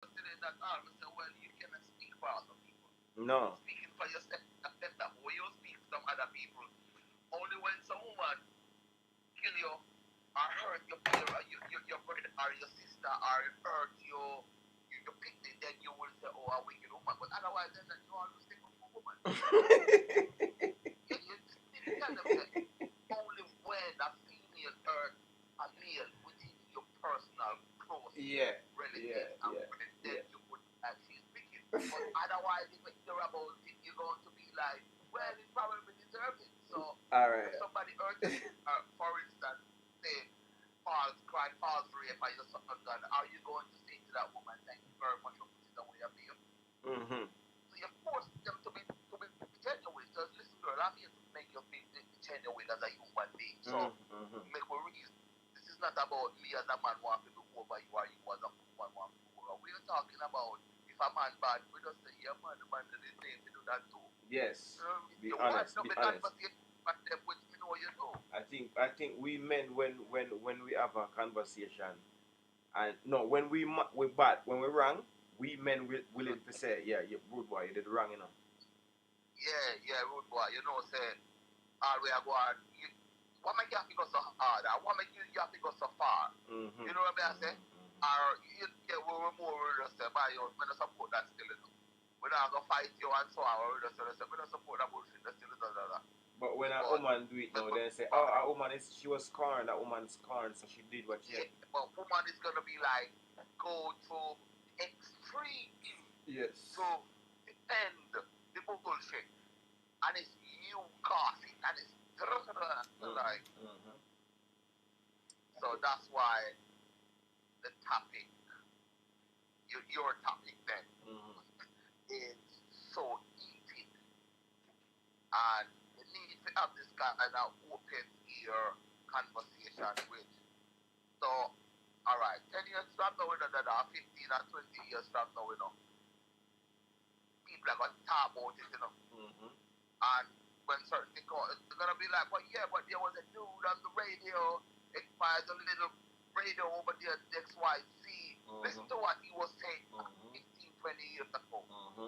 today that all say, well, you cannot speak for other people. No. Speaking for yourself, accept that. When you speak to some other people, only when some woman kill you or hurt your parent, your brother or your sister or hurt your picnic, then you will say, oh, a wicked woman. But otherwise, then you always take up for woman. You need to tell them that only when a female hurt a male within your personal close Yeah, yeah, relatives and yeah, friends, then yeah. you would she's wicked. But otherwise, if you hear about it, you're going to be like, well, it probably deserves it. So All if right. somebody hurt you, for instance, say false rape by your son, are you going to say to that woman, thank you very much for putting away a bail? Mm-hmm. So you force them to be genuine. Just listen, girl, I'm here to make you feel genuine as a human being. So Mm-hmm. make we real. This is not about me as a man want to do over you or you as a woman want to do over. We're talking about if a man bad, we just say, yeah, man, the man did his name to do that too. Yes. Be You want honest. to Be be honest. conversation with them, which me know you know. I think we men when we have a conversation and no we bad when we wrong we men will willing to say yeah you rude boy you did wrong Yeah, rude boy. You know, say, all we are going, what make you have to go so hard? Or what make you have to go so far? Mm-hmm. You know what I say? Or, yeah, we were more, we just say, by you, we don't support that still, you know. We're not going to fight you and so on, we just say, we don't support that bullshit, that's still, But when a but, woman do it now, they say, "Oh, a woman is she was scorned. That woman's scorned, so she did what she." yeah, but woman is going to be like, go to extreme Yes. to defend the bullshit. And it's you coughing, and it's like, Mm-hmm. so that's why the topic, your topic then, Mm-hmm. is so eating, and you need to have this kind of open ear conversation with. So, all right, 10 years from now, we know that 15 and 20 years from now, we know people are going to talk about it, you know. Mm-hmm. And when certain things come, it's gonna be like, well, yeah, but there was a dude on the radio. It fires a little radio over there, XYZ. Listen to what he was saying 15, 20 years ago.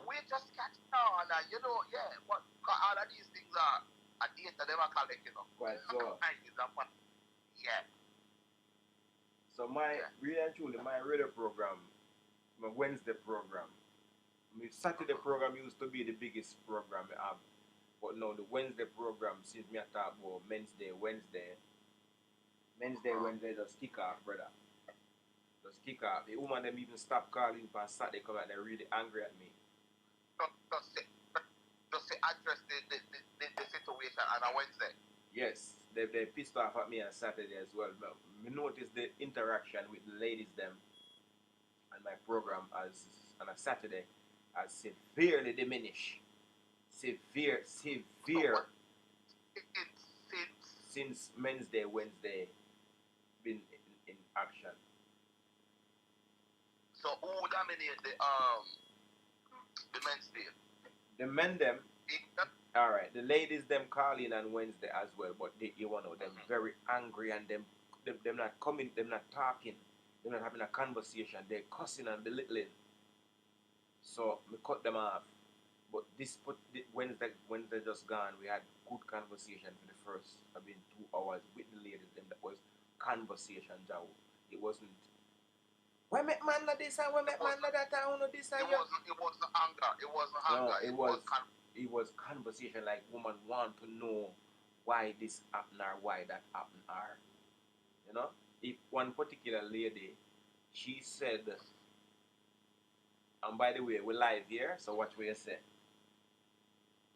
We just catching on, and you know, yeah, but all of these things are data they are collecting, you know. Quite so. Yeah. So my Yeah. really and truly my radio program, my Wednesday program, my Saturday program used to be the biggest program I have. But now the Wednesday program, since me I talk about Wednesday just kick off, brother. Just kick off. The woman them even stop calling for Saturday come out they're really angry at me. Just say address the situation on a Wednesday. Yes, they pissed off at me on Saturday as well. But me notice the interaction with the ladies them and my program as on a Saturday has severely diminished. Severe So since Wednesday been in action. so who dominate the men's day? The men them It, all right. The ladies them calling on Wednesday as well, but they you know them very angry and them not coming, them not talking, them not having a conversation. They're cussing and belittling. So we cut them off. But Wednesday just gone. We had good conversation for the first I mean 2 hours with the ladies. Them that was conversation, Joe. It wasn't. Why make man like this and why make man like that and this and you? it wasn't anger. It wasn't anger. No, it was conversation like woman want to know why this happened or why that happened or you know. If one particular lady, she said, and by the way, we're live here, so watch what you say.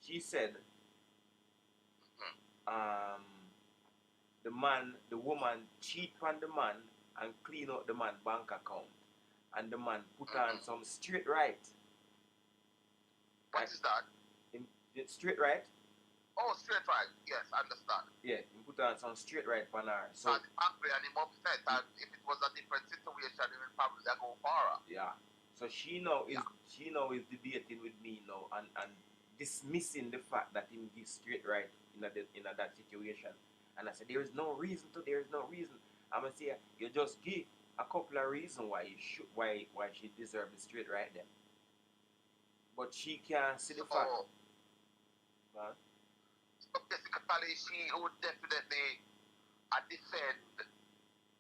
She said, um, the woman cheat on the man and clean out the man bank account, and the man put on some straight right. What is that? Straight right. Oh, straight right. Yes, I understand. Yeah, he put on some straight right on her. So and angry and him upset, and if it was a different situation, he would probably go far. Yeah. So she now is debating with me now and dismissing the fact that him give straight right in that situation. And I said there is no reason. I'm gonna say you just give. a couple of reasons why she deserves it straight right there. But she can't see the fact. Huh? So basically, she would definitely defend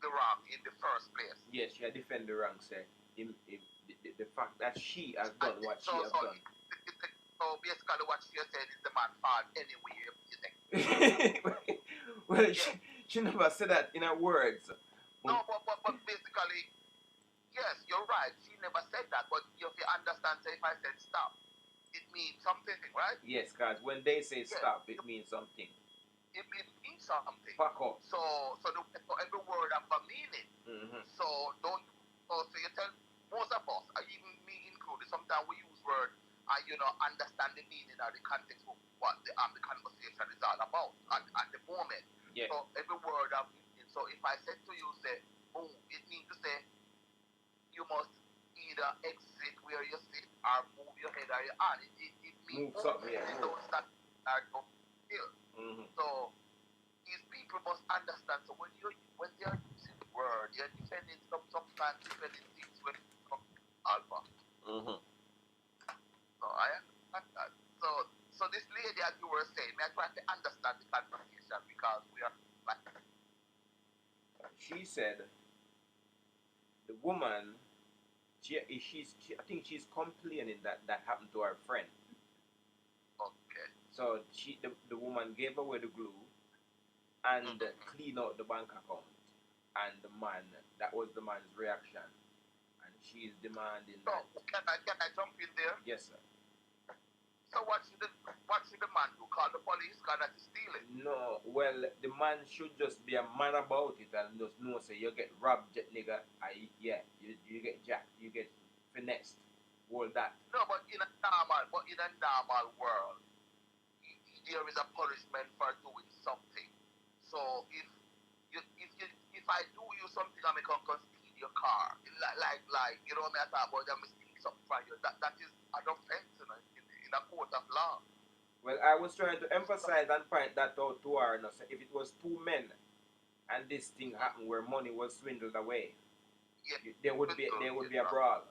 the wrong in the first place. Yes, she defend the wrong, say. The fact that she has done what she has done. So basically, what she said is the man's fault anyway. You think? Well, she never said that in her words. No, but basically, yes, you're right. She never said that, but you understand. So if I said stop, it means something, right? Yes, guys. When they say stop, it means something. It means something. Fuck off. So every word have a meaning. Mm-hmm. So don't. So you tell most of us, even me included, sometimes we use words and understand the meaning or the context of what the conversation is all about at the moment. Yeah. So every word have meaning. So if I said to you, say, boom, it means to say you must either exit where you sit or move your head or your hand. It means move something. Yeah. Don't stand or don't still. Mm-hmm. So these people must understand. So when they're using the word, you're defending sometimes defending things when it comes to alpha. Mm-hmm. So I understand that. So this lady, as you were saying, I try to understand the conversation because we are like. She said the woman, I think she's complaining that happened to her friend. Okay. So the woman gave away the glue and clean out the bank account, and that was the man's reaction, and she is demanding. So can I jump in there? Yes, sir. So what should the man do? Call the police? Cause that is stealing. No, well, the man should just be a man about it and just know, say, you get robbed, nigga. You get jacked, you get finessed, all that. No, but in a normal world, there is a punishment for doing something. So if I do you something, I'm gonna steal your car. Like you know what I talk about? I'm stealing something from you. That is an offense in a court of law. Well, I was trying to emphasize and point that out to her. No, if it was two men and this thing happened where money was swindled away, there would be a brawl.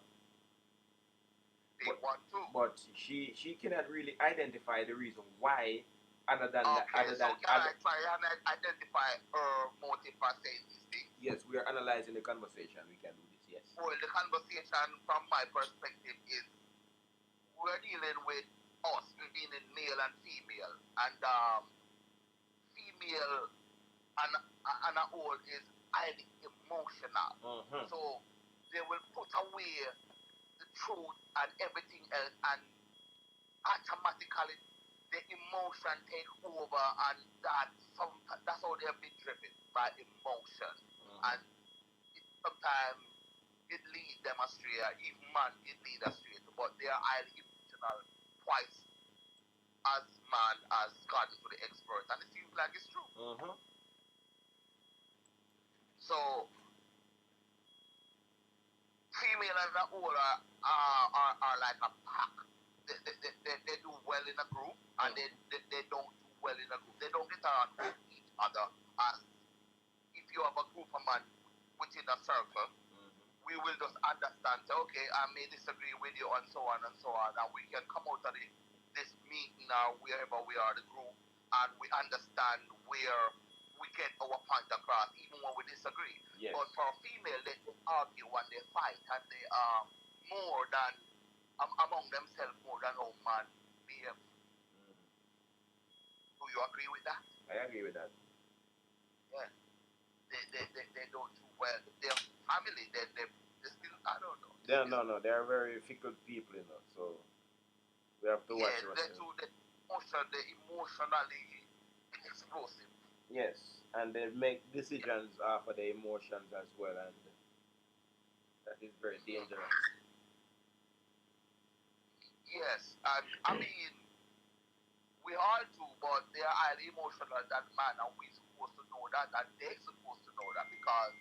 But she cannot really identify the reason why, other than that. Can I try and identify her motive for saying this thing? Yes, we are analyzing the conversation. We can do this. Yes. Well, the conversation from my perspective is we're dealing with us, meaning male and female, and female and a whole is highly emotional. Mm-hmm. So they will put away the truth and everything else, and automatically the emotion take over, and that's how they have been driven by emotion. Mm-hmm. And sometimes it leads them astray, even man it leads astray, but they are highly emotional twice as man as God to the expert, and it seems like it's true. Mm-hmm. So female and the older are like a pack. They do well in a group, and they don't do well in a group. They don't get on with each other. As if you have a group of men within a circle, we will just understand, say, okay, I may disagree with you, and so on, and we can come out of this meeting or wherever we are, the group, and we understand where we get our point across, even when we disagree. Yes. But for a female, they argue and they fight, and they are more than, among themselves, more than all man behave. Do you agree with that? I agree with that. Yeah. They don't do well. Their family, they still, I don't know. No, they are very fickle people, so we have to watch ourselves. They're emotionally explosive. Yes, and they make decisions after their emotions as well, and that is very dangerous. Yes, and I mean, we all do, but they are highly emotional, that man, and we're supposed to know that, and they're supposed to know that, because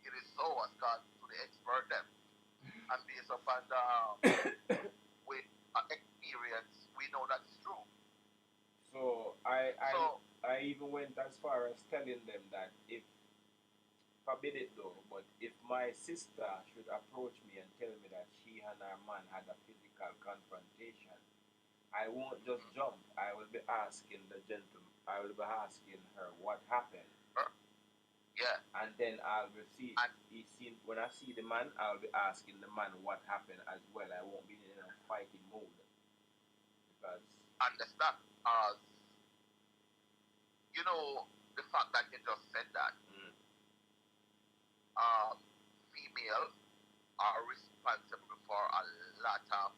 it is so, as God to the expert them, and based upon with experience, we know that it's true. So I even went as far as telling them that if a forbid it though, but if my sister should approach me and tell me that she and her man had a physical confrontation, I won't just jump. I will be asking the gentleman. I will be asking her what happened. Yeah. And then I'll be when I see the man, I'll be asking the man what happened as well. I won't be in a fighting mode because understand. You know the fact that you just said that. Female are responsible for a lot of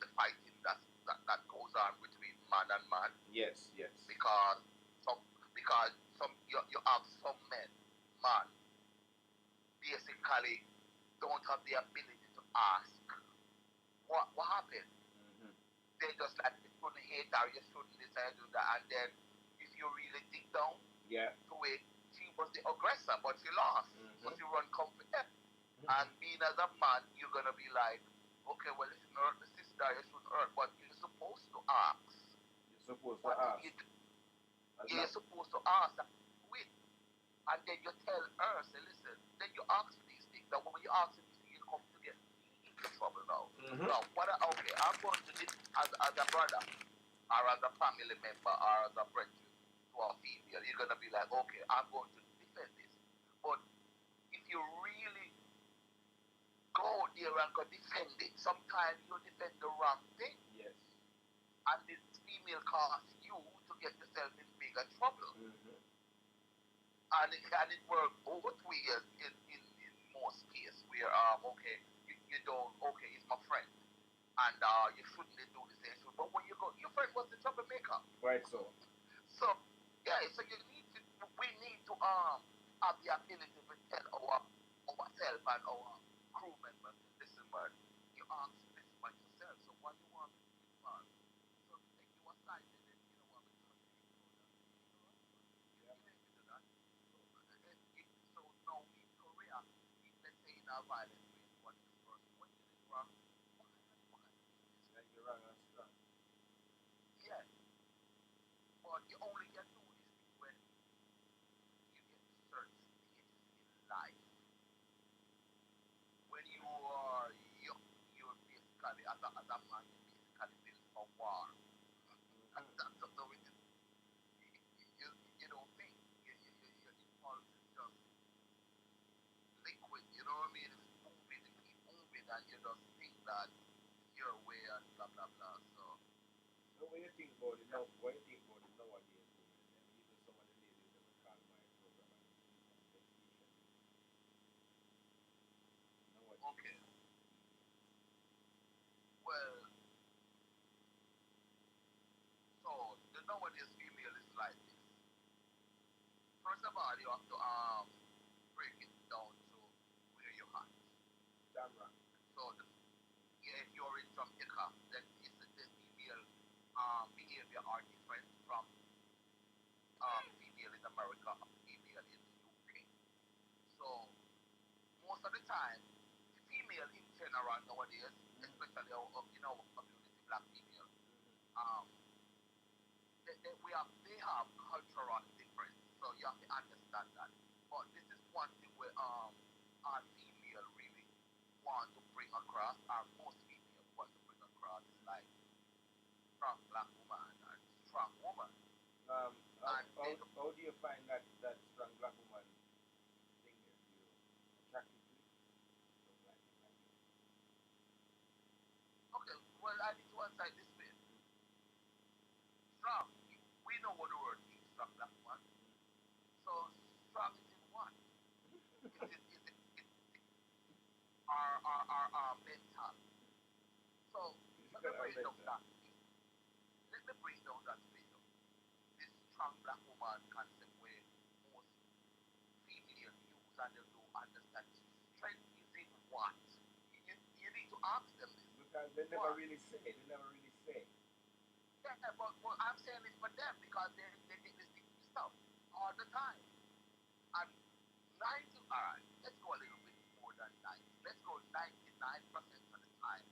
the fighting that goes on between man and man. Yes, yes. Because some you have some man basically don't have the ability to ask what happened. They just like you shouldn't hate her, you shouldn't this and do that, and then if you really dig down to it, she was the aggressor, but she lost. But she run confident. And being as a man, you're gonna be like, okay, well, if you hurt the sister, you shouldn't hurt, but you're supposed to ask. You're supposed to ask. You're supposed to ask and win. And then you tell her, say, listen, then you ask for these things. Now, when you ask for these things, you come to get into trouble now. Now, okay, I'm going to this as a brother, or as a family member, or as a friend to a female. You're going to be like, okay, I'm going to defend this. But if you really go there and go defend it, sometimes you defend the wrong thing. Yes. And this female causes you to get yourself in bigger trouble. And it works both ways in most cases where, okay, you don't, okay, he's my friend. And you shouldn't do the same. But when you go, your friend was the troublemaker. Right, so. So, yeah, so we need to have the ability to tell ourselves and our crew members, listen, man, you ask this by yourself, so what you want me to do, man? So take you aside and then you know what I'm talking about. You can't do that. So now in Korea, if let's say in a violent way, what this person, what you did wrong, and you're wrong and strong. Yeah. But you only can do this when you get to certain stages in life. When you're basically, as a man, you basically built for war. And that's the way you don't think. Your impulse is just liquid, you know what I mean? It's moving, it keep moving, and you just think that your way and blah, blah, blah. So when you think about it now, nowadays, women, and even some of the ladies that would call my program and do some nowadays. Okay. Well, so the nowadays female is like this. First of all, you have to break it down to where you're at. Damn right. So if you're in Jamaica, then the female behavior are different from female in America, female in the UK. So most of the time, female in general nowadays, especially in our community, black female, they have cultural difference. So you have to understand that. But this is one thing where our female really want to bring across, or most female want to bring across, is like strong black woman and strong woman. How do you find that strong black woman thing that you attracted to? Okay, well, I need to answer it this way. Strong, we know what the word means, strong black woman. So strong is in what? Is it our mental? So let me break down that. Let me break down that for you. This strong black woman concept where most female use and they don't understand. Strength is in what? You need to ask them this. Because they never really say. Yeah, but I'm saying it for them because they get this deep stuff all the time. And 90, alright, let's go a little bit more than 90. Let's go 99% of the time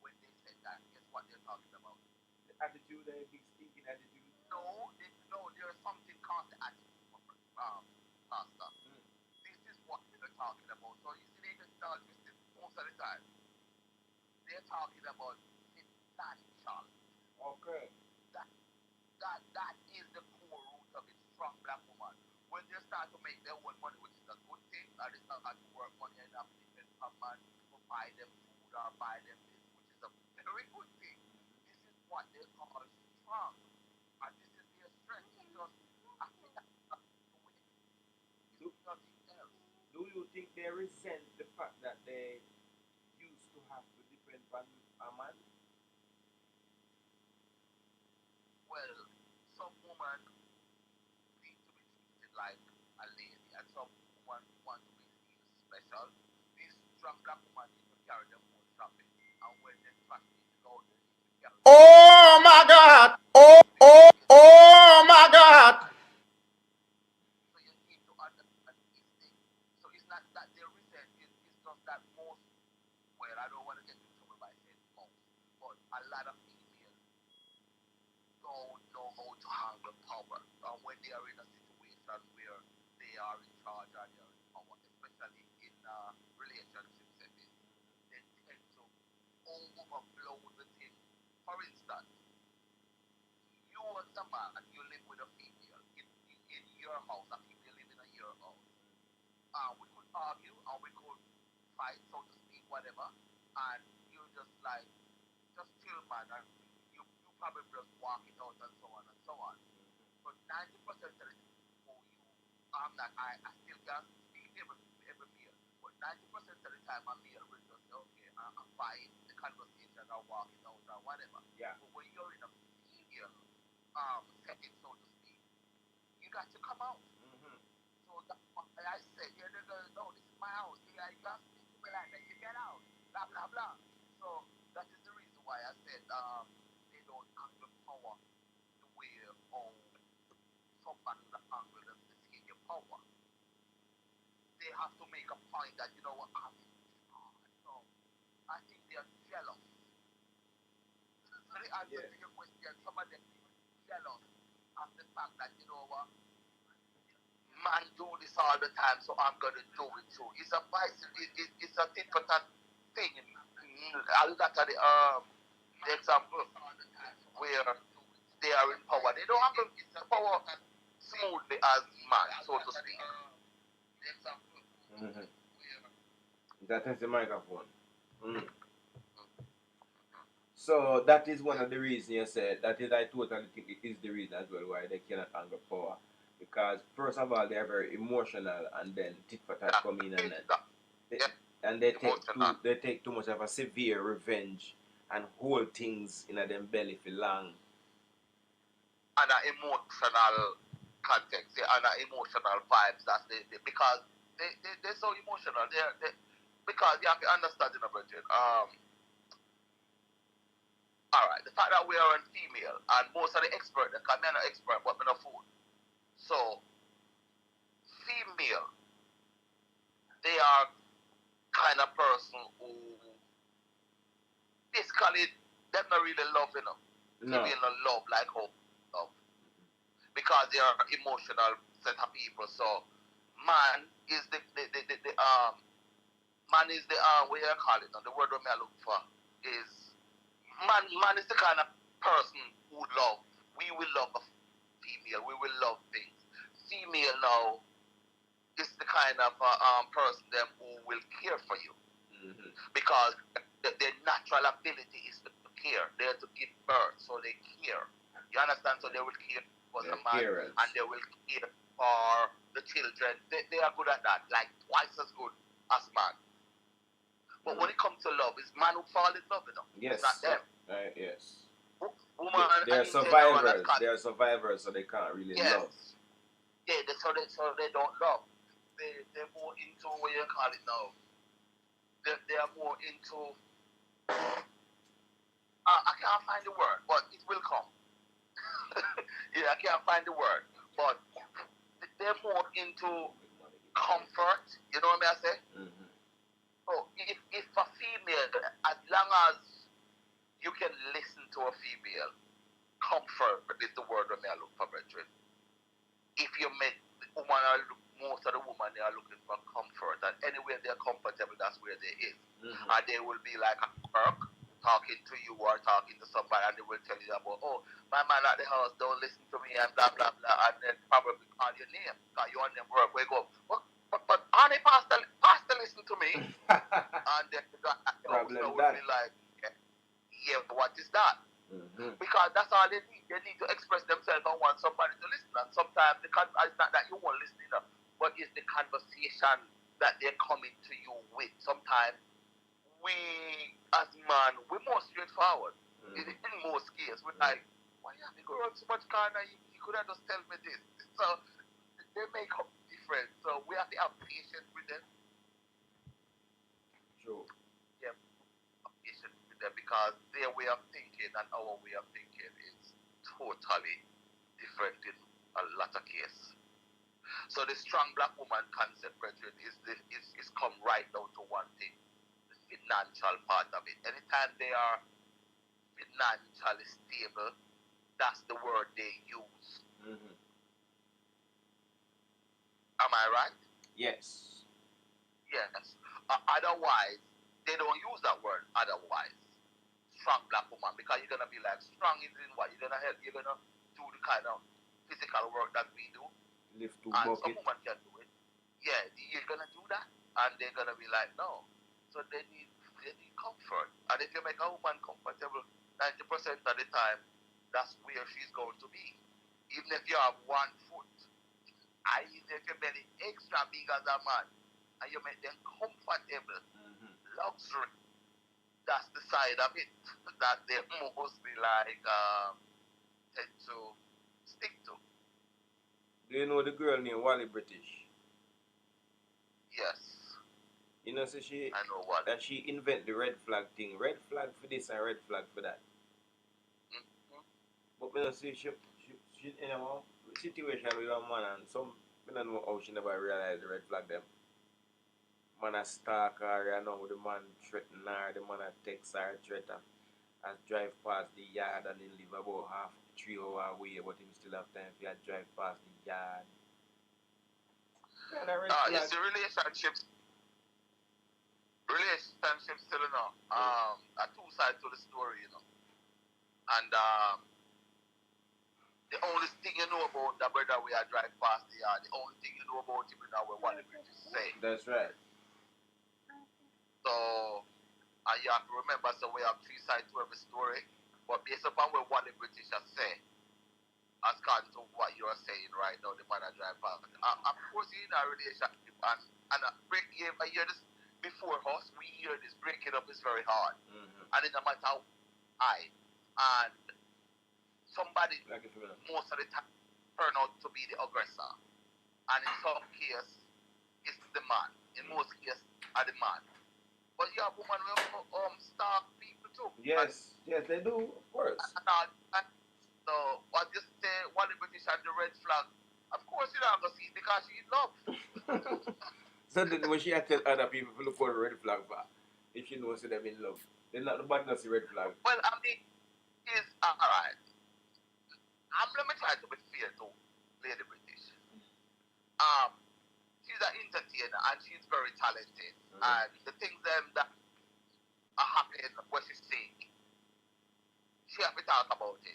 when they said that, guess what they're talking about? The attitude, the big stinking attitude? No, there's something called the attitude, pastor. This is what they're talking about. So you see, they just start twisting most of the time. They're talking about financial. Okay. That is the core root of it. Strong black woman. When they start to make their own money, which is a good thing, and they start to work money enough to depend on man to buy them food or buy them this, which is a very good thing. This is what they call strong, and this is their strength. It's just, I think that's the way. It's nothing else. Do you think they resent the fact that they used to have to depend on a man? Well, some women need to be treated like a lady, and some women want to be seen special. These strong black women need to carry them own shopping, and when they trash pieces out, they need to carry them. Oh my God. Oh my God. So you need to understand these things. So it's not that they resent, it's just that most, well, I don't want to get in trouble by saying most, but a lot of females don't know how to handle power. And when they are in a situation where they are in charge or they are in power, especially in relationship settings, they tend to overblow the thing. For instance, you as a man, you live with a female in your house, a female living in your house. We could argue and we could fight, so to speak, whatever, and you just like, just chill, man, and you probably just walk it out and so on and so on. But 90% of the time, oh, I still can't speak every meal, but 90% of the time, a meal will just say, okay, I'm fine, the conversation, I'll walk it out or whatever. Yeah. But when you're in a female setting, so to speak, you got to come out. Mm-hmm. So that's what I said, yeah, they're going, no, this is my house. Yeah, you got to speak to me like that. You get out. Blah, blah, blah. So that is the reason why I said they don't handle power the way somebody would handle the senior power. They have to make a point that, you know what, I'm in charge. So I think they're jealous. So the answer to your question, some of them are jealous of the fact that, you know what, man do this all the time, so I'm gonna do it too. It's a vice. It's a tit for tat thing. I look at the example where they are in power. They don't handle the power smoothly as man, so to speak. Mm-hmm. That is the microphone. Mm. So that is one of the reasons you said. That is, I totally think it is the reason as well why they cannot handle power. Because first of all, they are very emotional, and then tit for tat come in, and they take too much of a severe revenge and hold things in them belly for long. And an emotional context, and emotional vibes. That's because they're so emotional. They because you have to understand, you know, Bridget. All right, the fact that we are a female, and most of the experts, I'm not an expert, but I'm not fool. So, female, they are kind of person who basically they're not really loving them. No. Female don't love like how love, because they are emotional set of people. So, man is the man is the what you call it? The word that I look for is man is the kind of person who love. We will love a female. We will love things. Female now is the kind of person them who will care for you, because their natural ability is to care. They're to give birth, so they care. You understand? So they will care for the man, and they will care for the children. They are good at that, like twice as good as man. But when it comes to love, it's man who fall in love, you know. Yes. It's not them. Yes. Woman, they are survivors. They are survivors, so they can't really love. Yeah, so they don't love. They're more into what you call it now. They are more into. I can't find the word, but it will come. Yeah, I can't find the word, but they're more into comfort. You know what I say? Mm-hmm. So if a female, as long as you can listen to a female, comfort is the word that I look for, brethren. If you make the woman most of the women, they are looking for comfort. And anywhere they're comfortable, that's where they is. Mm-hmm. And they will be like at work, talking to you or talking to somebody, and they will tell you about, oh, my man at the house don't listen to me, and blah, blah, blah. And then probably call your name, because you're on them work. We go, but honey, pastor, listen to me. And then the guy at the house will be like, yeah, what is that? Mm-hmm. Because that's all they need. They need to express themselves and want somebody to listen. And sometimes it's not that you won't listen enough, but it's the conversation that they're coming to you with. Sometimes we, as man, we're more straightforward. In most cases, we're like, why you have to go around so much car now? You could have just tell me this. So they make up different. So we have to have patience with them. True. Yeah, patience with them, because their way of thinking and our way of thinking is totally different in a lot of cases. So the strong black woman concept, brethren, is come right down to one thing: the financial part of it. Anytime they are financially stable, that's the word they use. Mm-hmm. Am I right? Yes. Yes. Otherwise, they don't use that word. Otherwise, strong black woman, because you're gonna be like, strong is in what? You're gonna help. You're gonna do the kind of physical work that we do. Lift two And bucket. some women can do it. Yeah, you're gonna do that, and they're gonna be like, no. So they need comfort. And if you make a woman comfortable 90% of the time, that's where she's going to be. Even if you have 1 foot, and even if your belly extra big as a man, and you make them comfortable, luxury, that's the side of it that they mostly like tend to stick to. Do you know the girl named Wally British? Yes. You know, so I know what. that she invent the red flag thing. Red flag for this and red flag for that. Mm-hmm. But you know, see, she in a situation with a man, and some, I don't know how she never realized the red flag them. Man a stalk her, you know, the man threaten her, the man a text her, threaten as drive past the yard, and then live about half 3 hours away, but him still have time for you drive past the yard. It's the relationships still, you know, are two sides to the story, you know. And the only thing you know about the brother we are driving past the yard, the only thing you know about him is what the British say. That's right. So, and you have to remember, so we have 3 sides to every story, but based upon what the British are saying, as compared to what you are saying right now, the man I drive past. Of course, in a relationship, and break, I hear this before us, we hear this breaking up is very hard. And it no matter how high, and somebody, Like most of the time, turn out to be the aggressor. And in some cases, it's the man. In most cases, are the man. But you have women who stalk people too. Yes, yes, they do, of course. So, what you say, one of the British and the red flag, of course you're not going to see it because she's in love. So then when she had tell other people to look for a red flag for, if she knows them in love, then not nobody knows the red flag. Well, I mean, it's alright. Let me try to be fair to Lady British. She's an entertainer and she's very talented. And the things that are happening when she's saying, she have to talk about it.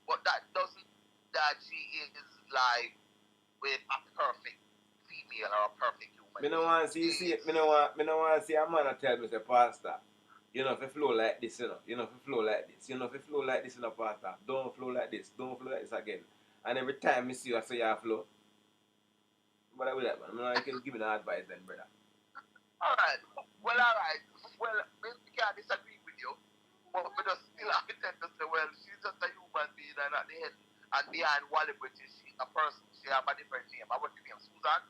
But that doesn't that she is like with a perfect female or a perfect human. Me no want to see me no want to see a man tell me say, pastor, you know if you flow like this, you know if you flow like this, you know if you flow like this, you know, pastor, don't flow like this again. And every time me see you, I say you flow. But I will that, man. You can give me the advice then, brother. Alright. Well, I can't disagree with you. But we just still have to tend to say, well, she's just a human being, and at the end, and behind Wally British, she's a person. She have a different name. What's your name? Susan?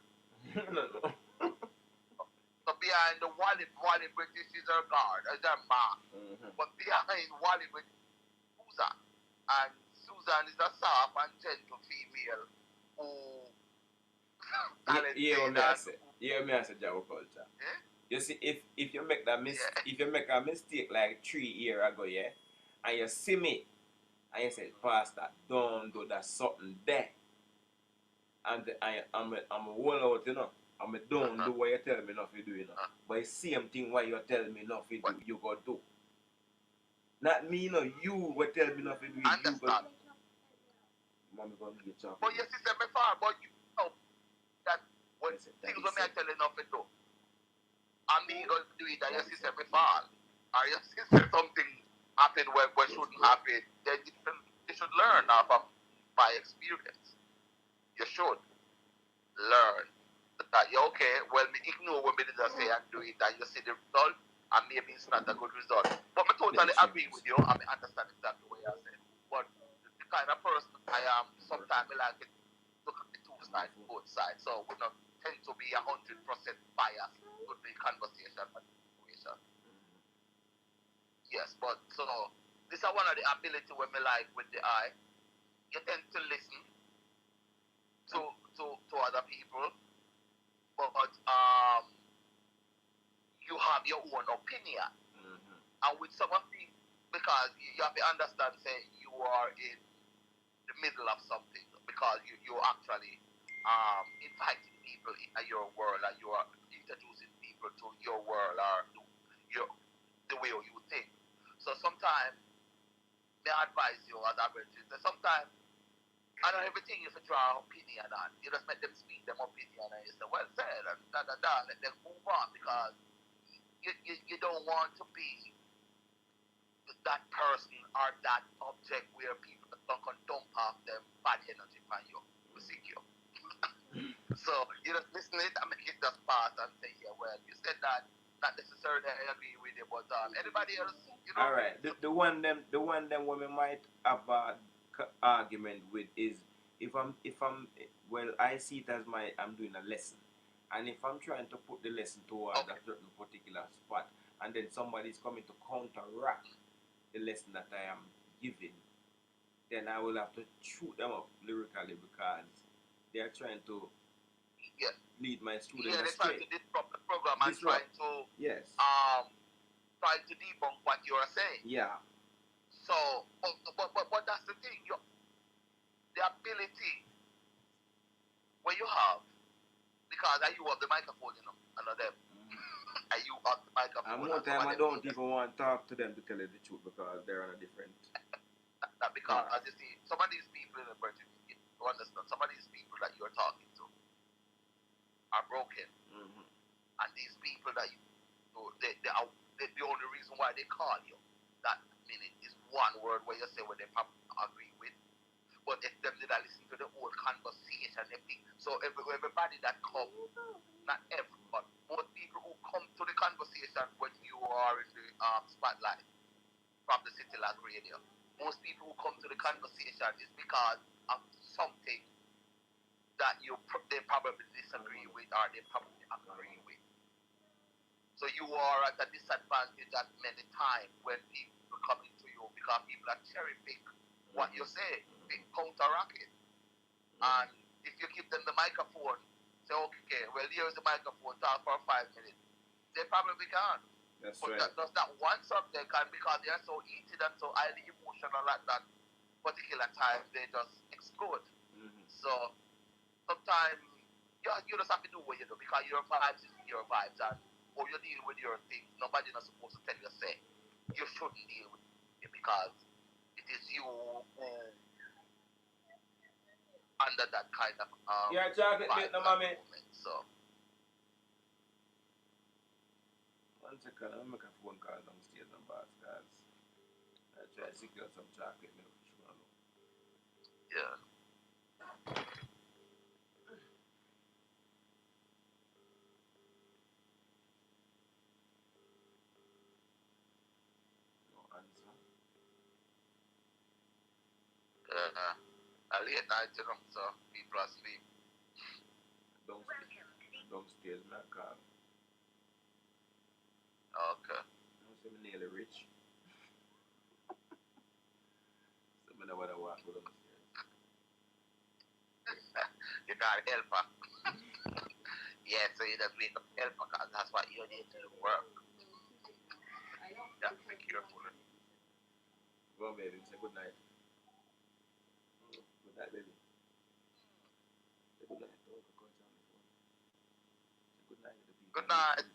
No. So behind the Wally British is her guard, is her ma. But behind Wally British, Susan. And Susan is a soft and gentle female who Yeah, me as a Java culture. Yeah? You see, if you make that if you make a mistake like 3 years ago, yeah, and you see me, and you say, pastor, don't do that something there, and I'm a wall out, you know. I'm a don't do what you tell me not to do, you know. But the same thing what you tell me not to do, you go do. Not me, no, you will tell me not to do it, you go do. Mommy gonna get chocolate. But your sister me far, but you know that when things when me I tell you not to do, and me gonna do it and your sister me fall. Or your sister something happen where shouldn't happen, then you should learn now from my experience. You should learn that you're okay, well me ignore what me did I say and do it and you see the result and maybe it's not a good result. But I totally agree with you and I understand exactly what you're saying. But the kind of person I am, sometimes I like it look at the two sides, both sides. So we don't tend to be 100% biased to the conversation and situation. Yes, but so this is one of the ability when me like with the eye. You tend to listen to other people, but you have your own opinion. And with some of these, because you have to understand, say you are in the middle of something, because you're actually inviting people in your world, and you are introducing people to your world or the way you think. So sometimes they advise you as averages. Sometimes I know everything you should draw opinion on. You just let them speak them opinion and you say, well said, and let them move on because you don't want to be that person or that object where people can dump off them bad energy on you. We seek you. So you just listen to it and make it just pass and say, yeah, well, you said that, not necessarily I agree with you, but anybody else, you know. All right, the one them when we might have a argument with is if I'm well, I see it as I'm doing a lesson, and if I'm trying to put the lesson towards a certain particular spot, and then somebody's coming to counteract the lesson that I am giving, then I will have to shoot them up lyrically because they are trying to lead my students astray. They're trying to disrupt the program and trying to try to debunk what you are saying. Yeah. So, but that's the thing. The ability when you have, because you have the microphone, you know, and them. And you have the microphone. And more time I don't even want to talk to them to tell you the truth because they're on a different. Because as you see, some of these people in the British, you understand, some of these people that you're talking to are broken. And these people that they are the only reason why they call you that minute is one word where you say what they probably agree with. But if them did I listen to the whole conversation, they think so everybody that comes, not everybody, most people who come to the conversation when you are in the spotlight from the City Light Radio, most people who come to the conversation is because of something that they probably disagree with or they probably agree with. So you are at a disadvantage at many times when people come into you because people are cherry pick what you say, they counteract it. And if you give them the microphone, say, okay, well, here's the microphone, talk for 5 minutes. They probably can't. That's but right. Does that one subject, and because they are so heated and so highly emotional at that particular time, they just explode. So sometimes you just have to do what you do because your vibes is your vibes, and or you deal with your things. Nobody's not supposed to tell you, say, you shouldn't deal with it because it is you who under that kind of yeah, chocolate bit no mommy. So one second, I'll make a phone call downstairs and boss guys. I try to secure some chocolate milk for sure. Yeah. A late night, you know, so people are asleep. Downstairs, my car. Okay. I'm nearly rich. So I don't want to walk with downstairs. You got help her. Yeah, so you just wake up help her because that's what you need to work. Yeah, be careful. Go on, baby. Say good night. Good night, baby. good night to Uncle Coach on the phone. Say good night to the people. Good night.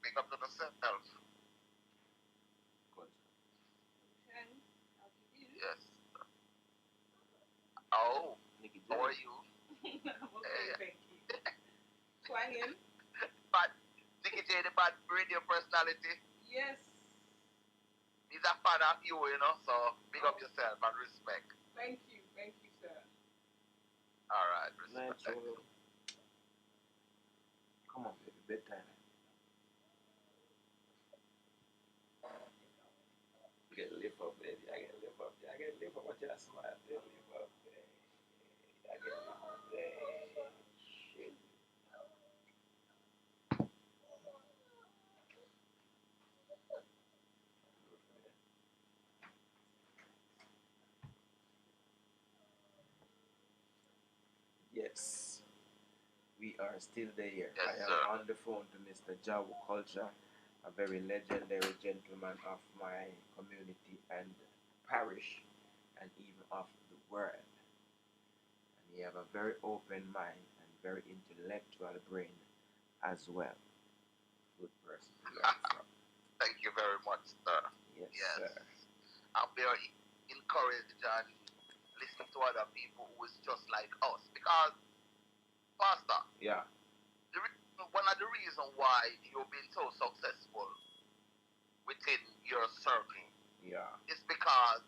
Make up to yourself. Coach. Yes. Oh, Nikki J. how are you? I'm okay, thank you. Twanging? Bad Nicky J, the bad radio personality. Yes. He's a fan of you, you know, so big up yourself and respect. Thank you, sir. Alright, Night, respect. Cholo. Come on, baby, bedtime. You get lift up, baby. I get lift up. I get lift up. Watch your smile. Lift up, baby. I get lift up, baby. Shit. Yes, we are still there. Yes, I am sir. on the phone to Mr. Jawu Culture, a very legendary gentleman of my community and parish, and even of the world. And he have a very open mind and very intellectual brain as well. Good person to learn from. Thank you very much, sir. Yes, Yes. sir. I'm very encouraged and listen to other people who is just like us. Because, Pastor, Yeah. one of the reasons why you've been so successful within your circle Yeah. is because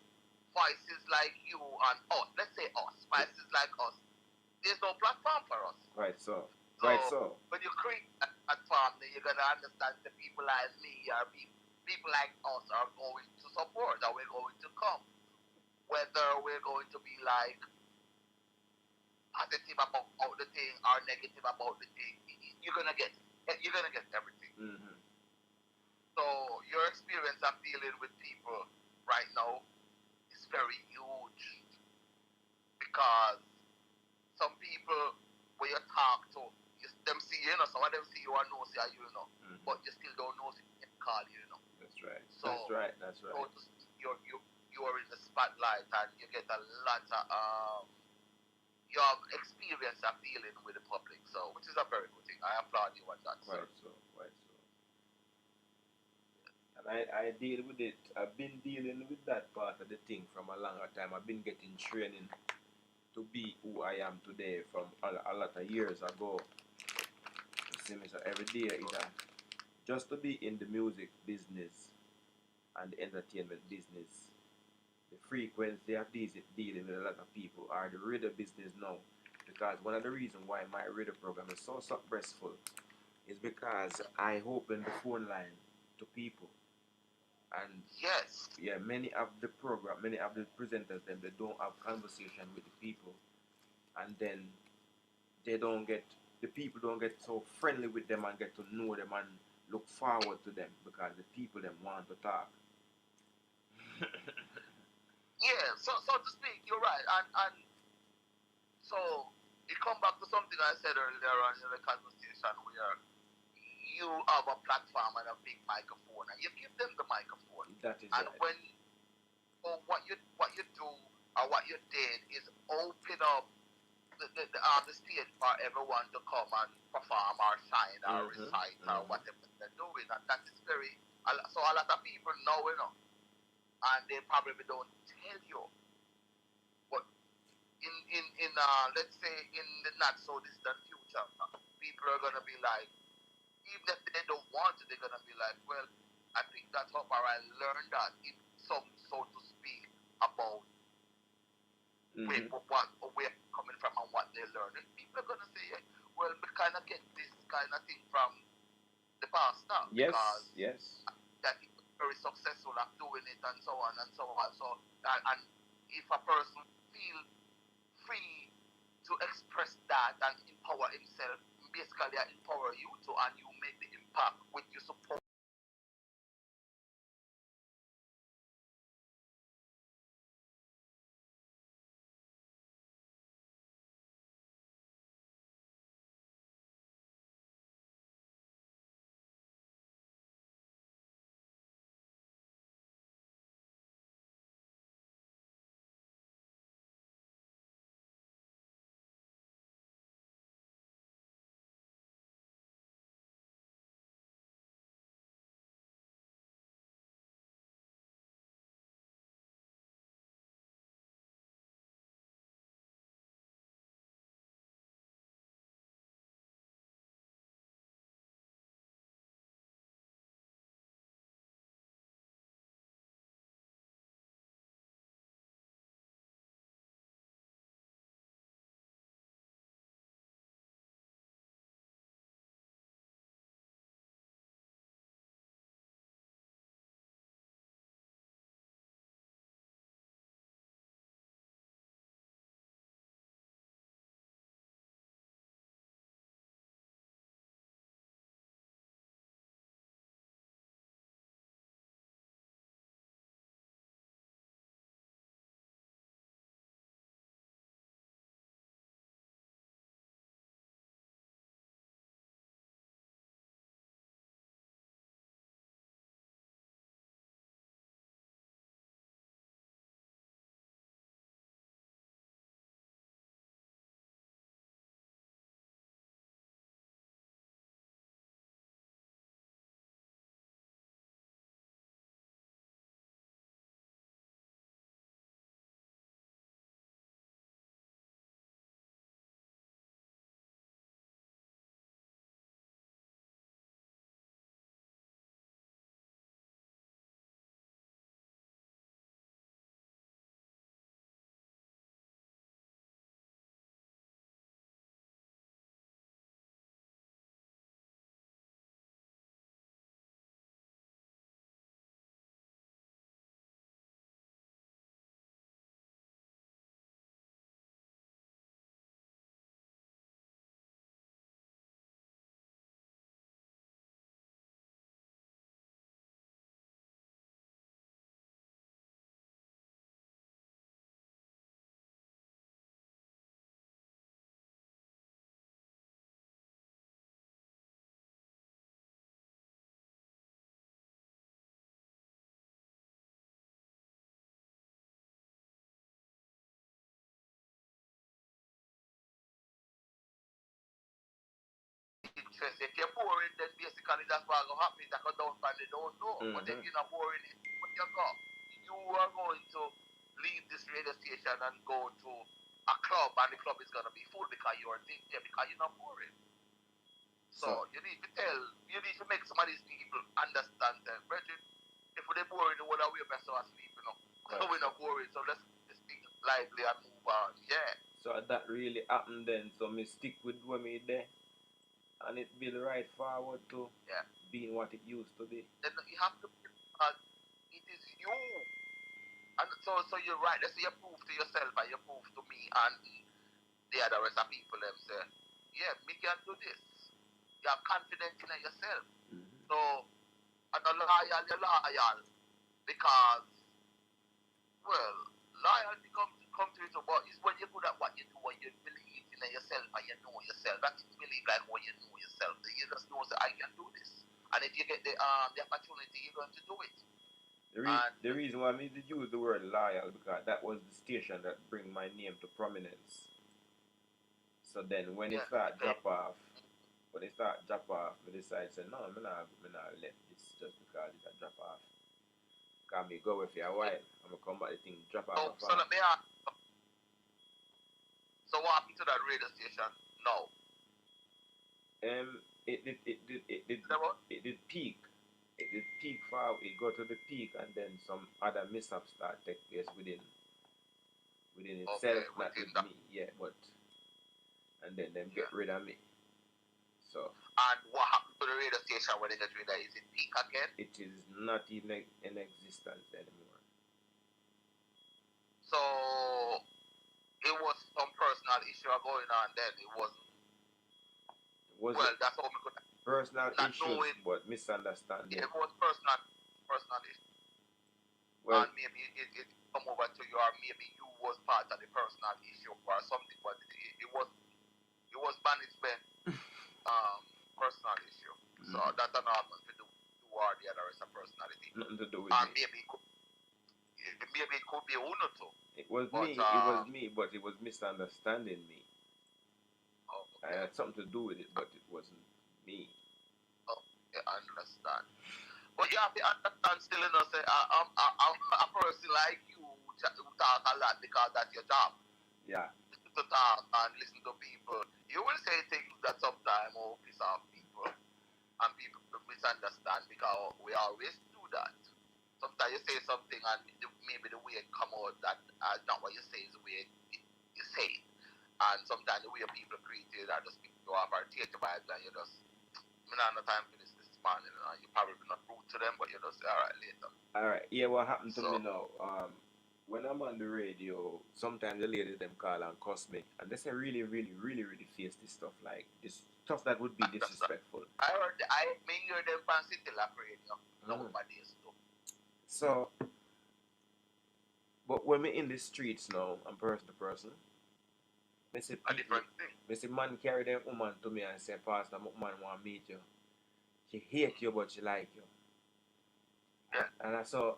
voices like you and us, let's say us, voices like us, there's no platform for us. Right so. So, Right so. when you create a platform, then you're going to understand the people like me or people like us are going to support, or we're going to come. Whether we're going to be like positive about the thing or negative about the thing, you're gonna get everything. Mm-hmm. So your experience of dealing with people right now is very huge, because some people when you talk to, them see you know, some of them see you and know see you know, Mm-hmm. but you still don't know if they can call you know. That's right. So That's right. So you're in the spotlight and you get a lot of you have experience of dealing with the public, so which is a very good thing. I applaud you on that, sir. Quite so. And I deal with it. I've been dealing with that part of the thing from a longer time. I've been getting training to be who I am today from a lot of years ago. You see me, so every day is just to be in the music business and the entertainment business. The frequency of dealing with a lot of people are the radio business now. Because one of the reasons why my radio program is so successful is because I open the phone line to people. And Yes. yeah, many of the presenters, they don't have conversation with the people, and then the people don't get so friendly with them and get to know them and look forward to them, because the people them want to talk. Yeah, so to speak, you're right, and so it come back to something I said earlier on in the conversation, where you have a platform and a big microphone, and you give them the microphone. That is And right. when what you do or what you did is open up the stage for everyone to come and perform or shine or recite or whatever they're doing, and that is very, so a lot of people know, you know, and they probably don't tell you. But in let's say in the not so distant future, people are gonna be like, even if they don't want to, they're gonna be like, well, I picked that up or I learned that in some, so to speak, about where we're coming from and what they learned. And people are gonna say, yeah, well, we kind of get this kind of thing from the past now, because that is very successful at doing it and so on and so on. So and if a person feel free to express that and empower himself, basically I empower you to, and you make the impact with your support. interest. If you're boring, then basically that's what will happen. That go down and they don't know. But if you're not boring, what you go? You are going to leave this radio station and go to a club, and the club is going to be full because you're there because you're not boring. So you need to make some of these people understand that, brethren, if they're boring, they would have best to sleep, you know. So we're not boring, so let's think lively and move on. Yeah. So that really happened then. So me stick with what me there, and it be the right forward to being what it used to be. Then you have to, it is you. And so you're right. Let's say you prove to yourself and you prove to me and the other rest of people them say, yeah, me can do this. You have confidence in yourself. So, and you're loyal because, well, loyalty comes to it, but it's when you're good at what you do, when you believe in yourself and you know yourself. That's believe like when you know yourself. You just know that I can do this. And if you get the opportunity, you're going to do it. The reason why I made to use the word loyal because that was the station that bring my name to prominence. So then when it start drop off, I decide say no, I'm not let this just because it's a drop off. Can me go with you a while. I'm gonna come back the thing drop off. So let me ask. So what happened to that radio station now? It did peak. It did peak far. It got to the peak, and then some other mishaps start take place within itself, not with me. Yeah, but and then them get rid of me. So. And what happened to the radio station when they get rid of it? Is it peak again? It is not even in existence anymore. So it was some personal issue going on then. It wasn't. Well, that's all we could. Personal issues, but misunderstanding. Yeah, it was personal issue. Well, and maybe it come over to you, or maybe you was part of the personal issue or something, but it was management personal issue. So that's not nothing to do or the other is a personality. Nothing to do with and me. Maybe it could be Uno too. It was me, but it was misunderstanding me. Oh, okay. I had something to do with it, but it wasn't me. Okay, I understand. But you have to understand still, you know, say, I'm a person like you who talk a lot because that's your job. Yeah. To talk and listen to people. You will say things that sometimes will piss off people. And people misunderstand because we always do that. Sometimes you say something and maybe the way it come out that not what you say is the way you say it. And sometimes the way people treat you, that just people off or take the vibes and you just, I don't have no time for this morning. You probably not rude to them, but you just say, alright, later. Alright, yeah, what happened to me now? When I'm on the radio, sometimes the ladies them call and cuss me, and they say really face this stuff, like this stuff that would be disrespectful. I heard them from City Lap Radio. Nobody is too. So, but when we in the streets now, I'm person to person, I say a different thing. I say man carry them woman to me and say, Pastor, woman want to meet you. She hate you, but she like you. Yeah. And I saw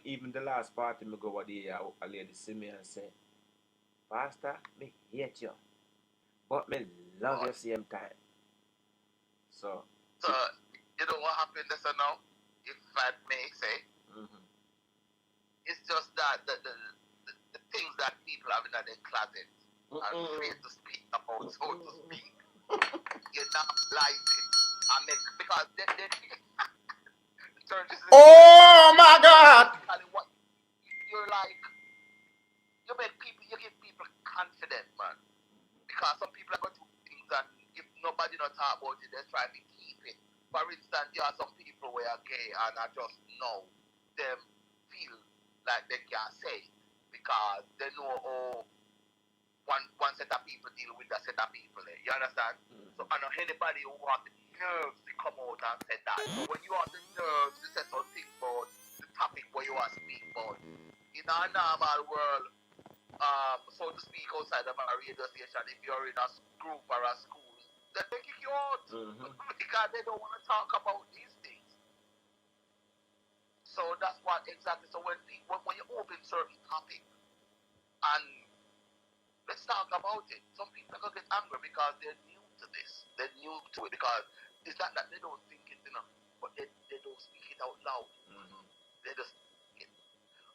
even the last party me go over there, a lady see me and say, Pastor, me hate you, but me love you same time. So you know what happened this now? If I may say, it's just that the things that people have in their closet are afraid to speak about, so to speak. You're not like it. Because they oh my God! You're like, you give people confidence, man. Because some people are going to do things and if nobody not talk about it, they try to keep it. For instance, there are some people who are gay and I just know them feel like they can't say it because they know one set of people deal with that set of people. You understand? So I know anybody who has the nerves to come out and say that. So when you have the nerves to say something about the topic where you are speaking about, in a normal world, so to speak, outside of a radio station, if you're in a group or a school, then they kick you out because they don't want to talk about these things. So that's what exactly. So when you open certain topics and let's talk about it. Some people are going to get angry because they're new to to this. They're new to it because it's not that they don't think it, but they don't speak it out loud. They just speak it.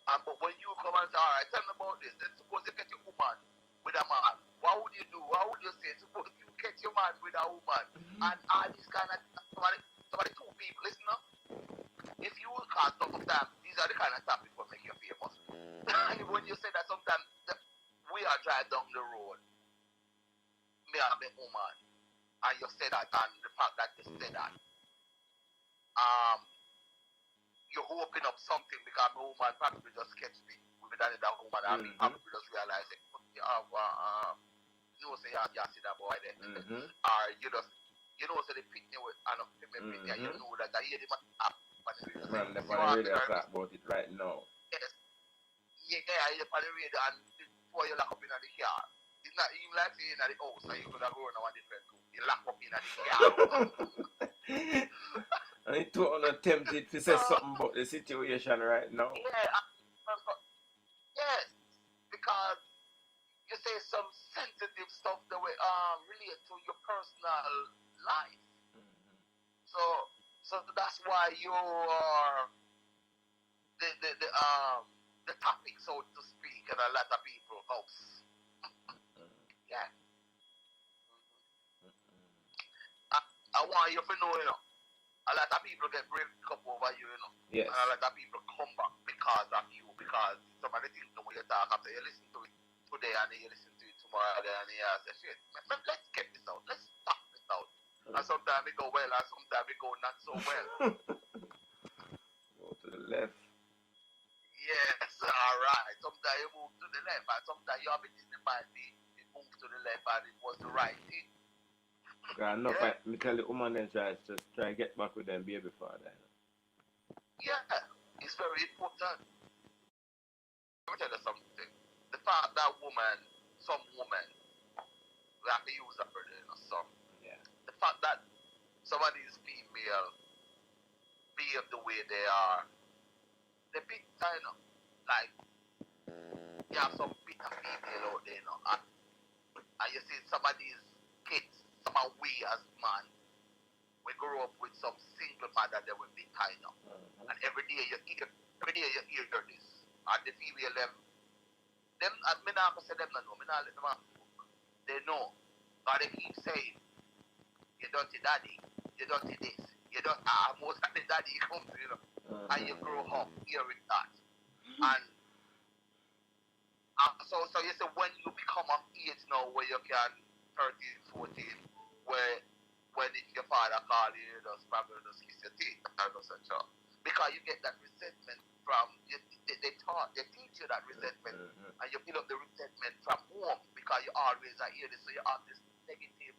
But when you come and say, all right, tell me about this. Then suppose you get your woman with a man. What would you do? What would you say? Suppose you get your man with a woman and all this kind of somebody two people, listen up. If you cause sometimes these are the kind of topics that make you famous. When you say that sometimes we are driving down the road, me and my woman, and you say that, and the fact that you say that, you're hoping up something because my woman probably just catch me with another woman, and me probably just realize it. Say you see that boy there, or you just so they pick me with and you know that I hear the man up. Man, the radio talk about it right now. Yes. Yeah, I hear the radio and before you lock up in the car. It's not even like saying at the house, so you could have gone on different room. You lock up in the car. And it too unattempted to say something about the situation right now. Yeah, yes, because you say some sensitive stuff that will relate to your personal life. So that's why you're the topic, so to speak, and a lot of people house. Yeah. I want you to know, a lot of people get break up over you, Yes. And a lot of people come back because of you, because some of the things when you talk after you listen to it today and you listen to it tomorrow and you say, shit, let's get this out, let's talk this out. And sometimes it go well and sometimes it go not so well. Go to the left. Yes, alright. Sometimes you move to the left and sometimes you have it in the mind it moves to the left and it was the right thing. Me tell the woman then just try to get back with them baby father. Yeah, it's very important. Let me tell you something. The fact that some women, we have to use that for some. Yeah. The fact that some of these female behave the way they are, they're big time, like, you have some bitter female out there, and you see some of these kids, some of we as man, we grow up with some single mother that will be tied up. And every day you hear this at the female level. Them, I mean, I say them no, I let them off. They know. But they keep saying, you dirty daddy, you dirty this, you don't, most of the daddy comes, and you grow up hearing that. And so you say when you become of age now where you can 13, 14, where when if your father call you, just probably just kiss your teeth and such. Because you get that resentment from they teach you that resentment, and you build up the resentment from home because you always are hear this, so you have this negative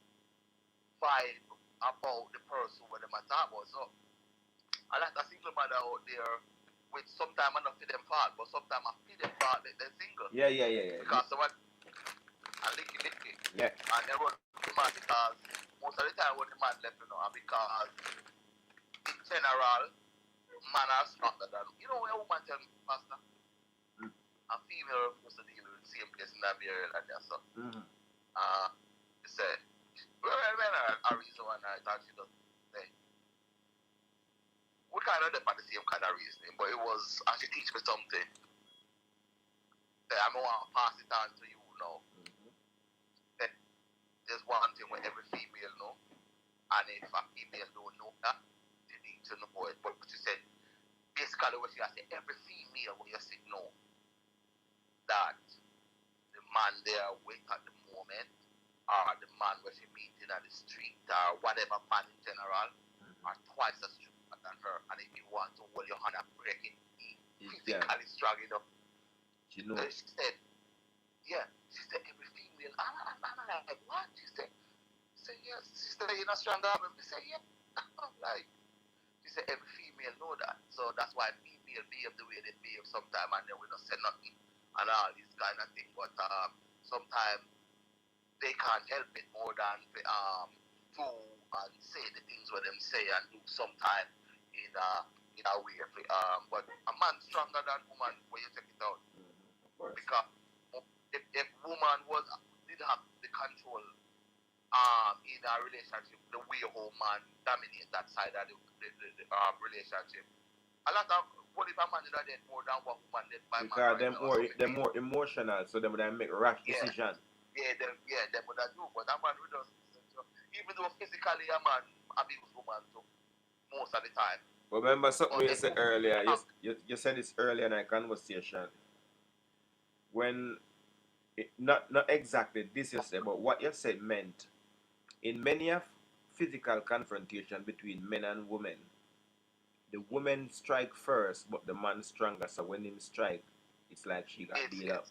vibe about the person where they matter about. So I like a single mother out there with sometimes I don't feel them fault, but sometimes I feel them fault that they're single. Yeah. Because someone and licky. Yeah. And they run the man because most of the time when the man left, because in general, man are stronger than when a woman tell me, Pastor, a female supposed to deal with the same place in that burial and that stuff. He said, well, a reason why I thought she doesn't say. We kind of depend on the same kind of reasoning, but it was as she teach me something. I'm going to pass it on to you now. Then there's one thing where every female know, and if a female don't know that, they need to know it. But she said, basically what she has said, every female when you see know that the man they're with at the moment, or the man where she meeting at the street, or whatever man in general, are twice as strong than her. And if you want to hold your hand and break it, physically strong enough. She knows. She said, every female, I'm like, what? She said, yes, sister, you're not strong enough. And we say, yeah. I'm like, she said, every female know that. So that's why female behave the way they behave sometimes, and then we don't say nothing and all this kind of thing. But sometimes they can't help it more than to and say the things what them say and do sometimes in a way. But a man stronger than woman when you take it out. Because if woman did have the control in a relationship, the way a whole man dominate that side of the relationship. A lot of what if a man is dead more than one woman dead by man Because right now or something? them more emotional, so them would make rash Yeah, decision. them would do, but a man who doesn't. So, even though physically a man abuse woman too, most of the time. But remember something But you said earlier. You said this earlier in our conversation. When not exactly this you said, but what you said meant in many of physical confrontation between men and women, the woman strike first, but the man stronger. So when him strike, it's like she got beat up.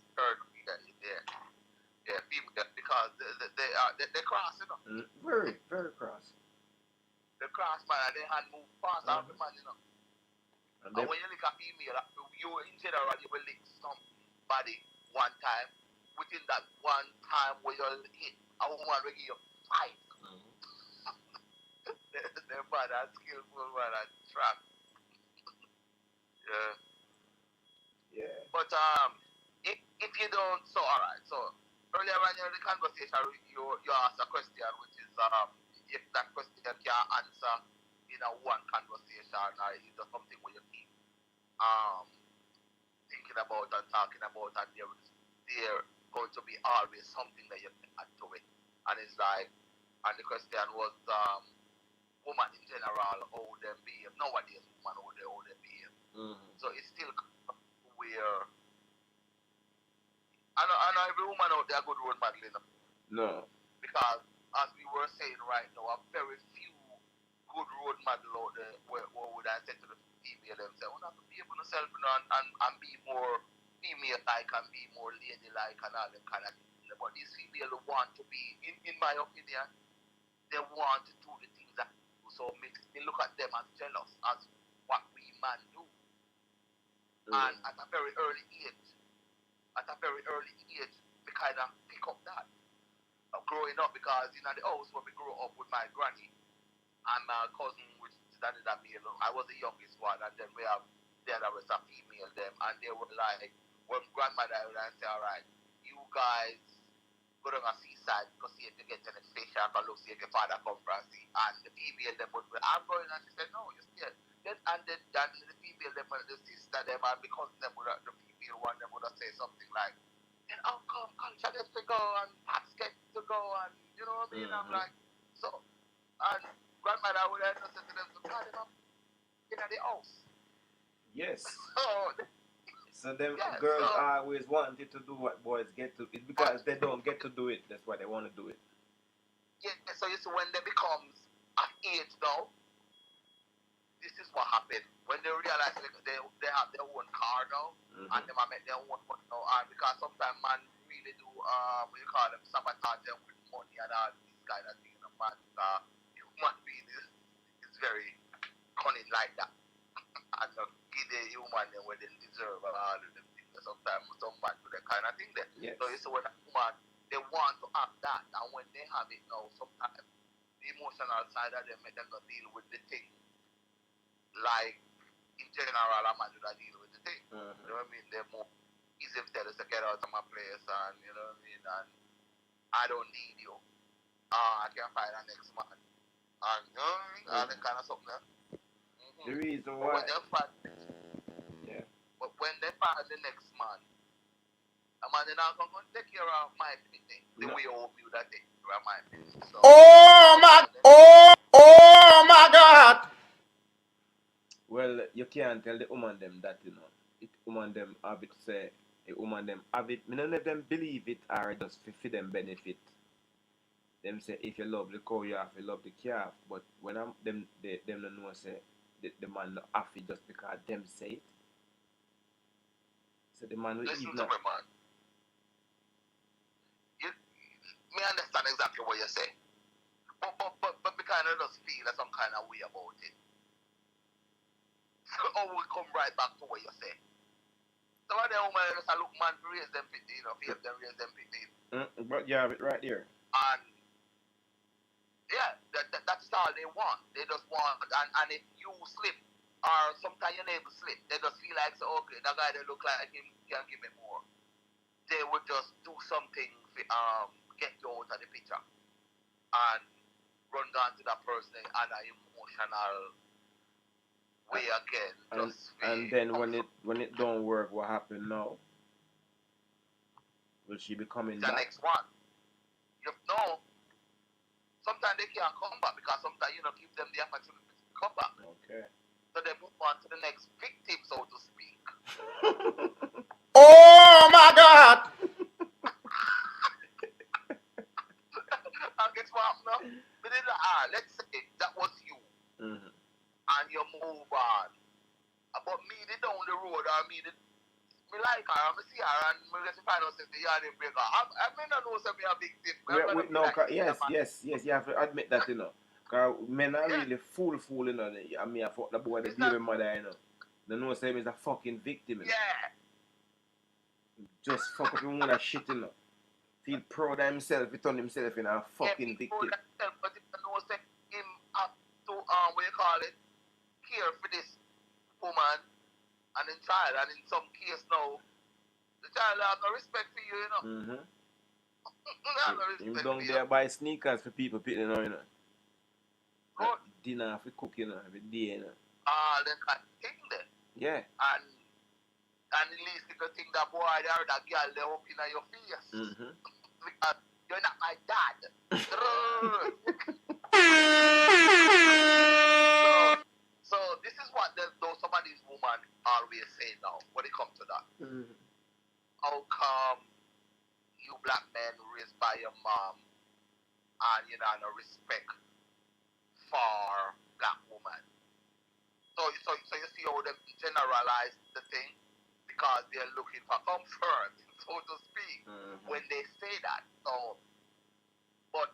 Yeah, people because they cross, you know. Very, very cross. They cross, man, and they hand move fast after man, you know. And when you look at female, you in general you will lick somebody one time. Within that one time where you hit a woman will give you five. They're bad and skillful, man, and trap. Yeah. Yeah. But if you don't, so alright. So earlier when you had the conversation, you asked a question, which is if that question can answer in a one conversation, or is there something where you keep thinking about and talking about, and there going to be always something that you can add to it. And it's like, and the question was woman in general, how they behave nowadays, woman how they behave. So it's still where I know every woman out there good role model, you know? No. Because as we were saying right now, a very few good role model out there where would I say to the female themselves, we have to be able to self, you know, and be more female like and be more lady like and all them kind of things. But these females want to be, in my opinion, they want to do the things that do. So makes me look at them as jealous as what we men do. And at a very early age, we kind of pick up that growing up, because in the house where we grew up with my granny and my cousin, which studied at me, I was the youngest one, and then we have the other was a female them, and they were like, when grandmother would say, all right, you guys go to a seaside because see if you get any fish, I can look see if your father come from sea, and the female them would be, I'm going, and she said, no, you're scared. Then the female them, the sister them, and because them would the female one them would say something like, and oh come, culture gets to go, and pops get to go, and you know what I mean? I'm like, so, and grandmother would have said to them, so call them up in the house. Yes. So them girls always wanted to do what boys get to. It's because they don't get to do it. That's why they want to do it. Yeah, so you see when they becomes at age now, this is what happened. When they realize they have their own car now, and they make their own money now, and because sometimes man really do what you call them, sabotage them with money and all this kind of thing. Man, human being is very cunning like that, and give the human them what they deserve and all of them things. Sometimes some man do that kind of thing there. Yes. So you see when a woman they want to have that, and when they have it now, sometimes the emotional side of them make them not deal with the thing. Like in general, a man do not deal with the thing. You know what I mean? They're more easy to tell us to get out of my place, and you know what I mean. And I don't need you. I can find a next man, and you know what I mean? All that kind of stuff. The reason why. But when they find the next man, a man is not going to take care of my thing the way you hope you that take care of my thing. So, oh my God. Well, you can't tell the woman them that, you know. Woman them have it say, the woman them have it, none of them believe it or just for them benefit. Them say, if you love the cow, you have to love the calf. But when them don't know, say, the man not have it just because them say it. So the man will listen to me, man. Me understand exactly what you're saying. But we kind of just feel some kind of way about it. So we come right back to what you're saying. Some of the women just look man to raise them 15, you know, if them raise them 15. But you have it right there. And yeah, that's all they want. They just want, and if you slip, or sometimes your neighbor slip, they just feel like, so, okay, that guy that look like him can give me more. They would just do something to get you out of the picture. and run down to that person in an emotional way again. And then when it don't work, what happened now? Will she be coming the back? next one. You know, sometimes they can't come back because sometimes give them the opportunity to come back. Okay. So they move on to the next victim, so to speak. Oh my God! And guess what now? Let's say that was you, and you move on. But me, they down the road, or me like her, I see her, and me just find out if the yard break her. I may not know if I'm a victim. Yes, you have to admit that, Because men are really fool, I mean, I fuck the boy, the baby mother, They know say he's a fucking victim, Yeah. Just fuck up him with that shit, Feel proud of himself, he turn himself in a fucking victim. But if you know say him have to, what you call it, care for this woman and in child, and in some case now, the child has no respect for you, Him down there buy sneakers for people picking, Good. Dinner for cooking, every day, Then kind of thing there. Yeah. And at least you can think that boy there, that girl, they up in your face. Because you're not my dad. So this is what some of these women always say now when it comes to that. How come you black men raised by your mom and you know no respect for black women? So you see how they generalize the thing because they're looking for comfort, so to speak, when they say that. So, but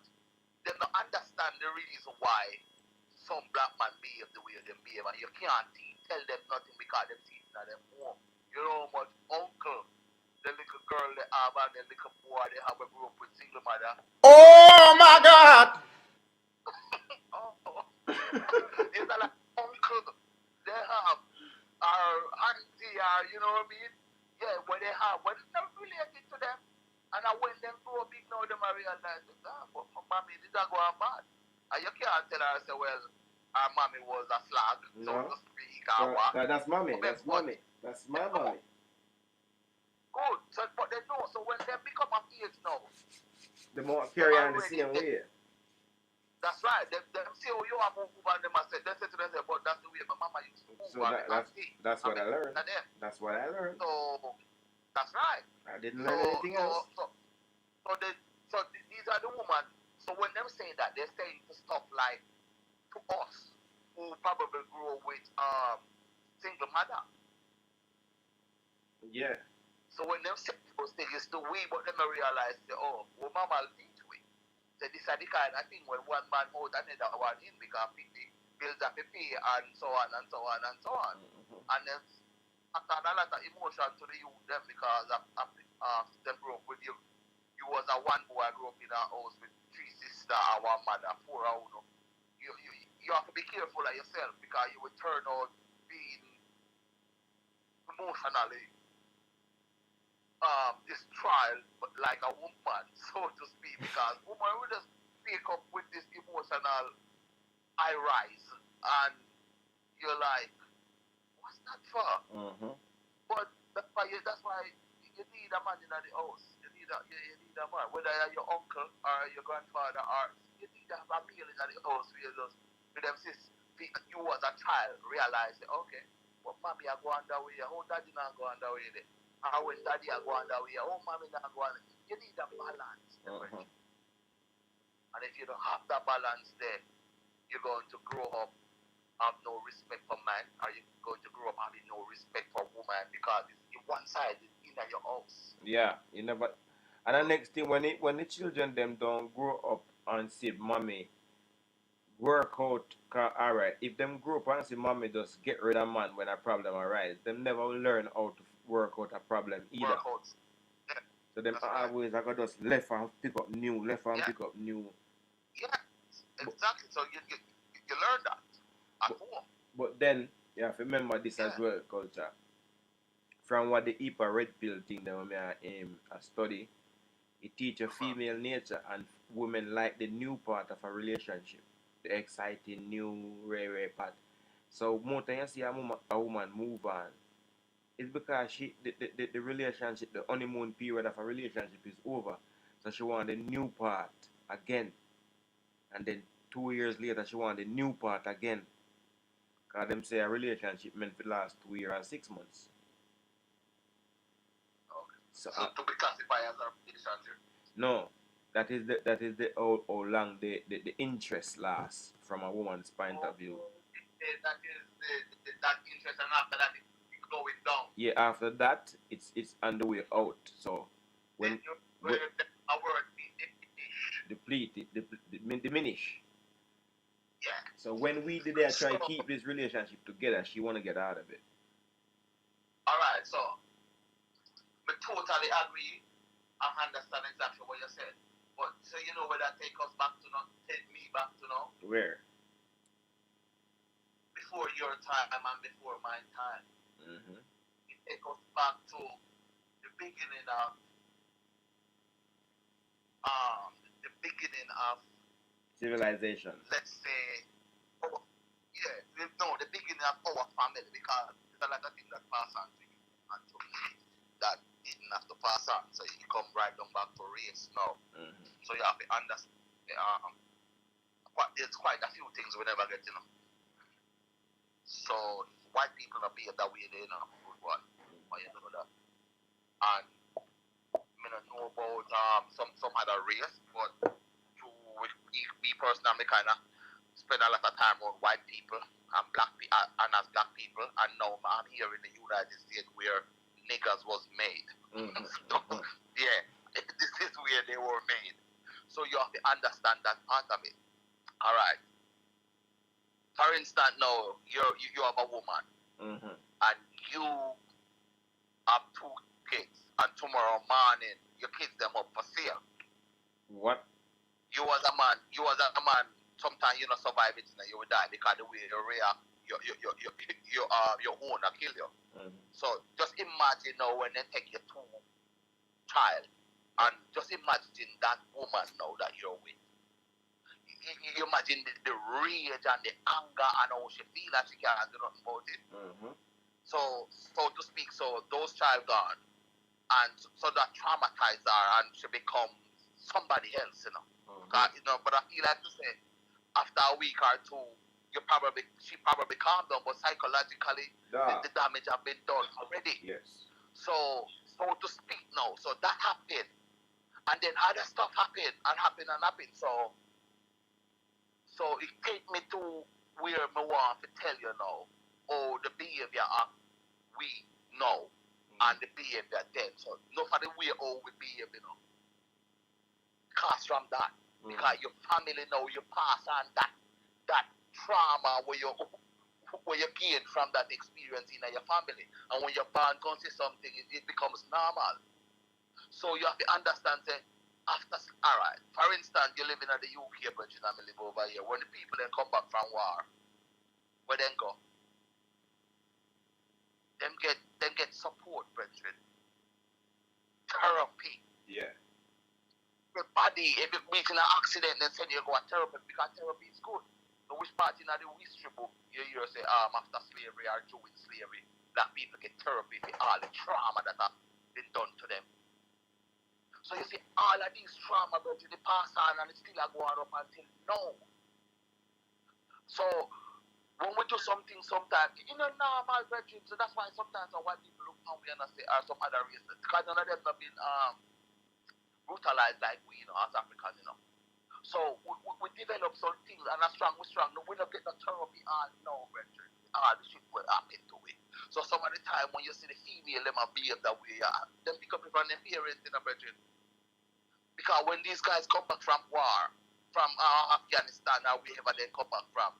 they don't understand the reason why some black men behave the way they behave, and you can't tell them nothing because they see it in them home. You know how much uncle the little girl they have and the little boy they have a grew up with single mother. Oh my God! It's like uncle they have, or auntie, or you know what I mean? Yeah, when they have, when it's not related to them, and when them grow big now, them realize, but my mommy did not go on bad. And you can't tell her, say, well, our mommy was a slag, so to speak, or what. That's mommy, that's mommy. That's my mommy. Good, so, but they know, so when they become of age now, the more carry on the same way. That's right. Them see how you have move and them say they say to themselves, but that's the way my mama used to move. So that's what I learned. That's what I learned. So that's right. I didn't learn anything else. So these are the women. So when them saying that, they're saying to stuff like to us who probably grew with single mother. Yeah. So when them say those things to we, but them realize well mama teach we. So this is the kind of thing when one man out another one in because people bills have to pay and so on and so on and so on. And then after a lot of emotion to the youth them because them grew up with you. You was a one boy grew up in a house with 3 sisters and 1 mother, 4 out. You have to be careful of yourself because you will turn out being emotionally this trial like a woman, so to speak, because woman will just pick up with this emotional high rise and you're like, what's that for? But that's why you need a man in the house. You need a man, whether you're your uncle or your grandfather, or you need to have a meal in the house where you just with them sis you as a child realize okay, well mommy I go on that way, oh daddy not go on that way there. Or when daddy are going that way, oh mommy not going. You need a balance. And if you don't have that balance there, you're going to grow up have no respect for man, or you're going to grow up having no respect for woman because it's one side is in your house. Yeah, you never. And the next thing when the children them don't grow up and see mommy work out, alright, if them grow up and see mommy just get rid of man when a problem arise, them never will learn how to work out a problem either. Yeah. So them always I got just left and pick up new, pick up new. Yeah, exactly. So you learn that at home. But then you have to remember this as well, culture. From what the HIPAA red pill thing that I study It teaches female nature, and women like the new part of a relationship, the exciting new rare part. So more time you see a woman move on, it's because the relationship, the honeymoon period of a relationship is over. So she want the new part again. And then 2 years later she want the new part again. Cause them say a relationship meant to last 2 years and 6 months. Okay. So So to be classified as a relationship. no, that is the how long the interest lasts from a woman's point of view. That is that interest, and after that it's going down. Yeah, after that it's on the way out. So when When a word depleted, diminish. yeah. So when we did that try to keep this relationship together, she wanna get out of it. Alright, so we totally agree. I understand exactly what you said. But so you know where that take us back to now, take me back to now, Where? before your time and before my time. Mm-hmm. It take us back to the beginning of the beginning of Civilization. let's say the beginning of our family, because there's a lot of things that pass on to you and to me that didn't have to pass on. So you come right down back to race now. Mm-hmm. So you have to understand there's quite a few things we never get, So white people not behave that way, they know good one. But you know that. And I don't know about some other race, but me personally kind of spend a lot of time with white people and and as black people, and now I'm here in the United States where niggas was made. Mm-hmm. So, yeah, this is where they were made. So you have to understand that part of it. All right. For instance, now you have a woman, Mm-hmm. and you have 2 kids, and tomorrow morning your kids them up for sale. What? You as a man, sometimes you not survive it, you will die because the way you react, your owner kill you. Mm-hmm. So just imagine now when they take your 2 child, and just imagine that woman now that you're with. You imagine the rage and the anger and how she feel that she can't do nothing about it. Mm-hmm. So to speak, so those child gone, and so that traumatized her, and she becomes somebody else, Mm-hmm. But I feel like to say, after a week or 2, she probably calmed down, but psychologically the damage have been done already. Yes. So to speak now, so that happened, and then other stuff happened and happened and happened. So it take me to where I want to tell you now, the behavior of we know, and the behavior then. So not for the way how we behave, Cause from that. Because your family now, you pass on that trauma where you gain from that experience in your family. And when you're born going to something, it becomes normal. So you have to understand that alright, for instance, you live in the UK, but you live over here. When the people then come back from war, where then go? Them get support, brethren. Therapy. Yeah. Everybody, if you meet in an accident, then send you go to therapy because therapy is good. So which part in the history book you hear say, after slavery or during slavery, black people get therapy for all the trauma that have been done to them. So you see, all of these trauma go to the past on and it's still going up until now. So when we do something sometimes, normal virgin, so that's why sometimes white people look how we and say some other races. Because none of them have been brutalized like we, as Africans, So we develop some things and we're strong. No, we don't get the therapy all now, brethren. All the shit will happen to it. So some of the time when you see the female, them behave that way, them pick up from their parents, brethren. Because when these guys come back from war, from Afghanistan or wherever they come back from,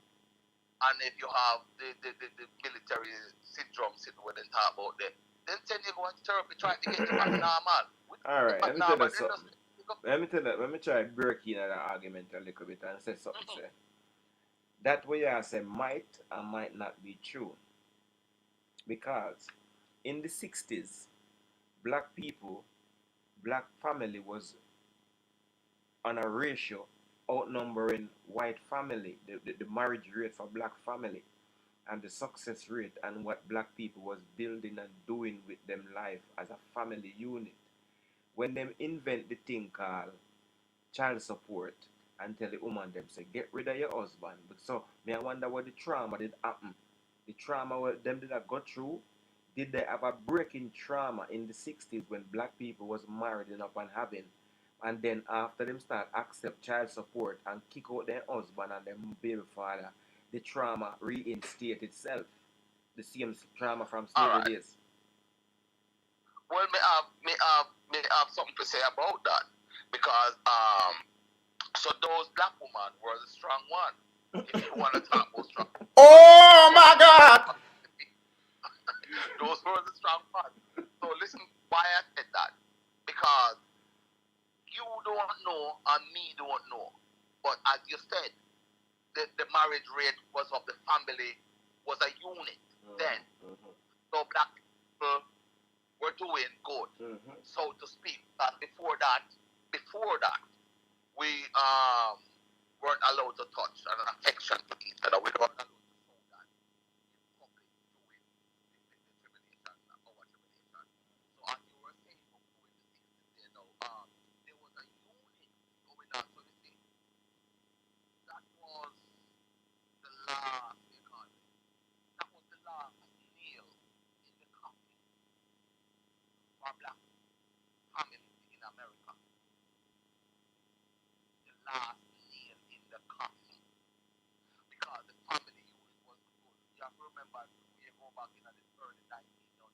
and if you have the military syndrome sitting where they talk about them, then send you go to therapy trying to get you back normal. Alright, let me tell you something. Let me try break in that argument a little bit and say something. Say. That way I say might and might not be true. Because in the 60s, black family was on a ratio outnumbering white family, the marriage rate for black family, and the success rate and what black people was building and doing with them life as a family unit. When them invent the thing called child support and tell the woman them say get rid of your husband. But so me I wonder what the trauma did happen. The trauma what them did I go through. Did they have a breaking trauma in the 60s when black people was married up and having, and then after them start accept child support and kick out their husband and their baby father, the trauma reinstate itself. The same trauma from All slavery right. days. Well, may have something to say about that because so those black women were the strong one. If you want to talk about strong, Oh my God. those were the strong ones. So listen, why I said that because you don't know and me don't know, but as you said, the marriage rate was of the family was a unit then. So black people were doing good, so to speak. And before that, we weren't allowed to touch an affection to each other. We weren't allowed to show that in public doing the tribulation, our tribulation. So as you were saying before in the 60s, you know, there was a unit going on. So you see, that was the last, they call it, that was the last nail in the coffin for black families in America. The last nail in the coffin because the family unit was good. You have to remember, we go back in the early 1900s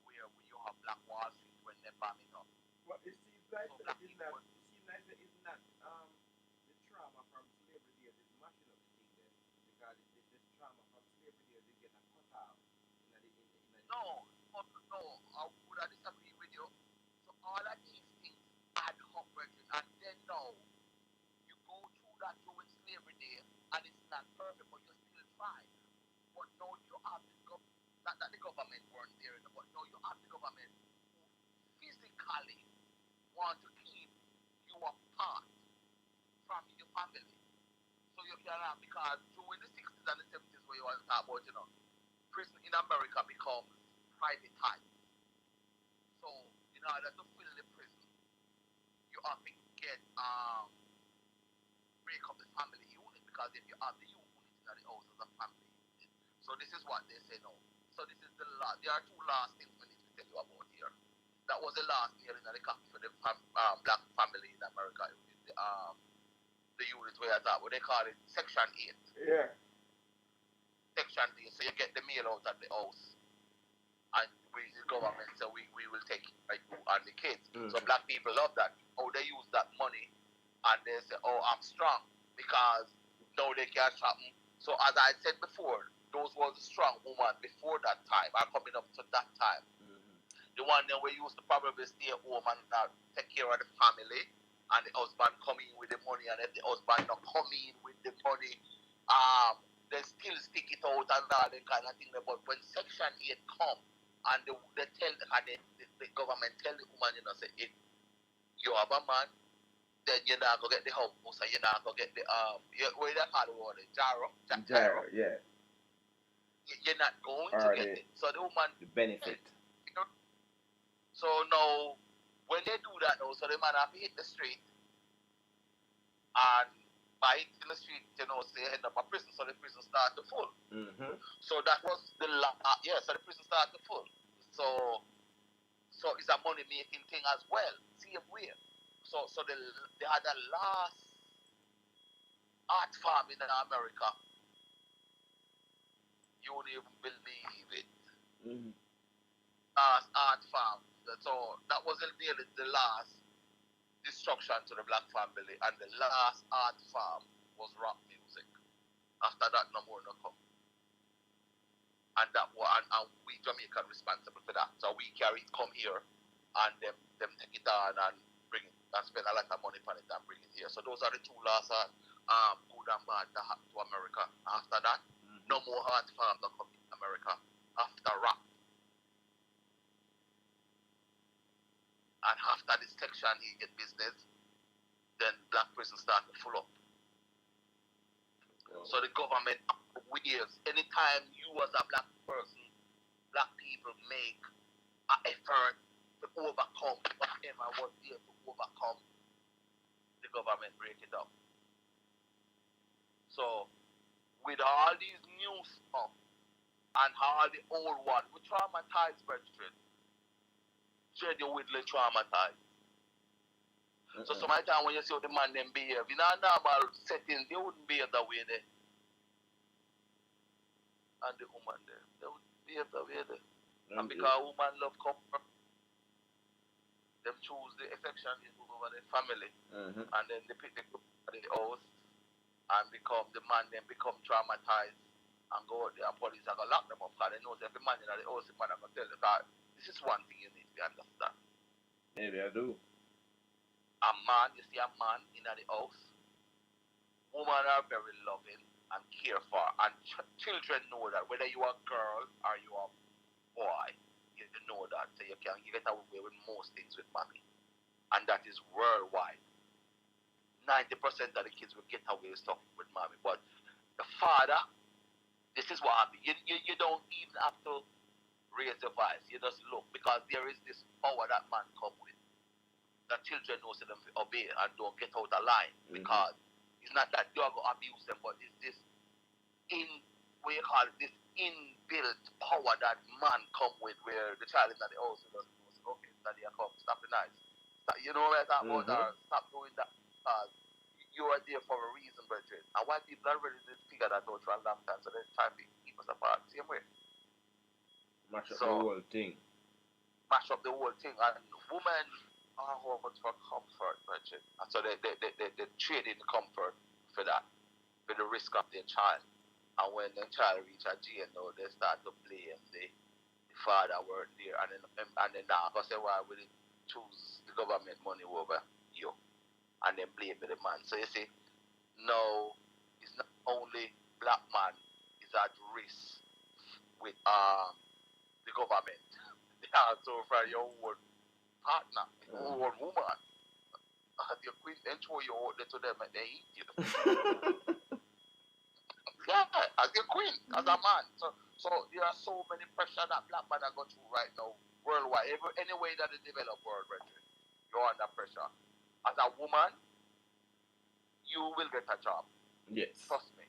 where you have Black Wall Street when they bomb it up. Well, it seems like So black it's people not. were, It seems like it's not the trauma from slavery days is mashing up the thing then because this trauma from slavery days they get a cut off in the no, no, I would have disagree with you. So all of these things add up, brethren, and then now you go through that during slavery day and it's not perfect, but you still try. But now you have the government, not that the government weren't there, but now you have the government who physically want to keep you apart from your family. So you can have, because during the 60s and the 70s where you want to talk about, you know, prison in America becomes privatized. So in order to fill the prison, you have to get break up the family unit because if you have the unit in the house as a family unit. So this is what they say now. So this is the last. There are two last things we need to tell you about here. That was the last nail in the coffin for the black family in America. The unit where I thought, what they call it, Section 8. Yeah. Section 8. So you get the mail out at the house. And the government say we will take it by you and the kids. So black people love that. Oh, they use that money and they say, oh, I'm strong because now they can't shop me. So as I said before, those were the strong women before that time are coming up to that time. The one that we used to probably stay at home and take care of the family, and the husband come in with the money, and if the husband not come in with the money, they still stick it out and all that kind of thing. But when Section 8 come, and they tell the government tell the woman, you know, say, if you have a man, then you're not going to get the house, and you're not going to get the, what do they call the water? Gyro? Yeah. You're not going to Or get it. So the woman, the benefit. so now, when they do that now, so the man have to hit the street, and by hitting the street, you know, say end up a prison, so the prison start to full. So that was the so the prison start to full. So it's a money making thing as well, same way. So they had a last art farm in America. You won't even believe it. Last art farm. So that was nearly the last destruction to the black family, and the last art farm was rock music. After that, no more no come. And that was, and we Jamaican responsible for that. So we carry it come here, and them take it on and bring it and spend a lot of money on it and bring it here. So those are the two last good and bad that happened to America. After that, no more art farm that come in America after rap. And after this Section 8 business, then black prison started to full up. So the government ways, anytime you as a black person, black people make an effort to overcome whatever was there to overcome, the government break it up. So with all these new stuff and all the old one, we traumatized, brethren. Genuinely traumatized. So sometimes when you see how the man them behave, in a normal setting, they wouldn't behave that way there. And the woman there, they would behave that way there. And because woman love comfort, them choose the affection over the family. And then they pick the group at the house and become the man then become traumatized and go out there and police are gonna lock them up because they know every man in the house, the man are gonna tell the guy, this is one thing you need to understand. Maybe I do. A man, you see a man in the house, women are very loving and care for, and children know that whether you are a girl or you are a boy, you know that, so you get away with most things with mommy, and that is worldwide. 90% of the kids will get away with stuff with mommy, but the father, this is what happens. You don't even have to raise your voice. You just look, because there is this power that man come with. That children know them to obey and don't get out of line, because it's not that you're going to abuse them, but it's this this inbuilt power that man come with, where the child is at the house and goes, okay, daddy, I come, stop the nice. You know what I'm talking about? Stop doing that, because you are there for a reason, brethren. And white people are ready to figure that out for a long time, so they're trying to keep us apart. Same way. Mash up the whole thing. Mash up the whole thing. And women are hoping for comfort, brethren. And so they trade in comfort for that, for the risk of their child. And when the child reach a jail now, they start to blame the father weren't there. And then now, because say, why would they choose the government money over you? And then blame the man. So you see, no, it's not only black man is at risk with the government. They also for your own partner, your own woman. Your queen, then throw you out there to them and they eat you. Yeah, as your queen, as a man. So there are so many pressure that black men are going through right now worldwide. Any way that they develop world, you're under pressure. As a woman, you will get a job. Yes. Trust me.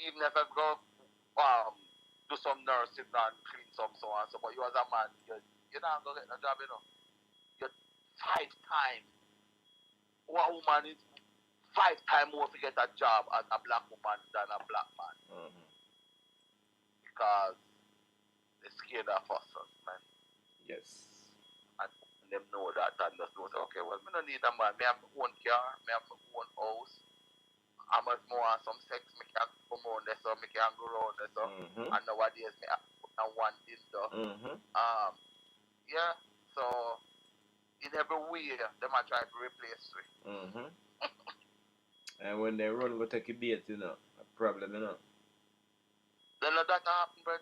Even if I go do some nursing and clean some so on, so but you as a man, you're not gonna get a job, you know. You're 5 times. One woman is 5 times more to get a job as a black woman than a black man. Because they're scared of us, man. Yes. And them know that and just know, okay, well, I don't need a man. I have my own car, I have my own house. I'm much more on some sex, I can come on there, so I can go around there, so. And nowadays, I have one this, so. Yeah, so in every way, they might try to replace me. And when they run, go take a bait, you know, a problem, you know. Then that happen, bro.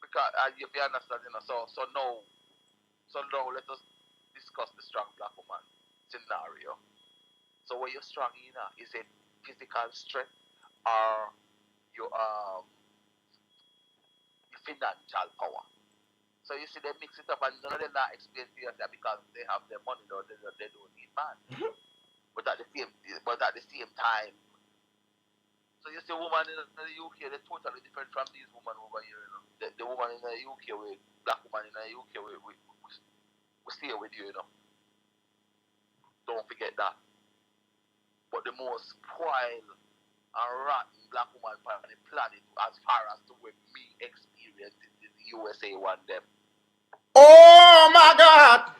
Because if you understand, you know, so now let us discuss the strong black woman scenario. So what you're strong in, is it physical strength or your financial power? So you see, they mix it up, and none of them not explain to you that because they have their money, or they don't need man. But at the same time, so you see, women in the UK, they're totally different from these women over here. You know, the woman in the UK, with black woman in the UK, we stay with you, you know. Don't forget that. But the most spoiled and rotten black woman on the planet, as far as to what me experienced in the USA one them. Oh my God!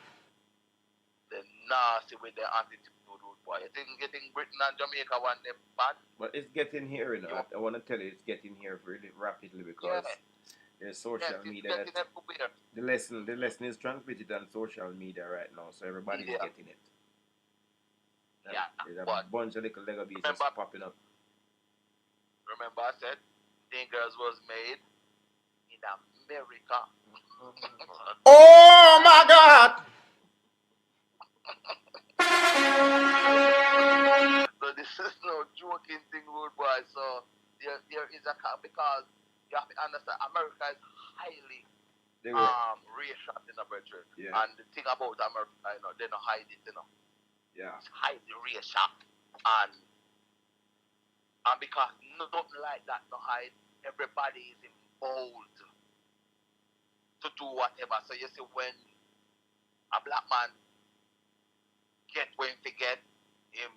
The nasty with their attitude, boy. You think Britain and Jamaica one them bad? But it's getting here, you know. I want to tell you, it's getting here really rapidly because there's social media. The lesson is transmitted on social media right now, so everybody's getting it. There's a bunch of little Lego bees just popping up. Remember I said Dingus was made in America. Oh my God! understand? America is highly They were, racial in the brethren. yeah, And the thing about America, they don't hide it, yeah. It's highly racial. And because nothing like that no hide, everybody is involved to do whatever. So you see when a black man get when he get him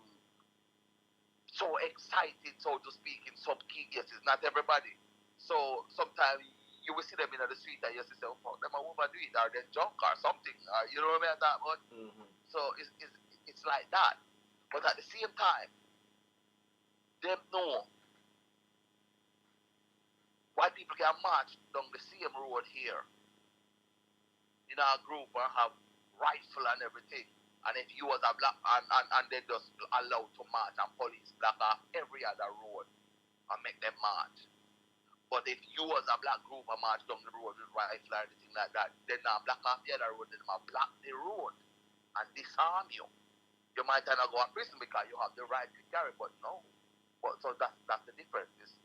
so excited, so to speak, in some key cases, not everybody. So sometimes you will see them in the street and you say, oh, fuck, them are overdo it, or they're drunk or something. You know what I mean? That much. Mm-hmm. So it's like that. But at the same time, them know why people can march down the same road here in our group and have rifle and everything. And if you was a black and they just allowed to march and police block off every other road and make them march. But if you was a black group and march down the road with rifle or anything like that, then now block off the other road, then they block the road and disarm you. You might not go to prison because you have the right to carry, but no. But so that's the difference. It's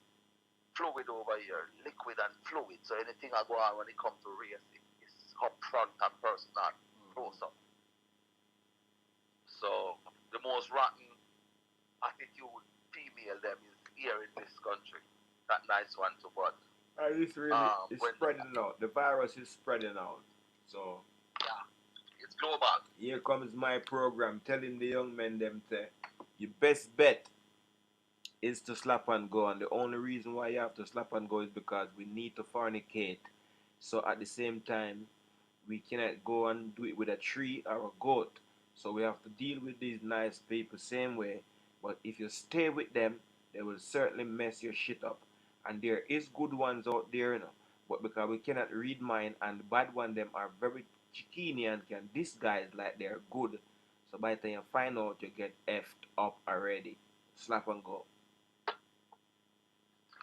fluid over here, liquid and fluid. So anything I go on when it comes to race, it's up front and personal, close up. So the most rotten attitude female them is here in this country. That nice one to but And it's really it's spreading out. The virus is spreading out. So yeah, it's global. Here comes my program telling the young men them say your best bet is to slap and go, and the only reason why you have to slap and go is because we need to fornicate. So at the same time, we cannot go and do it with a tree or a goat. So we have to deal with these nice people same way. But if you stay with them, they will certainly mess your shit up. And there is good ones out there, But because we cannot read mind and the bad one them are very chickeny and can disguise like they're good. So by the time you find out you get effed up already. Slap and go.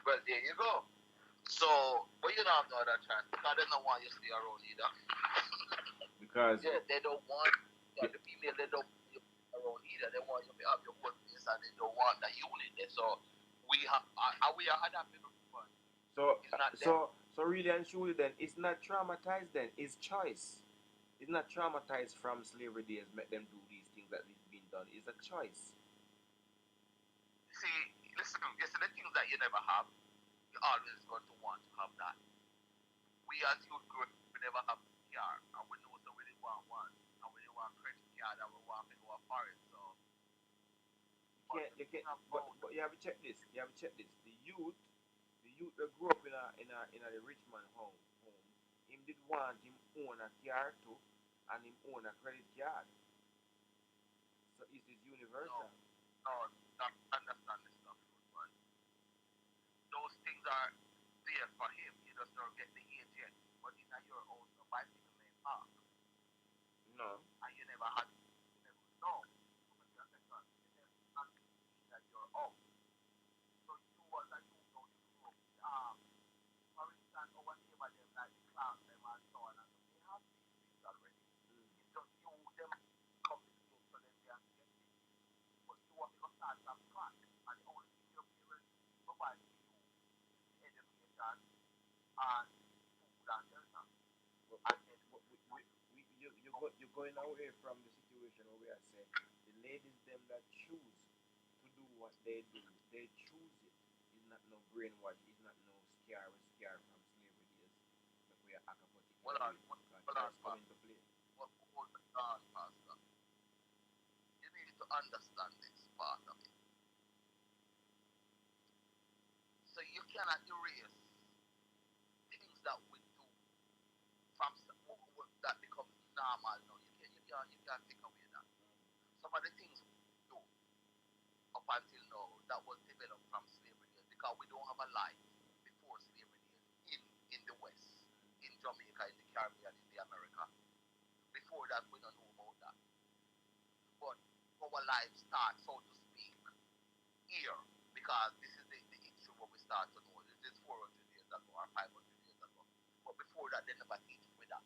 Well, there you go. So, but you don't have no other chance because they don't want you to stay around either. Because yeah, they don't want the female. They don't want you around either. They want you to have your own place and they don't want that unit there. So we have adapted. So really and truly then, it's not traumatized then, it's choice. It's not traumatized from slavery days, make them do these things that is being done. It's a choice. See, listen, the things that you never have, you're always going to want to have that. We as youth group, we never have car, and we know so we didn't want one, and we didn't want credit card, and we want to go a forest, so. You can't, but you have to check this. You have to check this. The youth that grew up in a rich man home, him did want him own a car too, and him own a credit card. So it is universal. No, not understand this stuff, but those things are there for him. He does not get the age yet, but in your own bicycle lane park. No. And you never had, no. That you're own. So you was a you know you grew up. For instance, or whatever them like the class them and so on and so they have these things already. It's just you them communicate so then they are getting it. But you want to start from scratch. And the only thing your parents provide to you is education and food and shelter. And then you're going away from the situation where we are saying the ladies them that choose to do what they do, they choose it. It's not no brainwash, it's not no scare from slavery days. But we are acapultic. Well, come into play. Pastor. You need to understand this part of it. So you cannot erase things that we do from that becomes normal now. You can't take away that. Some of the things we do up until now that was developed from slavery days because we don't have a life before slavery days in the West, in Jamaica, in the Caribbean, in the America. Before that, we don't know about that. But our life starts, so to speak, here because this is the issue where we start to know. This is 400 years ago or 500 years ago. But before that, they never teach with that.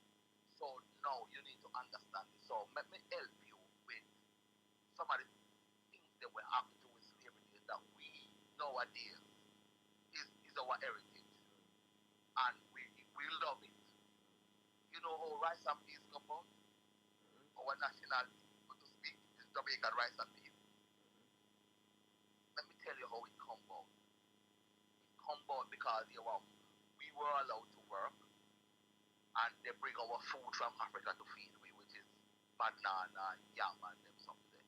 So now you need to understand this. So let me help you with some of the things that we have to do with slavery that we nowadays is our heritage. rice and peas come out. Our nationality, so to speak, is Jamaican rice and peas. Let me tell you how it come about. It come about because we were allowed to work, and they bring our food from Africa to feed we, which is banana, yam, and them something.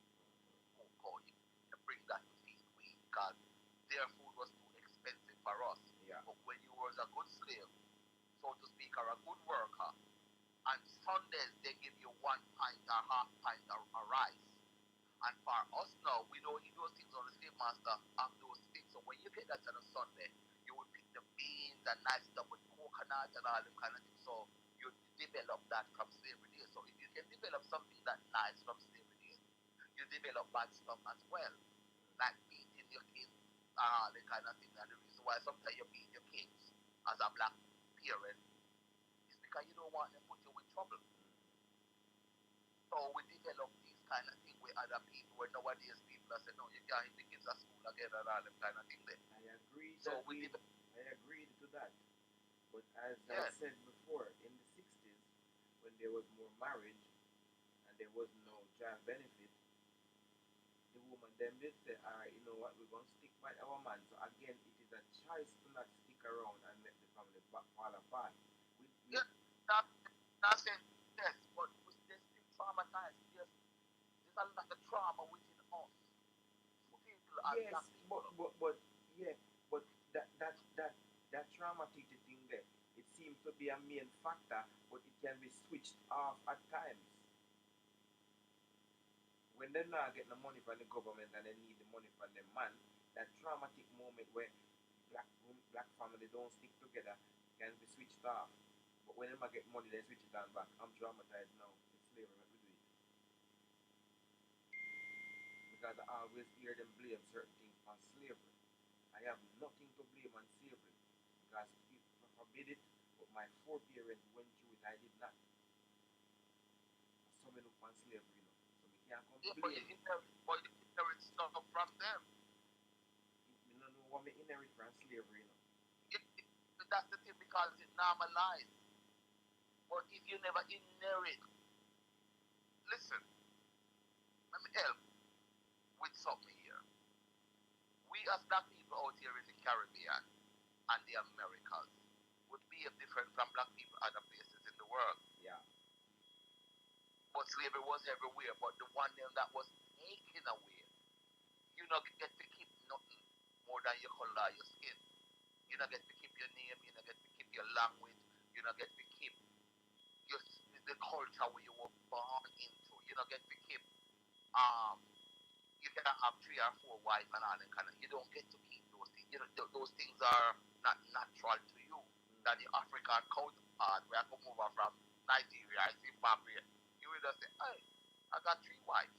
Cocoa. They bring that to feed we because their food was too expensive for us. Yeah. But when you was a good slave, so to speak, or a good worker, and Sundays they give you 1 pint or half pint of rice. And for us now, we don't eat those things on the slave master have those things. So when you get that on a Sunday, you will pick the beans and nice stuff with coconut and all them kind of things. So you develop that from slavery days. So if you can develop something that nice from slavery days, you develop bad stuff as well. Like beating your kids, all the kind of thing. And the reason why sometimes you beat your kids as a black parent is because you don't want them to put you in trouble. So we develop these kind of thing with other people where nowadays people are saying, no, you can't hit the kids at school again and all them kind of thing there. I agree. So we I agreed to that. But as I Yes. said before, in the 60s, when there was more marriage and there was no child benefit, the woman them did say, all right, you know what, we're going to stick by our man. So again, it is a choice to not stick around and let the family fall apart. Yeah, not saying yes, but they're still traumatized. There's a lot of trauma within us. Still as Yes, black people. but yeah, but that traumatic thing there, it seems to be a main factor, but it can be switched off at times. When they're not getting the money from the government and they need the money from the man, that traumatic moment where black family don't stick together can be switched off. But when they get money, they switch it on back. I'm traumatized now. It's slavery, let me do it. Because I always hear them blame certain things on slavery. I have nothing to blame on slavery because people forbid it, but my foreparents went through it. I did not. So many look on slavery, you know. So we can't Yeah, but complain. you inherit stuff from them. You don't know what me inherit from slavery, you know. That's the thing because it normalized. But if you never inherit, listen, let me help with something here. We as black people out here in the Caribbean and the Americas would be different from black people other places in the world. Yeah. But slavery was everywhere. But the one thing that was taken away, you not get to keep nothing more than your color, your skin. You not get to keep your name. You not get to keep your language. You not get to keep your the culture where you were born into. You not get to keep you can have 3 or 4 wives and all that kind of. You don't get to keep those things. You know, those things are not natural to you. That the African counterpart, where I come over from Nigeria, Zimbabwe, he will just say, hey, I got 3 wives.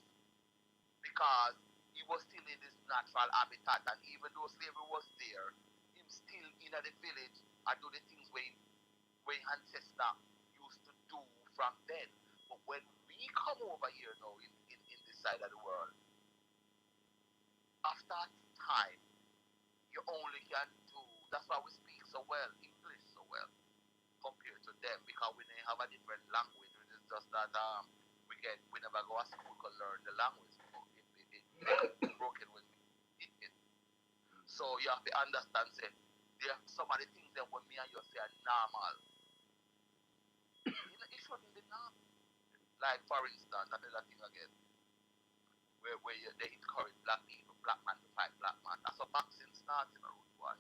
Because he was still in this natural habitat, and even though slavery was there, him still in the village and do the things where ancestor used to do from then. But when we come over here now in this side of the world, after time, you only can do. That's why we speak so well, English so well, compared to them, because we may have a different language. It's just that we never go to school to learn the language. It broken when we speak it. So you have to understand, say, there are some of the things that when me and you say are normal, it shouldn't be normal. Like for instance, another thing again, where they encourage black people, black man to fight black man. That's a boxing starting a root one.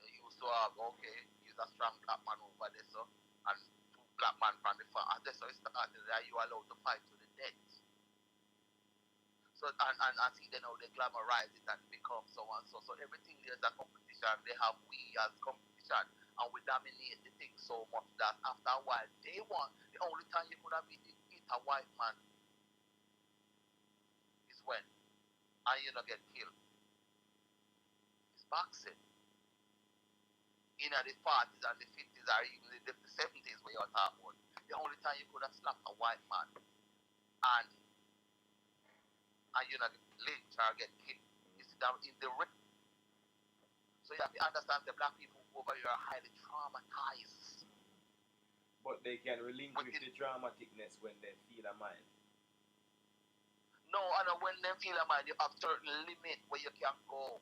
They used to have, okay, he's a strong black man over there, so, and 2 black man from the front. And that's how it started, that you allowed to fight to the death. So, and see, they know they glamorize it and become so and so. So everything there's a competition, they have we as competition, and we dominate the thing so much that after a while, they want, the only time you could have beat a white man is when, and you not get killed. It's boxing. In the 40s and the 50s or even the 70s where you're talking about. The only time you could have slapped a white man and you know lynch or get killed is down in the ring. So you have to understand the black people over here are highly traumatized. But they can relinquish the dramaticness when they feel a mind. No, and when they feel a mind, you have certain limit where you can go.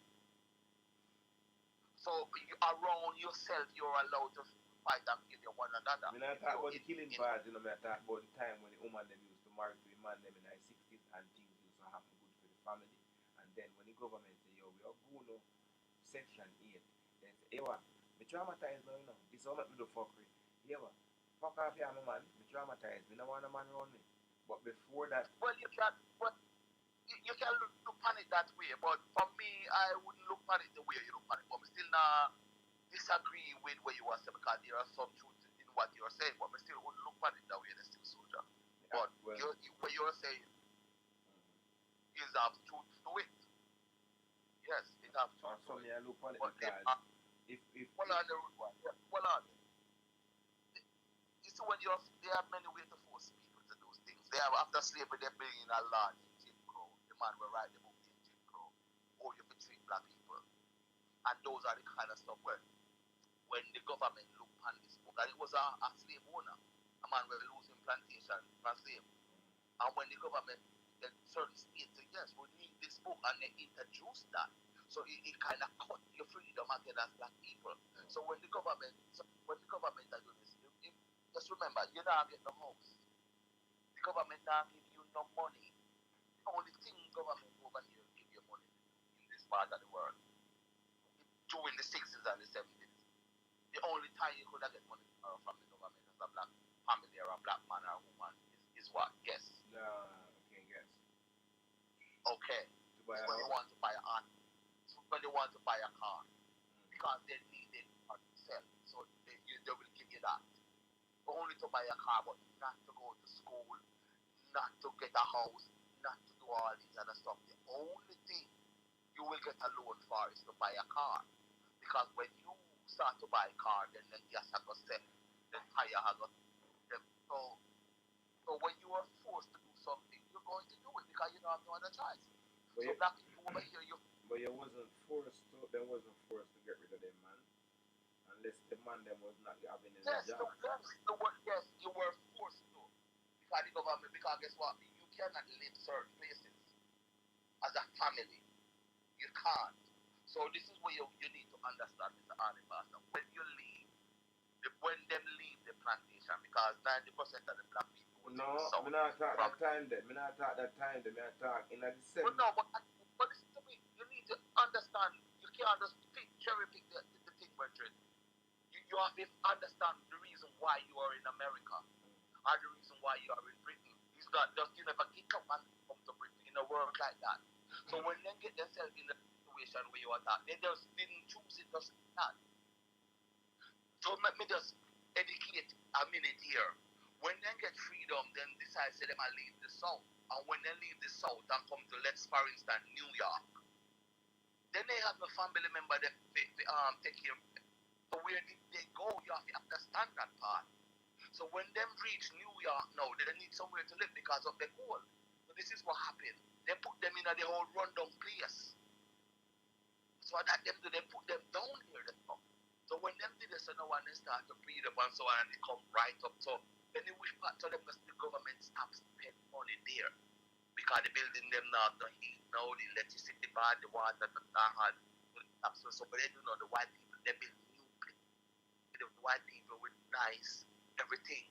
So around yourself, you're allowed to fight and kill one another. When I talk about the killing part, I talk about the time when the woman them used to marry to the man them in the 60s and things used to happen good for the family. And then when the government say, yo, we are going to section 8, they say, hey, what? Me traumatized now, you know. This is how make me do fuckery. Yeah, what? Fuck off here, my man. Me traumatized. Me no want a man around me. But before that... Well, you can look on it that way, but for me, I wouldn't look on it the way you look on it. But we still not disagree with what you are saying because there are some truth in what you're saying, but we still wouldn't look on it that way. They're still soldier. But what you're saying is have truth to it. Yes, it has truth to it. I look on it but because if hold on the root one. Yeah, hold on. You see, when there are many ways to force people to do things. They have after slavery, they bring in a law in Jim Crow. The man will write the book in Jim Crow. Or you can treat black people. And those are the kind of stuff where when the government looked on this book, and it was a slave owner, a man will lose his plantation for slave. And when the government, the certain states said, yes, we need this book, and they introduced that. So it kind of cut your freedom again as black people. So when the government are doing this, just remember, you're not getting the house. The government not give you no money. The only thing government over here give you money in this part of the world during the 60s and the 70s. The only time you could get money from the government as a black family or a black man or a woman is what? Guess. Okay, guess. Okay. When you want to buy a car. When they want to buy a car. Because they need it to sell. So they will give you that. Only to buy a car, but not to go to school, not to get a house, not to do all these other stuff. The only thing you will get a loan for is to buy a car. Because when you start to buy a car, then the gas has to sell, the tire has to sell. So when you are forced to do something, you're going to do it because you don't have no other choice. But so black people over here, but you wasn't forced to, they wasn't forced to get rid of them, man. Unless the man them was not having any job. Yes, you were forced to. Because the government, because guess what? You cannot live certain places as a family. You can't. So this is where you need to understand, Mr. Arnie Pastor. When you leave, when them leave the plantation, because 90% of the black people no, I'm not talk that time then. I'm not talk that time then. I'm talk in the December. But no, but listen to me. You need to understand. You can't just cherry pick the thing, Richard. You have to understand the reason why you are in America or the reason why you are in Britain. It's not just you never kick up and come to Britain in a world like that. So when they get themselves in the situation where you are at, they just didn't choose it just like that. So let me just educate a minute here. When they get freedom, then decide say they might leave the South. And when they leave the South and come to, let's for instance, New York, then they have a family member that take care of them. So where did they go? You have to understand that part. So when them reach New York now, they need somewhere to live because of the goal. So this is what happened. They put them in a the whole rundown place. So that them do, they put them down here. So when them did this, so now when they start to breed up and so on, and they come right up. So then they wish back to them because the government stops spending money there. Because the building them now, the heat now, the electricity bad, the water not hard. So but they do know the white people, they build new people. The white people with nice everything.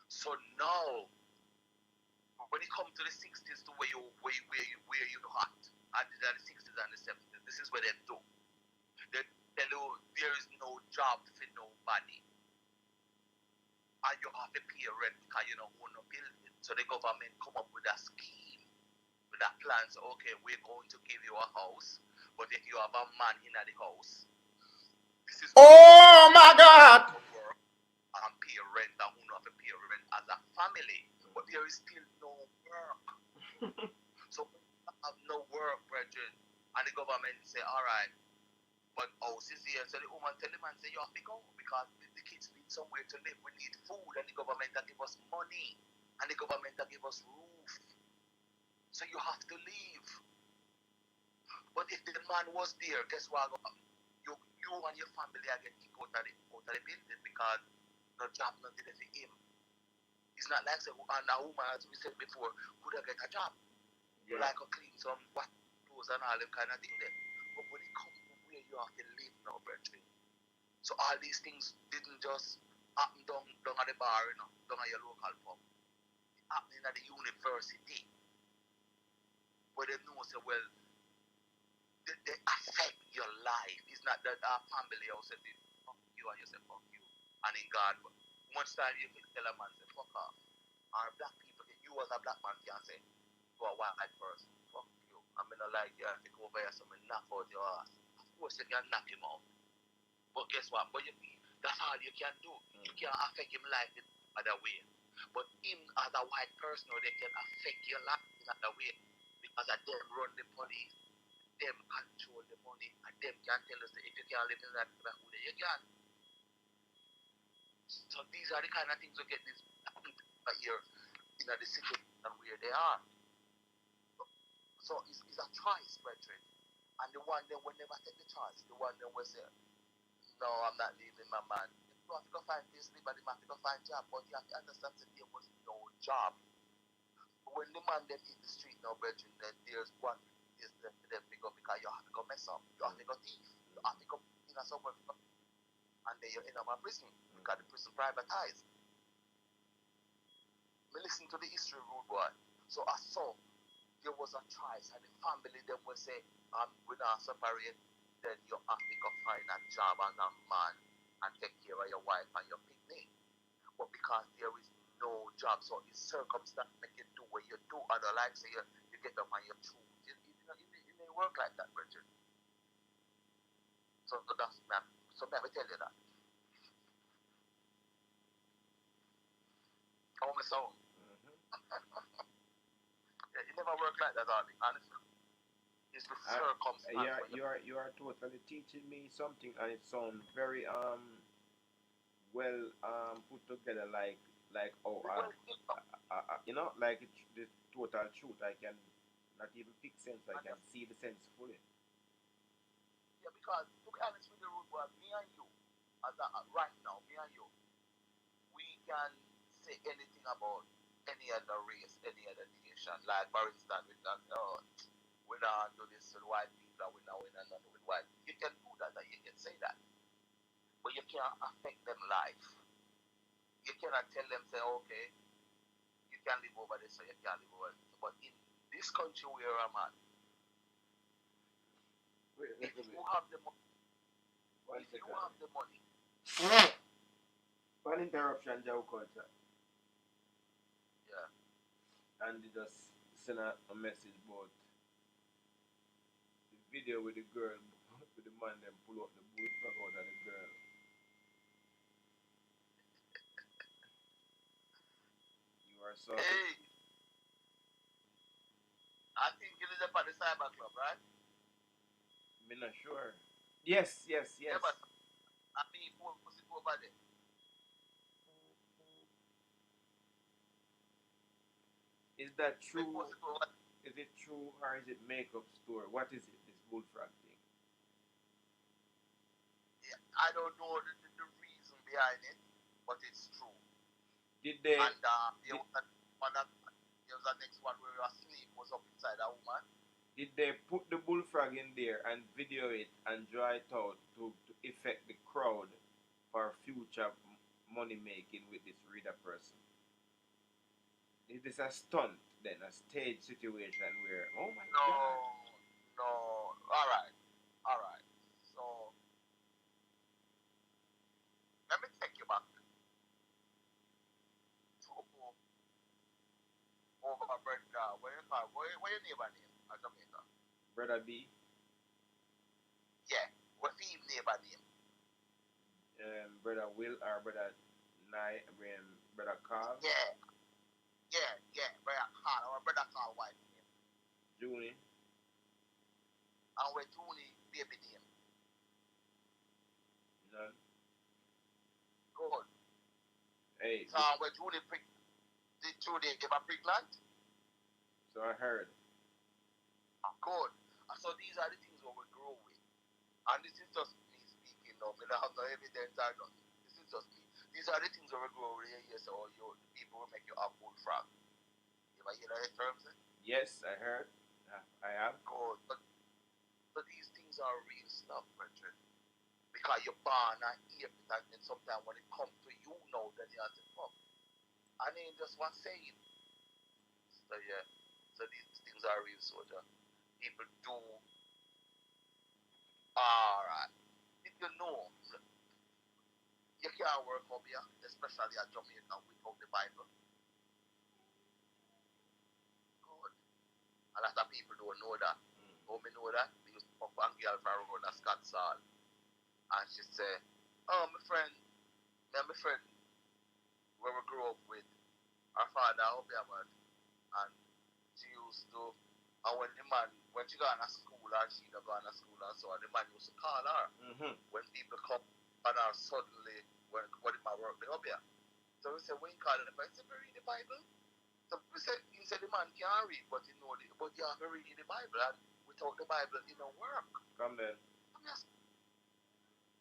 So now, when it comes to the 60s to where you hot, and the 60s and the 70s, this is where they do. They tell you there is no job for nobody. And you have to pay rent because you don't own a building. So the government come up with a scheme, with a plan. So okay, we're going to give you a house, but if you have a man in the house, this is oh my God! And pay rent and who not to pay rent as a family, but there is still no work. So we have no work, brethren, and the government say, all right, but house is here. So the woman tell the man say you have to go because the kids need somewhere to live. We need food, and the government that give us money, and the government that give us roof. So you have to leave. But if the man was there, guess what? You and your family are getting out of the building because No job, nothing for him. It's not like say, and a woman, as we said before, could have get a job. You like to clean some what clothes and all them kind of thing there. But when it comes to where you have to live now, brethren, so all these things didn't just happen down at the bar, down at your local pub. It happening at the university. Where they know say, well, they affect your life. It's not that our family also say, fuck you, and you say, fuck you. And in God, much time you can tell a man, say, fuck off. Or black people, you as a black man can say, to a white person, fuck you. I'm gonna like you and take over here, so I'm knock out your ass. Of course, you can knock him out. But guess what? But that's all you can do. You can't affect him life in other way. But him as a white person, they can affect your life in other way. Because of them run the police, them control the money, and them can tell us that if you can't live in that neighborhood, you can. So these are the kind of things we get these people here in the city and where they are. So it's a choice, brethren. And the one that will never take the choice, the one that will say, no, I'm not leaving my man. You have to go find this, but you have to go find job. But you have to understand that there was no job. When the man them in the street now, brethren, then there's one is them because you have to go mess up. You have to go thief. You have to go in a somewhere. And then you end up in prison. Because the prison privatized. Me listen to the history, rude boy. So I saw there was a choice, and the family them will say, we're not separate, then you have to go find a job and a man and take care of your wife and your picnic. But because there is no job, so it's circumstance make you do what you do, and like say you get up and you choose. It may work like that, Richard. So that's man. So let me tell you that. How my sound? It never worked like that, darling. Honestly, it's the circumstance. You are totally teaching me something, and it sounds very well put together, like like it's the total truth. I can not even pick sense. I can see the sense fully. Yeah, because to be honest with the root boy, me and you, right now, me and you, we can say anything about any other race, any other nation. Like for instance, we can we don't do this with white people, we don't do with white. You can do that, and you can say that, but you can't affect them life. You cannot tell them say, okay, you can live over this, so you can't live over this. But in this country where I'm at, if you have the money, One interruption, Joe Culture. Yeah. And they just send a message about the video with the girl, with the man, then pull up the bullfrog out of the girl. You are so. Hey, I think it is up at the cyber club, right? I'm not sure. Yes. Yeah, but I mean, what's it over there? Is that true? Is it true or is it makeup store? What is it? This bullfrog thing? Yeah, I don't know the reason behind it, but it's true. Did they? And there was a next one where a snake was up inside a woman. Did they put the bullfrog in there and video it and draw it out to affect the crowd for future money making with this reader person? Is this a stunt then, a stage situation where, oh my god? No. Alright. So let me take you back to over Brenda. Where your neighbor name at Jamaica? Brother B? Yeah. What's his neighbor name? Brother Will or Brother Brother Carl? Yeah, Brother Carl, or Brother Carl wife name. Junie. And where Junie baby name? None. Good. Hey. So where Junie did Junie give a pregnant? So I heard. Good. So these are the things that we grow with. And this is just me speaking now. I have no evidence or nothing. This is just me. These are the things that we grow over here. Yes, or people will make you up bull frog. You ever hear that term? Yes, I heard. I have. Good. But these things are real stuff, brethren. Because you're born and hear it, and then sometimes when it comes to you now, then you have to fuck. I mean, just one saying. So yeah. So these things are real, soldier. People do. Alright. If you know, you can't work up here, especially at Jamaica without the Bible. Good. A lot of people don't know that. How me know that? They used to pop one girl from around a Scots Hall. And she said, oh, my friend, where we grew up with, our father up here, man. And she used to, and when she got to school, or she got to school, and so on, the man used to call her. When people come on her suddenly, when the man work up here. So we said, when you call it, I said, we read the Bible. So we said, he said the man can't read, but you know, but you have to read the Bible, and without the Bible, it don't work. Come then. Yes.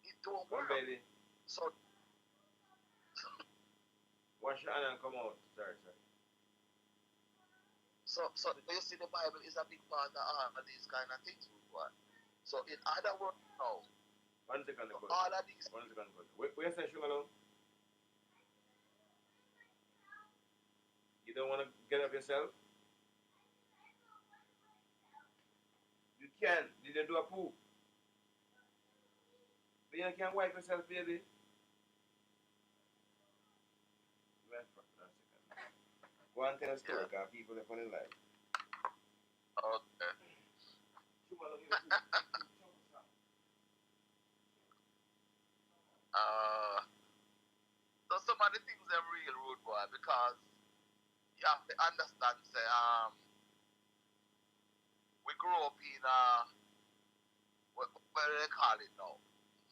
It don't Come, work. baby. So, wash your hand and come out. Sorry. So you see, the Bible is a big part of all these kind of things. So in other words, now, 1 second, so all of these. 1 second, where say sugar alone? You don't want to get up yourself? You can. Did you do a poo? But you can't wipe yourself, baby. Go and tell a story, because people are funny life. Okay. So some of the things are real rude, boy, because you have to understand, say, we grew up in what do they call it now?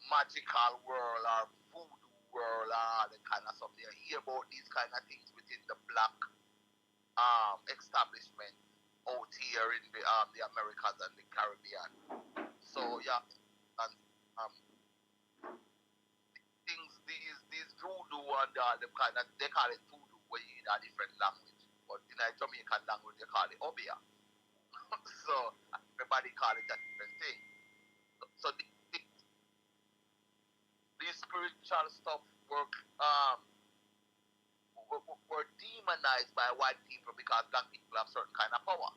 Magical world or voodoo world or all that kind of stuff. You hear about these kind of things within the black establishment out here in the Americas and the Caribbean. So yeah, and things these voodoo and them kind of, they call it voodoo where you in a different language, but in a Jamaican language they call it obia. So everybody call it a different thing. So these spiritual stuff were demonized by white people because black people have certain kind of power.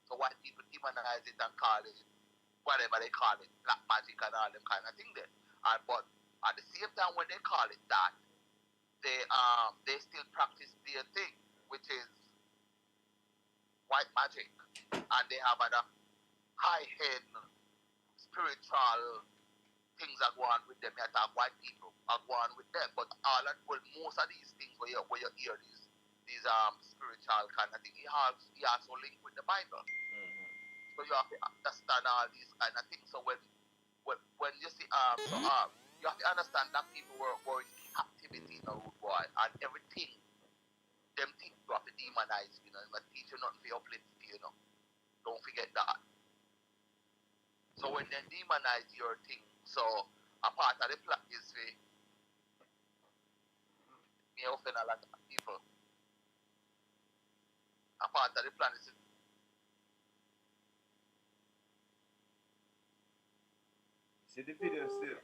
So white people demonize it and call it whatever they call it, black magic and all them kind of thing there. But at the same time when they call it that, they still practice their thing, which is white magic. And they have other high end spiritual things that go on with them. You have white people are go on with them. But most of these things where you hear these spiritual kind of thing, he also link with the Bible. So you have to understand all these kind of things. So when you see you have to understand that people were in captivity in a root boy, and everything them things you have to demonize, but teach you nothing for uplift, Don't forget that. So when they demonize your thing, so a part of the plan is for me offend a lot of people. A part of the plan is see the video still.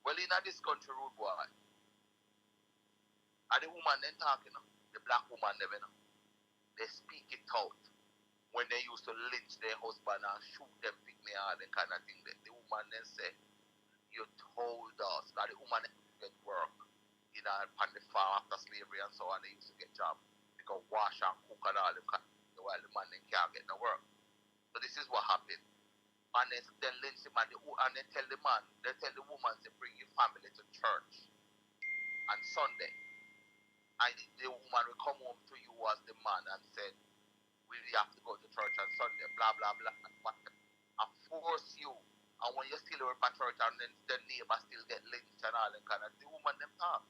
well in this country road boy. And the woman then talking, the black woman them, they speak it out. When they used to lynch their husband and shoot them, pick me out and kind of thing. The woman then say, you told us that the woman get work on the farm after slavery and so on. They used to get job. They could wash and cook and all them while the man then can't get no work. So this is what happened. And then lynch him and they tell the man, they tell the woman to bring your family to church on Sunday. And the woman will come home to you as the man and said, we have to go to church on Sunday, blah, blah, blah. I force you. And when you still work at church and then the neighbor still get lynched and all that kind of, the woman them talk.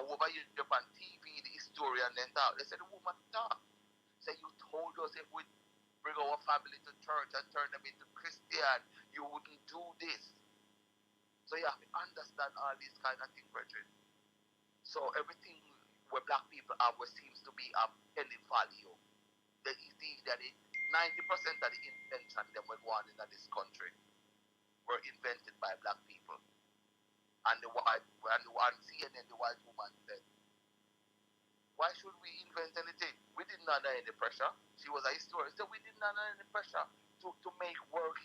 Over you up on TV, the historian then talk. They say the woman talk. Say you told us if we bring our family to church and turn them into Christian, you wouldn't do this. So you have to understand all these kind of things, brethren. So everything where black people have what seems to be a penny value, that is that 90% of the invention them were going in this country were invented by black people. And the white and CNN, the white woman said, why should we invent anything? We didn't under any pressure. She was a historian. So we didn't under any pressure to make work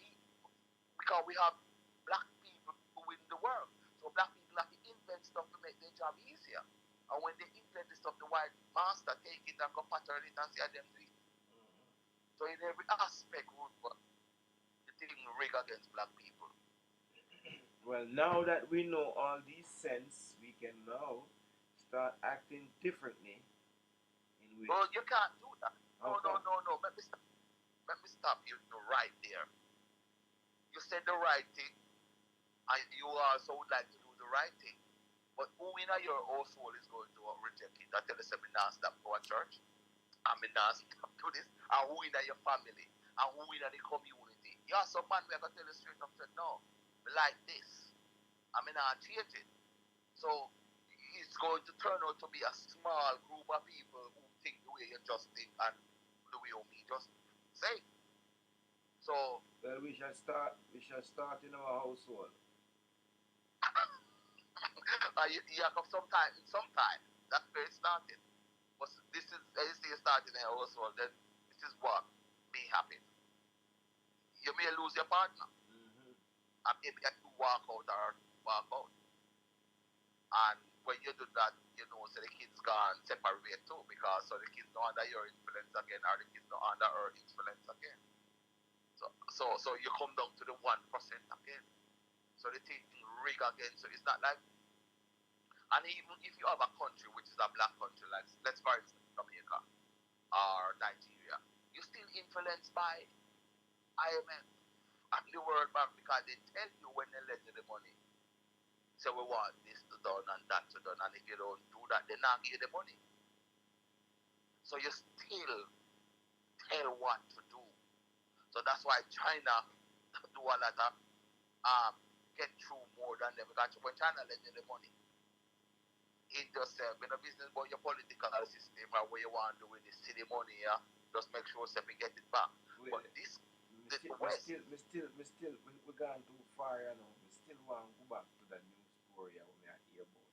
because we have black people who win the world. So black people have to invent stuff to make their job easier. And when they invent the stuff, the white master take it and go pattern it and say them do it. So in every aspect, the thing rig against black people. Well, now that we know all these sense, we can now start acting differently. Well, you can't do that. No. Okay. No. Let me stop you right there. You said the right thing, and you also would like to do the right thing. But who in your household is going to reject it? I tell you, I'm not stop to a church. I'm not stop to this. And who in your family? And who in the community? You have some man who are going to tell you straight up, say, no, like this. I'm not change it. So it's going to turn out to be a small group of people who think the way you just think and the way you me just say. So well, we shall start in our household. you have sometime. That's where it started. But this is as you say starting in your household, then this is what may happen. You may lose your partner. Mm-hmm. And maybe you walk out. And when you do that, so the kids gone separate too, because so the kids not under your influence again, or the kids not under her influence again. So you come down to the 1% again. So the thing rig again. So it's not like, and even if you have a country which is a black country, like let's for instance Jamaica or Nigeria, you're still influenced by IMF and the World Bank because they tell you when they lend you the money. So we want this to done and that to done, and if you don't do that, they not give you the money. So you still tell what to do. So that's why China do a lot of get through more than them, because when China lend you the money, it just in a business about your political system or what you want to do with the city money, yeah, just make sure we get it back. Wait, but this we gone too far, you know. We still want to go back to that new story when we are here about.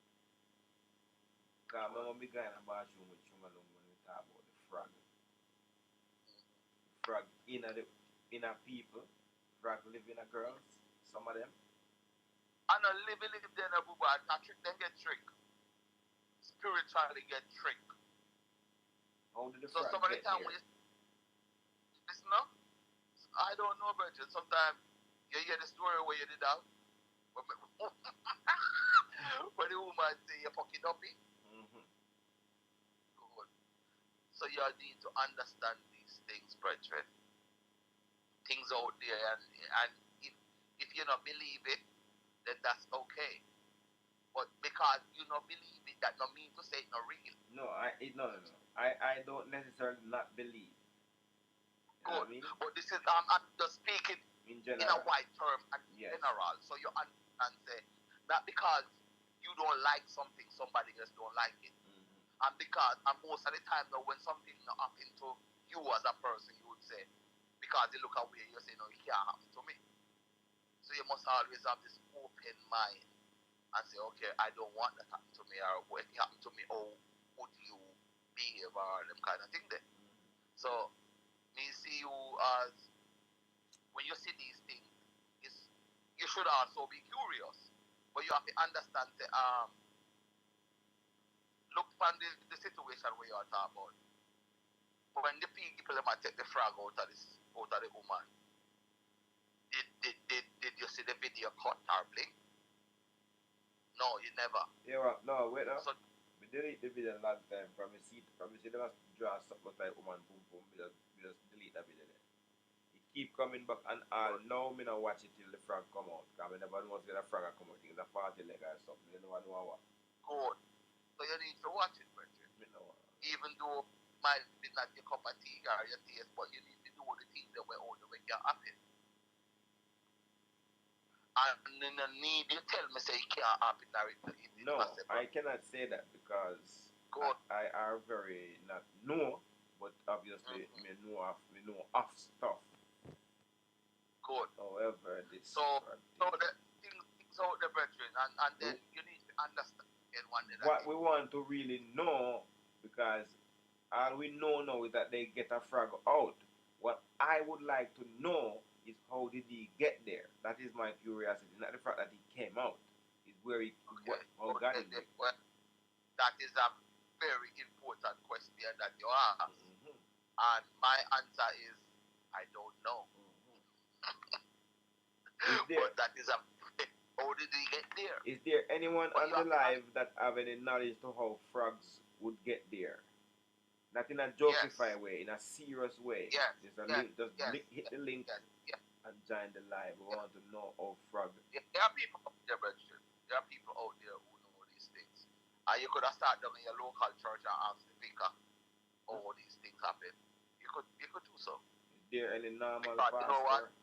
Because I remember me going to the bathroom with Chumalung when we talk about the frog. Frog in a people, frog live in a girls, some of them. And a live there, no boo, and trick them get tricked. Spiritually get tricked. How did the so frog some of the get time there? when you listen up, I don't know, Virgin. Sometimes you hear the story where you did that. When the woman say you're fucking uppy. Mm-hmm. Good. So you need to understand these things, brethren. Things out there, and if you don't believe it, then that's okay. But because you don't believe it, that don't mean to say it's not real. No. I don't necessarily not believe. You know what I mean? But this is I'm just speaking in a wide term and yes. general. So you understand, say that because you don't like something, somebody else don't like it. Mm-hmm. And most of the time though, when something happen to you as a person, you would say, because they look away, you say, no, it can't happen to me. So you must always have this open mind and say, okay, I don't want that happen to me, or when it happen to me, how would you behave, or them kind of thing there. Mm-hmm. So me see you as, when you see these things, you should also be curious, but you have to understand, say, look on the situation where you are talking about. When the people might take the frog out of the woman, did you see the video cut or blink? No, you never. Yeah, no, wait now. So, we delete the video a long time. From you see they must draw something like woman boom boom. We just delete that video there. It keep coming back and all. Now me not watch it till the frog come out. Because I never know when the frog come out. It's a 40 leg or something. You never know what. Good. So you need to watch it, Bridget. Even though it might be not your cup of tea or your taste, but you need to do the things that way out the way you're happy. And in the need, you tell me say you can't have it now. No, I cannot say that because Good. I are very not know, but obviously me know of stuff. Good. However, this So the things out the brethren, and then you need to understand what we want to really know, because all we know now is that they get a frog out. What I would like to know is how did he get there? That is my curiosity, not the fact that he came out. Is where he how got it. Well, that is a very important question that you ask. And my answer is I don't know. But that is a how did he get there? Is there anyone on the live that have any knowledge to how frogs would get there? Not in a jokify way, in a serious way. Yes. There's a link, just hit the link and join the live. We want to know how frog. There are people out there, brethren. There are people out there who know these things. And you could have started down in your local church and asked the vicar how these things happen. You could do so. Is there any normal pastor? You know what?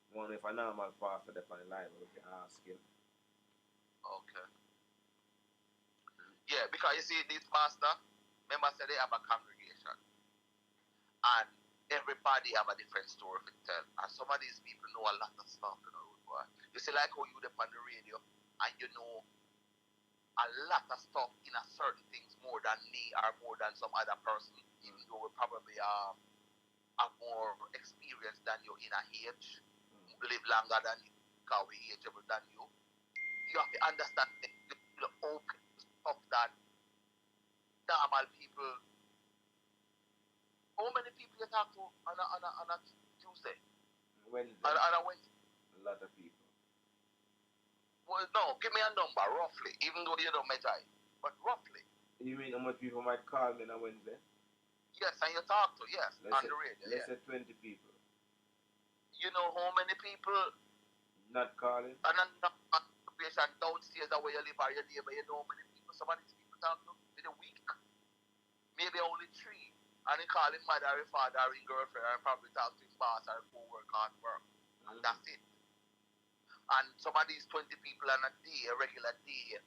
One if a normal pastor that's on the live, we can ask him. Okay. Yeah, because you see, this pastor, remember, say they have a congregation. And everybody have a different story to tell. And some of these people know a lot of stuff, you know, boy. You see, like how you up on the radio, and you know a lot of stuff in a certain things more than me or more than some other person, even though we probably have more experience than you in a age, live longer than you, because we ageable than you. You have to understand the open stuff that normal people. How many people you talk to on a Tuesday? Wednesday. On a Wednesday? A lot of people. Well, no, give me a number, roughly, even though you don't measure it. But roughly. You mean how much people might call me on a Wednesday? Yes, and you talk to, yes, on the radio. Let's say 20 people. You know how many people not calling? And then occupation downstairs where you live or your neighbor, you know how many people some of these people talk to in a week? Maybe only 3. And he call him mother or father or his girlfriend and probably talk to his boss or co-worker at work. And that's it. And some of these 20 people on a day, a regular day,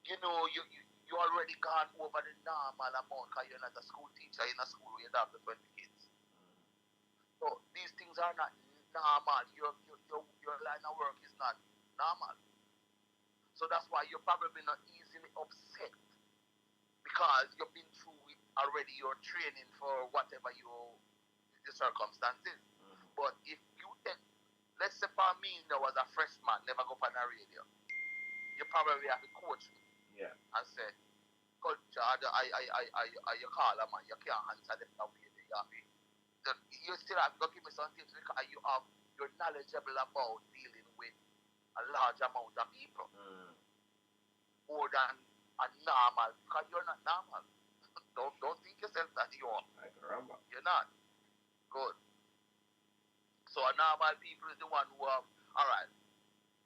you know, you already gone over the normal amount because you're not a school teacher in a school where you have the 20 kids. So these things are not normal. Your line of work is not normal. So that's why you're probably not easily upset because you've been through it already. You're training for whatever your circumstances. But if you take, let's say for me, there was a freshman, never go on the radio. You probably have to coach me. Yeah. And say, Coach, you call a man, you can't answer them that way. You still have to give me some tips because you're knowledgeable about dealing with a large amount of people. More than a normal, because you're not normal. Don't think yourself that you are. I can remember. You're not. Good. So a normal people is the one who have, alright,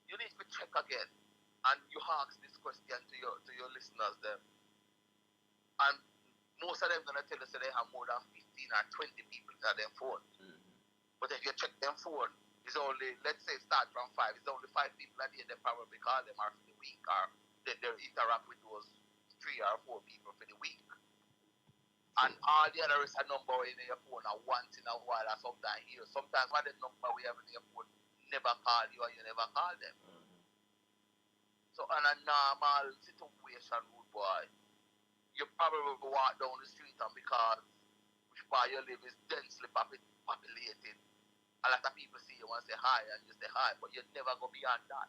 you need to check again. And you ask this question to your listeners then. And most of them gonna tell us that they have more than 15 or 20 people on their phone. But if you check their phone, it's only, let's say start from 5, it's only 5 people a day they probably call them or for the week, or they interact with those 3 or 4 people for the week. And all the other is a number in your phone once in a while or sometimes here. Sometimes one of the number we have in your phone never call you or you never call them. So in a normal situation, good boy, you probably will walk down the street and because which part you live is densely populated, a lot of people see you and say hi and you say hi, but you never go beyond that.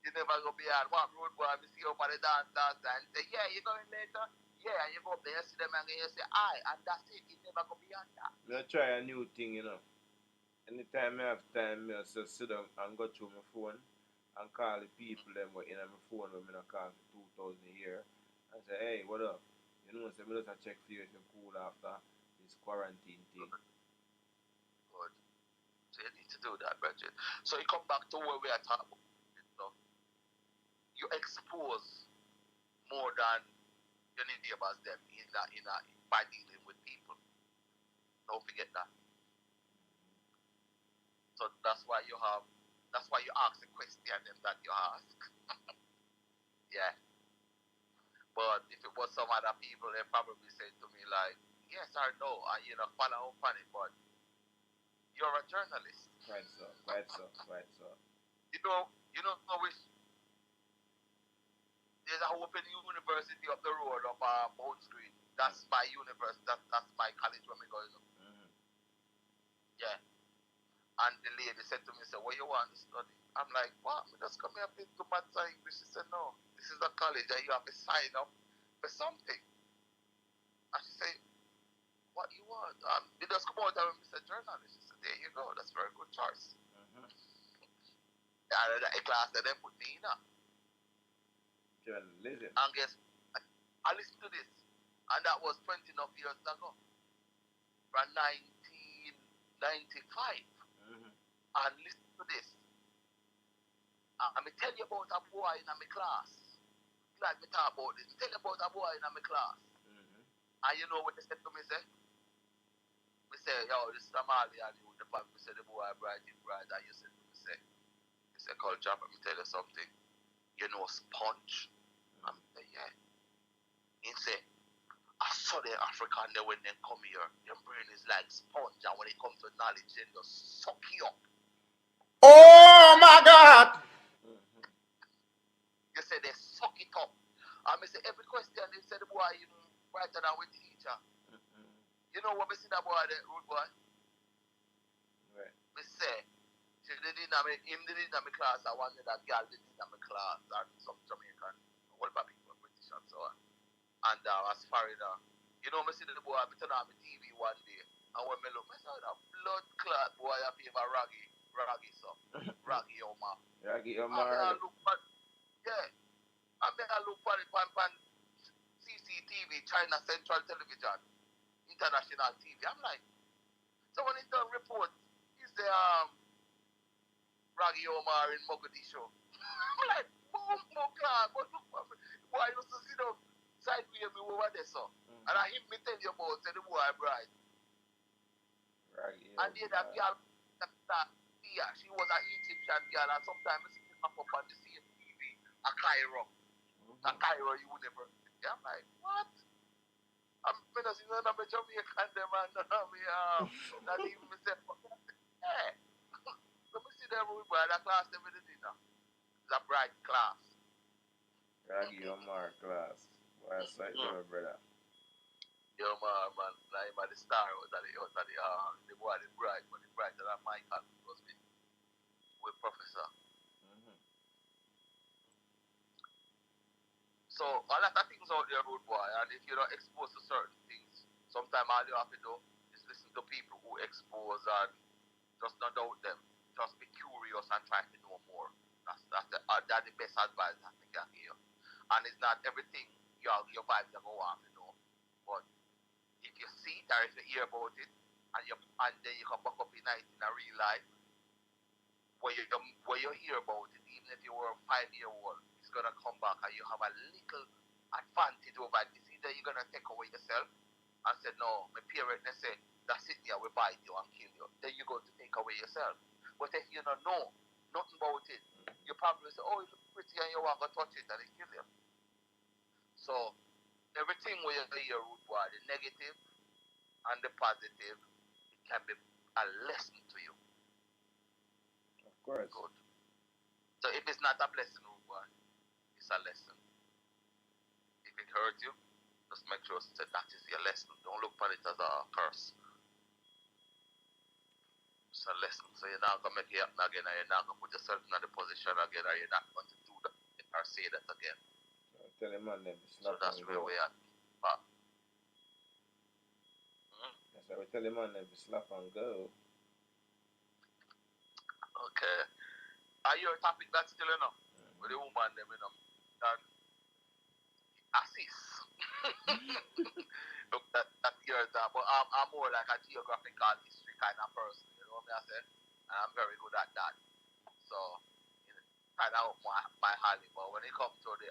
You never go beyond one road boy and see you over the dance and say, yeah, you going later? Yeah, and you go up there, you see them and you say hi, and that's it. You never go beyond that. I'll try a new thing, you know. Anytime I have time, I'll just sit down and go through my phone and call the people them in my phone when I call for 2,000 a year and say, hey, what up? You know, so I just check for you if you're cool after this quarantine thing. Good. So you need to do that, Bridget. So you come back to where we are talking about. You expose more than your neighbors them by dealing with people. Don't forget that. So that's why you ask the question that you ask. Yeah. But if it was some other people, they probably say to me like, yes or no, and follow up on it. But you're a journalist. Right, so. You know which there's an open university up the road of Mount Street. That's my university. That's my college when we go. Mm-hmm. Yeah. And the lady said to me, "Say, what you want to study?" I'm like, "What? Me just come here to maths and English." She said, "No, this is a college and you have to sign up for something." And she said, "What you want?" We just come out and we said, "Journalist." She said, "There you go. That's a very good choice." Mm-hmm. And a class that they put me in. Journalism. And guess, I listened to this, and that was 20 enough years ago, from 1995. Mm-hmm. And listen to this. I'm tell you about a boy in my class. Like me talk about this. Tell you about a boy in my class. Mm-hmm. And you know what they said to me, say? We say, yo, this is Somali and you the we say the boy bright in bright. And you said to me, say, culture, let me tell you something. You know sponge? Mm-hmm. I say, yeah. He say, I saw the African there when they come here, their brain is like sponge, and when it comes to knowledge, they just suck you up. Oh my God! Mm-hmm. You say they suck it up. I say every question they say the boy brighter than with teacher. Mm-hmm. You know what we see that boy there, rude boy? Right. We say him did in my class, I wanted that girl did in my class, and some Jamaican, all about people, British and so on. And as far as you know, I see the boy, I turn on my TV one day, and when I look, I saw that blood clot boy, I feel my raggy so, raggy Omar. Raggy I Omar. look at, yeah, I look at it on CCTV, China Central Television, International TV. I'm like, so when he done report, he say, Raggy Omar in Mogadishu. I'm like, boom, clot, but look for me. Boy, I used to sit down sideways me over there, so. And I hear me tell you about say the boy bright. Raggy And then that girl yeah, she was an Egyptian girl, and sometimes I see her pop up on the same TV, a Cairo. Mm-hmm. A Cairo university. I'm like, what? I'm gonna see none of my Jamaican them and none of me not even myself. Yeah. Let me see them with that class them with the dinner. It's a bright class. Raggy Omar class. Why sight there, brother? Yo man, like the star was the boy the bright, but the brighter than Michael was with Professor. Mm-hmm. So a lot of things out there, road boy, and if you're not exposed to certain things, sometimes all you have to do is listen to people who expose and just not doubt them. Just be curious and try to know more. That's the best advice I can give you. And it's not everything your vibes are go on, But if you see it or if you hear about it, and then you can back up in it in a real life, where you hear about it, even if you were a 5-year-old, it's gonna come back and you have a little advantage over it. It's either you're gonna take away yourself and say, no, my parents they say that's it here, we bite you and kill you. Then you're going to take away yourself. But if you don't know nothing about it, you probably say, oh, it looks pretty and you want to touch it and it kill you. So everything where you hear root boy, the negative and the positive, it can be a lesson to you. Of course. Good. So if it's not a blessing, root boy, it's a lesson. If it hurts you, just make sure that is your lesson. Don't look for it as a curse. It's a lesson. So you're not going to make it happen again, and you're not going to put yourself in the position again, or you're not going to do that or say that again. So tell him man, them So that's where we are. That's why we tell him man, them slap and go. Okay. Are you a topic that's still enough? With the woman, them, that assist. Look, that's yours, but I'm more like a geographical history kind of person, you know what I say? And I'm very good at that. So, kind of up my alley. But when it comes to the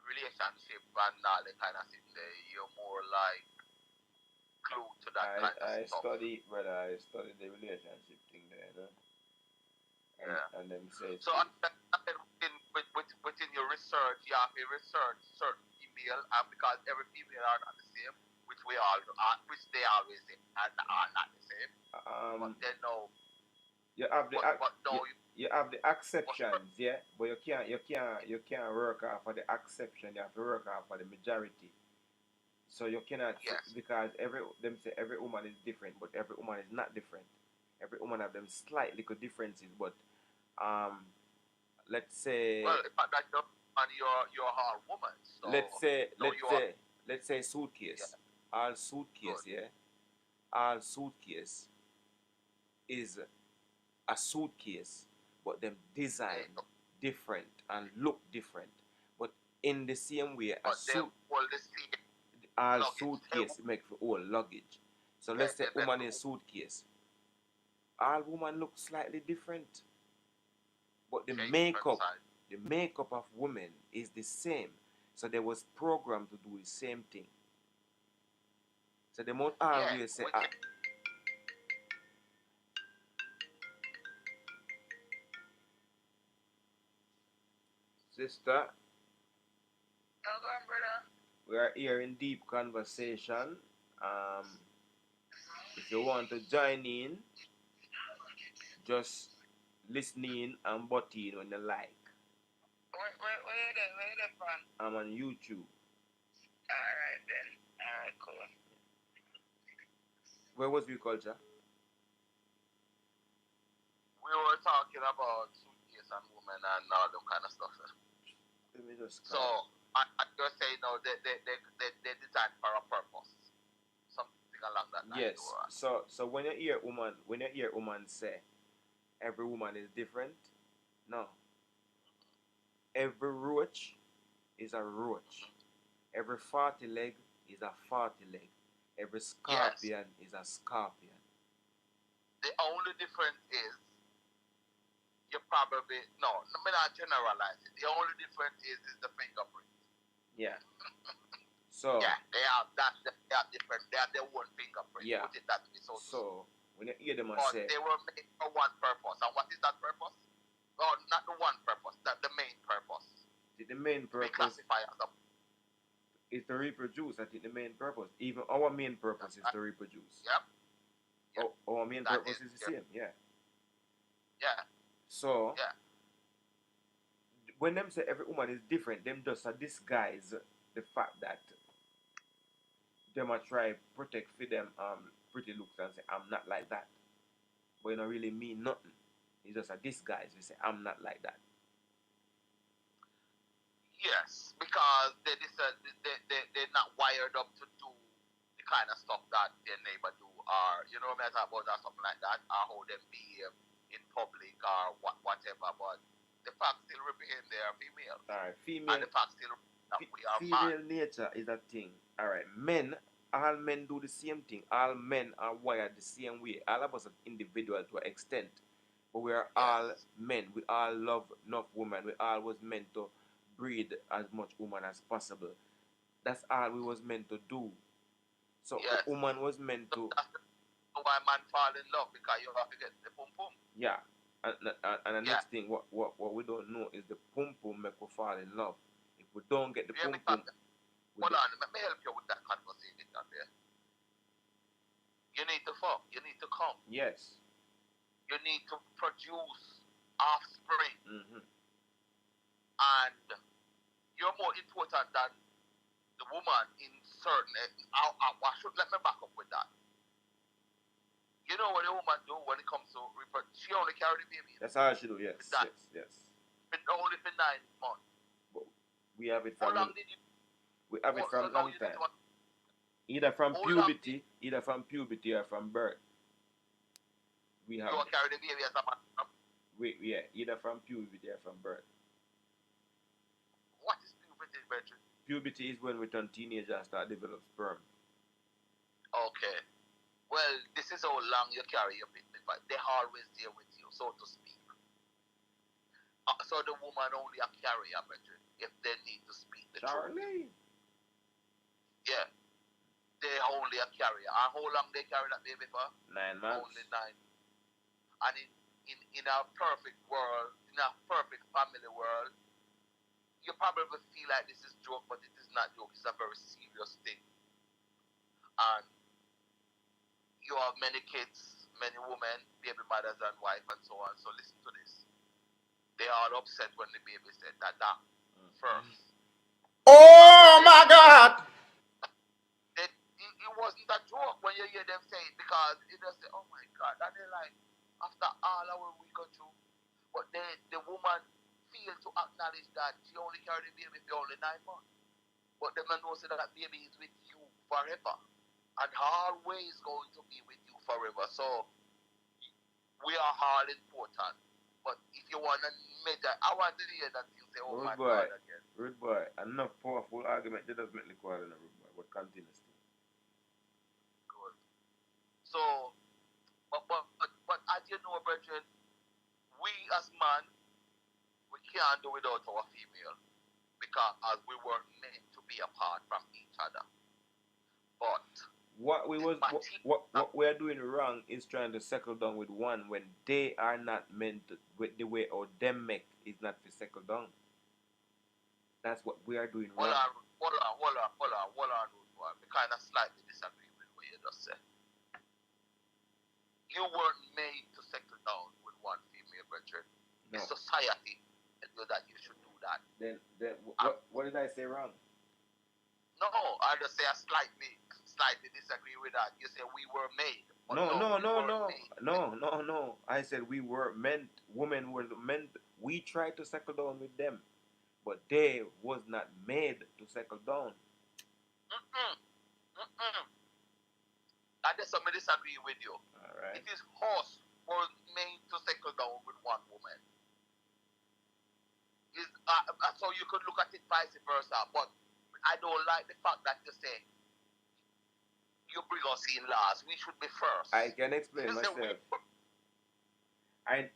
relationship and all the kind of thing there, you're more like clue to that kind of I stuff. study, brother. I study the relationship thing there, you know? Yeah. And them say So within your research, you have to research certain female, and because every female are not the same, which we all which they always say are not the same. But then no. You have the But no. you have the exceptions, yeah, but you can't work off for the exception. You have to work off for the majority. So you cannot because them say every woman is different, but every woman is not different. Every woman have them slight little differences, but let's say. Well, in fact, that you're a hard woman. So let's say suitcase. Yeah. All suitcase, Good. yeah. All suitcase is a suitcase, but them design different and look different. But in the same way, all suitcase make for all luggage. So let's say woman is suitcase. All women look slightly different, but the makeup of women is the same. So they was programmed to do the same thing. So they won't always say. Sister, we are here in deep conversation. If you want to join in, just listen in and butt in when you like. Where you from? I'm on YouTube. Alright then. Alright, cool. Where was we, Culture? We were talking about suitcase and women and all that kind of stuff. Let me just. So I just say no. They designed for a purpose. Something along that line. Yes. So when you hear woman say every woman is different, no. Every roach is a roach. Every 40 leg is a 40 leg. Every scorpion is a scorpion. The only difference is you probably let me not generalize it. The only difference is the fingerprint. Yeah. So yeah, they have different. They have their own fingerprint. Yeah. Put it that way. So when you hear them say, they were made for one purpose, and what is that purpose? No, not the one purpose. That the main purpose. The main purpose is to reproduce. I think the main purpose. Even our main purpose is to reproduce. Yep. Our main purpose is the same. Yeah. Yeah. So when them say every woman is different, them just disguise the fact that them a try protect for them pretty looks and say I'm not like that. But you don't really mean nothing. It's just a disguise. You say I'm not like that. Yes, because they're not wired up to do the kind of stuff that their neighbor do, or you know what I mean, about or something like that, or how them behave in public or whatever. But the fact still remain they are females. Alright, female. And the fact still that we are female man. nature is a thing. Alright, all men do the same thing. All men are wired the same way. All of us are individual to an extent. But we are all men. We all love enough women. We all was meant to breed as much woman as possible. That's all we was meant to do. So a woman was meant to. That's why man fall in love, because you have to get the pum pum. Yeah, and the next thing, what we don't know is the pum pum make we fall in love. If we don't get the pum pum. Hold on, let me help you with that conversation there. You need to fuck. You need to come. Yes. You need to produce offspring. Mm-hmm. And you're more important than the woman in certain. Let me back up with that. You know what a woman do when it comes to reproduction? She only carry the baby. That's how she do. Yes. But only for 9 months. But we have it from. How long did you? We have it from long time. Either from puberty or from birth. We have. You will carry the baby as a man. Either from puberty or from birth. What is puberty, Bertrand? Puberty is when we turn teenagers and start develop sperm. Okay. Well, this is how long you carry your baby. They're always there with you, so to speak. So the woman only a carrier, Bertrand, if they need to speak the truth. Charlie. Yeah. they only a carrier. And how long they carry that baby for? 9 months. Only 9. And in a perfect world, in a perfect family world, you probably feel like this is joke, but it is not joke. It's a very serious thing. And you have many kids, many women, baby mothers and wife and so on. So listen to this. They are upset when the baby said that first. Oh my God! It wasn't a joke when you hear them say it, because you just say, oh my God, and they're like, after all our we go through, but the woman failed to acknowledge that she only carried the baby for only 9 months. But the man knows that baby is with you forever and always going to be with you forever. So we are all important. But if you want to measure, I want to hear that you say, oh my God, again. Rude boy. Enough powerful argument. They just make the call in a rude boy. But continue still. Good. So, but as you know, brethren, we as man, we can't do without our female, because we were meant to be apart from each other. But what we are doing wrong is trying to settle down with one when they are not meant to, with the way or them make is not to settle down. That's what we are doing wrong. Hold on. We kind of slightly disagree with what you just said. You weren't made to settle down with one female, brethren. No. Society tells you that you should do that. Then what did I say wrong? No, I just say I slightly disagree with that. You say we were made. No. I said we were meant. Women were meant. We tried to settle down with them, but they was not made to settle down. I just disagree with you. All right. It is horse was made to settle down with one woman. So you could look at it vice versa, but I don't like the fact that you say you bring us in last. We should be first. I can explain myself.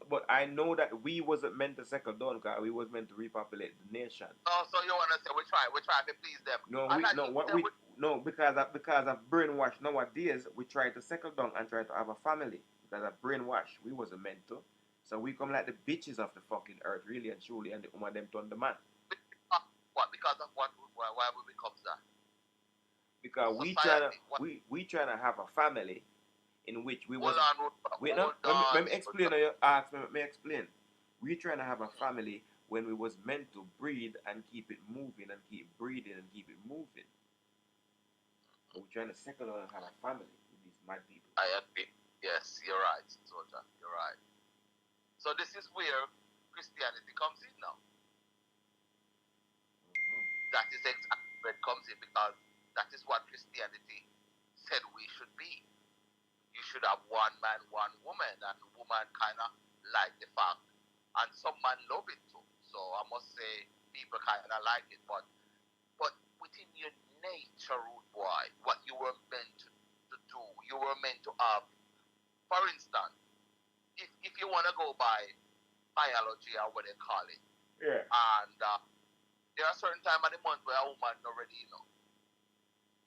But I know that we wasn't meant to settle down, because we was meant to repopulate the nation. Oh, so you wanna say we try to please them? No, because of brainwash nowadays, we try to settle down and try to have a family. Because of brainwash, we wasn't meant to. So we come like the bitches of the fucking earth, really and truly, and the woman them turn the man. What? Because of what? Why we become that? Because we trying to have a family in which we was. Let me explain. You ask me. Let me explain. We trying to have a family when we was meant to breed and keep it moving and keep breeding and keep it moving. But we're trying to settle down and have a family with these mad people. I agree. Yes, you're right, Soldier. You're right. So this is where Christianity comes in now. That is exactly where it comes in, because that is what Christianity said we should be. You should have one man, one woman, and the woman kind of like the fact, and some man love it too. So I must say, people kind of like it, but within your nature, rude boy, what you were meant to do, you were meant to have. For instance, if you want to go by biology or what they call it, yeah, and there are certain times of the month where a woman already,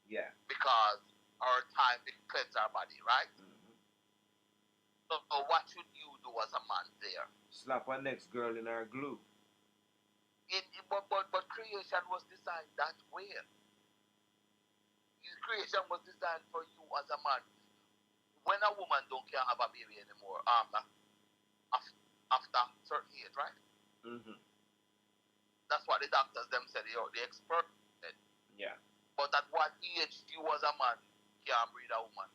yeah, because our time to cleanse our body, right? Mm-hmm. So what should you do as a man there? Slap our next girl in our glue. But creation was designed that way. Creation was designed for you as a man. When a woman can't have a baby anymore, after certain age, right? Mm-hmm. That's what the doctors them said. The expert said. Yeah. But at what age you as a man can't breed a woman?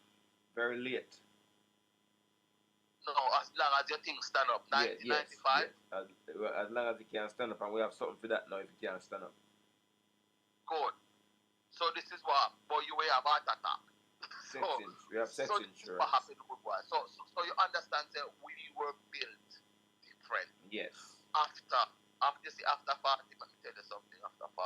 Very late. No, as long as your thing stand up. 1995? Yes. As long as you can stand up, and we have something for that now if you can't stand up. Good. So this is what, but you will have heart attack. We have sex insurance. This is what happened with boy. So you understand that we were built different. Yes. After 40, let me tell you something, after 40.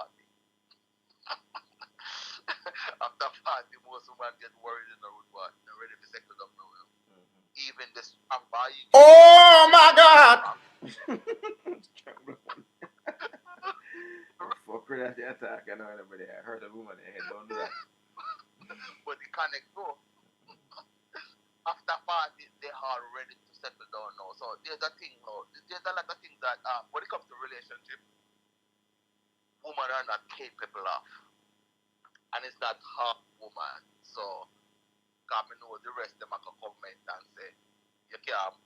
After 40, most women get worried in the road boy. They're ready to settle down now. Mm-hmm. Even the strong boy. Oh my God! Fuck with that attack, I know anybody. I heard a woman in head, don't do that. but it connect go. After party, they are ready to settle down now. So there's a thing now. There's a lot of things that when it comes to relationship, women are not capable of, and it's not half woman. So, God me know the rest them I can comment and say you can't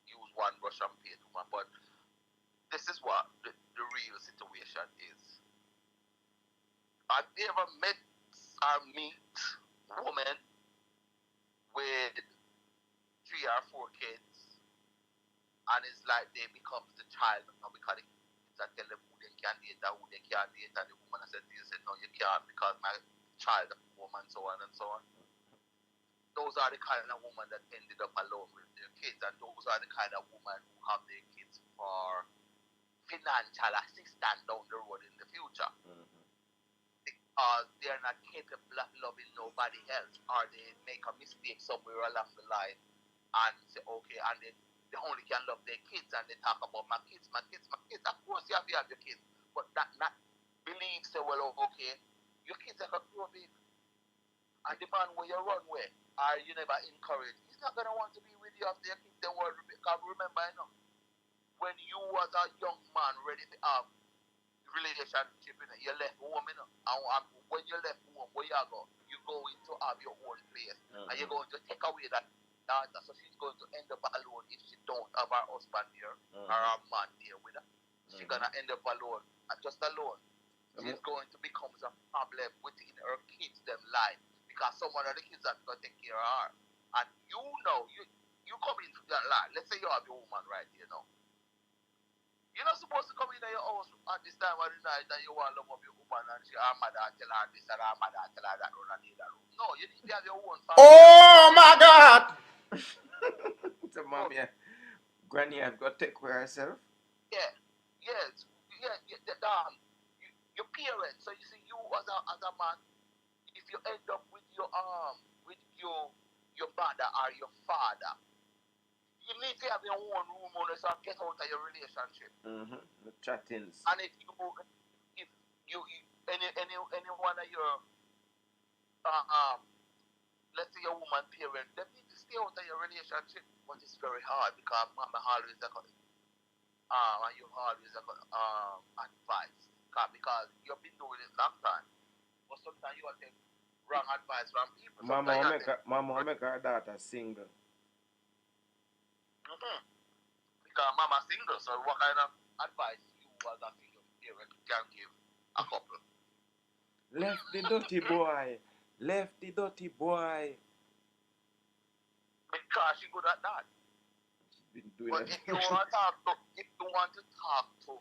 use one brush and paint woman, but this is what the real situation is. Have you ever met or meet women with 3 or 4 kids, and it's like they becomes the child because the kids are telling them who they can date and who they can't date, and the woman said no, you can't because my child is a woman, so on and so on. Those are the kind of women that ended up alone with their kids, and those are the kind of women who have their kids for financial assistance down the road in the future. Because they're not capable of loving nobody else, or they make a mistake somewhere along the line and say, okay, and they only can love their kids, and they talk about my kids, my kids, my kids. Of course you have your kids, but that not believe, say, well, okay, your kids are going to grow big, and the man where you run with, or you never encourage, he's not going to want to be with you after your kids, then world, because remember, you know, when you was a young man ready to have relationship, you know, you left home, you know, and when you left home, where you go? You going to have your own place, and you're going to take away that daughter, so she's going to end up alone if she don't have her husband there, or her man there with her. She's going to end up alone, and just alone. She's going to become a problem within her kids' them life, because someone of the kids are going to take care of her. And you know, you come into that life, let's say you have your woman right here now. You're not supposed to come in your house at this time of the night and you want to love up your woman and she, her mother tell her this and her mother tell her that run and that room. No, you need to have your own family. Oh my God! So, mommy, granny, I've got to take care of herself. Yeah, yes, yeah. Your parents. So you see, you as a man, if you end up with your mother or your father, you need to have your own room on so get out of your relationship. The chattings. And if you any one of your let's say your woman parent, they need to stay out of your relationship, but it's very hard because mama always and you always advice because you've been doing it long time, but sometimes you will take wrong advice from people. Mama make her daughter single. Because mama single, so what kind of advice you as a single parent can give a couple? Left the dirty boy. Left the dirty boy. Because she good at that. She's been doing but it. if you want to talk to,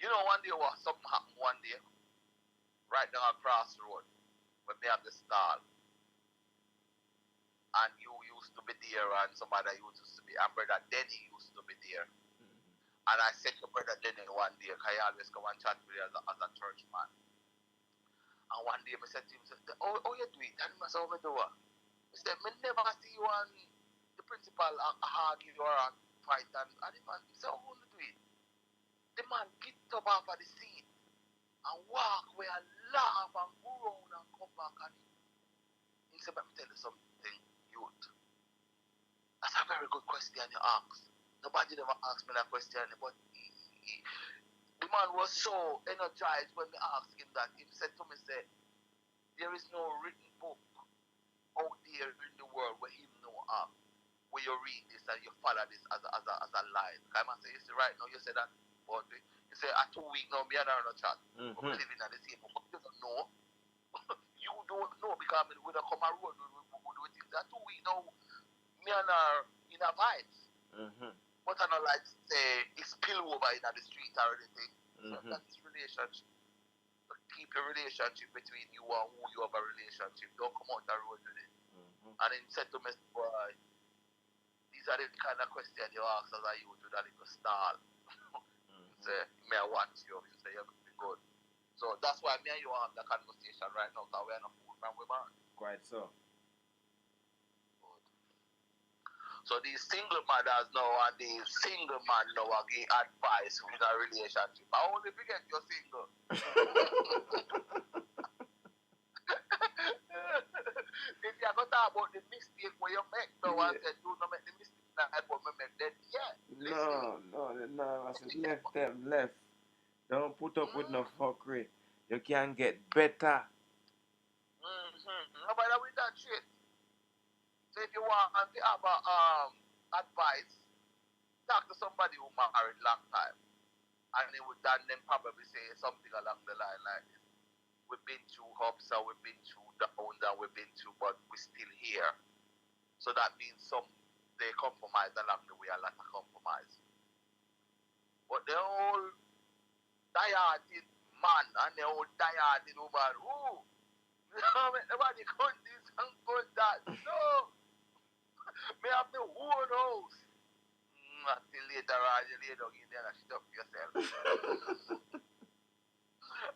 you know, one day something happened one day, right down across the road, when they have the stall. And you used to be there, and some other used to be, and brother Denny used to be there. And I said to brother Denny one day, because I always come and chat with you as a church man. And one day I said to him, oh you do it? And I said, how do it? He said, I never see you and the principal argue or a fight. And the man said, how do it? The man get up off of the seat and walk where and laugh and go around and come back. And he said, let me tell you something, youth. That's a very good question you asked. Nobody never asked me that question, but the man was so energized when they asked him that. He said to me, there is no written book out there in the world where he know where you read this and you follow this as a line. I must say, you see, right now you say that, but you say, at 2 weeks now, me and her no chat. We're living at the same, but you don't know. You don't know because I mean, we don't come a road, we do things. At 2 weeks now, me and her in a vibes. But I don't like say it spill over in the street or anything. So that's relationship. So keep a relationship between you and who you have a relationship. Don't come out the road with it. And then said to me, boy, these are the kind of questions you ask as a youth with a little stall. Say, may I want you? You say, you're good. So that's why me and you have the conversation right now because we're not food from women. Quite so. So these single mothers now and these single man now are giving advice in a relationship. I only forget you're single. I said, left them, left. Don't put up with no fuckery. You can get better. No matter with that shit. So if you want to have a advice, talk to somebody who married long time. And they would then probably say something along the line like this. We've been through ups and we've been through downs and we've been through, but we're still here. So that means they compromise along the way, a lot of compromise. But the whole die-hearted man and the whole die-hearted woman, nobody could this and could that. No, me have the whole house. Until later on, you lay down in there and shit up yourself.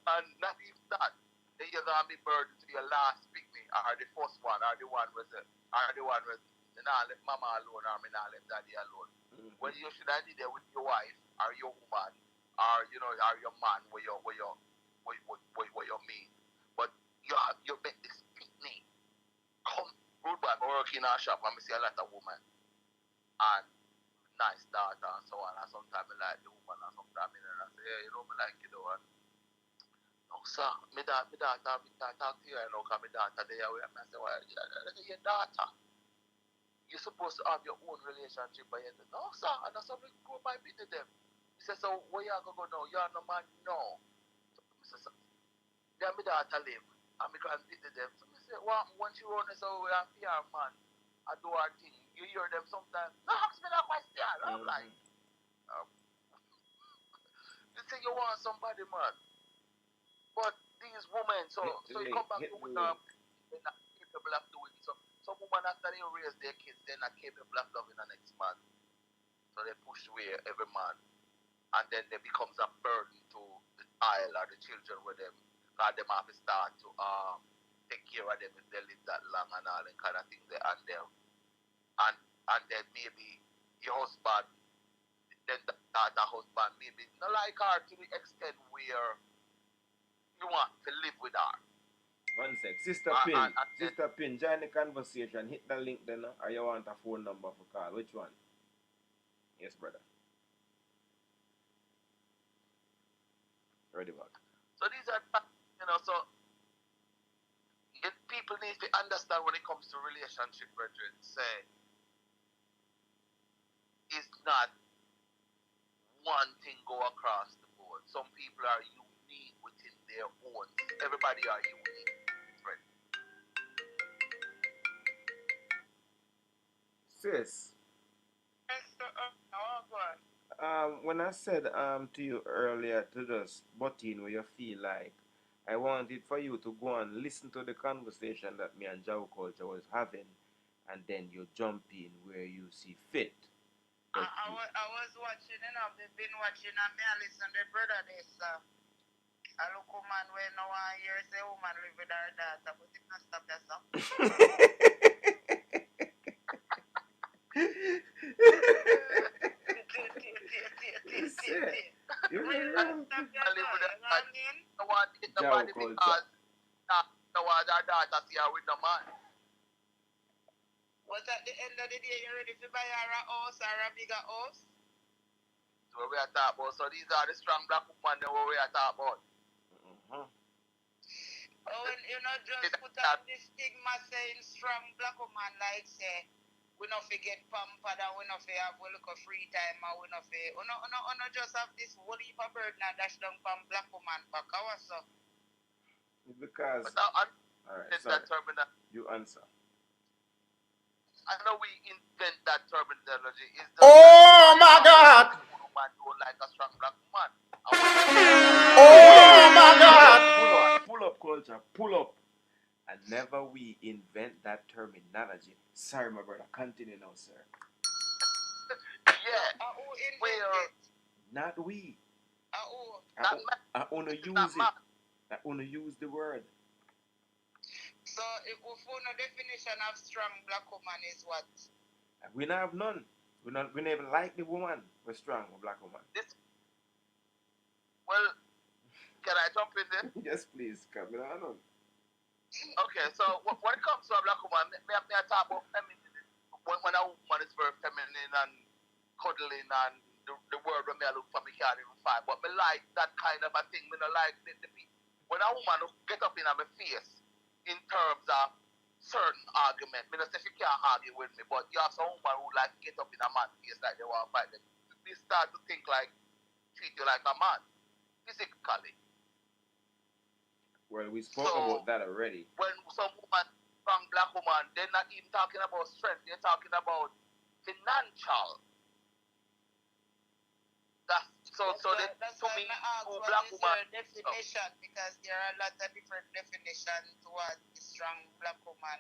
And not even that. Then you're gonna be burdened to your last picnic, or the first one, or the one with nah let mama alone, or me nah let daddy alone. When you should have did there with your wife, or your woman, or or your man, where you mean. But you make this picnic. Come, good boy, I work in our shop and I see a lot of women. And nice daughter and so on, and sometimes I like the woman, and sometimes I say, hey, me like you though. No, sir, me daughter talk to you, because my daughter there with me. I say, well, your daughter. You're supposed to have your own relationship, but you say, no, sir, and that's how we go by with them. He says, so where you going to go now? You're no man, no. So I say, so, there my daughter live, and I can visit them. So I say, well, once you run this over, I'm PR man, I do our thing. You hear them sometimes, no, ask me that question. I'm like, you say you want somebody, man. But these women, so you come back to they're not capable of doing it. So some women, after they raise their kids, they're not capable of loving the next man. So they push away every man. And then there becomes a burden to the child or the children with them. Because them have to start to take care of them if they live that long and all that kind of thing they and them. And then maybe your husband, then the husband, maybe not like her to the extent where you want to live with her. One sec. Sister Pin, join the conversation. Hit the link then, or you want a phone number for call. Which one? Yes, brother. Ready back. So these are, so people need to understand when it comes to relationship, brethren, say, it's not one thing go across the board. Some people are unique within their own. Everybody are unique. Right? Sis. When I said to you earlier to just butt in where you feel like, I wanted for you to go and listen to the conversation that me and Jaw Culture was having, and then you jump in where you see fit. I was watching, they've been watching, and me and listen to the brother this. A local man when no one hears a woman live with her daughter, but it not stop that song. But at the end of the day, you ready to buy her a house or a bigger house? So what we are talking about. So these are the strong black women that we are talking about. Oh, and just put out the stigma saying strong black woman, like say, we not forget pampered and we not have we look a free time and we not just have this whole heap of burden and dash down from black woman back. How so? Because alright, sorry. You answer. I know we invent that terminology. Oh my God! Woman don't like a strong black woman. Oh my God! Pull up, culture. Pull up. And never we invent that terminology. Sorry, my brother. Continue now, sir. Yeah. Who invented it? Not we. Who? I wanna use it. I wanna use the word. So, if we find a definition of strong black woman is what? We not have none. We never like the woman. We're strong, we're black woman. Well, can I jump in there? Yes, please. Come on. Okay, so when it comes to a black woman, may I talk about femininity. When a woman is very feminine and cuddling and the word when me I look for me can't even find. But me like that kind of a thing. Me not like the when a woman get up in my face in terms of certain argument. Me not say she can't argue with me, but you have some woman who like get up in a man's face like they want to fight them. They start to think like treat you like a man physically. Well, we spoke about that already. When some woman, strong black woman, they're not even talking about strength. They're talking about financial. That's to me, black woman definition, because there are a lot of different definitions towards the strong black woman.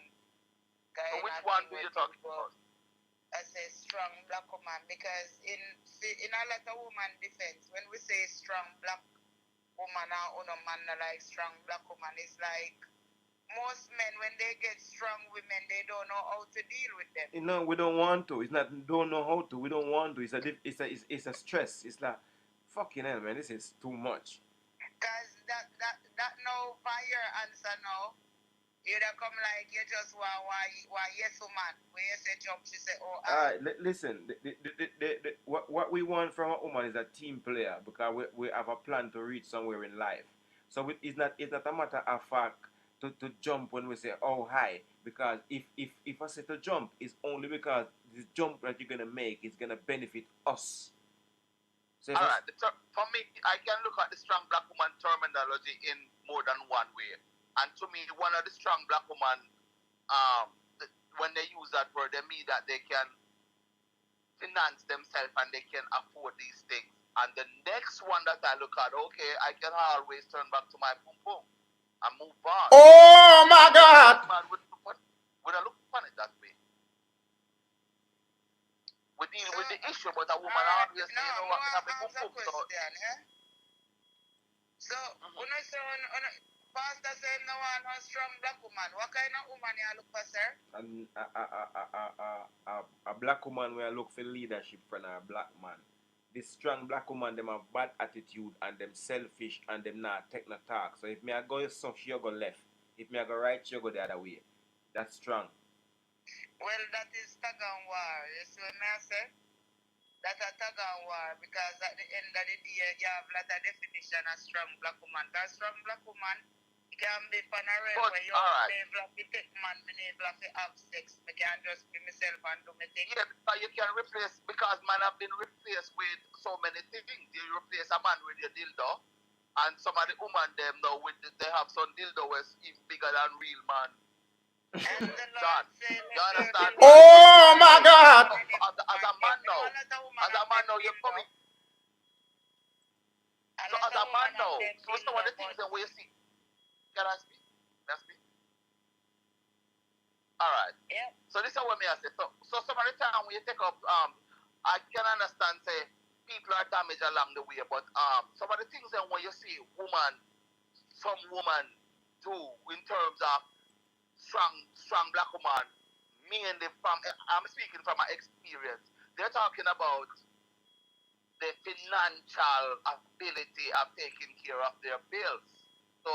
So which one do you talking about? I say strong black woman because in a lot of woman defense, when we say strong black woman or no man like strong black woman, it's like most men when they get strong women, they don't know how to deal with them. You know, we don't want to. It's not don't know how to. We don't want to. It's a stress. It's like fucking hell, man. This is too much. Cause that no fire answer now. You don't come like you just why yes woman. When you say jump, she say oh. Alright, listen. What we want from a woman is a team player because we have a plan to reach somewhere in life. So it's not a matter of fact to jump when we say oh hi, because if I say to jump, it's only because this jump that you're gonna make is gonna benefit us. So alright, for me, I can look at the strong black woman terminology in more than one way. And to me, one of the strong black women, when they use that word, they mean that they can finance themselves and they can afford these things. And the next one that I look at, okay, I can always turn back to my pum pum and move on. Oh my God! We don't look upon it that way. We deal with the issue, but a woman always say, you know what, I have a pum pum. So, when I say, Pastor said no one a strong black woman. What kind of woman you look for, sir? A black woman where I look for leadership from a black man. This strong black woman, them have bad attitude and them selfish and them not take no talk. So if me I go south, she go left. If me I go right, she go the other way. That's strong. Well, that is tag and war. You see what I say? That's a tag and war because at the end of the day, you have a lot of definition of strong black woman. Because strong black woman can be on a rail where you never have to take man, me never have to have sex. I can just be myself and do my thing. Yeah, because you can replace, because man have been replaced with so many things. You replace a man with your dildo, and some of the woman them now with they have some dildo was even bigger than real man. And the Lord said, you understand? Oh my God! As a man now, you're coming. So as a man now, so some of the things that we see. Can I speak? Alright. Yeah. So this is what me I say. So some of the time when you take up I can understand say people are damaged along the way, but some of the things that when you see some woman do in terms of strong black woman, mainly from I'm speaking from my experience, they're talking about the financial ability of taking care of their bills. So,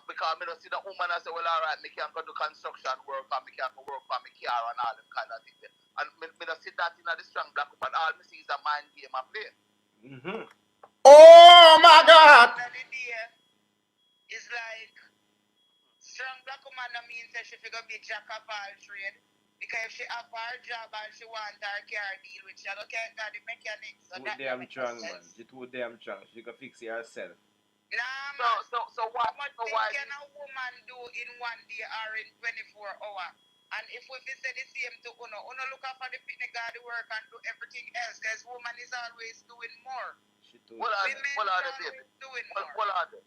because I don't see the woman and say, well, all right, I can go do construction work and I can go work for my car and all them kind of things. And I don't see that in the strong black woman. All I see is a mind game I play. Mm-hmm. Oh my God! It's like strong black woman means that she figure be jack of all trade. Because if she have her job and she want her car deal with, she can't get the mechanics. So too damn strong, man. She too damn strong. She can fix it herself. Nah, man. So what can a woman do in 1 day or in 24 hours? And if we say the same to Uno look after the picnic guard work and do everything else, because woman is always doing more. What are they? Doing more. What are they?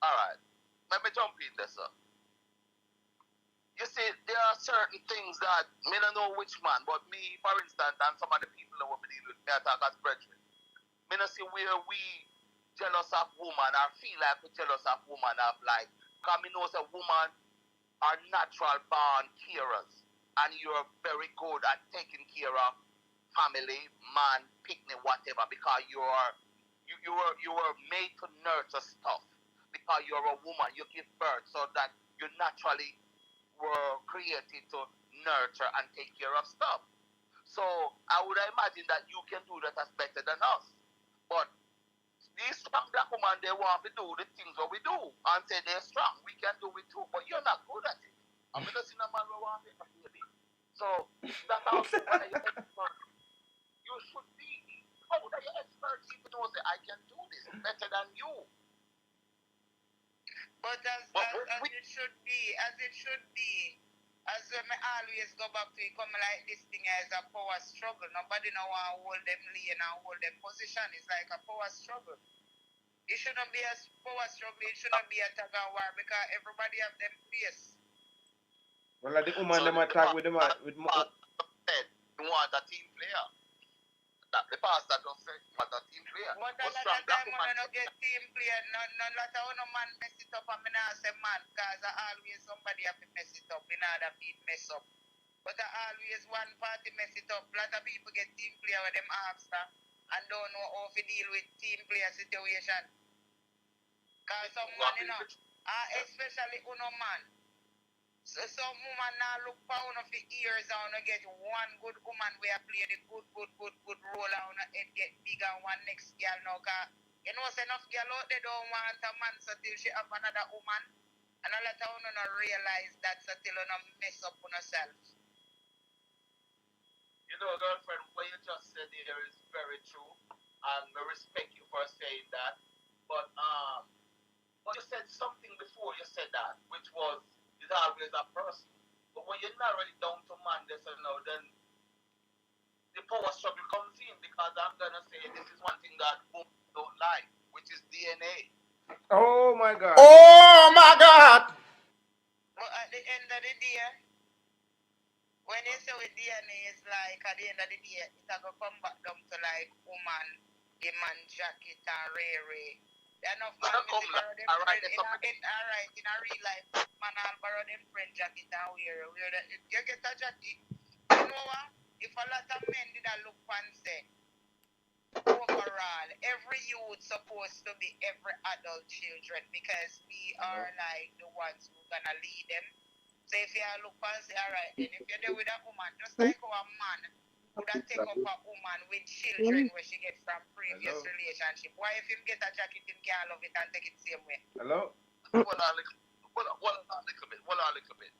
Alright. Let me jump in there, sir. You see, there are certain things that me don't know which man, but me, for instance, and some of the people that we deal with, me I talk as brethren. Me don't see where we jealous of woman or feel like we jealous of woman of like, because me know a woman are natural born carers and you're very good at taking care of family, man, picnic, whatever, because you were made to nurture stuff. Because you're a woman, you give birth, so that you naturally were created to nurture and take care of stuff. So I would imagine that you can do that as better than us. But these strong black women, they want to do the things that we do and say they're strong. We can do it too, but you're not good at it. I'm not seeing a man who wants it really. So that's also why you're expert. You should be. How would your expert even know that I can do this better than you? But as it should be, as we always go back to it, come like this thing as a power struggle. Nobody know want to hold them lane and hold them position. It's like a power struggle. It shouldn't be a power struggle. It shouldn't be a tug of war because everybody have them place. Well, like the woman so them attack with the man. With you want a team player. That the pastor just said you want a team player. But a lot of time when I don't get team player, none lot of no man mess it up and me not say man, because always somebody have to mess it up in order to mess up. But always one party mess it up. A lot of people get team player with them after and don't know how to deal with team player situation. Because some man, you know, especially uno man. So some woman now look for one of the ears and get one good woman where play the good role and head get bigger and one next girl now. Cause you know enough girl out there don't want a man so till she have another woman. And a lot of women don't realize that so till you don't mess up on yourself. You know, girlfriend, what you just said here is very true. And I respect you for saying that. But you said something before you said that, which was is always a person. But when you're narrow it down to man, this and now, then the power struggle comes in because I'm gonna say this is one thing that women don't like, which is DNA. Oh my God. Oh my God. But at the end of the day, when you say with DNA, it's like at the end of the day, it's gonna come back down to like woman, the man jacket and Ray. Enough man borrow them friend in a real life. Man I'll borrow them friend jacket and wear that. If you get a jacket, you know what? If a lot of men did a look fancy, overall, every youth supposed to be every adult children because we are like the ones who gonna lead them. So if you look fancy, alright, then if you're there with a woman, just like our man would have take up a woman with children where she get from previous relationship. Why if him get a jacket, him can't love it and take it same way? Hello? Hold on a little bit.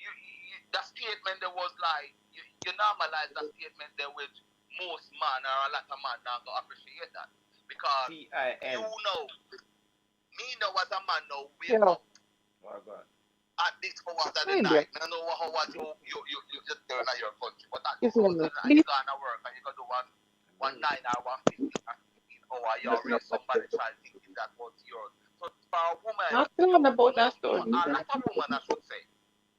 You that statement there was like you normalize that statement there with most man or a lot of man now to appreciate that. Because T-I-N. you know, me know as a man now, wake up Oh God. at this hours of the night. I know how much you just turn on your country, but at this hours of the night, you go to work and you can do one 9 or 1 15 or 15 hour, you raise somebody child thinking that was yours. So for a woman, Not talking about that story. a lot of women I should say.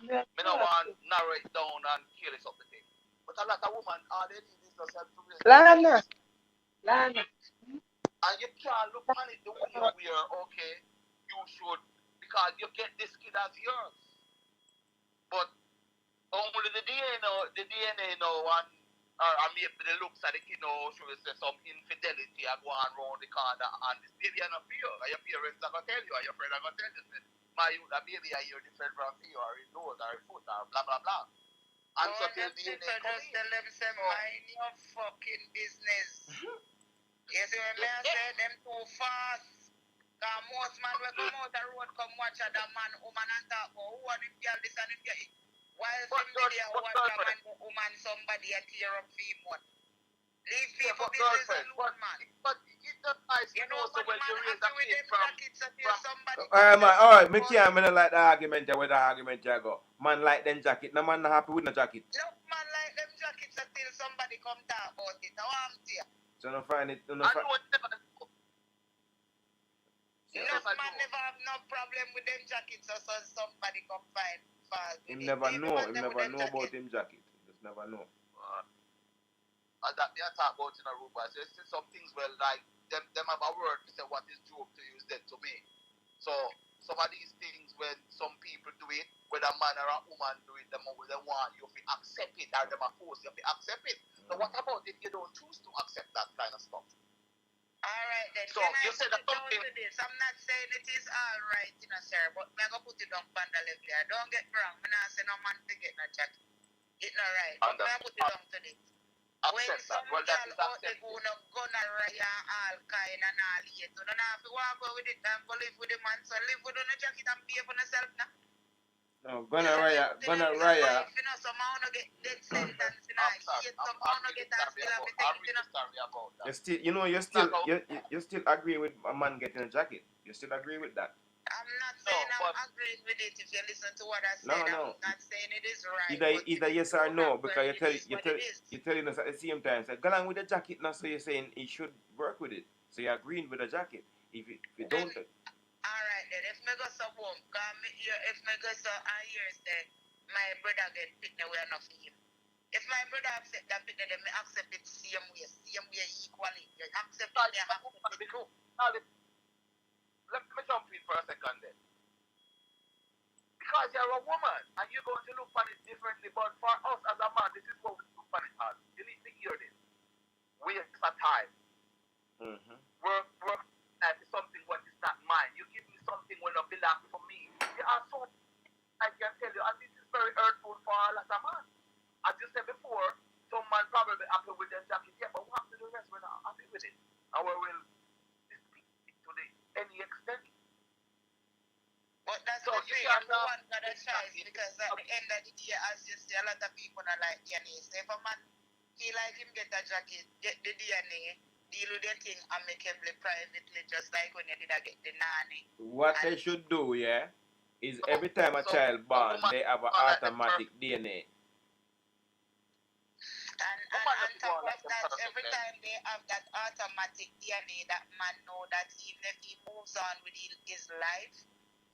Me no want narrow it down and kill it up the thing. But a lot of women, all they need is yourself to raise. Lana. And you can't look on it the way you wear, okay, you should, because you get this kid as yours. But only the DNA now, and maybe the looks of the kid now should say some infidelity are going around the corner, and this baby are not for you. And your parents are going to tell you, and your friends are going to tell you, my youth, that baby are here different from you, or his nose, or his foot, or blah, blah, blah. And so till DNA come in. Tell them, say, mind your fucking business. You see what I say? Them too fast. Because most man will come out the road, come watch other man, woman, and talk about who are them girl, this and them girl. While somebody watch a man, woman, somebody a tear up for him one. Leave people business alone, man. But it's not nice, you know, so when you raise a kid from somebody. Alright, me can't like the argument there where the argument you go. Man like them jacket, no man not happy with no jacket. No man like them jackets until somebody come talk about it. Now I'm here. So no find it, no I know it never man never have no problem with them jackets, so somebody come find fast. Him never know about him jacket. He just never know. And that they talk about in a room, but there's some things where like them have a word to say what is joke to use them to me. So some of these things when some people do it, whether a man or a woman do it, them want you to accept it or them are forced you to accept it. So what about if you don't choose to accept that kind of stuff? Alright then, so you said that something. I'm not saying it is alright, you know, sir, but I'm going to put it on the level here. Don't get me wrong, I'm not saying no man to get no jacket. It's not right. But I put it down to this. When some Well, that girl is out there accepted. go no gonna raya all kind and all yet. So don't have to walk out with it and go live with the man. So live with the jacket and behave for yourself now. No, gonna raya. You know, some man no get death sentence, you know. Yet some man no get that still have to take it, you know. Sorry about that. You still agree with a man getting a jacket. You still agree with that. I'm not saying I'm agreeing with it if you listen to what I said. No. I'm not saying it is right. Either yes or no, because you're you telling us at the same time. Say, go along with the jacket now, so you're saying he should work with it. So you're agreeing with the jacket. If you don't, alright then, if me go so home, if me go so I hear say my brother get picked away enough for him. If my brother accept that pick, then me accept it same way equally. You accept it, me accept it too. Now, let me jump in for a second then. Because you're a woman and you're going to look at it differently, but for us as a man, this is what we look at it as. You need to hear this. Waste of time. Work life is something what is not mine. You give me something when it belongs for me. There are so I can tell you, and this is very hurtful for all as a man. As you said before, some man probably happy with their jacket, yeah, but what happened to the rest? We're not happy with it. And we will speak to any extent. But that's the thing, everyone got a choice because at the end of the day, as you see, a lot of people are like DNA. So if a man feel like him get a jacket, get the DNA, deal with the thing amicably, privately, just like when you did get the nanny. What they should do, yeah, is every time a child born, they have an automatic DNA. And on top of that, every time they have that automatic DNA, that man know that even if he moves on with his life,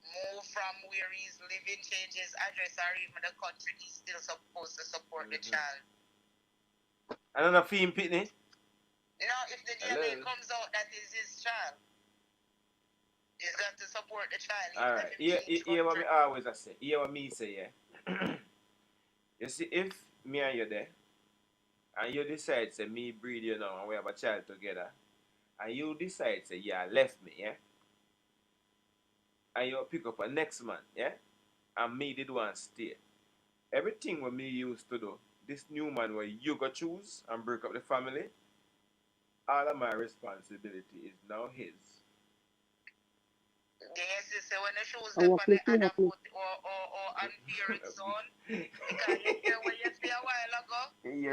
move from where he's living, change his address or even the country, he's still supposed to support the child. Another theme, Pitney? No, if the DNA comes out that is his child, he's got to support the child. Alright, hear what me always say. Hear what me say, yeah? You see, if me and you there, and you decide, say, me breed you now, and we have a child together, and you decide, say, yeah, left me, yeah? And you pick up a next man, yeah? And me did one stay. Everything what me used to do, this new man where you go choose and break up the family, all of my responsibility is now his. Yes, you say when the shoes step on the other foot or unbear its own, because you hear what you say a while ago, you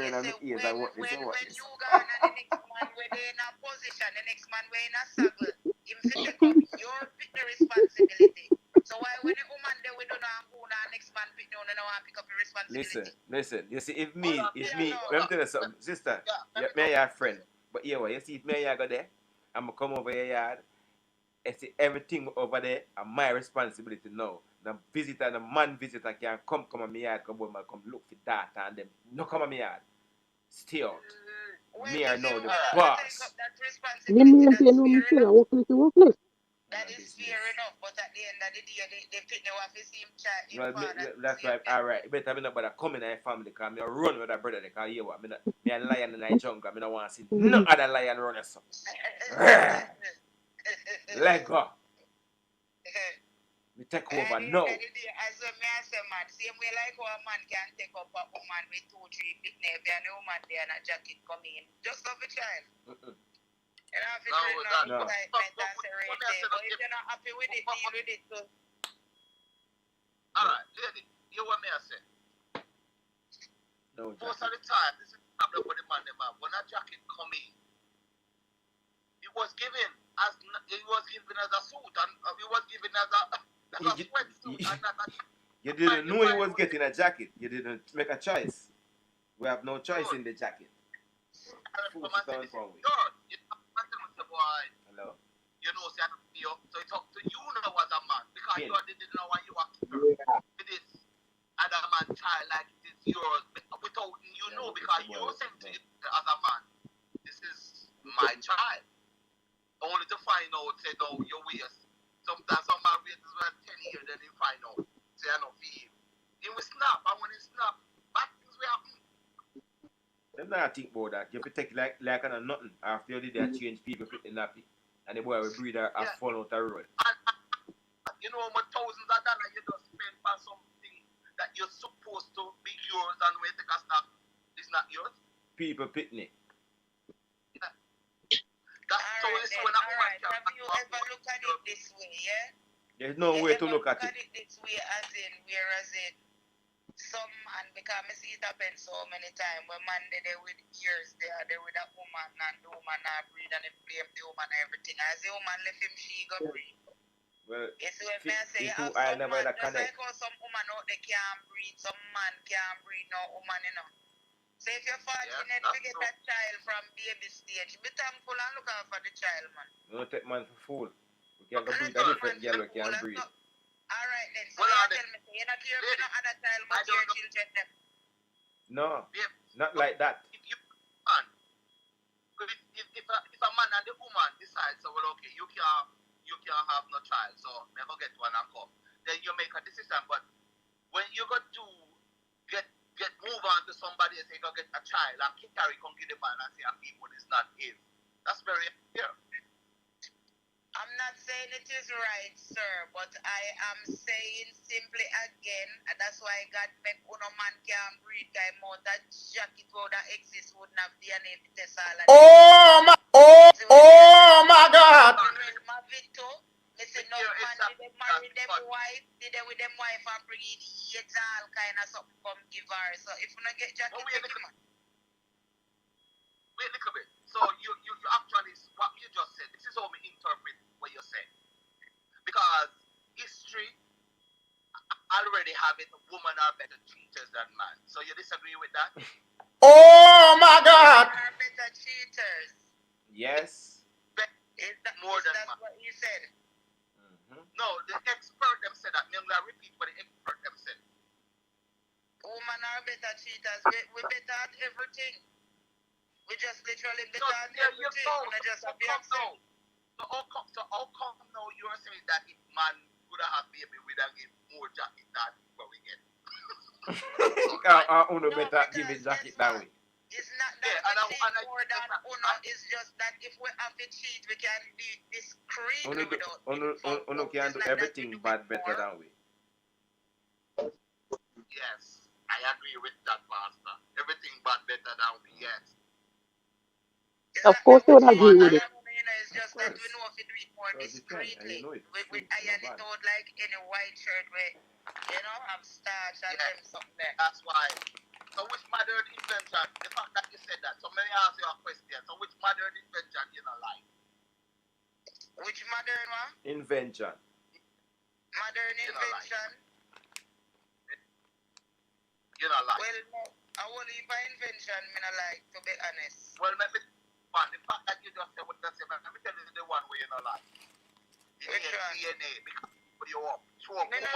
say when you gone and the next man where they in a position, the next man where in a saddle, him to take up your the responsibility. So why when the woman there we don't know who the next man pick you don't want to pick up your responsibility? Listen, you see if me, let me tell you something, sister, me and your friend, but yeah, you see if me and you go there, I'm gonna come over your yard. I see everything over there and my responsibility now. The visitor, the man visitor can come on my yard, come look for that and them no come on my yard. Stay out. Me are now the boss. That is fair enough, but at the end of the day, they pick the off the same child. Well, that's right. Alright, better me not bother come in my family because me run with that brother because you what me a lion in the jungle, me don't want to see no other lion run us up. Let go. We take over now. As a man say, man, same way like how a man can take up a woman with 2-3 picnic and a woman there and a jacket come in. Just of a child. You know, if it's not excitement and serenity, but if you're not happy with it, deal with it too. Alright, lady, you want me to say? No, most of the time, this is the problem with the man, when a jacket come in, it was given as a suit and it was given as a sweatsuit and not a you didn't know he was getting a jacket. You didn't make a choice. We have no choice in the jacket. Hello. You know, so it's up to you now as a man because you didn't know when you were with this other man's child like it is yours without you know because you saying to it as a man, this is my child. Only to find out, say, no, your waist. Sometimes some man waist is well 10 years, then you find out. Say, I don't feel. He will snap, and when he snap, bad things will happen. Them not think about that. You have to take like nothing. After you did that, change people put the nappy. And the boy will breathe her has fallen out the road. And you know how much thousands of dollars you just spend for something that you're supposed to be yours and when you take a stop, it's not yours. People picnic. That's so Alright it's then, when a woman alright. can Have you ever looked at it this way, yeah? There's no You way to ever look at it. this way as in, whereas in some man, because I see it happen so many times, when man they with years, they are there with a woman and the woman not breed and they blame the woman and everything. As the woman left him, she go breed. Well, You see what I say? You two have I some never man, had a just like connect. how some woman out there can't breed, some man can't breed, no woman, you know. So if you're fortunate to get a child from baby stage, be thankful and look out for the child, man. Don't take man for fool. We can go breed a different girl we can breed. Alright then, so you tell me, you're not care if you don't have a child, but your children them. No, not like that. If you man, if a man and the woman decide, so well, okay, you can't have no child, so never get one and come. Then you make a decision. But when you got to get move on to somebody and say go get a child and carry come give the man and say people is not his. That's very clear. I'm not saying it is right, sir, but I am saying simply again, and that's why God make uno man can breed guy more that jacket that exists wouldn't have DNA test all of Oh my God. Me say no man did they marry them wife, did they with them wife and bring in AIDS all kind of something come give her. So if you not get jacket, wait a little bit. So you actually what you just said. This is how we interpret what you said. Because history already have it, women are better cheaters than men. So you disagree with that? Oh my God. Women are better cheaters. Yes. Is that more than that's what you said? No, the expert them said that. I'm going to repeat what the expert them said. Women are better cheaters. We better at everything. We just literally better at everything. So how come now you're saying that if man could have baby, we'd have give more jacket than what we get? Uno better give a jacket that way. It's not that we cheat more than Uno. It's just that if we have to cheat, we can be discreet without Uno can do everything but better than we. Yes, I agree with that, Pastor. Everything but better than we, yes. Of course you would agree with it. It's just that we know if we do it more discreetly. We iron it out like any white shirt where, have starch and them something there. That's why. So which modern invention, the fact that you said that, so let me ask you a question. So which modern invention you don't like? Which modern one? Invention. Modern invention? You don't like? Well, no. I won't leave an invention, I don't like, to be honest. Well, maybe the fact that you just said what you said, let me tell you the one where you don't like. Which one? DNA, because you up. Me no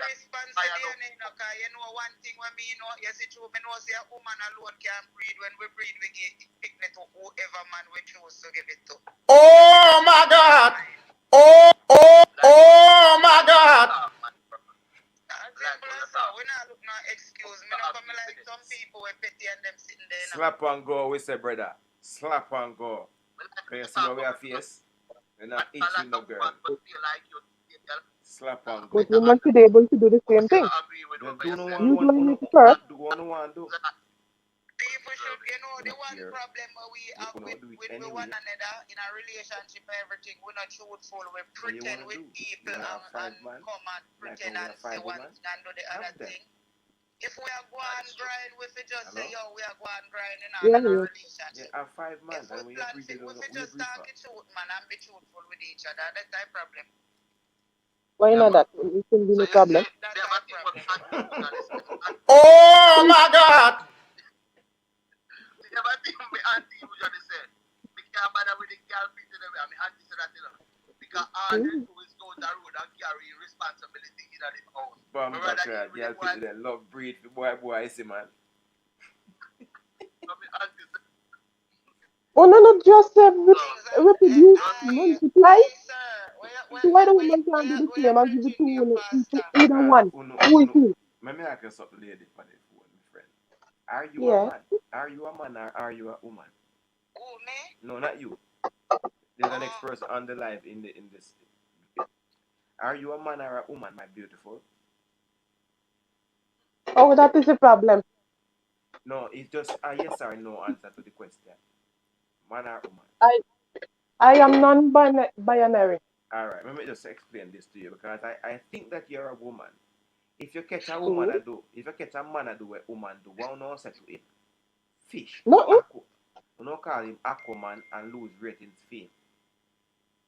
response to DNA, because you know one thing when me know, yes, it's true, me know say a woman alone can breed. When we breed, we give it to whoever man we choose to give it to. Oh my God. Oh my God. Simple as that. We not look no excuse. Me not come like some people with petty and them sitting there. Slap and go, we say, brother. Slap and go. Can you see how we are face? We're not itching no girl. Slap and go. But women should be able to do the same thing. Usually make it first. People should, the one problem we have with one another in a relationship and everything, we're not truthful. We pretend with people and come and pretend and say one thing and do the other thing. If we are going grind, we just say, yo, we are going grind in our relationship. Yeah, 5 man. If we plan to just talk the truth, man, and be truthful with each other, that's the problem. Why not that? It shouldn't be no problem. Oh my God. Never think my auntie usually said, we can't bother with the girl people the way, and my auntie said that, because all they do is go down the road and carry responsibility in the house. Bamba girl people that love breed for boy, see man. Oh no, not just reproduce, multiply. So why the woman can't do the same and give it to either one? Who is who? Let me ask you something, lady, for the phone, my friend. Are you a man? Are you a man or are you a woman? Who, me? No, not you. There's the next person on the live in this. Are you a man or a woman, my beautiful? Oh, that is the problem. No, it's just a yes or no answer to the question. Man or woman? I I am non-binary. All right, let me just explain this to you because I think that you're a woman. If you catch a woman Mm. a do, if you catch a man a do what woman do, what no say to him? Fish. Nothing. Aqua. You no call him Aquaman and lose ratings fame.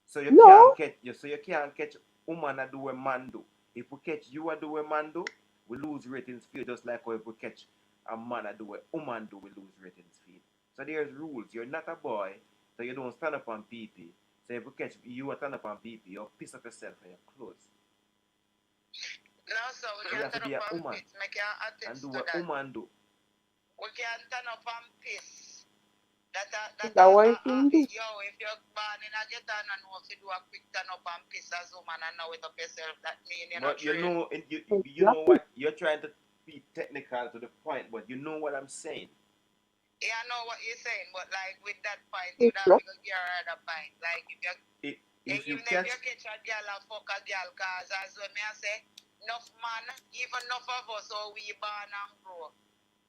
So you can't No. catch you so you can't catch woman a do what man do. If we catch you a do what man do, we lose ratings fee just like how if we catch a man a do what woman do, we lose ratings fee. So there's rules. You're not a boy, so you don't stand up on PP. So if we catch you a stand up on PP, you'll piss off yourself and your clothes. No, so we So you can't have to turn be a up and woman piss. Make your and attest do to what that. woman do. We can't turn up and piss. Is that what you can do? Yo, if you're born in a get on and know if you do a quick turn up and piss as woman and know it up yourself, that mean you're not But you trained. know, you know Exactly. what you're trying to be technical to the point, but you know what I'm saying. Yeah, I know what you're saying, but like with that point, It's you'd have true. to go get another point. Like if you If you even catch, if you catch a girl and fuck a girl, cause as well me I say, enough man, even enough of us how we born and grow.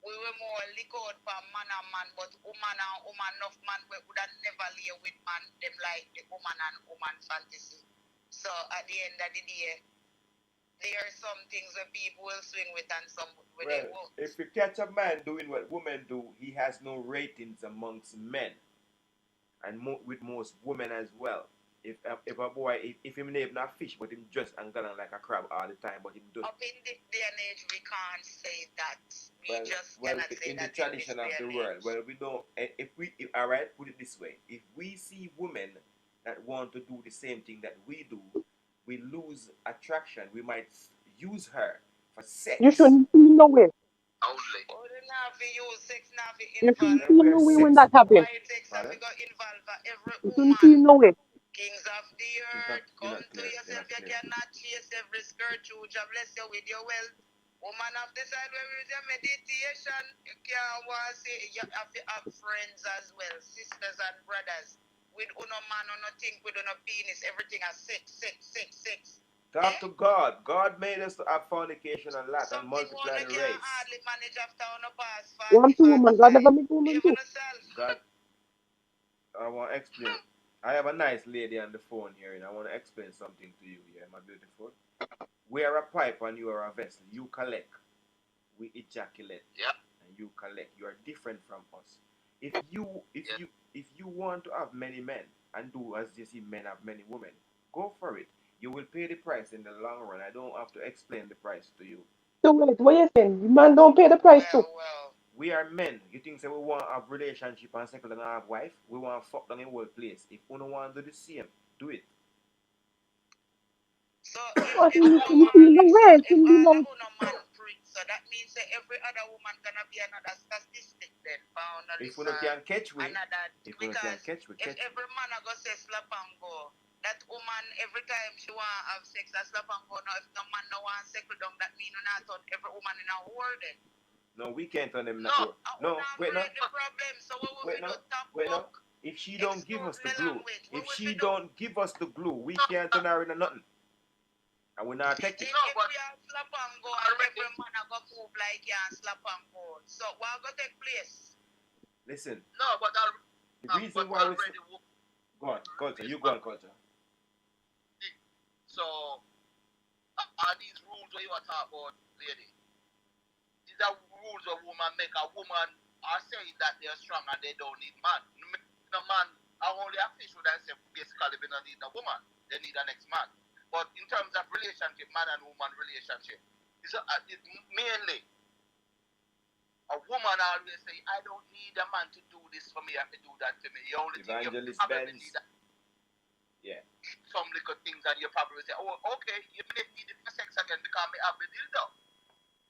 We were more lick out for man and man, but woman and woman, enough man we would have never lay with man, them like the woman and woman fantasy. So at the end of the day, there are some things where people will swing with and some where they won't. if you catch a man doing what women do, he has no ratings amongst men, and with most women as well. If a boy, if him name not fish, but him just and gone like a crab all the time, but him just. Up in this day and age, we can't say that. We Well, just well, cannot say in the that tradition in of this the day and world, age. well, we don't. All right, put it this way: if we see women that want to do the same thing that we do, we lose attraction. We might use her for sex. You shouldn't feel no way. Only. Oh, they not for use sex, not for You shouldn't involve. feel We're no way when sex. that happens. Why sex have Pardon? to go involve every You shouldn't feel woman? no way. Kings of the You're earth, you're come not to clear. You're yourself. not You clear. cannot chase every skirt you. Jah bless you with your wealth. Woman of the side where is your meditation. You can't want to say you have to have friends as well, sisters and brothers. With uno man, uno think, with uno penis, everything has sex. Talk to God. God made us to have fornication a lot and Something multiply one the can race. hardly manage after uno pass One 40, to woman. God never 45. make woman Even too. yourself. God, I want to explain. I have a nice lady on the phone here, and I want to explain something to you here, my beautiful. We are a pipe and you are a vessel. You collect. We ejaculate. Yep. And you collect. You are different from us. If you want to have many men and do as you see men have many women, go for it. You will pay the price in the long run. I don't have to explain the price to you. So wait, what you saying? Man don't pay the price too. Well. We are men. You think say we want to have relationship and second and have wife? We want to fuck down in workplace. If you don't want to do the same, do it. So But if you uno shouldn't want feel no live, so way. if Shouldn't be all no. of uno man prick, so that means that every other woman gonna be another statistic then for uno If list you can catch we, another if you can because catch we, if catch we. every man a go say slap and go, that woman every time she want have sex a slap and go. Now if the man no want settle down, that mean you not turn every woman in a whore then. No, we can't turn them in No. that world. No, wait, no. The problem. So what we Wait, do? no. Top Wait, no. fuck. If she don't give us the Excuse me glue, language. if What she we do? don't give us the glue, we can't turn her into nothing. And we not take it. If No, we but are slap and go, and already, every man a go move like you and slap and go. So what go take place? Listen, no, but the reason why we already go on, culture. You go on, culture. so are these rules where you are talking about, lady? These are rules a woman make. A woman are saying that they're strong and they don't need man. The man are only a fish would I say basically they don't need a woman. They need an next man. But in terms of relationship, man and woman relationship, it's mainly a woman always say, I don't need a man to do this for me, I have to do that to me. The only Evangelist thing you probably Benz. need Yeah. some little things and you probably say, oh, okay, you may need it for sex again because I have the dildo.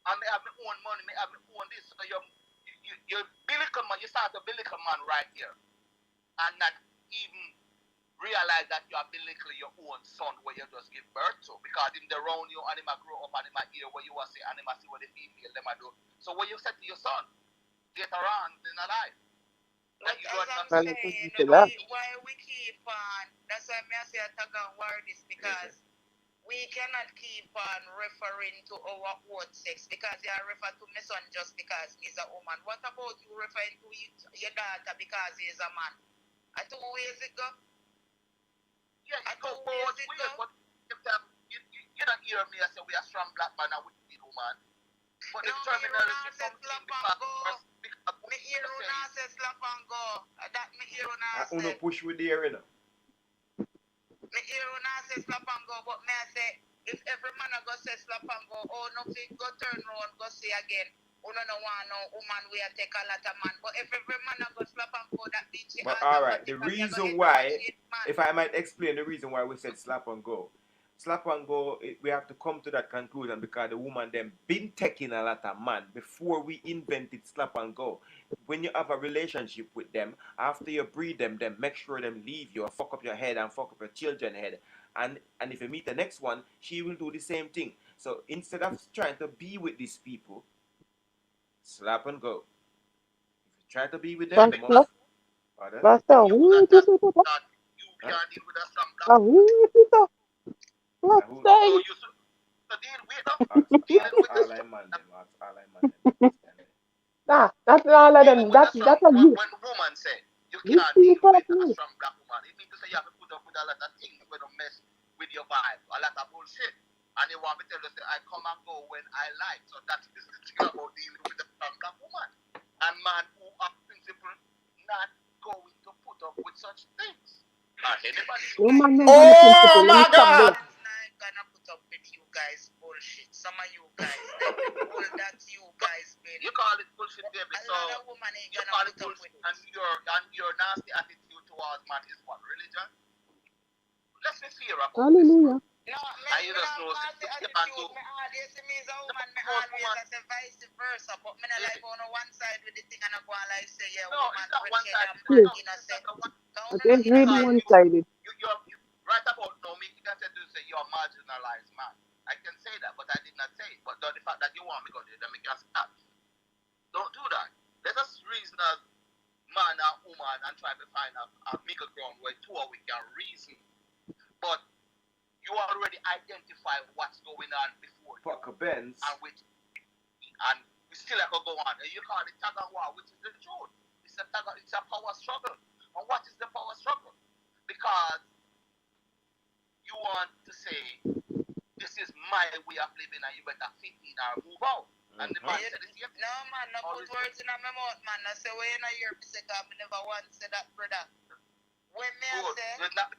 I may have my own money, may have my own this. So you're biblical man, you start a biblical man right here. And not even realize that you are biblical your own son where you just give birth to. Because in the round you and him grow up and him hear what you want to say and him see what the female them do. So what you say to your son later on in a life. But as I'm Well, saying, to that. why we keep on, that's why I say I talk on word is because we cannot keep on referring to our own sex because you refer to my son just because he's a woman. What about you referring to your daughter because he's a man? 2 ways ago? Yeah, you go both ways, but you don't hear me. I say we are strong black man and we need woman. But the terminology comes in because me hear una say slap and go. That me hear una say. Uno push with the air, you know. Me hear una say slap and go, but me I say if every man go say slap and go, oh nothing go turn round go say again. Uno no want no woman we take a lot of man. But if every man go slap and go, that means she. But alright, the reason why, if I might explain the reason why we said slap and go. Slap and go, we have to come to that conclusion because the woman them been taking a lot of man before we invented slap and go. When you have a relationship with them, after you breed them make sure them leave you and fuck up your head and fuck up your children's head. And if you meet the next one, she will do the same thing. So instead of trying to be with these people, slap and go. If you try to be with them, Pastor, pardon? Pastor, you can't deal with a strong black man. What So say? you so deal with them. Dealing with All I man them. That's all of them. That's a when you. woman say you You can't see deal with a me. strong black woman, it means to say you have to put up with a lot of things when you mess with your vibe, a lot of bullshit. And they want me to tell you say I come and go when I like. So that is the thing about dealing with a strong black woman. And man who are principle not going to put up with such things. No man knows on the Oh principle. Let me my stop there. God. I'm gonna put up with you guys bullshit. Some of you guys, all that you guys been. You call it bullshit, baby. A So lot of women ain't you gonna call it put up bullshit, with it. and your nasty attitude towards man is what religion? Let's be fair about Hallelujah. No, And you just know nasty you can't attitude. do. Me always me is a woman. Me always I say vice versa. But me not like on one side with the thing and I go and like say yeah, No, woman it's not one wicked side. and man Yes. innocent. I just really one-sided. You right about no me. You can say you're a marginalized man. I can say that, but I did not say it. But the fact that you want me to go there, then we can stop. Don't do that. Let us reason as man and woman and try to find a middle ground where two of we can reason. But you already identify what's going on before Fuck a Benz. and we still have to go on. And you call it tag and war, which is the truth. It's a power struggle. And what is the power struggle? Because you want to say this is my way of living and you better fit in or move out. And the man said the same thing. No man, no put words in my mouth, man. I say, well, you know, you're sick. I never once said that, brother. When me I say, who not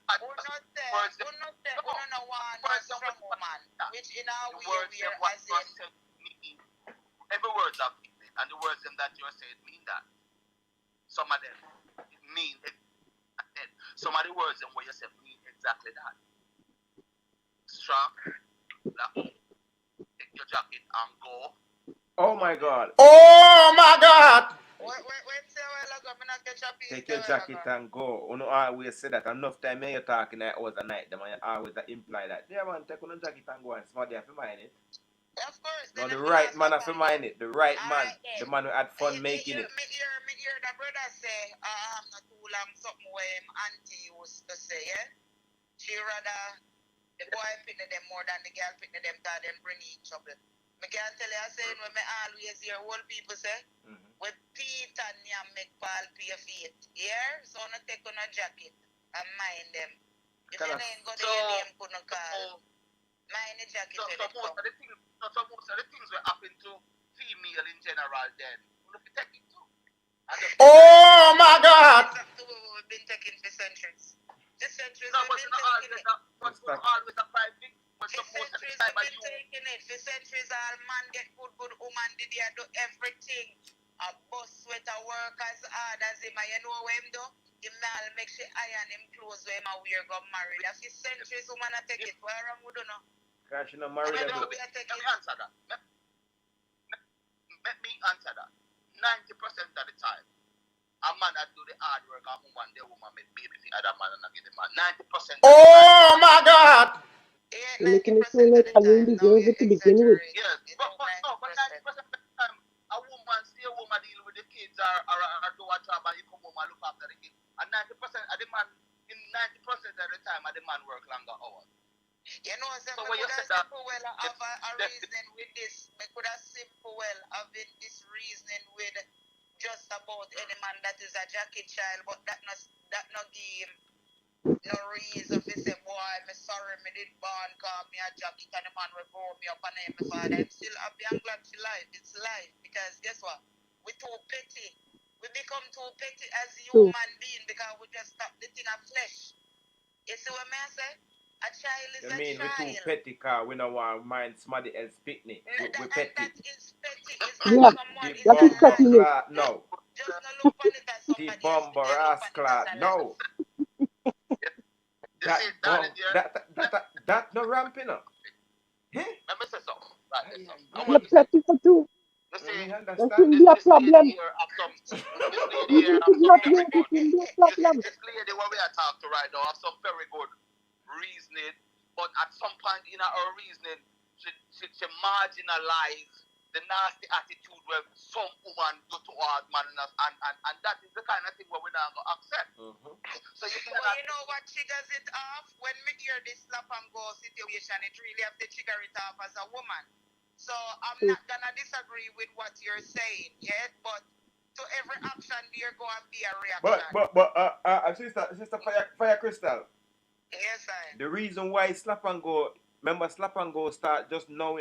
want no strong woman, which in our way we are as in. Every word of it, and the words that you are saying mean that. Some of them mean exactly. Some of the words and what you say mean exactly that. Strong, black, take your jacket and go. Oh my God. Oh my God. Take your jacket and go. You know, I always say that. Enough time you're talking that was a night. Them I always imply that. Yeah, man, take on a jacket and go and somebody have to mind it. Of course. No, the right man have to mind it. The right man. The man who had fun making it. Me hear the brother say, not too long something where him auntie used to say, yeah? She rather the boy picking them more than the girl picking them because them bring each trouble. I can't tell you, I say, when I always hear old people say, when Pete and Yam make Paul pay feet, yeah? So I take on a jacket and mind them. If you ain't got your name, couldn't call. Mind the jacket. So most of the things will happen to female in general then. We'll have to take it too. Oh my God. We've been taking for centuries. The centuries No, we've been taking it. But always a private. For centuries we've been taking it. For centuries all man get good woman did they do everything. A boss with a work as hard as him and you know what him do? Him now make sure iron him clothes when him and we got married. After centuries woman a take it. Why wrong we don't know? Crash in a married. Let me answer that. Let me answer that. 90% of the time, a man that do the hard work, a woman, the woman make baby for other man and get the man. 90%. Oh my God. Yeah, You're making it sound like you deserve it to begin with. Yes, but 90% of the time, a woman deal with the kids or do a job and you come home and look after the kids. And 90% of the man, in 90% of the time, the man work longer hours. You know, so So we when you could say have that, simple well have a reason with this. We could have simple well having this reasoning with just about any man that is a Jackie child, but that not give him no reason to say, boy, me sorry, me did born, call me a Jackie, and the man will grow me up and name my father. I'm still happy and glad for life. It's life. Because guess what? We too petty. We become too petty as human beings because we just stop the thing of flesh. You see what I say? A child is You a mean we child. too petty car, we don't want mind somebody else picnic. We petty. That is petty. It's Yeah, like someone The is that is bomber alive. pettiness. clad, no. Just not look on it as The somebody else. bomber They look ass on it as clad, a life. no. you That see, bomb, darling, dear, that no ramping up. Huh? let me say something. Right, this something. I You're want to say, petty for two. you see, You That understand? shouldn't be a this lady problem. here have some, this lady Even here if have it's some not very work, it good. shouldn't be a You see, problem. this lady what we are talking to right now have some very good reasoning, but at some point in her reasoning, she marginalize the nasty attitude where some woman do towards man, and that is the kind of thing where we're not going to accept. So you can But you know what triggers it off? When me hear this slap and go situation, it really have to trigger it off as a woman. So I'm not gonna disagree with what you're saying, yet, but to every action there go and be a reaction. Sister Fire Crystal. Yes, I. The reason why slap and go, remember slap and go start just now,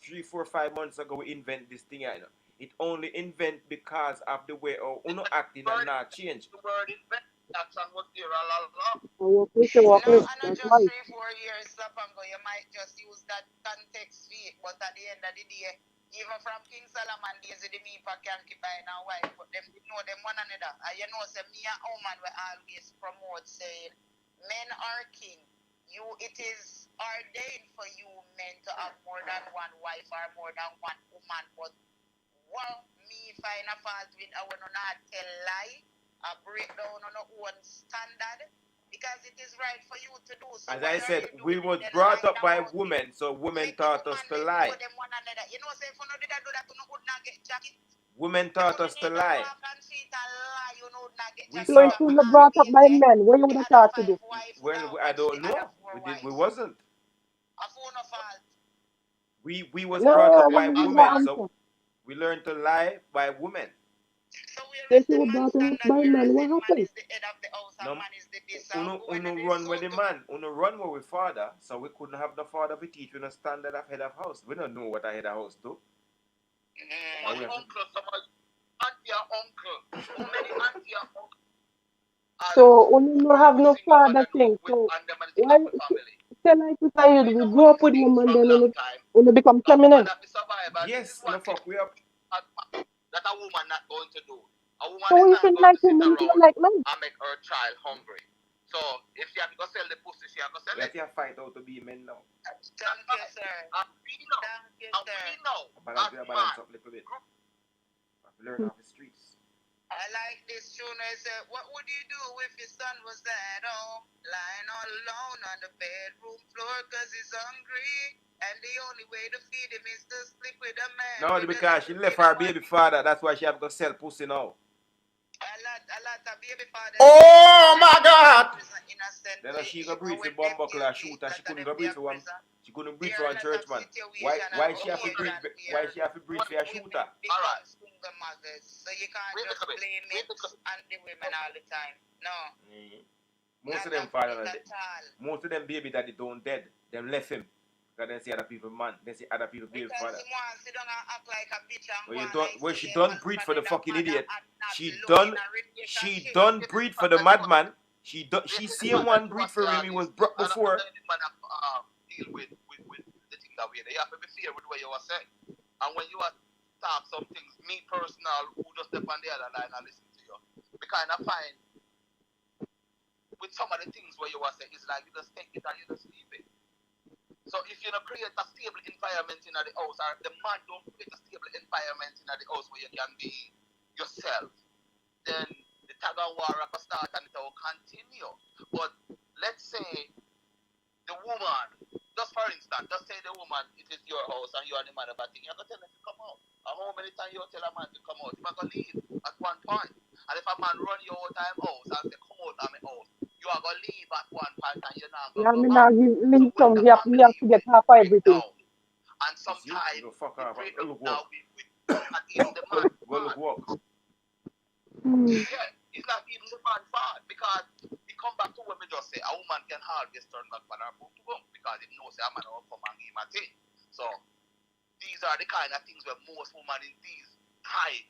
3, 4, 5 months ago we invent this thing, It only invent because of the way our uno acting and not change. the word invent action was there all along. So you're pushing No, walkers. I know That's just right. 3, 4 years slap and go. You might just use that context fee, but at the end of the day, even from King Solomon days, the me for concubine and wife, but them know them one another. And you know, say me and woman will always promote saying, men are king. It is ordained for you men to have more than one wife or more than one woman, but what me find a fault with, I will not tell lie, break down on our own standard, because it is right for you to do. So As why I said, are you we doing was it brought lying up by about it? women, so women Make the taught us woman to let lie. know them one another. You know, say if you no did do that, you would not get jacket. Women If taught you us to need to lie. walk and cheat and lie, you know not get We jacket. So saw. if you were brought up by men, what you would The have other thought to 5 do? wives Well, now, I and she don't the other know. 4 We wives. wasn't. A phone of fault. We was No, brought up what by is your women, so answer? we learned to lie by women. So where If is you the were man brought up standard? by Where is men, it? what Man happened? is the head of the house and No, man is the this. And uno women are the run with the suit. man. Uno run with father, so we couldn't have the father to teach with a standard of head of house. We don't know what a head of house do. Some uncle, some auntie or uncle. How many auntie or uncle? So when you have no father thing, so And them and why family. say like if I We we know grow all up these with things woman from then long time. when you become A woman feminine. that be survivor. This Yes, is what no fuck, we up. that a woman not going to do. A woman So is you not should going like to sit women to around like men. and make her child hungry. So if she have to go sell the pussy, she have to sell We it. have to fight out to be men now. Thank you, sir. And we know, Thank you, and sir. we know, Balance, as we balance man, up a little bit. We have to learn off the streets. I like this tune. I said, what would you do if your son was at home, lying all alone on the bedroom floor because he's hungry? And the only way to feed him is to sleep with a man. No, because she left her baby father. That's why she have to sell pussy now. A lot of baby fathers. Oh my God! Then she go breathe for bomb buckle and shooter. She couldn't go breathe for one. She couldn't breathe for one churchman. Why she have to breathe? Why she have to breathe for a shooter? Alright. So you can't just blame it on the women all the time. No. Most of them fathers, most of them baby daddy don't dead. Them left him. Because they see other people man. They see other people baby father. Well, she done breed for the fucking idiot. She done breed for the madman. She same one breed for him. He was broke before. Deal with the thing that way. You have to be fair with what you were saying. And when you are talk some things, me personal, who just step on the other line and listen to you, we kind of find with some of the things where you were saying, it's like you just take it and you just leave it. So if you don't create a stable environment in the house, or the man don't create a stable environment in the house where you can be yourself, then the tag of war will start and it will continue. But let's say the woman, just for instance, just say the woman, it is your house and you are the man of a thing, you're going to tell them to come out. And how many times you tell a man to come out? You're going to leave at one point. And if a man run your whole time house and say, come out of my house, you are going to leave at one point and you're not going to I mean, Huh? now give So leave when some, the you have family to get when half of break everything. down, and It's you. You sometimes go fuck the off. Go breakdown look now walk. we not even the man Go look fault. walk. Hmm. Yeah, it's not even the man fault because he come back to what me just say. A woman can always turn back on her boom to boom because he knows a man will come and give him a thing. So these are the kind of things where most women in these time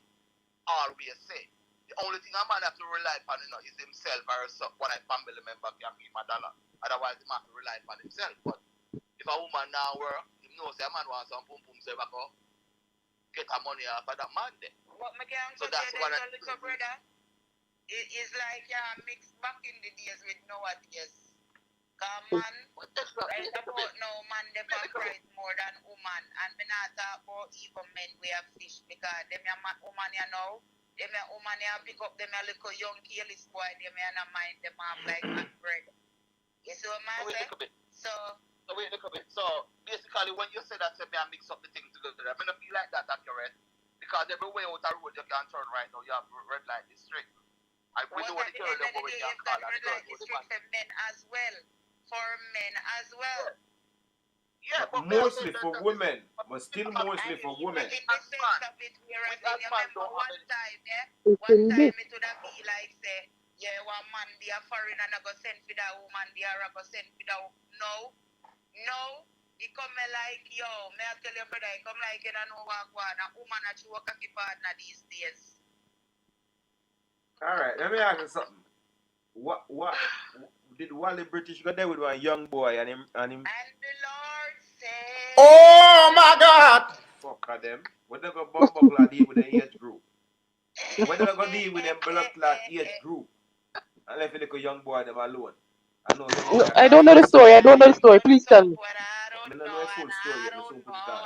always say. The only thing a man have to rely on, is himself or one of family member can give him a dollar. Otherwise, he have to rely on himself. But if a woman now work, he knows a man wants some boom boom, so back up, get her money off of that man there. What my gang So so that's say what there's a little brother. It is like mixed back in the days with nowadays. Cause man, right about now, man, they price more than woman. And me not talk about even men we have fish because them woman you know, them woman you pick up them a little young careless boy, them you not mind them off like hot bread. You see what man say? So wait a little bit. So basically when you say that say me I mix up the things together, I mean I feel like that accurate. Because every way out the road you can turn right now, you have red light district. I we know the girl that we can call and the girl know the man. For men as well. For men as well. Yeah, but Mostly for women, but still mostly for women. In the sense of it, whereas you remember one time, It's one in time this. it would have be like say, yeah, one man be a foreign and I go send for that woman, they are go send for that. No, he come like yo, may I tell you brother, he come like you don't know what one, a woman that you work a partner these days. All right, let me ask you something. What did Wally British go there with one young boy and him? And the Lord said, Oh my God! Fuck of them. What they go bumbuckler deal with the age group? What they go deal with them blood clot age group? And left the young boy them alone. I know young No, boy I got don't know the story. I don't know the story. Please tell me. I don't know a full story yet, so put it on.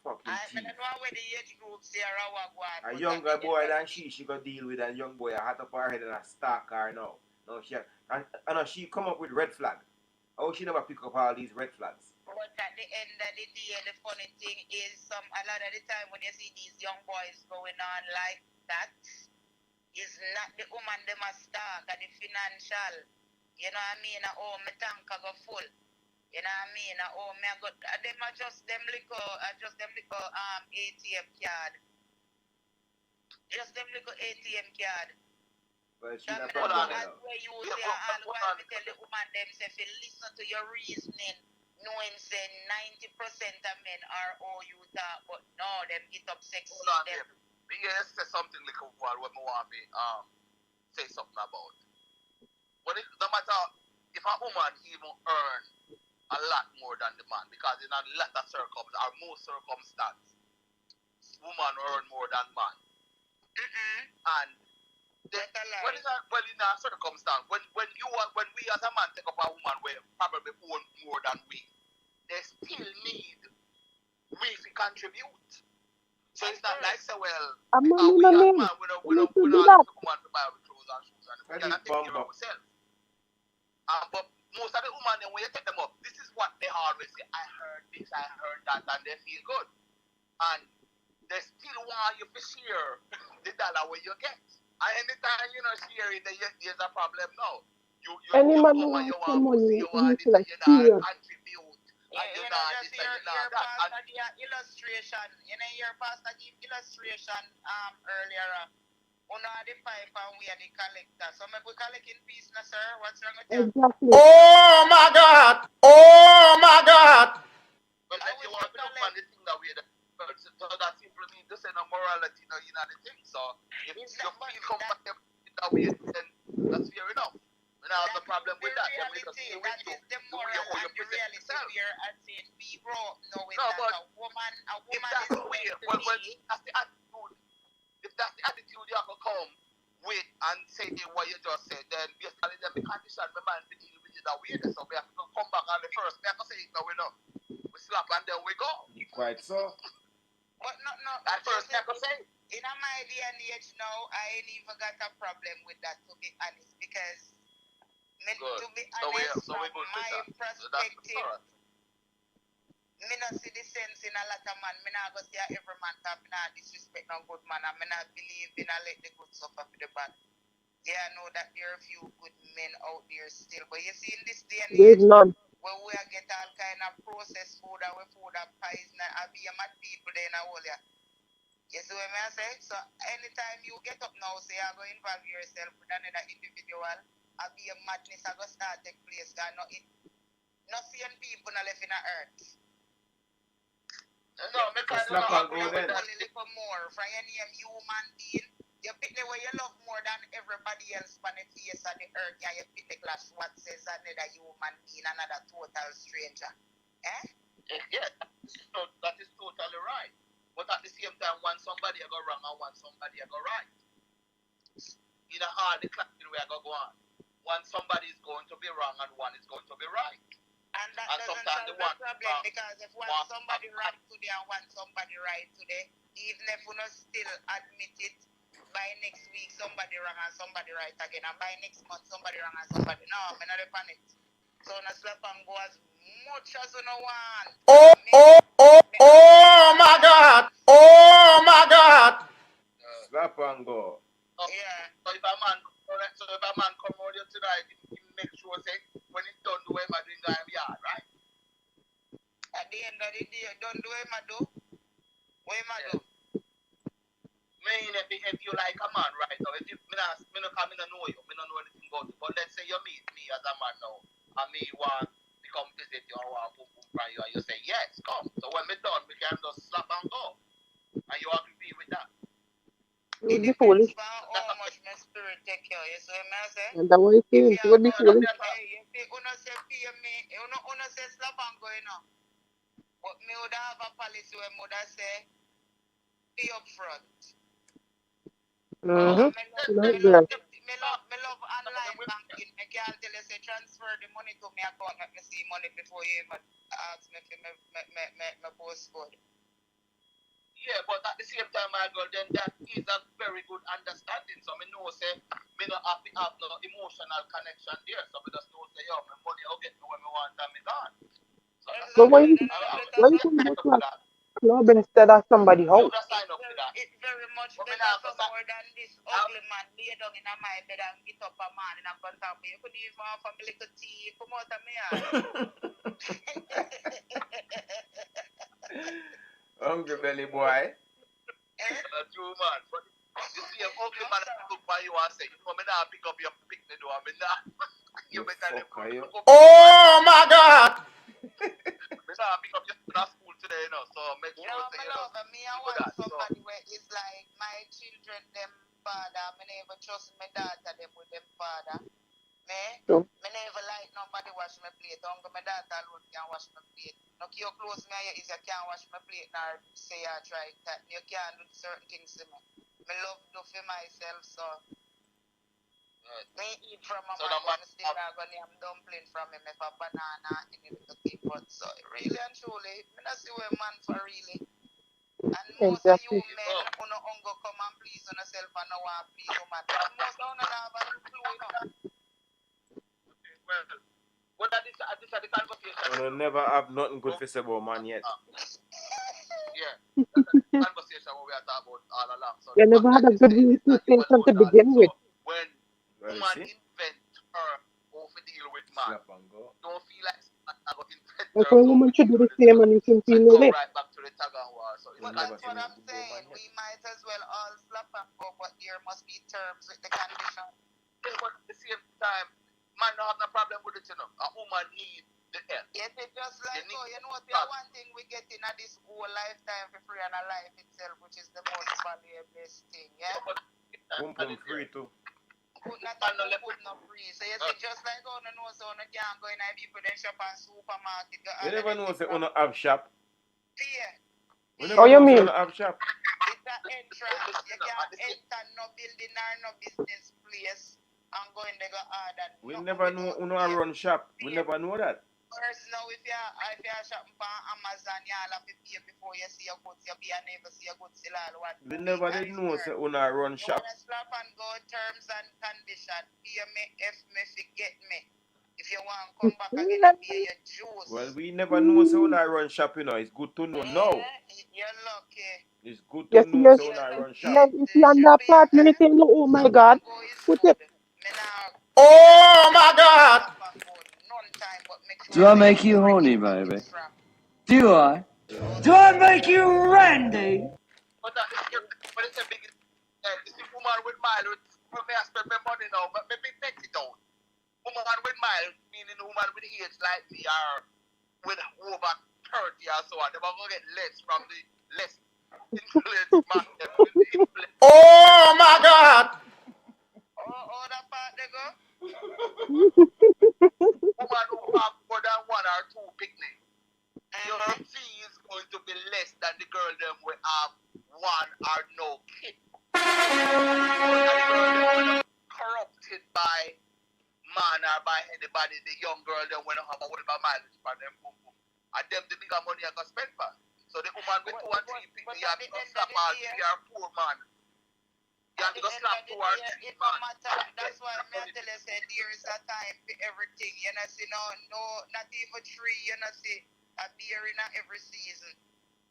Fucking thief. A younger boy than she go deal with a young boy, a hot up her head and a stalk her now. No, I know she come up with red flag. How she never pick up all these red flags? But at the end of the day, the funny thing is, a lot of the time when you see these young boys going on like that, is not the woman them a stalk and the financial. You know what I mean? Oh, my tank go full. You know what I mean? Oh, me got them are just them little ATM card. Just them little ATM card. Well, she's not Hold on. problem now. Where you say all while me tell the woman them say if you listen to your reasoning, knowing say 90% of men are all you talk, but no, them get up sexy. Hold on, them. Me say something like what me want to say something about. But no matter if a woman even earn a lot more than the man, because in a lot of circumstances, or most circumstances, woman earn more than man. And in a circumstance, when we as a man take up a woman where probably own more than we, they still need we to contribute. So it's not like say, well, I'm we on as name. man, we don't Do ask the that. woman to buy our clothes and shoes and we can take care of ourselves. But most of the women, when you take them up, this is what they always say. I heard this, I heard that, and they feel good. And they still want you to share the dollar where you get. And anytime you know sharing, there's a problem now. Any man you who want wants you some want money, you he want needs this to and you serious. know contribute. And you you know, know just this and you know that. And the illustration. You know, your pastor give illustration earlier. Uno the pipe and we are the collector. So maybe we collect in peace, now, sir. What's wrong with you? Exactly. Oh my God! Oh my God! Well, then you want to look on the thing that we so that simply means this ain't no morality, no, you know the thing. So if you feel comfortable with that way, then that's fair enough. We don't have no problem with that. Then we just stay with you. The moral and the reality here and saying be raw knowing that a woman if that's the way, that's the attitude. If that's the attitude you have to come with and say what you just said, then basically then the condition my man to deal with it that way. So we have to come back on the first. We have to say it now we know. We slap and then we go. Quite so. But no. At first, I have to say. In my day and age now, I ain't even got a problem with that, to be honest, because to be honest, from my perspective, me not see the sense in a lot of man. Me not go see every man because me not disrespect no good man, and me not believe in a let the good suffer for the bad. Yeah, I know that there are a few good men out there still. But you see, in this day and There's age, none. where we are get all kind of processed food and we food that poison, I be a mad people there in a whole yeah. You see what I say? So anytime you get up now, say you go involve yourself with another individual, I be a madness I go start take place. Not seeing people not left in the earth. No, me kind Slap of and go then. A little more from your name human being. You pick the way you love more than everybody else on the face of the earth. Yeah, you pick the class what says another human being, another total stranger. Eh? Yeah, that is totally right. But at the same time, when somebody go wrong and when somebody go right, you know how the clapping way go on. One somebody is going to be wrong and one is going to be right. And that doesn't solve the problem because if one somebody wrong today and one somebody right today, even if we not still admit it, by next week somebody wrong and somebody right again, and by next month somebody wrong and somebody no, I'm not on it. So no slap and go as much as you know want. Oh my God! Oh my God! Slap and go. Yeah. So if a man come out here tonight, he make sure say when he done do him, I drink him yard, right? At the end of the day, don't do him do. What him do? Mean if you like a man right now, if you me not come in and know you, me not know anything about you. But let's say you meet me as a man now, and me want to come visit you or want to boom from you, and you say yes, come. So when me done, we can just slap and go. And you agree with that? You would be foolish. How much my spirit take care, you see what I say? And that's what it is. You would be foolish. Hey, you see, una say pay me, una say slap and go, you know. But me would have a policy where me would say pay up front. Mm-hmm. Me love online banking. I can't tell you say transfer the money to me account, let me see money before you even ask me for my postcode. Yeah, but at the same time, my girl, then that is a very good understanding. So me know say me not have to have no emotional connection there. So me just know say yo, my money I'll get me when me want and me gone. So But why you come back to a club instead of somebody's house? It's very much better more than this ugly man lay down in my bed and get up a man in a front of me. You could even offer me little tea, come out of me. Hungry belly boy. True man. But you see, an ugly man look by you and say, you know, me not pick up your picnic door. Me not. You better Oh my God! Me not pick up your school today, you know. So make sure say, you know. Me, I want somebody where it's like my children, them father. Me never trust my daughter, them with them father. Me never like nobody wash my plate. Only my daughter alone can wash my plate. No keep your clothes me is you can't wash my plate nor say I try that. You can't do certain things to me. Me love do for myself, so me eat from my man still I'm gonna name dumpling from him if a banana in a little thing. But so really and truly, me not see where man for really. And most of you men who no hunger come and please on yourself and no want please woman. Most of you have a clue, you know. Well, this is the conversation. You never have nothing good to say about man yet. Yeah, that's the conversation we are talking about all along. So you never had a good reputation to begin with. When woman invent her or to deal with man, don't feel like I'm going to invent her. That's why women should do the same and you can feel no way. Right back to the tag and war. So that's what I'm saying. We might as well all slap and go, but there must be terms with the condition. Yeah, but at the same time, man don't have no problem with it, you know. A woman needs the help. Yes, it's just like so. You know, the one thing we get in this whole lifetime for free and a life itself, which is the most valuable thing, yeah? Boom free too. Not free. So you see, just like on the nose, on the can't go in a people then shop and supermarket. You never know say on have shop. Yeah. Oh, you mean? Have shop. It's an entrance. You can't enter no building or no business place and go in there go hard and we never know who run shop. We never know that. First now if you're shopping for Amazon, you'll have to pay before you see your goods. You never see your goods till all what. We never did know say who run shop. You wanna slap and go terms and conditions. Pay me if me forget me. If you want to come back again and pay your juice. Well, we never know say who run shop, you know. It's good to know now. You're lucky. It's good to know say who run shop. If you're on that part, you say, oh my God, put it. Oh my God. Do I make you horny, baby? Do I? Do I make you randy? But it's a big this is woman with mile with me I spend my money now, but maybe net it out. Woman with mile, meaning woman with age like me or with over 30 or so on, they're gonna get less from the less influence market with the influence. Oh my God. Oh, that part they go? Woman who have more than one or two picnics, your fee is going to be less than the girl them will have one or no kid. Because the girl them will not corrupted by man or by anybody. The young girl them will not have a whatever mileage for them. And them the bigger money I can spend for. So the woman with 2 and 3 picnics, you have to go slap all 3 or 4 man. You have to go slap 2 or 3 man. That's why I tell you, say there is a time for everything. You know, see, no, not even 3. You know, see, a beer in every season.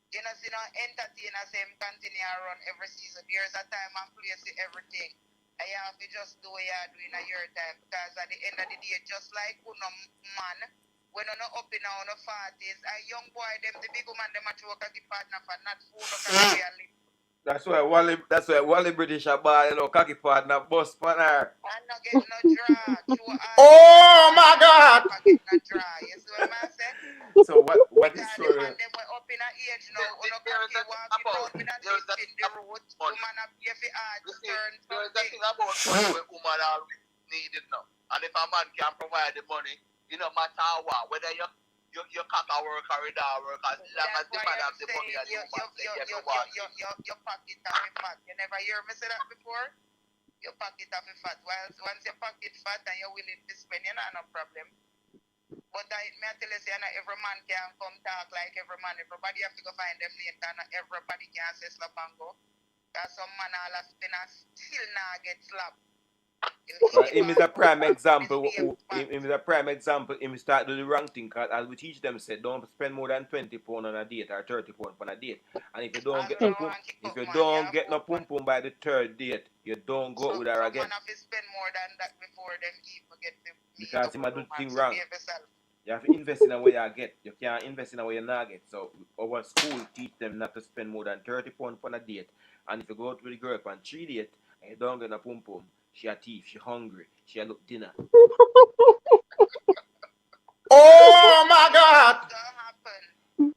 You know, see, no entertainer same continue run every season. There is a time and place for everything. And you have to just do what you are doing at your time. Because at the end of the day, just like you know, man, when you're not up in our 40s, a young boy, them, the big woman, them, a choke at the partner for not food or really. That's why Wally British are bad, you know, cocky partner, boss partner. I'm not getting no draw. Oh my God. I'm getting no draw. You see what I'm saying? So what is Because the true? man, them were up in a age now, you know, cocky walking down with a lift in the road, woman up here for hard to turn There is a something. thing about money where woman always need it now. And if a man can provide the money, you no matter what, whether you cock a work or you don't work, as long as the man have the money and the woman say you don't want it. Your pocket off your fat. You never hear me say that before? Your pocket off your fat. While once your pocket fat and you're willing to spend, you not no problem. But I tell you, say, not every man can come talk like every man. Everybody have to go find them later. Not everybody can say slap and go. Because some man all a spin and still not get slapped. Him is a prime example. Him is a prime example. Him start do the wrong thing. Cause as we teach them, say don't spend more than 20 pound on a date or 30 pound on a date. And if you don't get no pum pum by the third date, you don't go with her again. Man have to spend more than that before them even get the because him a do thing wrong. You have to invest in a way you get. You can't invest in a way you not get. So our school teach them not to spend more than 30 pound on a date. And if you go out with the girl on 3 dates and you don't get no pum pum, she a thief, she hungry, she a look dinner. Oh my God! That happen.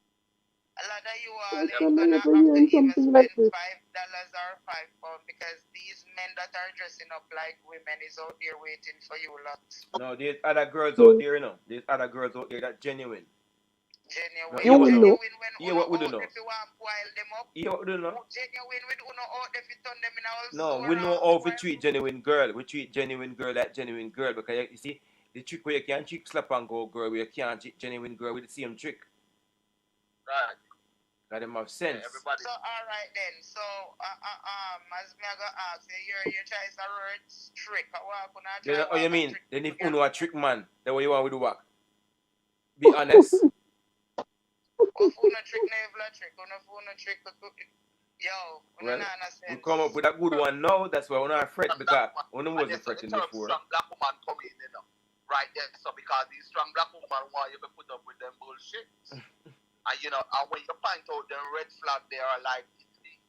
A lot of you all gonna have to even spend $5 or £5 because these men that are dressing up like women is out there waiting for you lots. No, there's other girls out there, you know. There's other girls out there that genuine. Genuine. No, Genuine when yeah, what we do know. if you want to boil them up. Yeah, what we do know. Genuine with uno out if you turn them in our no, we know how to treat genuine girl. We treat genuine girl like genuine girl because you see the trick where you can't trick slap and go girl, where you can't treat genuine girl with the same trick. Right. Got them have sense. Everybody. So alright then. So as me I go ask you try a word trick. Then, oh you mean then if uno a trick man, then what you want we do what? Be honest. Uno trick never trick. Uno trick yo, well, we come up with a good one now. That's why we're not afraid because uno wasn't fretting before. Strong black woman come in, you know. Right there. So because these strong black woman want you to put up with them bullshit. And you know, and when you point out the red flag, they are like,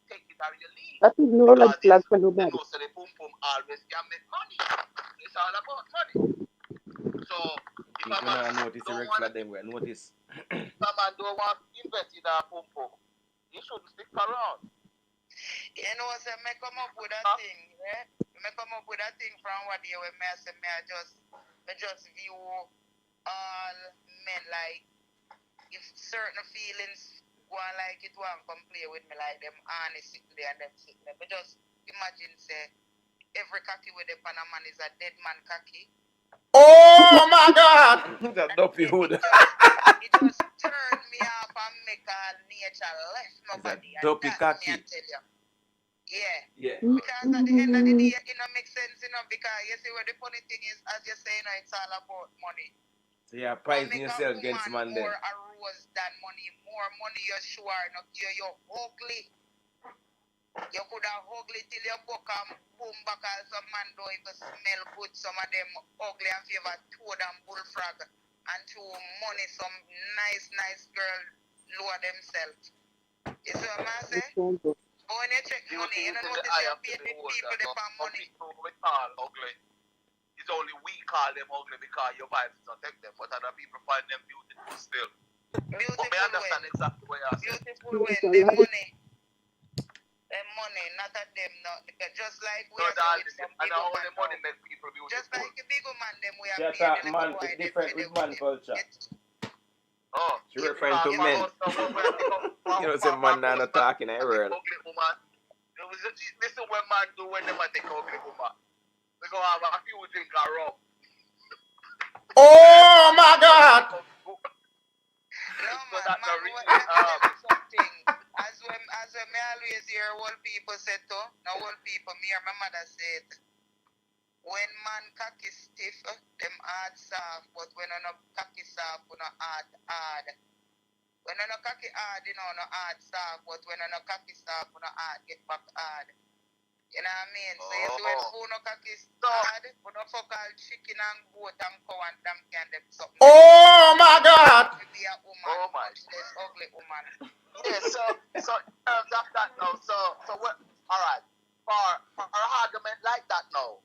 take it or you leave. That is no red flag for nobody. You know, so the boom boom always can make money. It's all about money. So if a man notice the red flag, then we notice. If a man don't want to invest in a boom boom, you shouldn't stick around. You know, so me come up with a thing, yeah? Me come up with a thing from what day when me say me just view all men like if certain feelings go on like it want come play with me like them honest sitting there and them sitting there. But just imagine say every cocky with the Panaman is a dead man cocky. Oh my God! That dopey hood. It just turned me off and make all nature left my body. Dopey cocky. I tell you. Yeah. Yeah. Because at the end of the day, it don't make sense, you know, because you see what the funny thing is, as you say, you know, it's all about money. So you're pricing yourself against man then. More arose than money. More money you're sure, not you're ugly. You could have ugly till you book and boom back as some man do if you smell good. Some of them ugly and favor toad and bullfrog and to money some nice girl lower themselves. You see what I say? But when you check money, you don't notice you're paying the people they pay money. People we call ugly. It's only we call them ugly because your vibes don't take them, but other people find them beautiful still. Beautiful but I understand way. exactly what you're saying. Beautiful way. Them money. Them money, not at them. Not just like we No, are darling, with some and big how man the money make people beautiful. just like the big man them we are She paying attack the man little boy different with man culture. Oh, She referring to men. You know, some man not talking I world. Ugly woman. This is what man do when they take ugly woman. They go have a few drink and rum. Oh my God! No So man, that's man, the reason. let me tell you something. As when me always hear old people say to, now old people, me or my mother said, when man cocky stiff, them hard soft, but when on a cocky soft, on a hard. When on a cocky hard, you know, no hard soft, but when on a cocky soft, on a hard get back hard. You know what I mean? So you see when food no cocky hard, when no fuck all chicken and goat and cow and damn can them something. Oh my God! To be a woman, much less ugly woman. Yeah, so in terms of that now, so what? All right, for an argument like that now,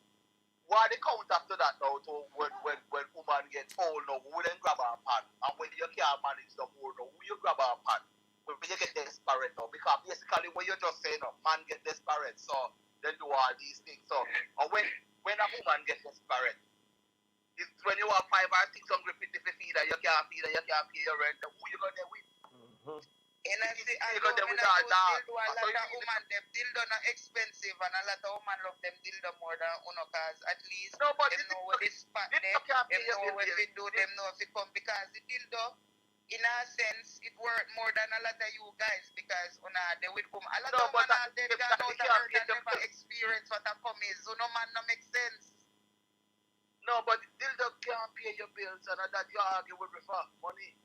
why they count after that now to when woman get old now, who then grab her pan, and when you can't manage the more now, who you grab her pan? When you get desperate now, because basically what you're just saying now, man get desperate, so they do all these things. So, and when a woman gets desperate, it's when you have 5 or 6 hungry people to feed her, you can't feed her, you can't pay your rent, who you gonna with? And I see, I know a lot of women, them dildo not expensive, and a lot of women love them dildo more than uno, cause at least them know where they spot them know where they do, them know if it come, because the dildo, in a sense, it worth more than a lot of you guys, because they will come, a lot of women they gone out of earth and never experience what a come is, so no man no make sense. No, but dildo can't pay your bills, and that you argue with me for money.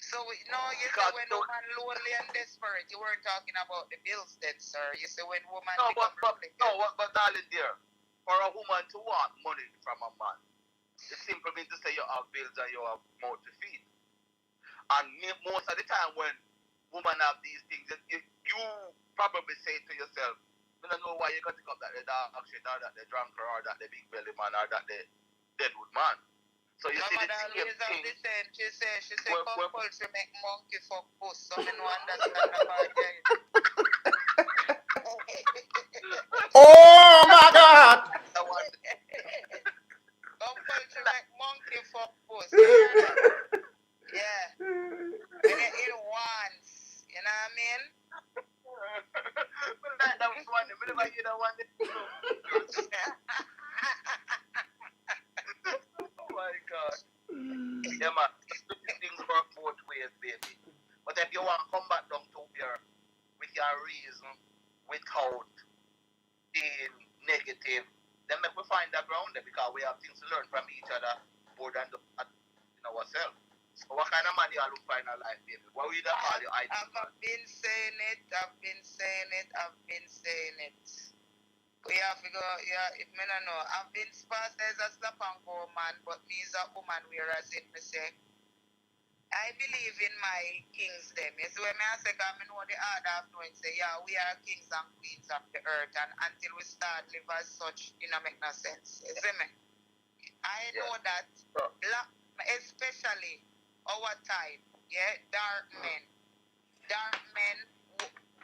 So, no, you say when woman lonely and desperate, you weren't talking about the bills then, sir. You say when woman become lonely. But darling dear, for a woman to want money from a man, it simply means to say you have bills and you have mouth to feed. And most of the time when women have these things, you probably say to yourself, I don't know why you got to come that the dog shit, or that the drunker, or that the big belly man, or that the deadwood man. So you see the same thing. She said, compulsory make monkey fuck puss, so I don't understand about that. Oh my God! Compulsory make monkey fuck puss. Yeah. When you in once, you know what I mean? That was one. Whenever you don't want it. Oh my God. Yeah, man. Things work both ways, baby. But if you want to come back down to here with your reason, without being negative, then make we find that ground there, because we have things to learn from each other more than in ourselves. So what kind of man you look for in a life, baby? What will you call your ideal? I've been saying it. We have to go, if me no know. I've been fast as a slap and go man, but me is a woman, whereas it me say, I believe in my kings them. You see when I say, I know the order of knowing, say, yeah, we are kings and queens of the earth, and until we start live as such, it don't make no sense. You see me? I know that black, especially our time, dark men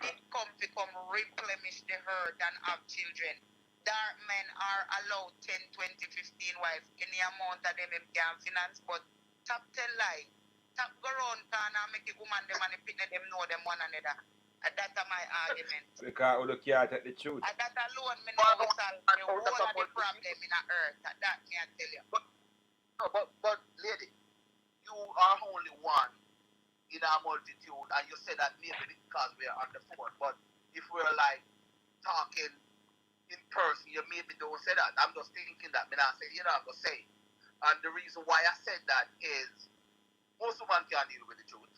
did come to replenish the herd and have children. Dark men are allowed 10, 20, 15 wives. Any amount of them can finance, but top 10 lie. Top go round corner make a woman them and them know them one another. And that's my argument. Because we can't take the truth. And that alone me know we solve the whole of the problem in the earth. That me I tell you. But lady, you are only one in a multitude, and you say that maybe because we are on the phone, but if we're like talking in person, you maybe don't say that. I'm just thinking that, I say, you're not going to say. And the reason why I said that is most women can't deal with the truth.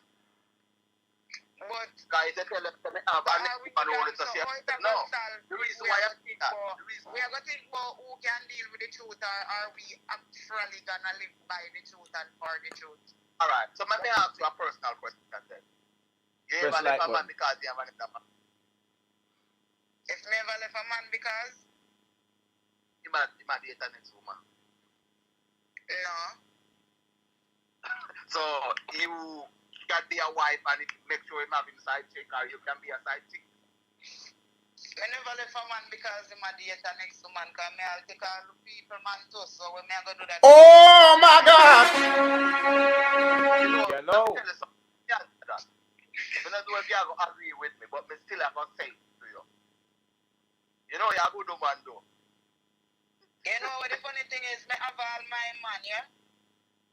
But Guys, they tell them to me, and we next man could hold have it to so share. how it a No. go solve The reason we why are I gonna think that, about the reason we are gonna think about who can deal with the truth or are we actually gonna live by the truth and for the truth. Alright, so let me ask you a personal question then. You Press ever left like a man button. because you have a man? If me ever left a man because He might date the next woman. no. So you can be a wife and make sure him having side chick, or you can be a side chick. I never left a man because him a date the next woman because me I'll take all the people man too. So when me I go do that. Oh my God. You know. Let me tell you something. Yeah, that. I don't know if you are going to agree with me, but me still are going to say it to you. You know, you're a good woman though. You know what the funny thing is, me have all my man, yeah?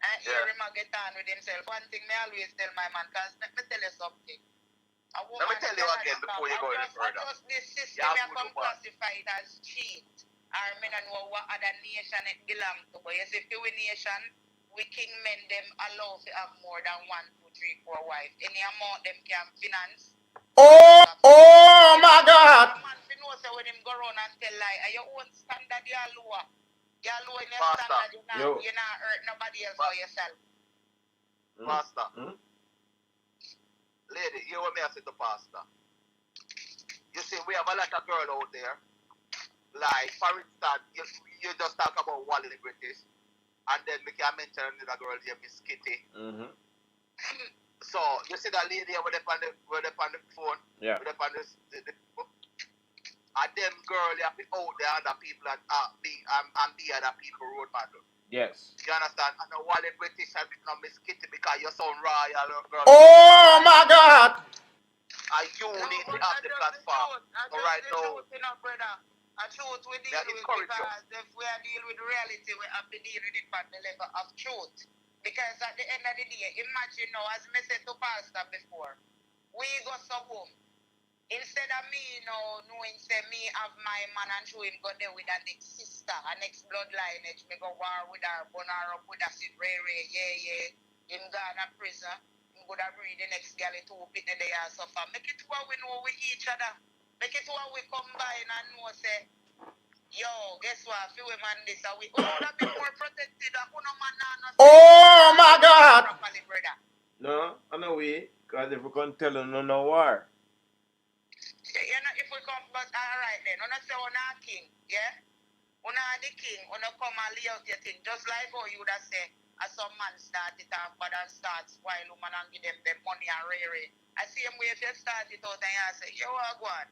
And hear him a get on with himself. One thing me always tell my man, because let me tell you something. Let me tell you again before you go any further. Just this system I come classify it as cheat. Or me don't know what other nation it belong to. But yes, if you nation, we king men them allow to have more than 1, 2, 3, 4 wives. Any amount them can finance. Oh my God. A man fi know say when him go around and tell lie, and your own standard you are lower. You are lower in your Pastor. standard, you not hurt nobody else or yourself. Pastor. Lady, hear what me I say to Pastor. You see, we have a lot of girls out there. Like, for instance, you just talk about Wally British, and then we can mention another girl here, Miss Kitty. So, you see that lady with the on the phone? Yeah. With on the and them girl they have to out there other people and be other people road battle. Yes. You understand? And the Wally British have become Miss Kitty because you're so royal girl. Oh my God. And you need to have the platform. So right now, A truth we deal with because if we are deal with reality, we have to deal with it at the level of truth. Because at the end of the day, imagine now, as I said to Pastor before, we go so home. Instead of me knowing say me have my man and show him go there with a next sister, a next blood lineage, me go war with her, burn her up with a sit yeah. Him gone to prison. Him go to breed the next girl to open the day and suffer. Make it where we know with each other. Make it where we combine and know say, yo, guess what? Few women this and we would have been more protected than no man now. Oh my God. Properly, brother. No, I know we, because if we can't tell them no war. You know, if we come, but alright then, when I say on our king, yeah? When the king, when I come and lay out your thing, just like how you would have said, as some man start it off, but then starts while woman and give them money and rare. I see him way if you start it out and you say, yo, go on.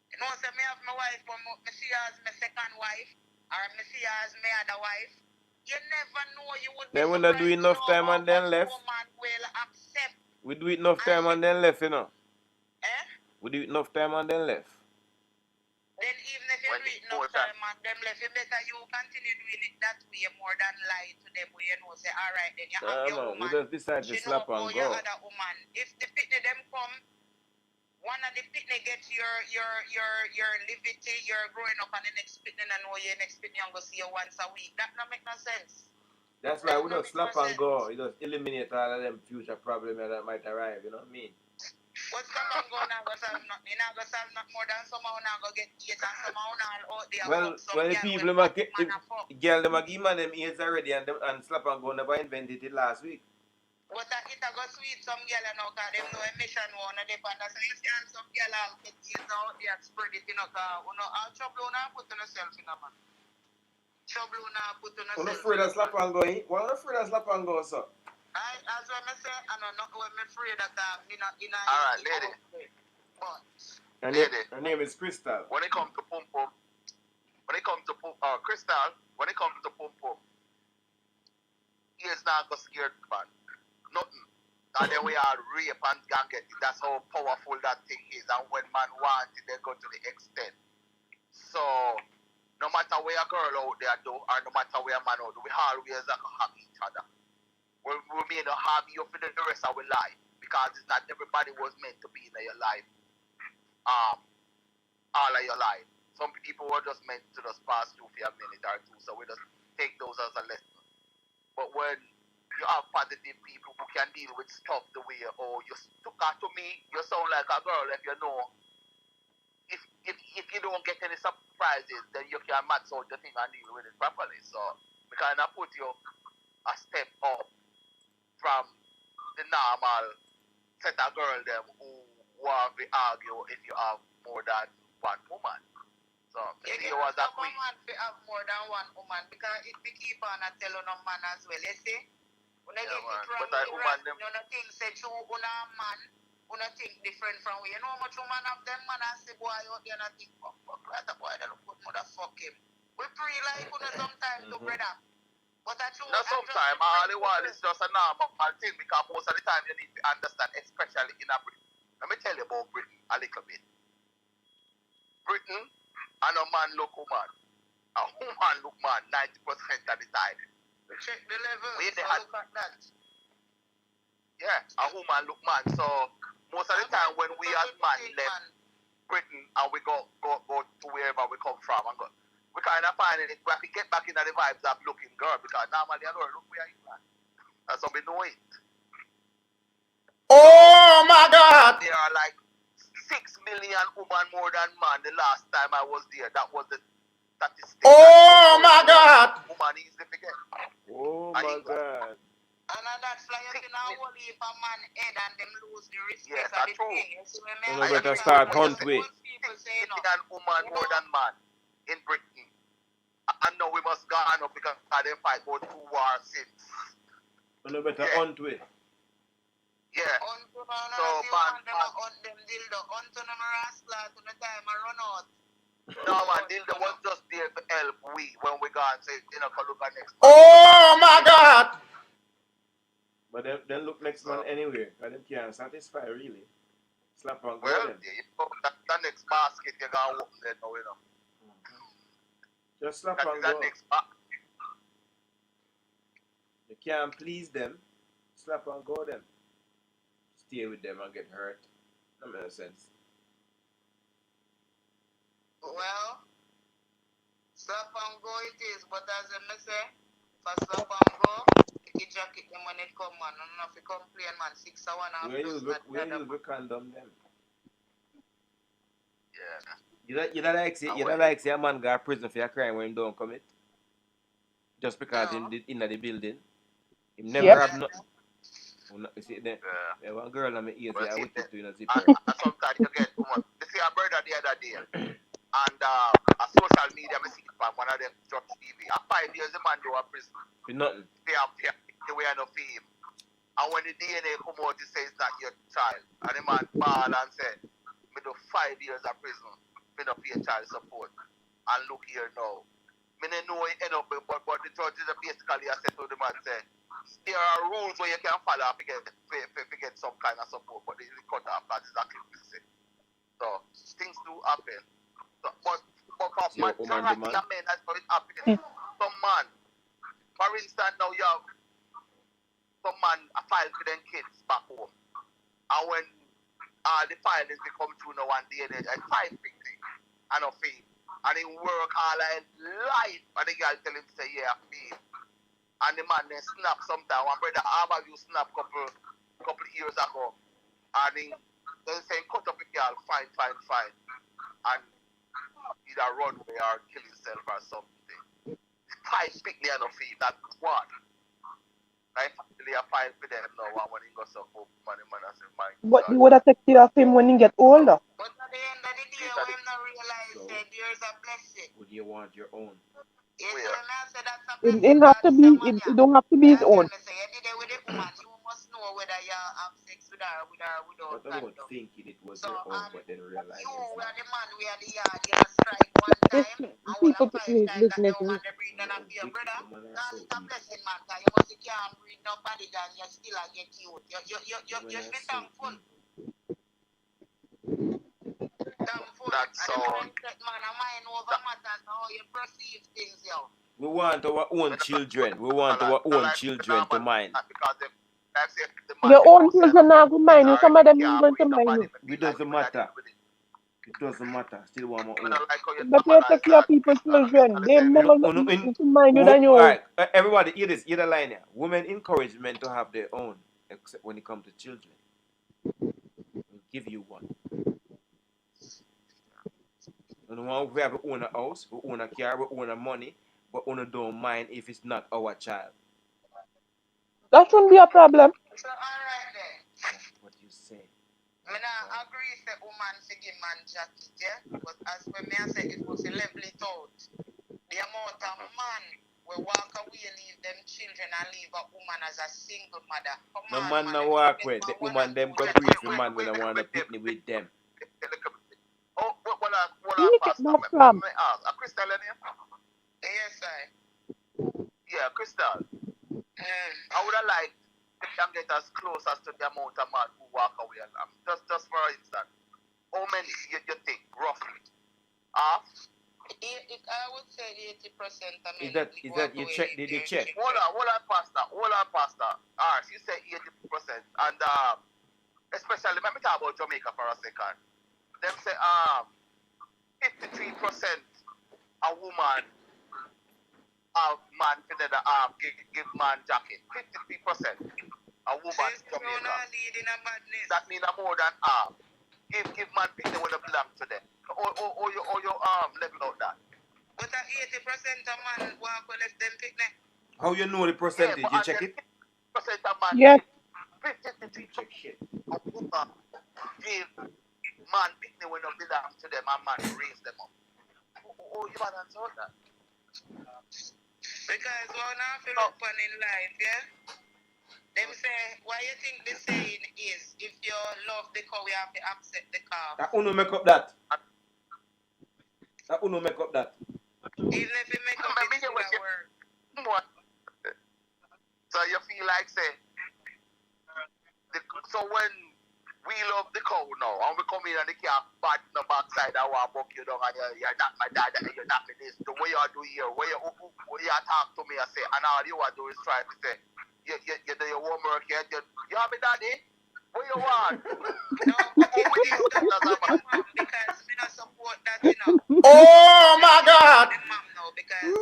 You know, say me have my wife, but me see her as my second wife, or me see her as my other wife. You never know you would Then when they do enough time and then left. Woman will accept. We do it enough time and then left, you know. Eh? We do it enough time and then left. Then even if you do it enough time and them left, you better you continue doing it that way more than lie to them where you know say, alright, then you have your woman. We just decide to slap and go. Your other woman. If the pitney them come, one of the pitney get your liberty, you're growing up and the next pitney and know your next pitney and go see you once a week. That don't make no sense. That's why we just slap and go. You just eliminate all of them future problems that might arrive, you know what I mean? What's slap and go now go solve nothing? You're not going to solve nothing more than somehow now go get AIDS and somehow now out there. Well, the people them get girl them give man them AIDS already and slap and go never invented it last week. But it a go sweet some girl now because them know emission one of them and so you see some girl all get AIDS out there and spread it, you know, because all trouble you put on yourself, you know, man. Trouble you put on yourself. I'm afraid of slap and go, eh? Why are you afraid of slap and go, sir? As what I say, I know not what I'm afraid that alright, lady. But her name is Crystal. When it comes to Crystal, when it comes to pum pum, he is not go scared man. Nothing. And then we are rape and gang it. That's how powerful that thing is. And when man wants it, they go to the extent. So no matter where a girl out there do, or no matter where a man out do, we always have each other. We may not have you for the rest of our life because it's not everybody was meant to be in your life. All of your life. Some people were just meant to just pass through for a minute or two, so we just take those as a lesson. But when you have positive people who can deal with stuff the way, or you to me, you sound like a girl if you know. If you don't get any surprises, then you can max out the thing and deal with it properly. So we kind of put you a step up from the normal set of girls them who want to argue if you have more than one woman. So you was a queen. Man to have more than one woman because it be keep on a tell on a man as well. You see? When I get it wrong, you know things say true on a man. When I think different from we, you know how much woman of them man and say boy out there and I think fuck that boy that look good motherfuck him. We pray like sometimes to brother. But I true. No, sometimes all the while it's just a normal thing because most of the time you need to understand, especially in a Britain. Let me tell you about Britain a little bit. Britain and a man look woman. A woman look man 90% of the time. Check the level. Look at that. Yeah, a woman look man. So most of the time when we as man left Britain and we go to wherever we come from and go, we kind of find it, we have to get back into the vibes of looking girl because normally I don't look where you are. That's how we know it. Oh my God! There are like 6 million women more than man the last time I was there. That was the statistic. Oh my God! Woman easily forget. Oh my God. And that's like you can hold if a man head and them lose the respect. Yes, that's true. You better start hunt with. Million woman more than man in Britain. And now we must go on up because they fight about 2 wars since. You better hunt with. Yeah. So man, them dildo unto them rascal to the time I run out. No man, dildo was just there to help we when we go and say, you know, look at next. Oh my God! But then look next man anyway, because them can't satisfy really. Slap and go well, them. That next basket you can open there now, you know. Just slap and go. You can't please them. Slap and go them. Stay with them and get hurt. That makes sense. Well, slap and go it is, but as I say, for slap and go, you jacket them when it come, man. And if you complain, man, 6 or 1 half. We use condom them. Yeah. You don't like say a man go to prison for a crime when he don't commit? Just because in the building? He never have nothing. You see then? Yeah. One girl on my ears, I wicked to zip her. Sometimes you get too much. You see a brother the other day, and a social media, I see from one of them church TV. At 5 years, the man go to prison. For nothing. The way I know fame. And when the DNA come out, he says that your child. And the man ball and said, me do 5 years of prison. Me do pay child support. And look here now. Me don't know it end up, but the judge is basically said to the man, say, there are rules where you can follow to get some kind of support, but they cut off. That's exactly what they say. So things do happen. So, but majority of men, that's how it happens. Some man, for instance, now you have some man a file for them kids back home. And when the filings become true now one day, they find big thing and a fee. And he work all his life, and the girl tell him to say, yeah, fee. And the man then snap sometime. One brother Abba you snap couple years ago. And he then say cut up a girl, fine. And either run away or kill himself or something. 5 pick me and a fee, that's one. I finally a file for them now when he goes up money man I say my But you would have taken care of him when he get older. But at the end of the day, we not realize that there's a blessing. Would you want your own? Yes, so that's a It blessing. have to be. It don't have to be his own. You did it with the woman. You must know whether you have sex with her, without But I was thinking it was your own, but then realize you are the man, we are the yard. You strike one time. People to his business. Brother, that's a blessing, man. You must can't breathe nobody, and you still get cute. You should be thankful. That's so. We want our own children. We want our own children to mind. Your own children are going to mind you. Some of them ain't going to mind you. It doesn't matter. It doesn't matter. Still want my I own. don't like how you But you normalize take care of that. people's children. They Understand me? more to mind you than you. Alright, everybody, hear this. Hear the line here. Women encourage men to have their own, except when it comes to children. We'll give you one. And one we have to own a house, we own a car, we own a money, but we don't mind if it's not our child. That shouldn't be a problem. So, alright then. That's what you say. I mean, I agree that woman should give man jacket, yeah? But as for me, I say it was a level it out. The amount of man will walk away and leave them children and leave a woman as a single mother. Come No on, man no walk with the woman them go breathe for man when I want to picnic with them. Oh, what I You get Pastor? that from? May I ask? A Crystal in here? Yes, I. Yeah, Crystal. I would have liked if you can get as close as to the amount of man who walk away. Just for instance, how many you think roughly? Half? I would say 80%. I mean, Is that you check? Did you check? Hold on, Pastor. Alright, you say 80%, and especially let me talk about Jamaica for a second. Them say 53% a woman have man for the give man jacket. 53% a woman in Jamaica. That means more than half. Give man pick them when they belong to them. Or you level out that. But 80% of man walk with less them picnic. How you know the percentage? You check it? 50% of man. Yes. 53% a woman give man picnic when they belong to them and man raise them up. Oh, you balance out that. Because when I feel up on in life, yeah? Them say, why you think the saying is, if you love the cow, you have to accept the calf. That uno make up that. Even if you make up it still work. So you feel like say, so when we love the cow now, and we come in and they can't bad in the backside, I want to buck you down, and you're not my dad, and you're not me this, the way you do here, where you talk to me, I say, and all you want to do is try to say, you do your homework here, you have me daddy? What you want? No, because we don't support that, you know. Oh my God! The mom now, because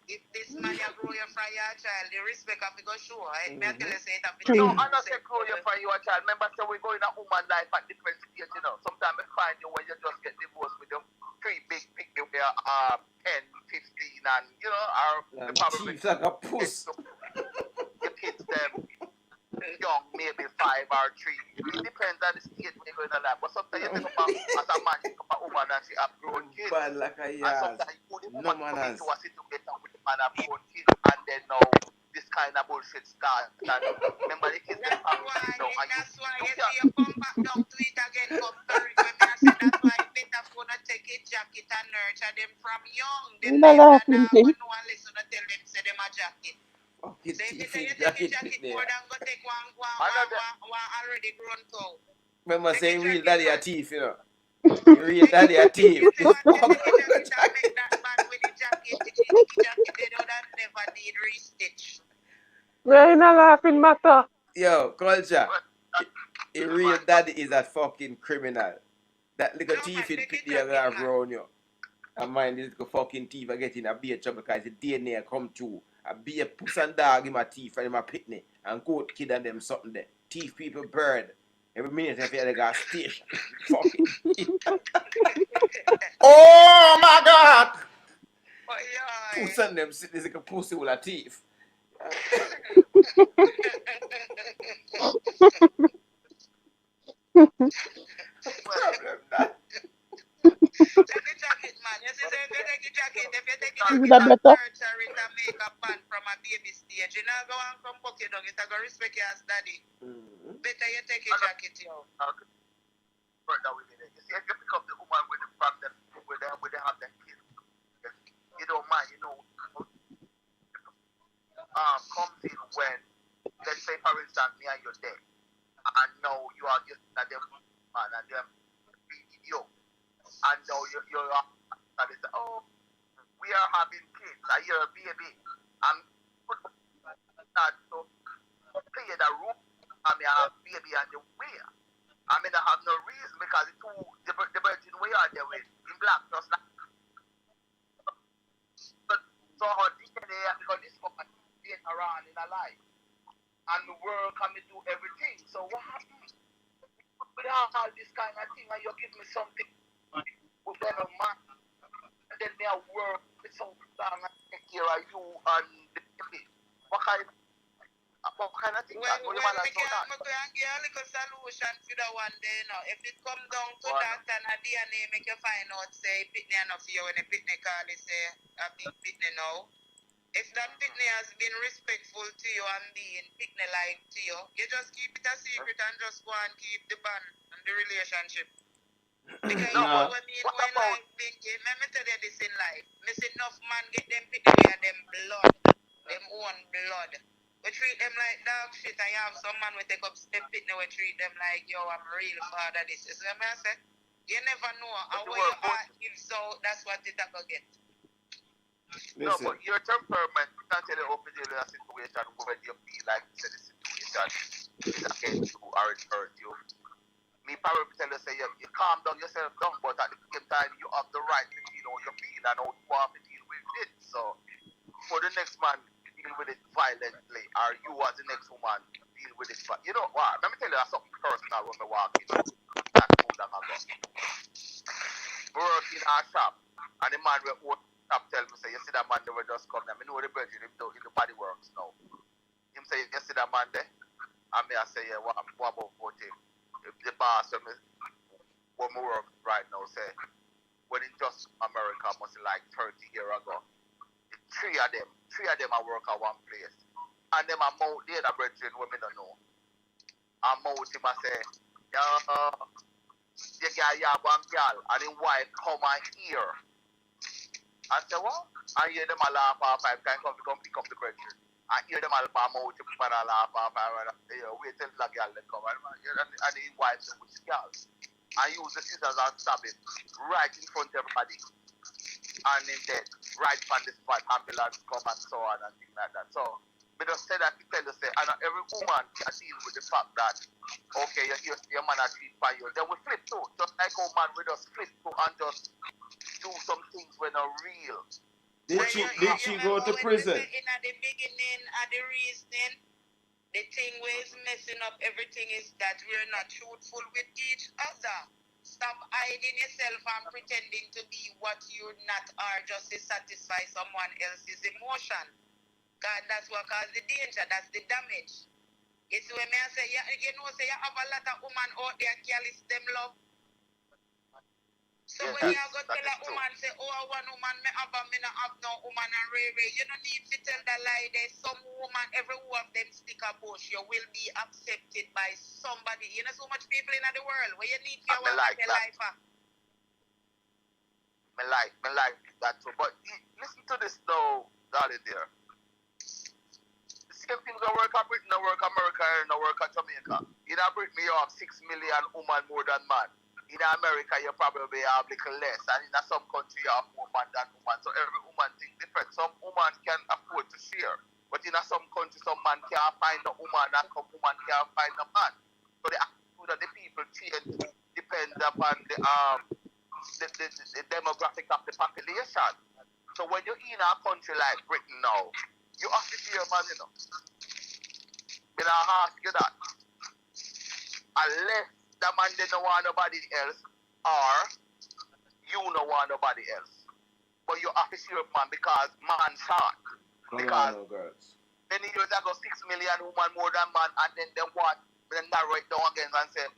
if this man you grow you from your child, the respect have to go show. Me I tell you say it have to No, I'm not saying grow you from your child. Remember, so we're going a woman life at different stages, you know. Sometimes I find you when you just get divorced with your three big people, 10, 15, and you know, or probably Teeth like a puss. your kids them young, maybe 5 or 3. It depends on the stage when you're going to life. But sometimes you think about as a man, you think about a woman and she have grown kids. Bad like a And yard. sometimes you put the No woman manners. into a situation with the man have grown kids, and then now this kind of bullshit starts. And remember the kids that have kids now, and that's why you see you come back down to it again, come correct when me I say that's why better for not take a jacket and nurture them from young. Them No never laughing know thing. no one listen to tell them say them a jacket. Fucking So if you teeth say you in take a jacket jacket there. more than go take one already grown cow. Remember Take saying a real jacket, daddy a man. thief, you know. Real daddy a thief. You see what you take a jacket and make that man with the jacket, the jacket they would have never need restitch. We're in a laughing matter. Yo, culture. A real daddy is a fucking criminal. That little No, thief man, in take pit it there jacket, have man. around you. And mind this little fucking thief are getting a beer trouble because the DNA come through. A beer puss and dog in my teeth and in my pitney. And goat kid and them something there. Thief people bird. Every minute if you got station. Fucking Oh my God! Oh, yeah. puss and them sit like a pussy with a thief. Problem that. Take the jacket, man. You see, if you take the jacket, if you take the Is jacket that and better? nurture it and make a band from a baby stage, you know, go and come buck you down. It's a go respect you as daddy. Better you take a jacket, yo. further with it. You see, if you pick up the woman with the from them where they have their kids, you don't mind, you know, comes in when, let's say for instance, me and you're dead, and now you are just at them man and them you, and now you're and they say, oh, we are having kids, and you're a baby, and put that to play the room, and me have baby and the way. I mean, I have no reason because the virgin way you are there with in black just like so how this day because this woman being around in a life and the world come to do everything. So what happens? With all this kind of thing and you give me something with them a man and then me a work with some long and take care of you and the baby. What kind of thing that Well, will we man can do that? give a little solution for the one day now. If it come down to that and a DNA make you find out say pitney enough for you when a pitney call it say a big pitney now. If that pitney has been respectful to you and being pitney like to you, you just keep it a secret and just go and keep the bond and the relationship. Because you know what I mean when life thinking, let me tell you this in life. Me see enough man get them pitney with them blood, them own blood. We treat them like dog shit and you have some man we take up step pitney we treat them like yo I'm real father this. You see what I say? You never know and when your heart gives out that's what it will get. No, but your temperament, you can't tell the opposite of a situation when you feel like the situation is against you or it hurt you. Me probably tell you, say, you calm down yourself down, but at the same time, you have the right to feel how you feel and how you want to deal with it. So, for the next man, deal with it violently, or you as the next woman, deal with it. You know what? Let me tell you something personal when we walk in. That's too long ago. We work in our shop, and the man will stop tell me, say, you see that man they will just come there. I know the virgin in the body works now. Him say, you see that man there? And me I say, yeah, what about him? If the boss when we work right now say, when in just America must like 30 years ago, three of them I work at one place. And them are mouth the other virgin women don't know. I mouth him I say, you got one girl and his wife come and hear. I said, what? I hear them a laugh half time, come pick up the question. I hear them all palm out, you put a laugh half time, wait till the girl they come. And his wife said, which girl? I use the scissors and stab it right in front of everybody. And then dead, right from the spot, ambulance come and so on and things like that. So, we just say that to tell you, say, and every woman can deal with the fact that, okay, your man has cheated by you. Then we flip too. Just like how man, we just flip too and just do some things when are real. Did she go to prison? In the beginning, at the reasoning, the thing where is messing up everything is that we're not truthful with each other. Stop hiding yourself and pretending to be what you're not are just to satisfy someone else's emotion. God, that's what causes the danger, that's the damage. It's when I say, you have a lot of women out there careless them love. So when you go tell a woman, say, oh, one woman, me have no woman and Ray, you don't need to tell the lie. There's some woman, every one of them stick a bush. You will be accepted by somebody. You know so much people in the world where you need your life. Me like that too. But listen to this though, darling dear. The same things that work at Britain, that work America, and that work at Jamaica. In Britain, you have 6 million women more than man. In America, you probably have a little less, and in some country, you have more man than woman. So every woman thing different. Some women can afford to share, but in some countries, some man can't find a woman, and some woman can't find a man. So the attitude of the people change depends upon the demographic of the population. So when you're in a country like Britain now, you have to share man, you know. But I ask you that, unless the man didn't want nobody else, or you don't want nobody else. But you appreciate man because man short. Because many years ago, 6 million women more than man, and then they want, then narrow it down again and say,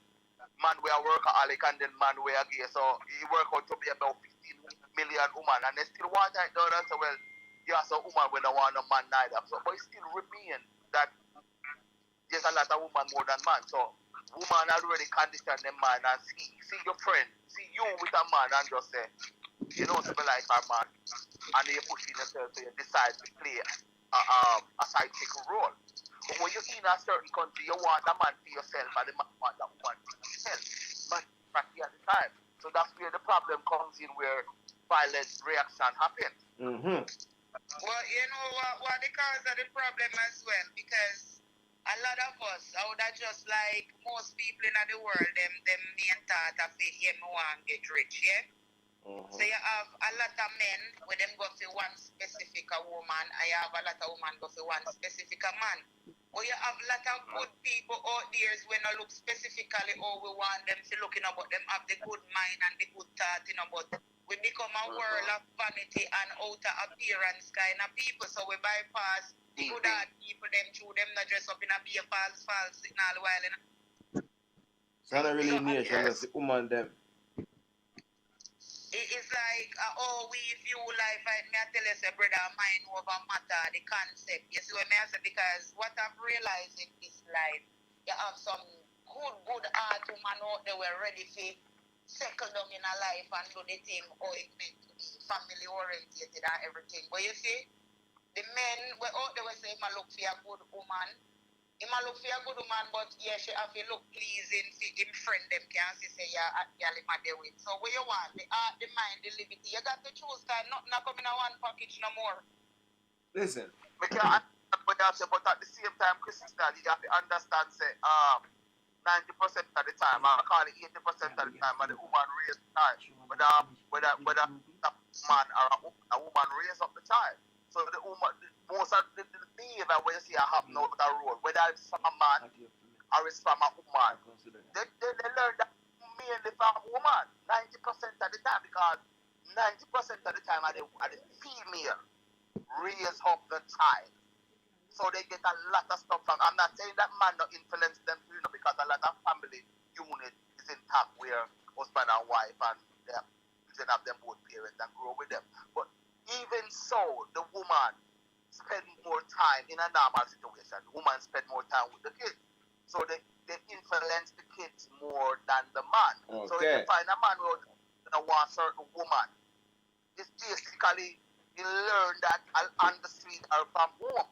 man, we are workaholic, and then man, we are gay. So he work out to be about 15 million women, and they still want it down and say, well, yeah, so woman, we don't want no man neither. So, but it still remain that there's a lot of women more than man. So, woman already condition them man and see your friend, see you with a man and just say, you know, something like our man, and you push in yourself so you decide to play a sidekick role. But when you're in a certain country, you want a man for yourself and the man want that woman for himself. But at the time. So that's where the problem comes in, where violent reaction happens. Well, you know what the cause of the problem as well, because a lot of us, I would have just like most people in the world, them main thought of it, yeah, me want get rich, yeah? So you have a lot of men where them go for one specific woman, and you have a lot of women go for one specific man. But you have a lot of good people out there when I look specifically how we want them to look, but them have the good mind and the good thought, but we become a world of vanity and outer appearance kind of people, so we bypass the good art people, them through them not dress up in a be a false in all the while. So not really nation, just the woman them. It's like, we view life, I tell you, say, brother, mind over matter, the concept. You see what I say? Because what I'm realizing is like, you have some good art woman out there were ready to settle down in a life and do the thing how it meant to be, family oriented and everything. But you see, the men were out there, we say, I look for a good woman. He might look for a good woman, but yeah, she have to look pleasing for him friend them can see say yeah, girl him a do it. So what you want, the art, the mind, the liberty, you got to choose cause nothing not coming in one package no more. Listen. But at the same time, Christian, you have to understand say 90% of the time, I call it 80% of the time, and the woman raise the child. Whether a man or a woman raise up the child. So the woman, most of the behavior when you see I have no other role, whether it's from a man or it's from a woman, they learn that mainly from a woman 90% of the time, because 90% of the time are the female raise up the child. So they get a lot of stuff from. I'm not saying that man not influence them, because a lot of family unit is intact where husband and wife and they have them both parents and grow with them. But even so, the woman spend more time in a normal situation. The woman spend more time with the kids. So they influence the kids more than the man. Okay. So if you find a man who want a certain woman, it's basically you learn that on the street or from home.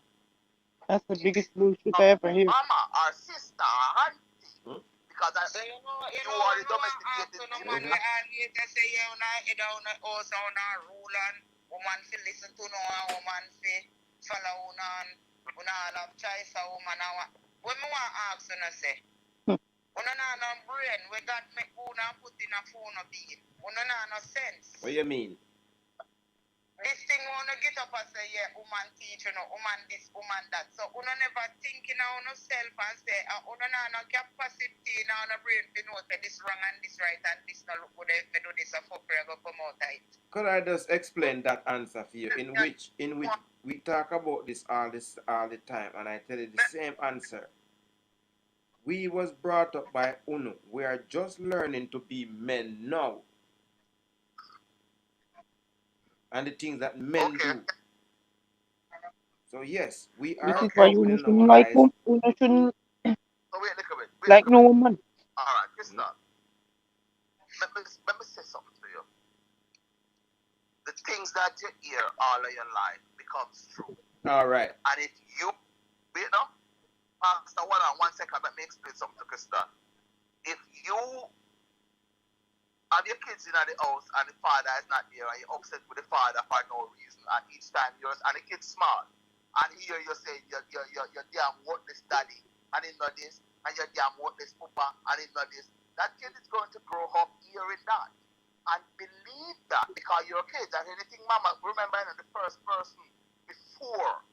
That's the biggest bullshit I ever hear. Mama or sister or auntie. Because so you are the domesticated people. Man, they say you also rule and woman feel listen to no woman feel follow una have choice a woman. When me want ask you say, una no brain we got make una put in a phone of being. Una no sense. What you mean? This thing wanna get up and say, yeah, woman teach, woman this, woman that. So una never thinking on yourself and say, una no capacity now on brain to know that this wrong and this right and this no look good if you do this a fuck go come out of it. Could I just explain that answer for you? In which we talk about this all the time, and I tell you the same answer. We was brought up by Uno. We are just learning to be men now. And the things that men do. So yes, we are. This is why you shouldn't like him. You shouldn't like no woman. Alright, Krista. Let me say something to you. The things that you hear all of your life becomes true. Alright. And if you Pastor, hold on 1 second, let me explain something to Krista. If you have your kids in the house and the father is not there and you're upset with the father for no reason, and each time and the kid's smart, and here you say you're damn worthless daddy and he know this, and you're damn worthless papa and he know this, that kid is going to grow up hearing that and believe that because you're a kid. And anything mama, remember the first person before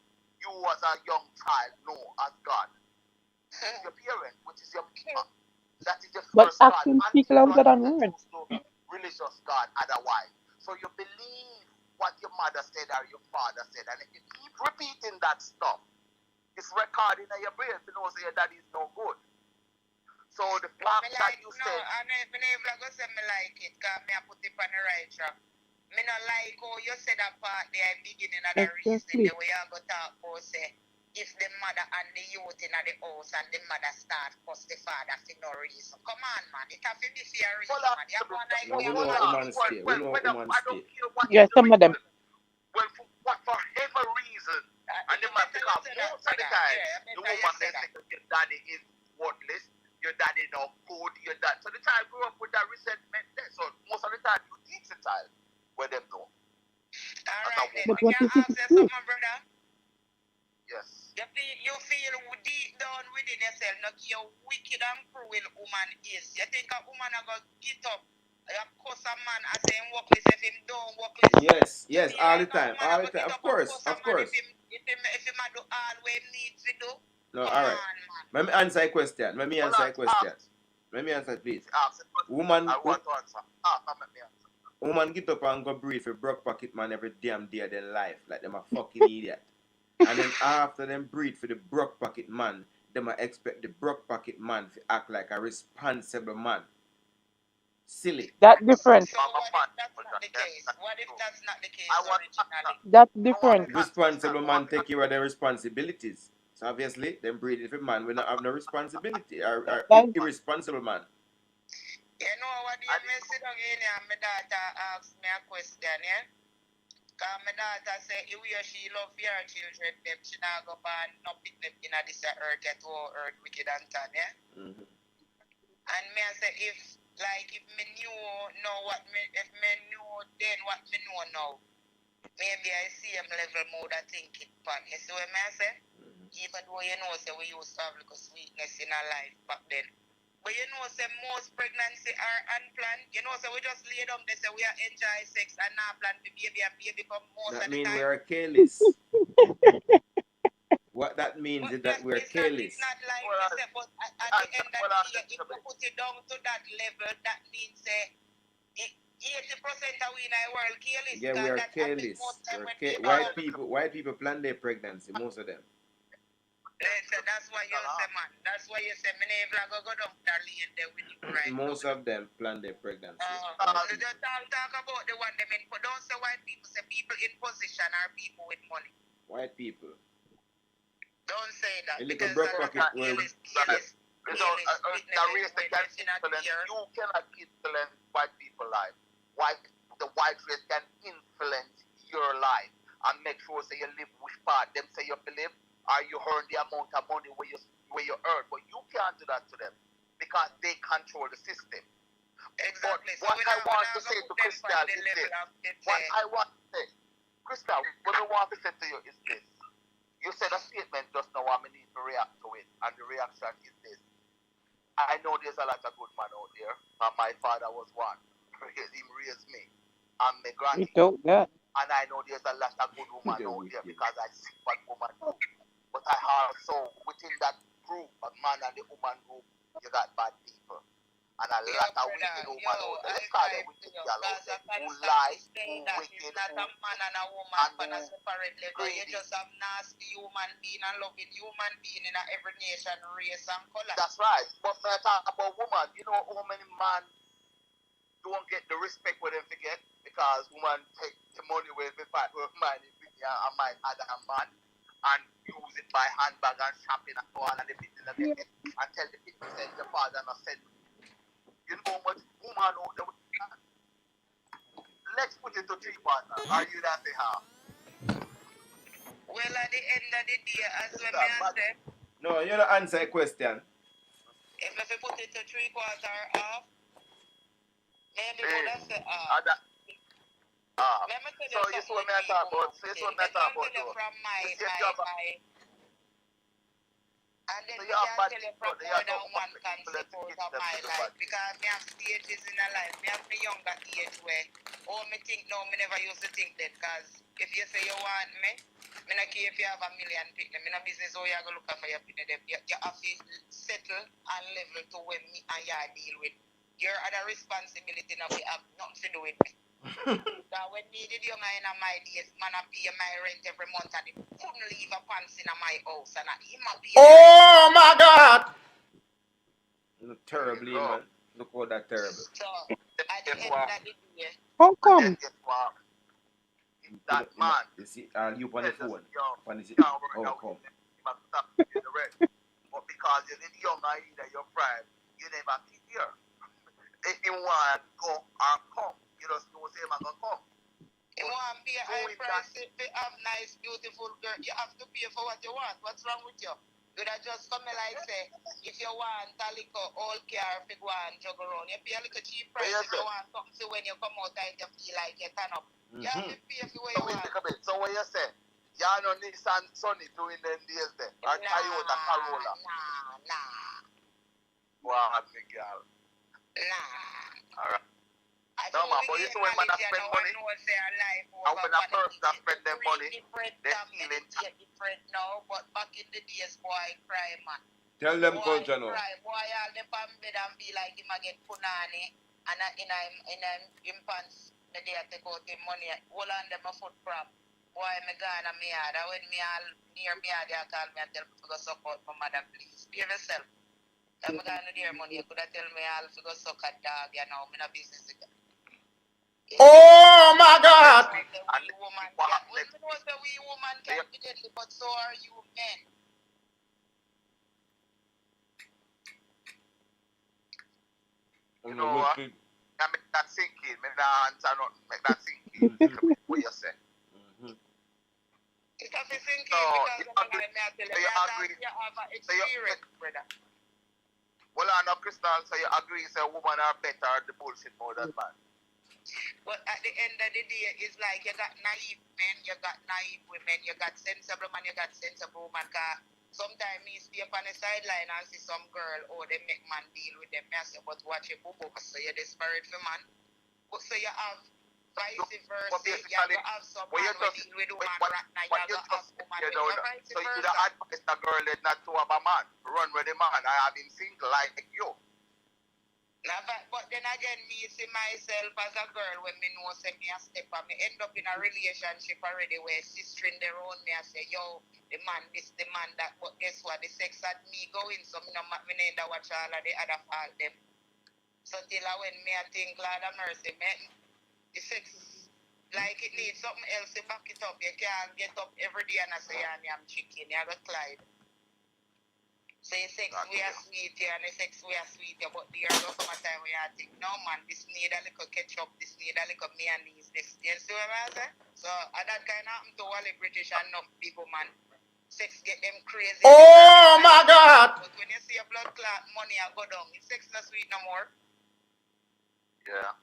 you was a young child know as God is your parent, which is your mama. That is the first God. But actions speak louder than words. Religious God otherwise. So you believe what your mother said or your father said, and if you keep repeating that stuff, it's recording in your brain to know that that is no good. So the fact that you said, I never go say me like it, because I put it on the right track. Me not like how you said that part there beginning of the reason the way I go talk about say if the mother and the youth in the house and the mother start cause the father for no reason. Come on, man. It have to be for a reason, man. You have one like we know woman stay. We know woman stay. Yeah, some of them. Well, for whatever reason, and the man because most of the time, the woman they say your daddy is worthless, your daddy no good, your dad. So the child grew up with that resentment there. So most of the time you teach the child where them know. Alright then, But we can ask you something, brother. Yes. You feel deep down within yourself, not your wicked and cruel woman is. You think a woman are going to get up, cuss a man and say him workless if him don't workless. Yes, all the time, of course. If him do all what he needs to do. No, Come all right. on, man. Let me answer a question. Let me answer, please. Woman, I want to answer. Let me answer. Woman get up and go breathe for broke pocket man every damn day of their life, like them a fucking idiot. And then after them breathe for the broke pocket man, them a expect the broke pocket man to act like a responsible man. Silly. That's different. So what if that's not the case? What if that's not the case originally? That's different. Responsible man take care of their responsibilities. So obviously, them breeding for man will not have no responsibility. Or irresponsible man. You know what you may sit down in here and my daughter asks me a question, yeah? Because my daughter say if he or she love your children, them she not go ban no pick them in this earth at all earth wicked and tan, yeah? Mm-hmm. And me I say if me knew if me knew then what me know now, maybe I see him level more that thinking pan. You see what I say? Mm-hmm. Even though you know say we used to have like a sweetness in our life back then. But you know, say most pregnancy are unplanned. You know, so we just lay down, they say we are enjoy sex and not plan for baby and baby come most that of the time. That means we are careless. What that means is that we're careless. It's not like you say, but at the end of the day, if you put it down to that level, that means 80% of we in the world careless. Yeah, we are careless. White people plan their pregnancy, most of them. That's why you say, man. That's why you say, me never go down that lane there with you right most of them plan their pregnancy. Just talk about the one them in, but don't say white people. Say people in position are people with money. White people. Don't say that. Because broke pocket will. You cannot influence white people's life. The white race can influence your life and make sure say you live which part them say you believe. Or you earn the amount of money where you earn, but you can't do that to them because they control the system. Exactly. But what I want to say to Crystal is this. What I want to say, Crystal, what I want to say to you is this. You said a statement just now, I need to react to it, and the reaction is this. I know there's a lot of good men out there, and my father was one. He raised me, and my granny. And I know there's a lot of good women out there because I see what women do. But I also, within that group, a man and the woman group, you got bad people. And a lot of wicked women out there. Let's call them wicked girls out there. Who lie, who wicked, not a man and a woman on a separate level. You just have nasty human being and loving human being in every nation, race and color. That's right. But when I talk about women, you know how many men don't get the respect where they forget? Because women take the money where they fight with man and might add a man. And use it by handbag and shopping and so on, and the people get it and tell the people send your father not send me. You know what woman out there? Let's put it to 3 partners. Are you that say how? Well, at the end of the day, as well I say. No, you don't answer a question. If you put it to 3/4 off, maybe would I say off. Let me tell you so what I talk about. From my and then you can tell you from more than one concept out of my life because me have stages in a life. Me have my younger age where all me think now, me never used to think that because if you say you want me not care if you have 1 million people. Me no business how you go look for your people. You have to settle and level to when me and you deal with. Your other responsibility now we have nothing to do with me. So when me did young in my days, man I pay my rent every month and he couldn't leave a pants in my house and him a pay. Oh my God! Look terribly, man. Look how that terrible. So at the end of the day, how come? That man. You see, you on the phone. When is it? Oh, come. But because you're young and you're prime, you never keep here. If you want to go and come, you just know say I'm gonna come. You want to be a high price, if you have nice, beautiful girl, you have to pay for what you want. What's wrong with you? You would just come like say, if you want a little old car, if you go and jog around, you pay a little cheap price if you want something so when you come out and you feel like you turn up. You have to pay for what you want. So what you say? Y'all know Nissan Sunny doing them days there. Or Toyota Corolla. Nah. Wow, Miguel. Nah. Alright. No, man, but you see when man spend money, and when a person spend their money, they're feeling different now, but back in the days, boy, cry, man. Tell them Boy, culture now. cry. Boy, all the bed and be like him again punani, and in him pants, the day I take out him money, hold on them a foot prop. Boy, me gone and me yard, and when me all near me yard, they call me and tell me to go support my mother, please. Behave yourself. I'm going to their money, you could have tell me all to go suck a dog, you know, I'm in a business with them. Oh my God! We woman can be deadly, but so are you men. You know what? I make that sink in. Make that answer not make that sink in. What you say? It's a sink in So because you agree. You have an experience, brother. Well, I know, Crystal, so you agree say women are better at the bullshit more than man. But at the end of the day, it's like you got naive men, you got naive women, you got sensible man, you got sensible woman. Cause sometimes me stay up on the sideline and see some girl, they make man deal with them. I say, but watch your boo so you're desperate for man. But so you have vice versa, you have some man who deal with woman right now, you have woman with vice versa. So you don't advise the girl that not to have a man, run with the man. I have been single like you. But then again, me see myself as a girl when me know say me a step and me end up in a relationship already where sister in their own me I say, yo, the man this, the man that, but guess what, the sex had me going, so me need to watch all of the other fault them. So till I when me I think, Lord of mercy, man, the sex like it needs something else to back it up. You can't get up every day and I say, I'm chicken, you got Clyde. So your sex we are sweet here and the sex we are sweet here, but there are some time where I think, no man, this need a little ketchup, this need a little mayonnaise, this. You see what I say? So that kind of happen to all the British and enough people, man. Sex get them crazy. Oh my God! But when you see a blood clot, money I go down. If sex not sweet no more. Yeah.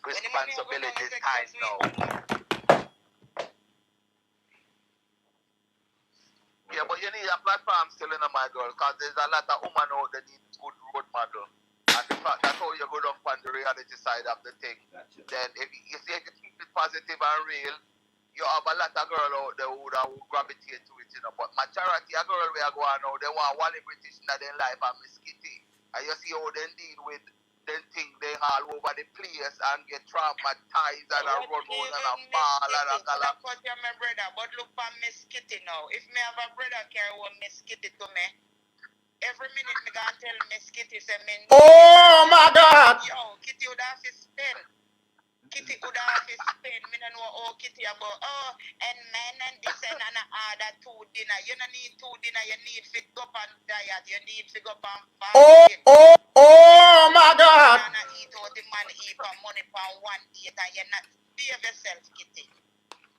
Responsibility is high now. Yeah, but you need a platform still in my girl, because there's a lot of women out there need good road model. And the fact that's how you go down on the reality side of the thing. Gotcha. Then if you keep it positive and real, you have a lot of girls out there who gravitate to it, you know. But majority of girls we are going now, they want one British in their life and Miss Kitty. And you see how they deal with them thing they all over the place and get traumatized and a run on and a fall and a gala. But you're my brother, but look for Miss Kitty now. If me have a brother carry one Miss Kitty to me, every minute me gonna tell Miss Kitty say me. Oh my God! Yo, Kitty would have to spend. Kitty would have to spend. Me don't know Kitty about and men and this and other 2 dinner. You don't need 2 dinner. You need to go up on diet. You need to go up on fasting. Oh my God! You don't eat out the man eat for money for 1 date and you're not. Behave yourself, Kitty.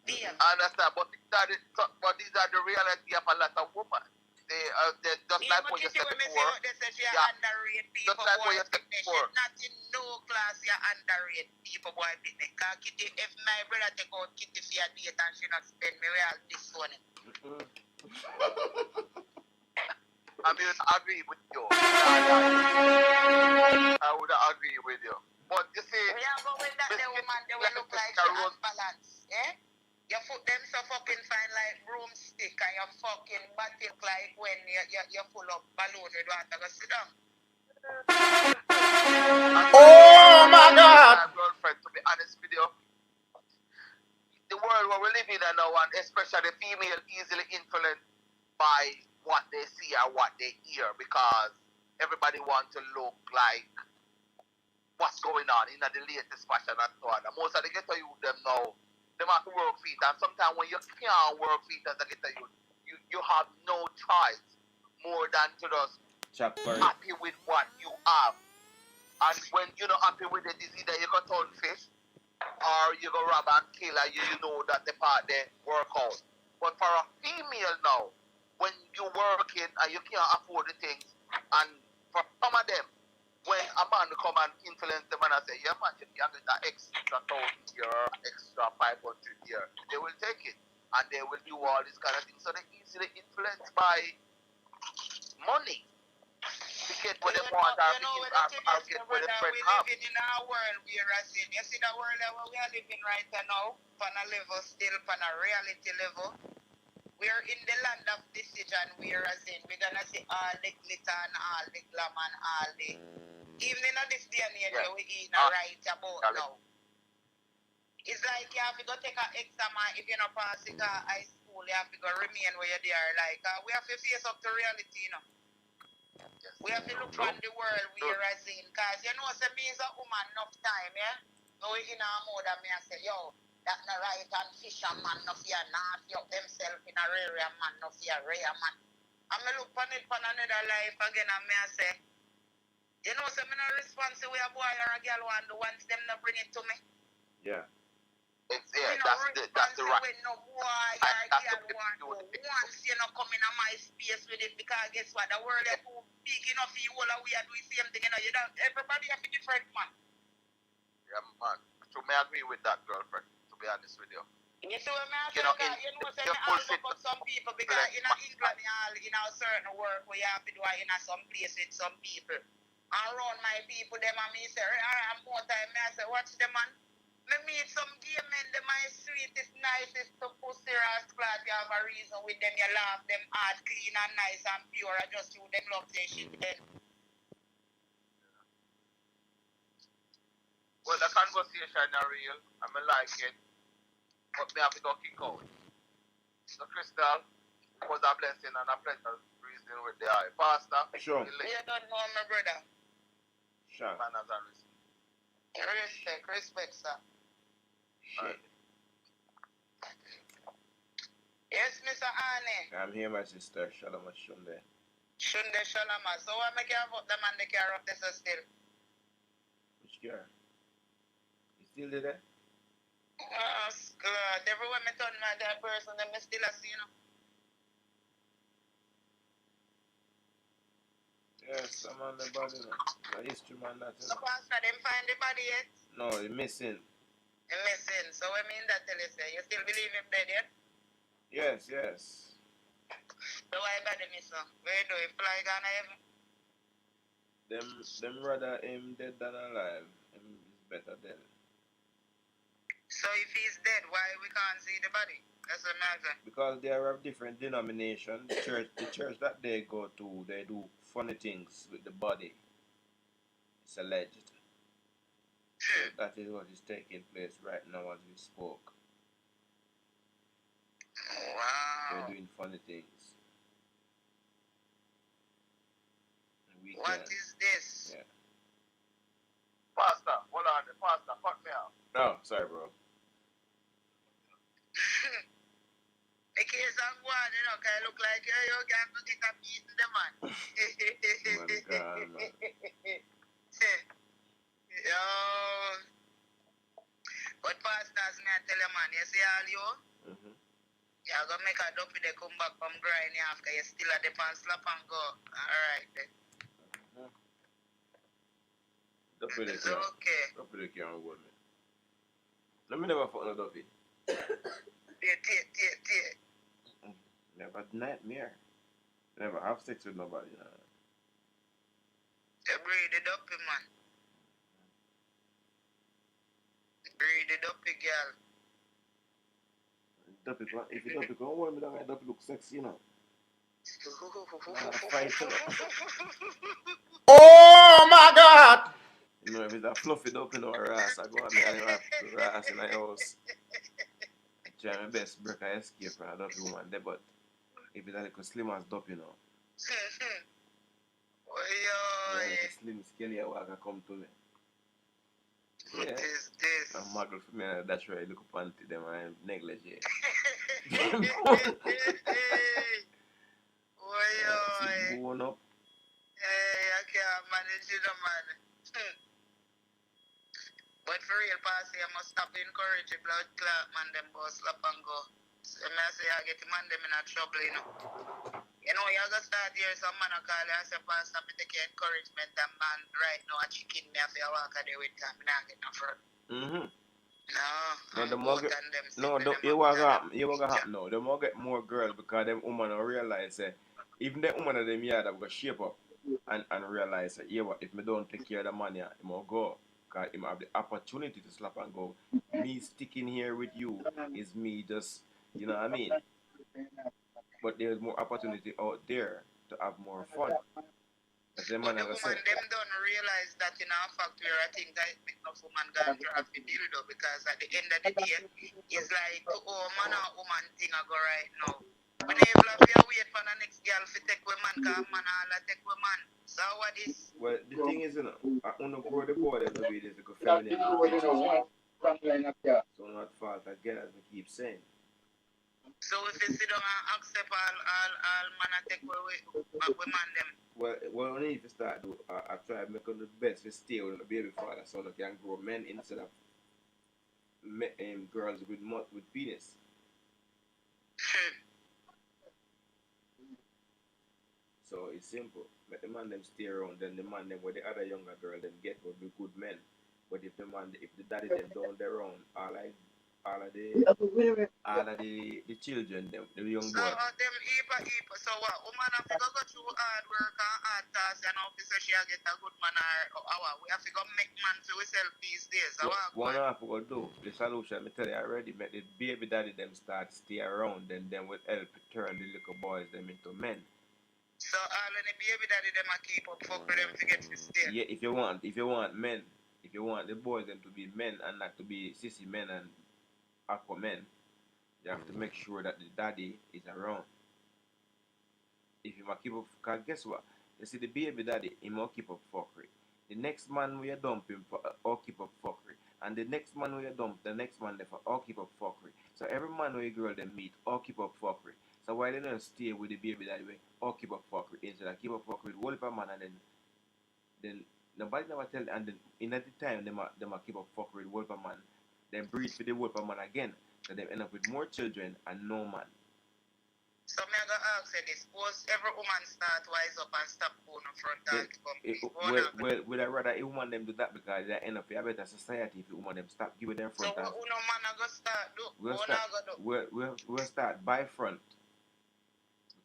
Behave. I understand, but these are the reality of a lot of women. They're just like what you said before. Just like what you said before. Not in no class, you underrate people, boy, picnic. Because Kitty, if my brother take out Kitty for a date and she not spend me, we all this one. I mean, I agree with you. I would agree with you. But you see, we are going that the woman, they will look like she unbalanced. Eh? You put them so fucking fine like broomstick and you fucking battle like when you full up balloon with water. Go sit down. Oh my God! My girlfriend, to be honest with you, the world where we live in now, and especially female, easily influenced by what they see or what they hear, because everybody wants to look like what's going on in the latest fashion and so on. And most of the ghetto youth them now, they have to work for it, and sometimes when you can't work for it as a ghetto youth, you have no choice more than to just happy with what you have. And when you're not happy with it, it's either you go turn fish or you go rob and kill, and you know that the part they work out. But for a female now, when you're working and you can't afford the things, and for some of them, when a man come and influence them and I say, yeah man, you can get an extra 1,000 here, extra 500 here, they will take it. and they will do all this kind of thing. So they're easily influenced by money to get what they want and get what their friend have. We living in a world where, as in, you see the world that we are living right now, on a level still, on a reality level. We are in the land of decision, whereas in we're gonna see all the glitter and all the glamour and all the. Even in this day and age, we in a right about now. It's like you have to go take an exam, and if you're not passing high school, you have to go remain where you're there. Like we have to face up to reality, you know. We have to look on the world whereas in, because you know, say me is a woman enough time, yeah. So we in a mode and me I say, yo. That no right and fisherman no fear not up themselves in a rare man no fear rare man. And me look on it for another life again and me I say, you know, so me no response to a boy or a girl want to once them no bring it to me. Yeah. That's the right. When no boy or a girl want to once you know come in my space with it, because guess what, the world is too big enough for you all we are doing the same thing, you know, everybody have a different man. Yeah, man. So may I agree with that, girlfriend. To be honest with you. You see what I say, but some people, because in England, in a certain work where you have to do in some place with some people. Around my people, them and me say, I'm more time, I say, watch them man. Me meet some gay men, them my sweetest, nicest to pussy ass class, you have a reason with them, you laugh them hard, clean and nice and pure, I just you them love their shit then. Well, the conversation are real, I like it. But me have to go kick out. So, Crystal, it was a blessing and a pleasure reasoning with the eye. Pastor, sure. You don't know my brother. Sure. Manners and respect. Respect, sir. Shit. Yes, Mr. Arne. I'm here, my sister. Shalom, Shunde. Shunde, shalom. So, what make you have the man the care of this still? Which care? You still there? Oh, God. Everywhere I turn my that person, them still a see, you know. Yes, I'm on the body now. The history man, that's it. So, Pastor, them find the body yet? No, he's missing. He's missing. So, I mean that tell you, say, you still believe him dead yet? Yes. So, why body missing? Where do you fly down heaven? Them rather him dead than alive. Him is better dead. So if he's dead, why we can't see the body? That's what matter. Because they are of different denomination. The church that they go to, they do funny things with the body. It's alleged. So that is what is taking place right now as we spoke. Wow. They're doing funny things. What is this? Yeah. Pastor, hold on. Pastor, fuck me out. Oh, sorry, bro. The case of one, you know, can look like you can get a piece of the man. God, man. Yo. But pastors, me I tell you, man, you see all you? You're going to make a dopey they come back from grinding after you still at the pan slap and go. Alright then. Dopey they it's can't. okay. Dopey they can't hold me. Let me never fuck no dopey. Never nightmare. Never have sex with nobody. You breed it up, man. Breed it up, girl. Dopey, if you dopey come hold me down, dopey look sexy, you know. Oh my God! You know, if it's a fluffy dopey no ass, I go on me and I have ass in my house. I try my best break and escape from a dopey woman there, but if it's a little slim as dopey, you know. Like a slim, skinny, I walk and come to me. What is this? I'm muggle for me, and that's right, look up onto them and negligee. Going up. Hey, I can't manage it, man. But for real, Pastor, I must stop encourage the blood clot, man, them go slap and go. So, I say, I get the man, them in a trouble, you know. You know, you gotta start here, some man will call you and say, Pastor, I take encouragement, and man, right now, a chicken, me have to walk a day with him, I not get no fruit. No, and the more both get, and them no, sibling the, them it up was in a happen. It was picture. happen. No, the more get more girls because them woman don't realize say even the woman of them yard have got shape up and realize that yeah what if me don't take care of the money, it might go. Cause him have the opportunity to slap and go. Me sticking here with you is me just you know what I mean. But there's more opportunity out there to have more fun. As the But man the I say. woman them don't realize that in our factory I think that it make no woman go and drop the dildo because at the end of the day it's like man or woman thing I go right now. Whenever if you wait for the next girl to take with man, cause man all take with man. So what is Well, the thing is, you know, I want to grow the boy them to be this like a feminine bitches. So not fault again, as we keep saying. so if you sit down and accept all man I take with man them. Well, we need to start do. I try to make the best to stay with the baby father so they can grow men instead of girls with penis. So it's simple. Let the man them stay around, then the man them with the other younger girl them get will be good men. But if the daddy them down there around, all of the children them, the young So boy. them heap. So what? Woman have to go through hard work and hard task and officer she get a good man or our. We have to go make man for ourselves these days. One half we go do the solution. Me tell you already. Make the baby daddy them start stay around, then them will help turn the little boys them into men. So all of the baby daddy them a keep up fuck with them to get to stay. Yeah, if you want men, if you want the boys them to be men and not to be sissy men and aqua men, you have to make sure that the daddy is around. If you might keep up, cause guess what? You see the baby daddy, he might keep up fuckery. The next man we dump him for all keep up fuckery. And the next man we dump, the next man there for all keep up fuckery. So every man we girl them meet, all keep up fuckery. So why they don't stay with the baby daddy way, all keep up fuckery. Instead of keep up fuckery with one man and then nobody never tell and then in that time them a keep up fuckery with one man. Then breed for the one man again. So they end up with more children and no man. So me I go ask you this, suppose every woman start wise up and stop going in front and complete. Would I rather a woman them do that because they end up in a better society if a woman them stop giving them front. So what no man I go start do? We'll start by front.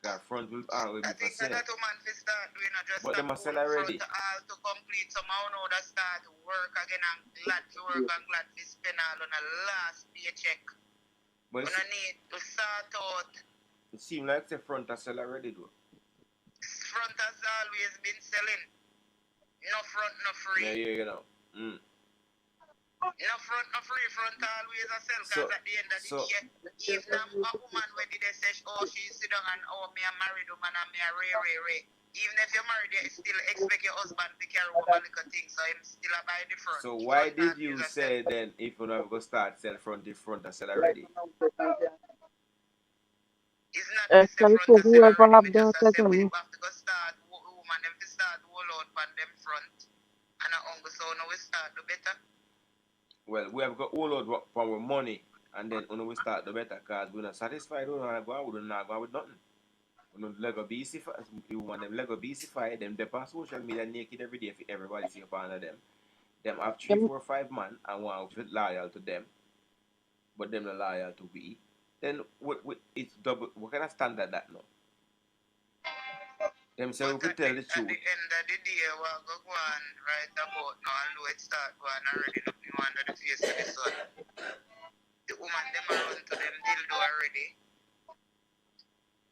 Because front will always be for sale. I think that woman will start doing just but stop them are sell going already. front all to complete somehow now that start work again and glad to work and glad to spend all on a last paycheck. But you need to start out. It seems like the front has sell already though. Front has always been selling. No front, no free. Yeah, you know. No front, no free. Front always a sell. Because at the end of the day, even a woman when they say, oh, she sit down and oh, me a married woman and me a ray. Even if you're married, you still expect your husband to carry home a little thing, so him still a buy the front. So why did you say then if you not go start sell front, the front has sell already? It's not the front whoever have we the just say we second. have to go start woman them to start roll out on them front and our uncle so now we start the better. Well, we have got all out for our money and then when we start the better because we're not satisfied, we're not going with nothing. We don't Lego BC5, you want them Lego BC5, them they pass social media naked every day for everybody see upon them. Them have 3, 4, 5 man and want to loyal to them. But them not loyal to we. Then it's double. What kind of standard that now? Them say we could tell the truth. At the end of the day, we'll go on right about now and do it start going already. Nothing under the face of the sun. The woman them run to them dildo already.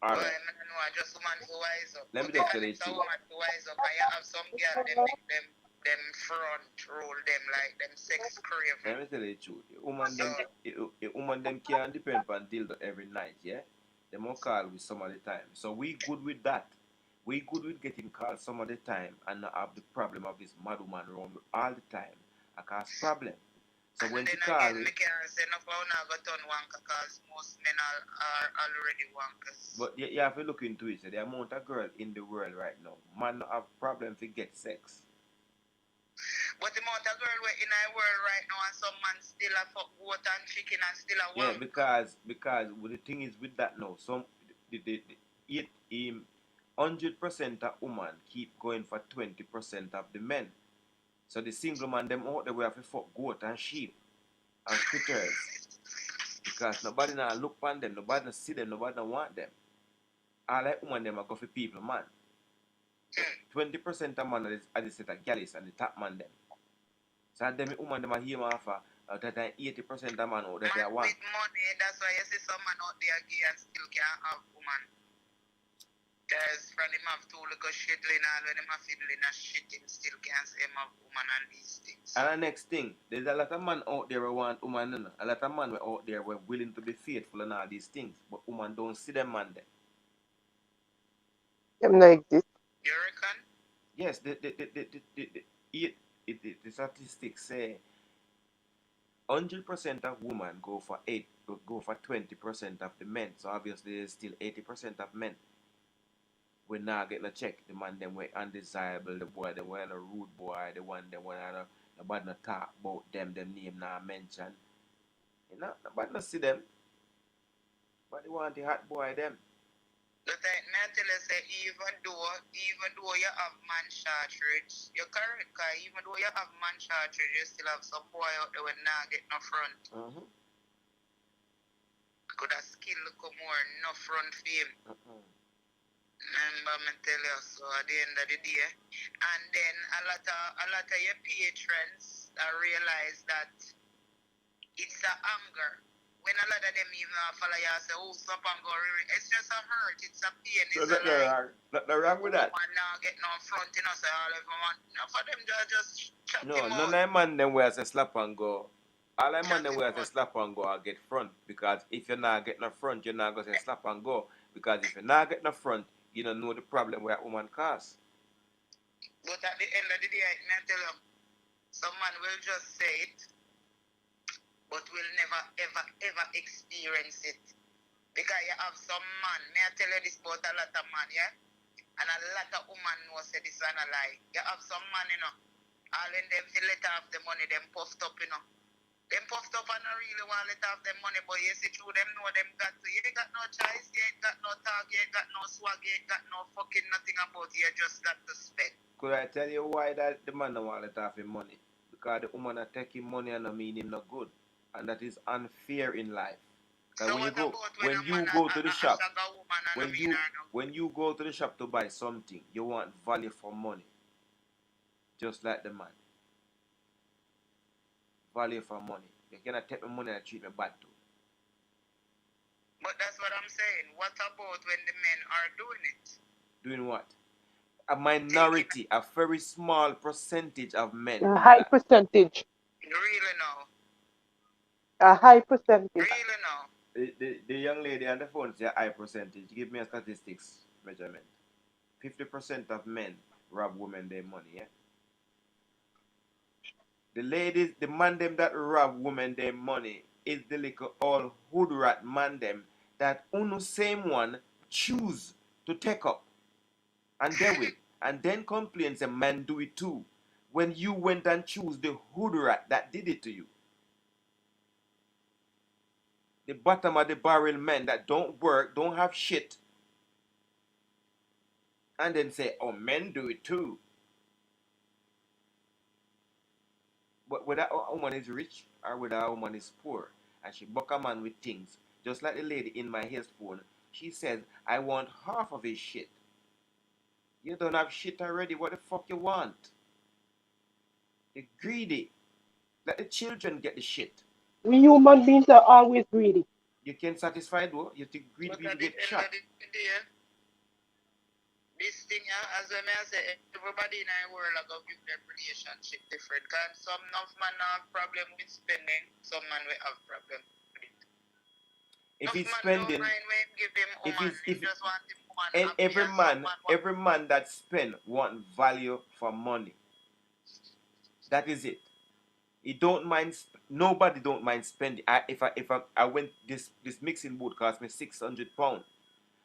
Alright. I just woman to wise up. Let me just tell you the truth. Woman to wise up. I have some girl them make them front roll them like them sex crave. Let me tell you the truth. A woman them can't depend on dildo every night, yeah? They won't call with some of the time. So we good with that. We good with getting called some of the time and not have the problem of this mad woman around all the time. I cause problem. So and when then she call again, I can't say no for now got on wanker because most men are already wankers. But you have to look into it. So the amount of girl in the world right now, man have problem to get sex. But the amount of girl we're in our world right now and some man still a fuck goat and chicken and still a wank. Yeah, because the thing is with that now, some 100% of women keep going for 20% of the men. So the single man them out there we have to fuck goat and sheep and critters. Because nobody now look on them, nobody now see them, nobody now want them. All like woman them are go for people, man. 20% of man are the set of gallus and the top man them. So them woman them are here offer that 80% of man out that they Man want. with money, that's why you see some man out there gay and still can't have woman. Because from him have two little shit and all when him have fiddling and shit, him still can't say him have woman and these things. And the next thing, there's a lot of man out there who want woman, you know? A lot of man out there who are willing to be faithful and all these things, but woman don't see them man there. Them no exist. You reckon? Yes, the statistics say 100% of women go for 20% of the men. So obviously there's still 80% of men. We're not getting a check. The man them were undesirable, the boy they were a rude boy, the one them were nobody not talk about them name not mention. You know, nobody not see them. But they want the hot boy them. But I tell you say even though you have man shortage, you're correct, cause even though you have man shortage, you still have some boy out there when not get no front. Could a skill come more no front for him. Remember me tell you so at the end of the day. And then a lot of your patrons realize that it's a anger. When a lot of them even follow you and say, oh, stop and go, it's just a hurt, it's a pain, So it's a nothing wrong with that. man now get no front, you know, say all of them, for them just chop No, him none out. of man them wears a slap and go. All the man them wears a slap and go or get front. Because if you're not getting a front, you're not going to say slap and go. Because if you're not getting a front, you don't know the problem where a woman cause. But at the end of the day, I tell you, some man will just say it, but will never, ever experience it. Because you have some man, may I tell you this about a lot of man, yeah? And a lot of women know say this and a lie. You have some man, you know, all in them feel let off the money, them puffed up, you know. Them puffed up and not really want to let off them money, but you see through them know them got to. You ain't got no choice, you ain't got no talk, you ain't got no swag, you ain't got no fucking nothing about you just got to spend. Could I tell you why that the man don't want to let off his money? Because the woman are taking money and not mean him no good. And that is unfair in life. So when you go to the shop, when you go to the shop to buy something, you want value for money. Just like the man. Value for money. You cannot take my money and treat me bad too. But that's what I'm saying. What about when the men are doing it? Doing what? A minority, a very small percentage of men. A high percentage. Really now? A high percentage. Really now? The young lady on the phone says a high percentage. Give me a statistics measurement. 50% of men rob women their money, yeah? The ladies, the man them that rob women their money is the little all hood rat man them that uno same one choose to take up and deal with. And then complains a man do it too. When you went and choose the hood rat that did it to you. The bottom of the barrel men that don't work, don't have shit. And then say, oh, men do it too. But whether a woman is rich or whether a woman is poor, and she buck a man with things, just like the lady in my phone, she says, I want half of his shit. You don't have shit already, what the fuck you want? You're greedy. Let the children get the shit. We human beings are always greedy. You can't satisfy though. You think greedy people get shot. This thing, as I say, everybody in the world are going to give their relationship different. Because some of man have problem with spending, some man will have problem with it. If he's spending, every man that spend want value for money. That is it. He don't mind. Nobody don't mind spending. If I went this mixing board cost me £600.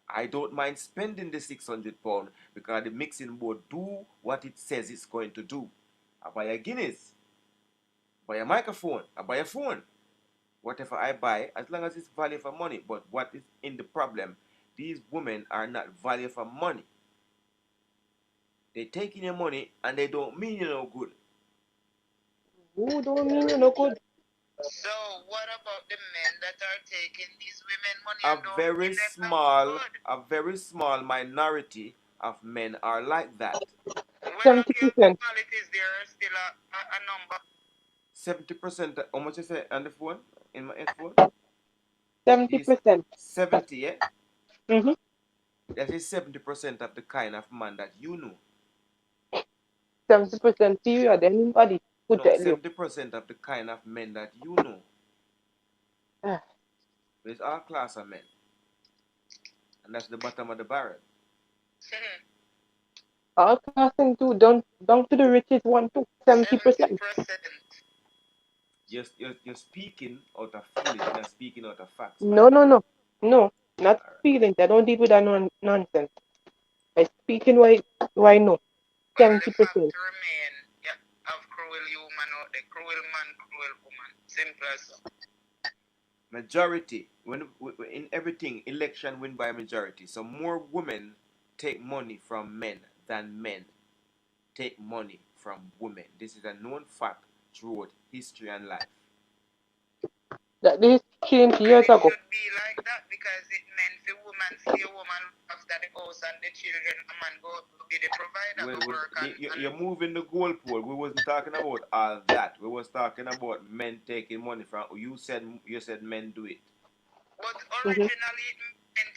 I don't mind spending the £600 because the mixing board do what it says it's going to do. I buy a Guinness, buy a microphone, I buy a phone. Whatever I buy, as long as it's value for money. But what is in the problem? These women are not value for money. They taking your money and they don't mean you no good. Who don't mean you no good? So what about the men that are taking these women money A and don't very give them nothing good? a very small minority of men are like that. We don't care 70%. how it is, there is still a number. 70%. How much you say on the phone? In my headphone? Is 70%. 70, yeah? Mm-hmm. That is 70% of the kind of man that you know. 70% period. Anybody could No, tell you. 70% of the kind of men that you know. Ah, It's all class of men. And that's the bottom of the barrel. all classing too. Down to the richest one too. 70%. 70%. You're speaking out of feeling. You're not speaking out of facts, man. No, no, no. No. Not All right. feelings. I don't deal with that nonsense. I speaking why no. Well, the fact 70%. remain, yeah, of cruel human out there, cruel man, cruel woman. Simple as so. Majority, when in everything, election win by majority. So more women take money from men than men take money from women. This is a known fact throughout history and life. That this changed And years it ago. should be like that because it meant the woman stay woman after the house and the children, a man go be the provider, Well, go work and you're moving the goalpost. We wasn't talking about all that. We was talking about men taking money from. You said men do it. but Mm-hmm. originally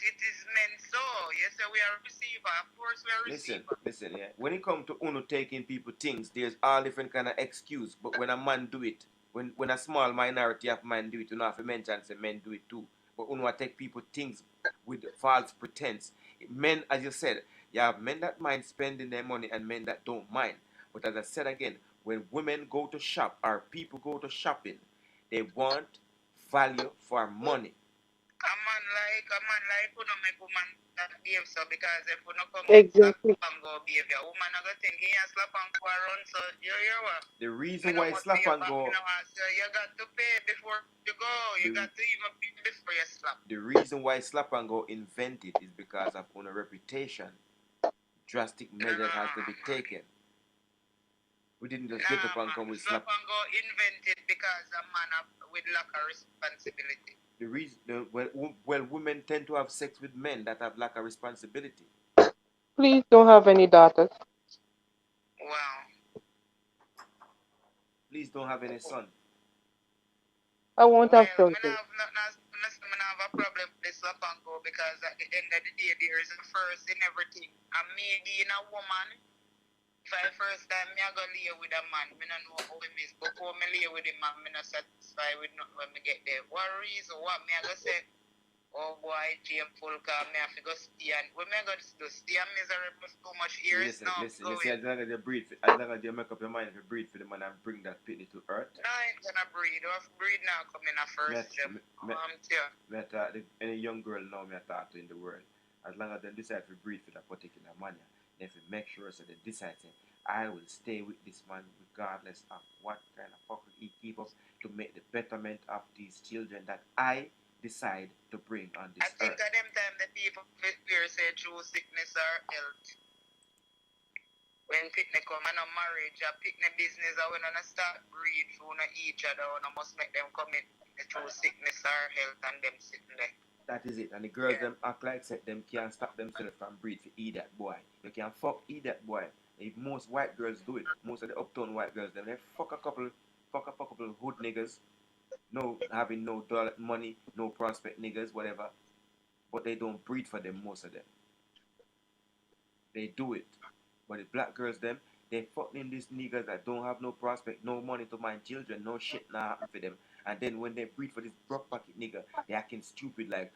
it is meant so. You say we are a receiver, of course we are a receiver. Listen, yeah. When it comes to uno taking people things, there's all different kind of excuse. But when a man do it, when a small minority of men do it, you know, have to mention say men do it too. But uno take people things with false pretense. Men, as you said, you have men that mind spending their money and men that don't mind. But as I said again, when women go to shop or people go to shopping, they want value for money. A man like who don't make woman that behave so because if we not come with slap Exactly. and go behavior, woman are gonna think he has slap and go around. So you hear what? The reason Me no why must slap be a and back, go, me no answer. You got to pay before you go. You got to even pay before you slap. the reason why slap and go invented is because of on a reputation. Drastic measures has to be taken. We didn't just get up and come with Slap slap. and go invented because a man with lack of responsibility. The reason, well, women tend to have sex with men that have lack of responsibility. Please don't have any daughters. Wow. Please don't have any son. I won't Well, have sons. I have a problem with the slap and go because at the end of the day, there is a first in everything. And me being a woman, for the first time, me I go lay with a man. Me don't know how him is. Before me lay with him, me not satisfied with nothing when me get there. What reason? What me I go say? Oh boy, James Fulka, me have to go stay and when me I go to stay and miserable for too much years now. Listen. You see, as long as you breathe, as long as you make up your mind to breathe for the man and bring that pity to earth. No, I ain't gonna breathe. If breathe now come in a first gem. Any young girl now me I talk to in the world, as long as they decide to breathe for that particular manner, they have to make sure so they decide say, I will stay with this man regardless of what kind of fucker he keep up to make the betterment of these children that I decide to bring on this I think earth. at them time the people fear say through sickness or health. When picnic come and a marriage, a picnic business, or when I start breed through each other, and I must make them come in through sickness or health and them sitting there. That is it. And the girls them act like say them can't stop themselves from breed to eat that boy. You can fuck eat that boy. If most white girls do it, most of the uptown white girls them they fuck a couple hood niggas, no having no dollar money, no prospect niggas, whatever. But they don't breed for them, most of them. They do it. But the black girls them, they fucking these niggas that don't have no prospect, no money to mind children, no shit not happen for them. And then when they breed for this broke pocket nigga, they acting stupid like,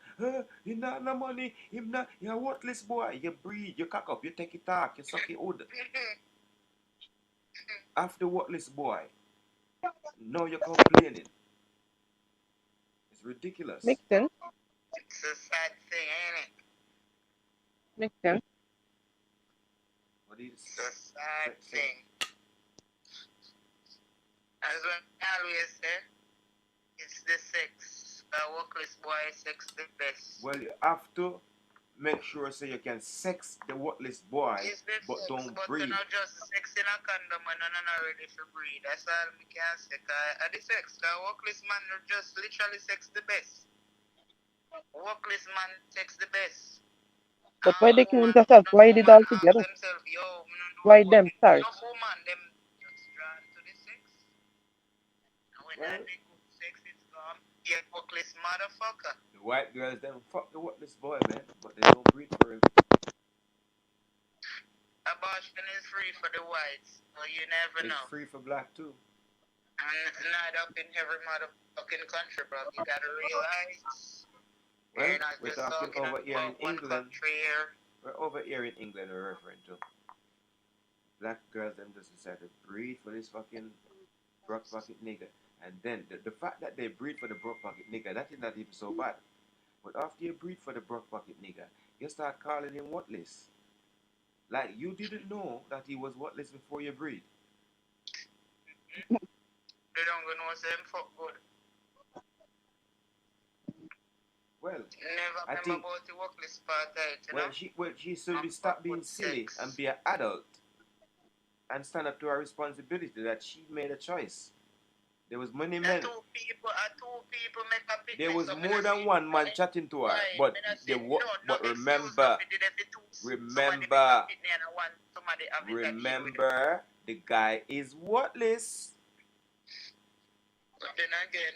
he not no money, him not, you're a worthless boy. You breed, you cock up, you take it talk, you suck it wood. After worthless boy, now you're complaining. It's ridiculous. Makes sense. It's a sad thing, ain't it? Makes sense. What is It's a sad thing. As I always say, it's the sex. The workless boy sex the best. Well, you have to make sure so you can sex the worthless boy, It's the but sex, don't but breed. you not just sex in a condom and you're not ready for breed. That's all we can say. The sex, the workless man just literally sex the best. Workless man sex the best. But why they can't Woman, just no ride it woman all ask together? themselves, yo, me no know Ride what them, it. sorry. No woman, them just drawn to the sex. And when Well, I make good sex, it's gone. Yeah, workless motherfucker. the white girls them fuck the worthless boy, man, but they don't breed for him. Abortion is free for the whites, so you never It's know. free for black too. And it's not up in every motherfucking country, bro. You gotta realize Well, you're not we're just talking talking over here in about one England. country here. We're over here in England. We're referring to black girls them just decide to breed for this fucking broke pocket nigga, and then the fact that they breed for the broke pocket nigga, that is not even so bad. But after you breed for the broke pocket nigga, you start calling him worthless. Like you didn't know that he was worthless before you breed. They don't go know them fuck good. Well, Never I remember think. about the workless part, you know? Well, she should stop being silly and be an adult and stand up to her responsibility that she made a choice. There was many men. Two people make a picnic. There was so more than one man chatting to her, but remember, the guy is worthless. But then again,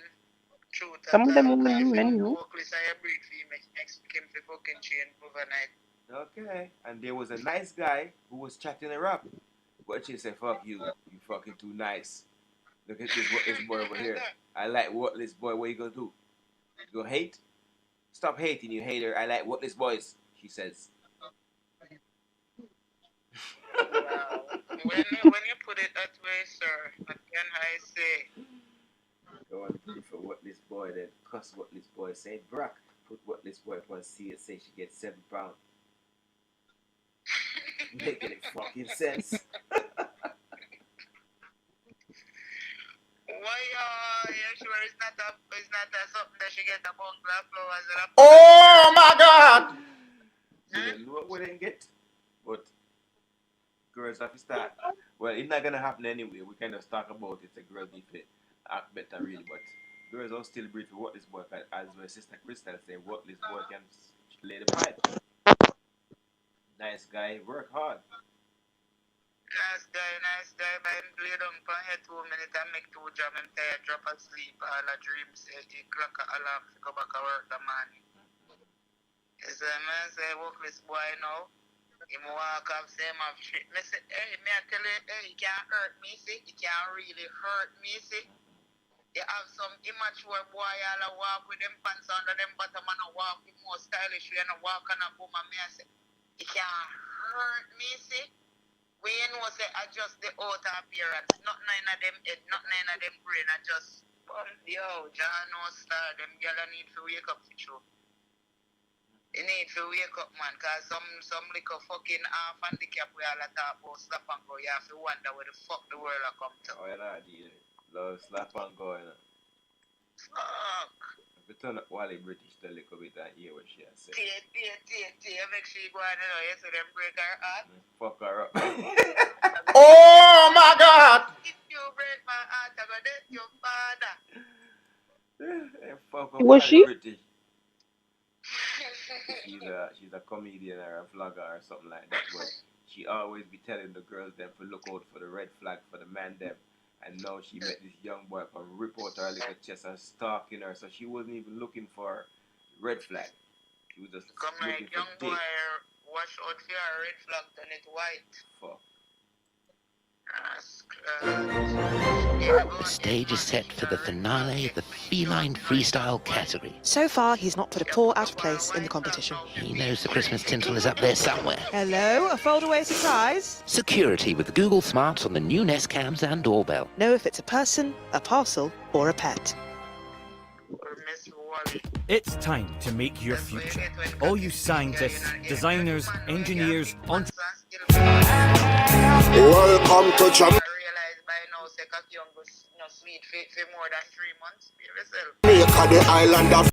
truth Some of them attack, women if do you anyway. workless and you breed female, you expect him to fucking change overnight. Okay, and there was a nice guy who was chatting her up, but she said, "Fuck you, you fucking too nice. Look at this worthless boy over here. I like worthless boy. What you gonna do? You gonna hate? Stop hating, you hater. I like worthless boys," she says. Wow. When you put it that way, sir, what can I say? Go on breed for worthless boy, then cuss worthless boy. Say, Brock, put worthless boy upon see it. Say she gets £7. Making it fucking sense. Why you sure it's not something that she get a bungalow flowers and a Oh my God! You know what we didn't get? But girls have to start. Well, it's not gonna happen anyway. We can just talk about it. The girls need to act better, really. But girls are still breed for worthless boy, as my sister Crystal said, worthless boy can lay the pipe. Nice guy, work hard. Nice guy, man. Lay down for here 2 minutes and make 2 jam and tired, drop asleep. All the dreams, 8 o'clock alarm to go back to work the morning. Yes, man, say, workless boy now. He walk up, say, him have shit. I say, hey, me I tell you, hey, you can't hurt me, see? You can't really hurt me, see? You have some immature boy, all walk with them pants under them bottom and walk with more stylish way and walk on a boom and me I say, you can't hurt me, see? We know say adjust the outer appearance. Not nine of them head, not nine of them brain. I just yo, John no star. Them girl need to wake up for sure. They need to wake up, man, cause some little fucking half handicap we all talk about slap and go. You have to wonder where the fuck the world will come to. Oh, yeah, deal. Love slap and go, you know. Fuck. If you turn up Wally British a little bit and hear what she has said. Make sure you go on, you know, you see them break her heart. Fuck her up. Oh my God! If you break my heart, I'm gonna death your father. Fuck up Was Wally she? British. She's a comedian or a vlogger or something like that, but she always be telling the girls them to look out for the red flag for the man them. And now she met this young boy and rip out her little chest and stalking her, so she wasn't even looking for red flag. She was just Come looking like young for dick. boy, wash out for your red flag, turn it white. Fuck. The stage is set for the finale of the feline freestyle category. So far, he's not put a paw out of place in the competition. He knows the Christmas tinsel is up there somewhere. Hello, a fold-away surprise? Security with Google Smarts on the new Nest cams and doorbell. Know if it's a person, a parcel, or a pet. It's time to make your future. All you scientists, designers, engineers, Welcome to Jamaica. The island of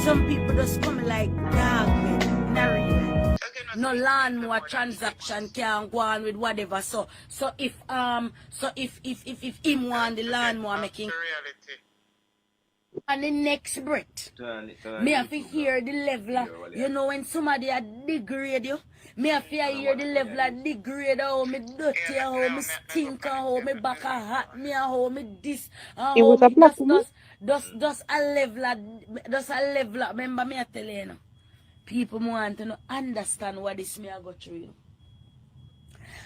Some people just come like dog men in a real life. No lawnmower transaction can go on with whatever. So if him want the lawnmower making and the next breath, me have to hear the level. You know when somebody a degrade you, me have to hear the level of degrade how me dirty, how me stink, how me back a hot, me how me this, It how was a me black just a level of, just a level of. Remember me I tell you, you know, people want to know, understand what this me I go through. You know.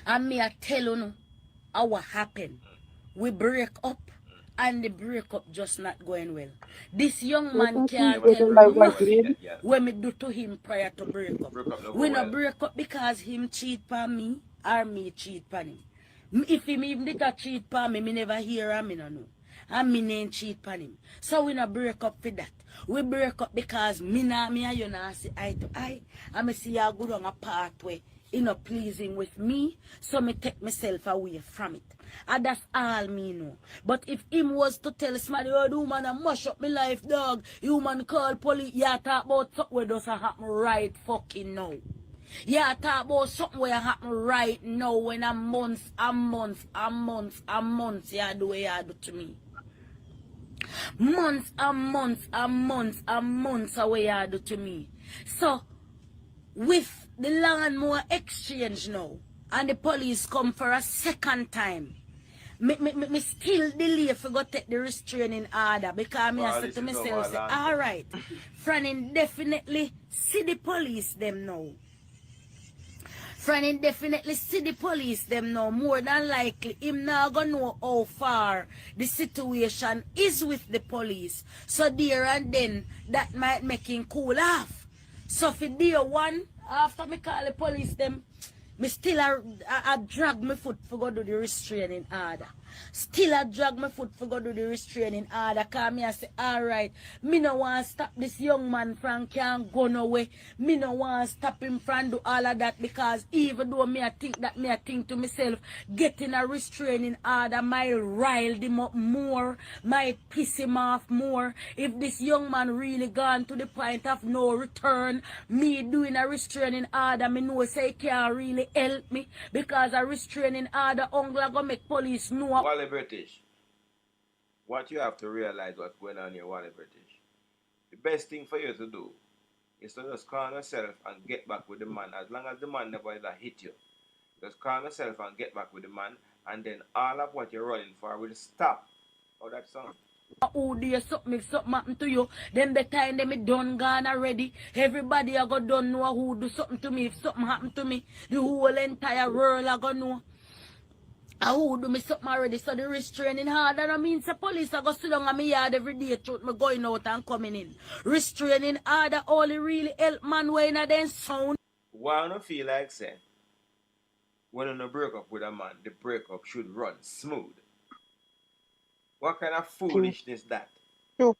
And me I tell you know, how what happened. We break up. And the breakup just not going well. This young man can't tell me nothing what me do to him prior to break up. We not break up because him cheat on me or me cheat on him. If him even did a cheat on me, me never hear him, me no know. And me name cheat on him. So we not break up for that. We break up because me and you not see eye to eye. And me see you go on a pathway. You know, pleasing with me, so me take myself away from it. And that's all me know. But if him was to tell somebody, oh, the woman a mash up my life, dog, you man call police, you talk about something where does happen right fucking now. You talk about something where happen right now when a months you do what you do to me. Months what you do to me. So, with the lawnmower exchange now, and the police come for a second time, me still delay for go take the restraining order because me I said to myself, say, all right, Franny definitely see the police them now. Franny definitely see the police them now. More than likely, him not gonna know how far the situation is with the police. So there and then, that might make him cool off. So for day one, after me call the police them, me still a drag my foot for go do the restraining order. Still a drag my foot for go do the restraining order. Cause me I say, alright, me no want to stop this young man from can't go nowhere. Me no want to stop him from do all of that because even though me I think to myself, getting a restraining order might rile him up more, might piss him off more. If this young man really gone to the point of no return, me doing a restraining order, me know say he can't really help me because a restraining order only gonna make police know. Wally British, what you have to realize what's going on here, Wally British. The best thing for you to do is to just calm yourself and get back with the man. As long as the man never hit you, just calm yourself and get back with the man, and then all of what you're running for will stop. How that sound? Oh, dear, something happen to you. Then the time they me done gone already. Everybody I go done know who do something to me. If something happen to me, the whole entire world I go know. And who do me something already? So the restraining order, that means the police I go sit down on my yard every day truth me going out and coming in. Restraining order only really help man when I then sound. Why don't feel like say when you break up with a man, the breakup should run smooth? What kind of foolishness that? True.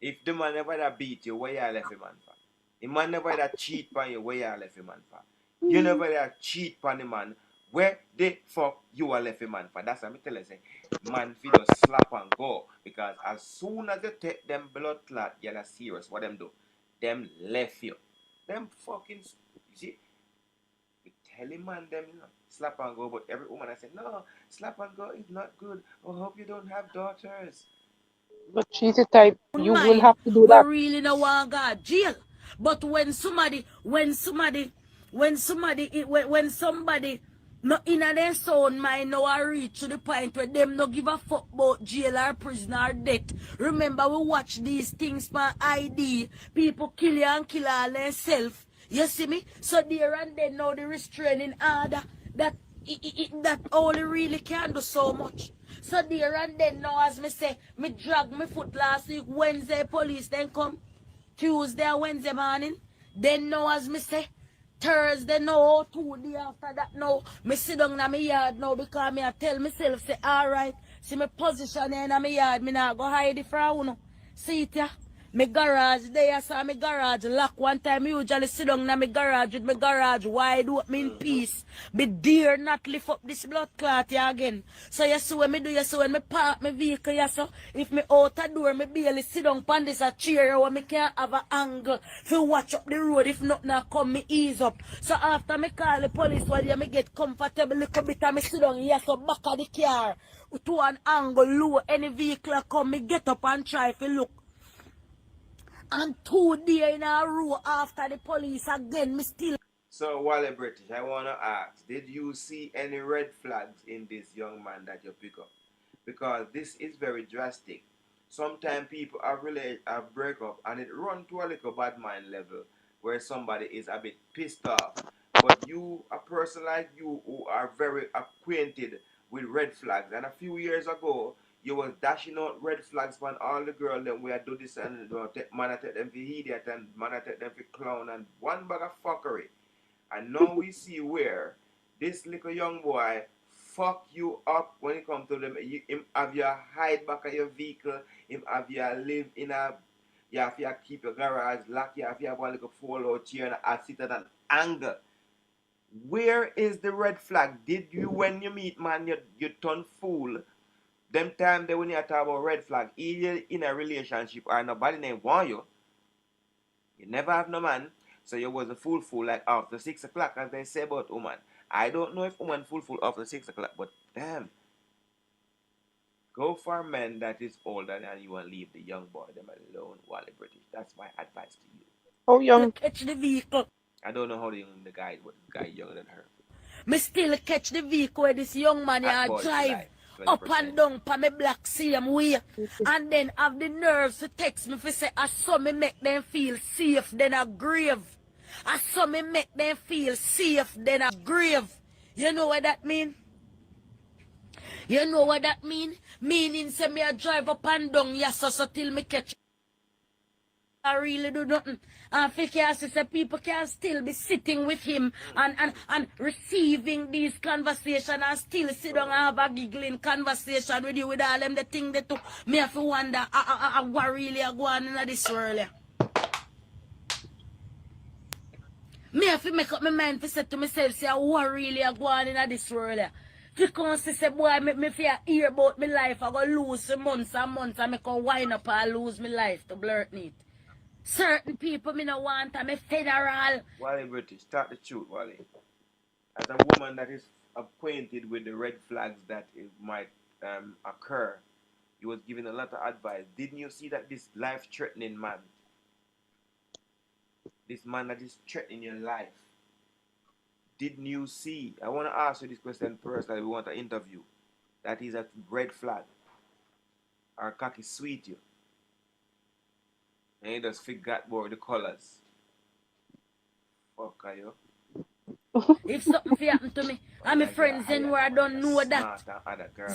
If the man never that beat you, where you left him man for? The man never that cheat on you, where you left him man for? You never that cheat on the man, where the fuck you are left him man for? That's what I'm telling you. Man, if you just slap and go, because as soon as they take them blood clot, you're not serious. What them do? Them left you. Them fucking, you see? You tell him man them, you know, slap and go, but every woman I say, no, slap and go is not good. I hope you don't have daughters. But she's the type, you will have to do that. We really no want go jail. But when somebody no in a their sound mind now I reach to the point where them no give a fuck about jail or prison or death. Remember we watch these things for ID. People kill you and kill all themselves. You see me? So there and then now the restraining order that that only really can do so much. So there and then now as me say, me drag my foot last week, Wednesday police then come, Tuesday and Wednesday morning. Then now as me say, Thursday now, 2 days after that now, me sit down in my yard now because me I tell myself say, alright, see my position in my yard, me not go hide it from you. See it ya? My garage there, I saw my garage lock one time. I usually sit down in my garage with my garage wide open in peace. Me dare not lift up this blood clot here again. So you see when me do, you see when me park my vehicle, you so if me out a door, me barely sit down on this a chair where me can't have an angle to watch up the road. If not, now come me ease up. So after me call the police, while you me get comfortable little bit and me sit down here so back of the car to an angle low. Any vehicle come, me get up and try to look. And 2 days in a row after the police again, me still. So, Wally British, I want to ask, did you see any red flags in this young man that you pick up? Because this is very drastic. Sometimes people are really break up and it run to a little bad mind level where somebody is a bit pissed off. But you, a person like you who are very acquainted with red flags, and a few years ago, you was dashing out red flags when all the girls them we do this and man I take them for idiot and man I take them for clown and one bag of fuckery. And now we see where this little young boy fuck you up when it comes to them. Him have you hide back of your vehicle, him have you live in a, you have to keep your garage locked, you have to have one little fall-out chair and sit at an angle. Where is the red flag? Did you, when you meet man, you turn fool? Them time they when you talk about red flag, either in a relationship or nobody name want you. You never have no man, so you was a fool like after 6 o'clock, as they say about woman. I don't know if woman fool after 6 o'clock, but damn. Go for men that is older than you and leave the young boy them alone, Wally British. That's my advice to you. Oh, young. Catch the vehicle. I don't know how the guy, but the guy younger than her. Me still catch the vehicle where this young man here drive up and down for me black same way. And then have the nerves to text me for say, I saw me make them feel safe, then a grave. I saw me make them feel safe, then a grave. You know what that mean? You know what that mean? Meaning say me a drive up and down, yes, so till me catch. I really do nothing. And because say people can still be sitting with him and receiving these conversations and still sit down and have a giggling conversation with you with all them the thing they took. Me have to wonder what really are going on in this world. Me have to make up my mind to say to myself, say what really are going on in this world. Because say boy, me fear hear about my life, I go lose months and months and me can wind up and lose my life to blurt it. Certain people me no want, I'm a federal. Wally British, start the truth, Wally. As a woman that is acquainted with the red flags that it might occur, you was given a lot of advice. Didn't you see that this life-threatening man, this man that is threatening your life, didn't you see? I want to ask you this question personally. We want to interview. That is a red flag. Our cocky sweet you. And he just forgot about the colors. Fuck are you? If something happen to me, and my friends then where I don't know that.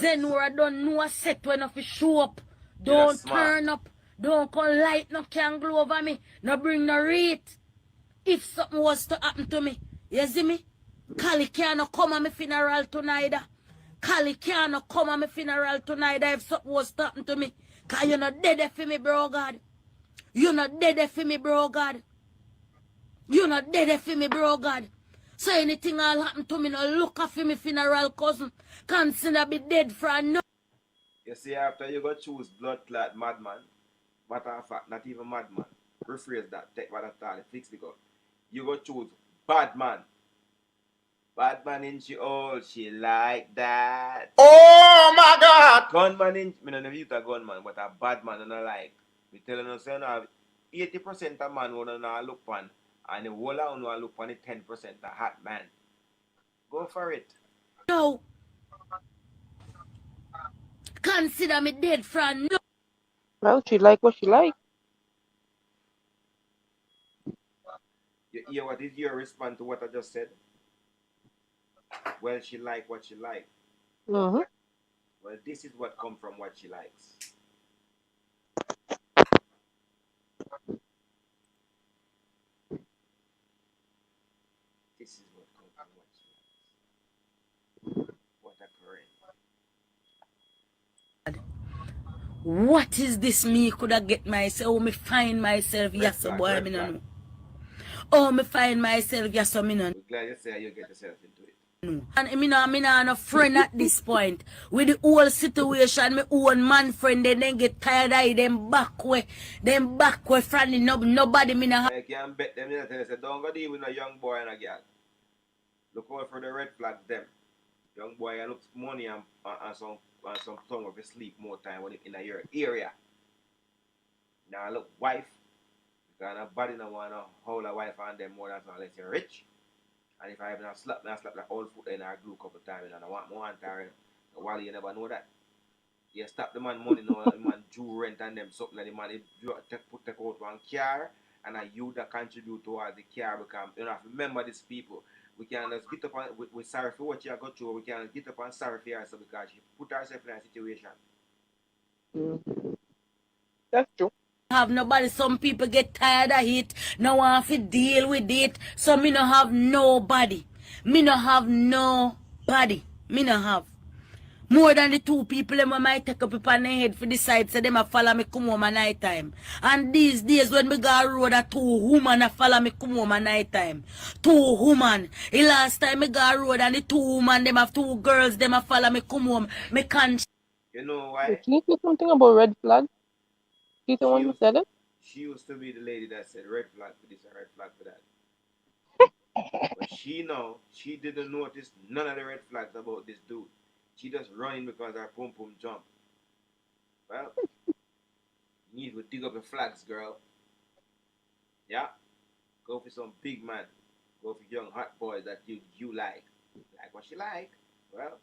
Then where I don't know a set when I show up. Don't turn up. Don't come light no candle over me. No bring no rate. If something was to happen to me, you see me? Kali can't come at my funeral tonight. Kali can't come at my funeral tonight if something was to happen to me. Cause you're not dead for me, bro God. You're not dead for me, bro God. You're not dead for me, bro God. So anything all happen to me, no look after me funeral cousin. Consider be dead for a no. You see, after you go choose blood clot madman, matter of fact, not even madman. Rephrase that, take what I thought, fix the go. You go choose bad man. Bad man in she all, she like that. Oh my God! Gunman in, me no never use a gunman, but a bad man and I like. We telling us you know 80% of man wanna look on, and the whole of wanna look on the 10% a hot man. Go for it. No. Consider me dead for a no. Well, she like what she like. You hear what is your response to what I just said? Well, she like what she like. Mm-hmm. Well, this is what come from what she likes. This is what comes from what she likes. What a current. What is this me could I get myself? Oh, me find myself, Red yes, flag, boy, red me no flag. know. Oh, me find myself, yes, me no know. We're glad you say you get yourself into it. And me nah no friend at this point. With the whole situation, me own man friend, then get tired of it, them back way from the nobody me nah. I can't bet them, you know, tell you, say, don't go deal with a young boy and a girl. Look out for the red flags, them. Young boy, I look money and some tongue of sleep more time when it in your area. Now look, wife, because a body no want to hold a wife on them more than so unless you're rich. And if I even slap that old foot in our glue a couple of times and I want more hand so while you never know that. You stop the man money now, the man due rent and them something like the man take out one car and you that contribute towards the car because you have to remember these people. We can just get up and we sorry for what you have got through, we can get up and sorry for yourself because she put herself in a situation. That's true. Have nobody. Some people get tired of it. No want to deal with it. So me no have nobody. Me no have nobody. Me no have. More than the two people them might take up upon their head for decide so them a follow me come home at night time. And these days when me go road a two woman a follow me come home at night time. Two woman. The last time me go road and the two woman them have two girls them a follow me come home. Me can't. You know why? Can you say something about red flag? She's the one who said it? She used to be the lady that said red flag for this and red flag for that. But she didn't notice none of the red flags about this dude. She just running because her pum pum jump. Well, you need to dig up your flags, girl. Yeah? Go for some big man. Go for young hot boys that you like. Like what she like. Well,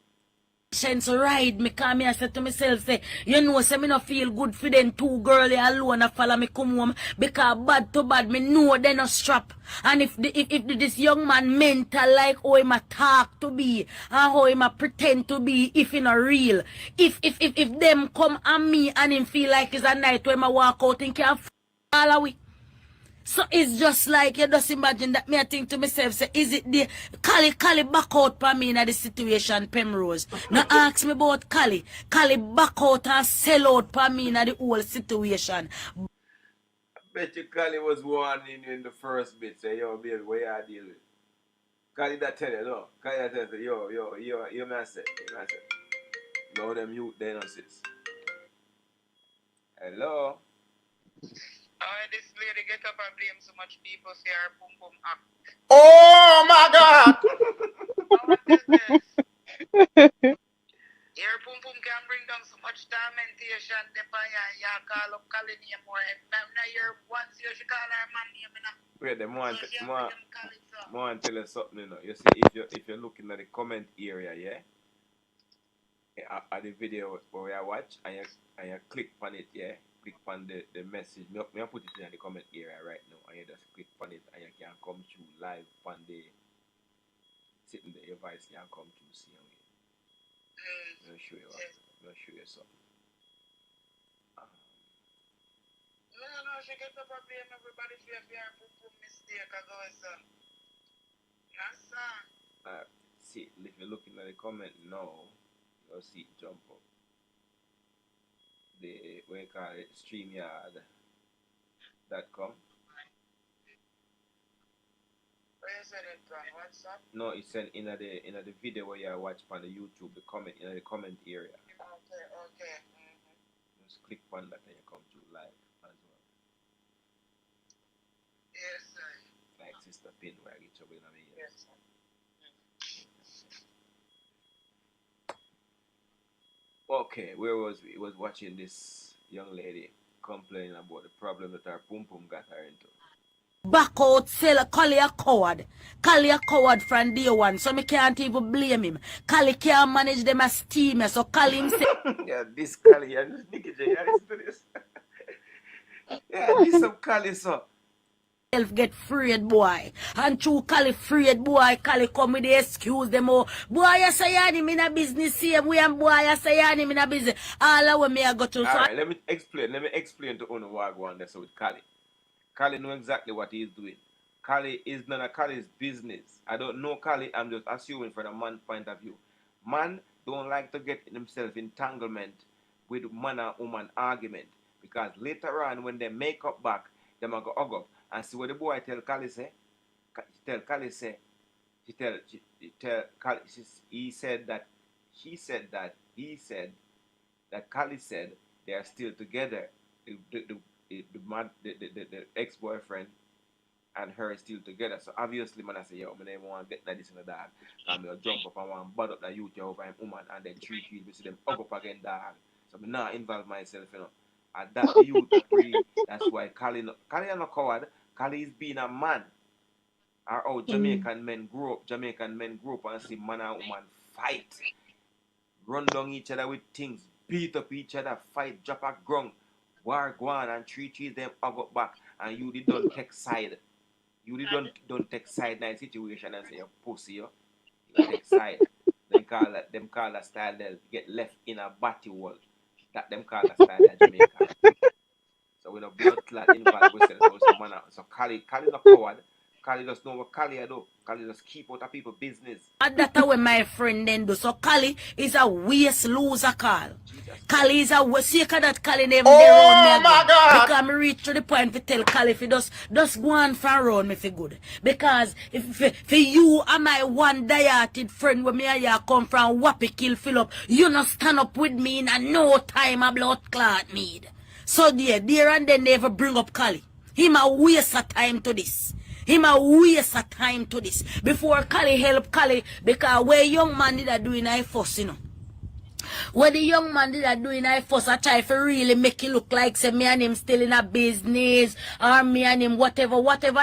Chance ride me, cause me I said to myself, say, you know, say me no feel good for them two girls alone a follow me come home because bad to bad, me know they no strap. And if this young man mental like how him a talk to be and how him a pretend to be if he not real, if them come on me and him feel like it's a night when I walk out and can't all away. So it's just like you just imagine that me I think to myself, say, is it the Cali back out for me in the situation, Penrose? Now ask me about Cali back out and sell out for me in the whole situation. I bet you Cali was warning you in the first bit, say, yo, baby, what you deal with? Cali that tell you, no. Cali that tell you, yo, man say. No, them youth, they don't sit. Hello? This lady get up and blame so much people for her pum pum act. Oh my God! Your pum pum can bring down so much tormentation. You call up Cali name more. Now once you should call her man name. Wait, them want to tell you something, you know. You see, if you're looking at the comment area, yeah? At the video where I watch and you click on it, yeah? Click on the message. Me put it in the comment area right now and you just click on it and you can come through live on the sitting there, your voice can come through see you. I'll show you what. I'll show you something. No, she get up and blame everybody for your pum pum mistake Yes, sir. See, if you're looking at the comment now, you'll see it jump up. The what you call it, StreamYard.com. Where you said it on WhatsApp? No, it's sent in the video where you watch on the YouTube, the comment in the comment area. Okay. Just click on that and you come to live as well. Yes, sir. Like Sister Pin where I get trouble in a minute. Yes, sir. Okay, where was we? Was watching this young lady complaining about the problem that her pum pum got her into. Back out, sell Cali a coward. Cali a coward from day one, so me can't even blame him. Cali can't manage them as steamer, so Cali himself. Yeah, this Cali, and this Nicky J, listen to this. Yeah, this some Cali, so. Get freed, boy. And through Cali freed, boy, Cali come with the excuse them all. Boy, I say him in a business same way, and boy, I say him in a business. All of me I go to. Alright, let me explain to Uno what I go on there with Cali. Cali know exactly what he is doing. Cali is none of Cali's business. I don't know Cali, I'm just assuming from a man's point of view. Man don't like to get himself entanglement with man and woman argument. Because later on, when they make up back, them a go hug up. And see what the boy tell Kali say? Tell Kali say, he said that Kali said they are still together. The ex-boyfriend and her is still together. So obviously, man, I say, yo, I never want to get this in the dog. I'm going to jump up and want to bud up the youth over him woman and then treat you, see them hug up again, dog. So I'm not involve myself, you know. And that the youth agree. That's why Kali is not coward. Kali is being a man. Or how Jamaican men grew up and see man and woman fight. Run down each other with things, beat up each other, fight, drop a ground, war go on and treat them hug up back. And you did don't take side. You did don't take side in a situation and say, you pussy, yo. You take side. Them call that style they'll get left in a batty wall. That them call that style that Jamaica. So with a blood clot involved with so Kali not coward. Kali just know what Kali do. Kali just keep out of people's business. And that's what my friend then do. So Kali is a waste loser call. Kali is a waste. See that Kali never Oh my God! Because I reach to the point to tell Kali if he just go on for around me for good. Because if for you and my one dieted friend when me and you come from Wappy kill fill up, you not stand up with me in a no time a blood clot need. So there and then never bring up Kali. Him a waste of time to this. Him a waste of time to this. Before Kali help Kali, because where young man did a doing I fuss, you know. What the young man did a doing I fuss, I try to really make it look like say me and him still in a business, or me and him whatever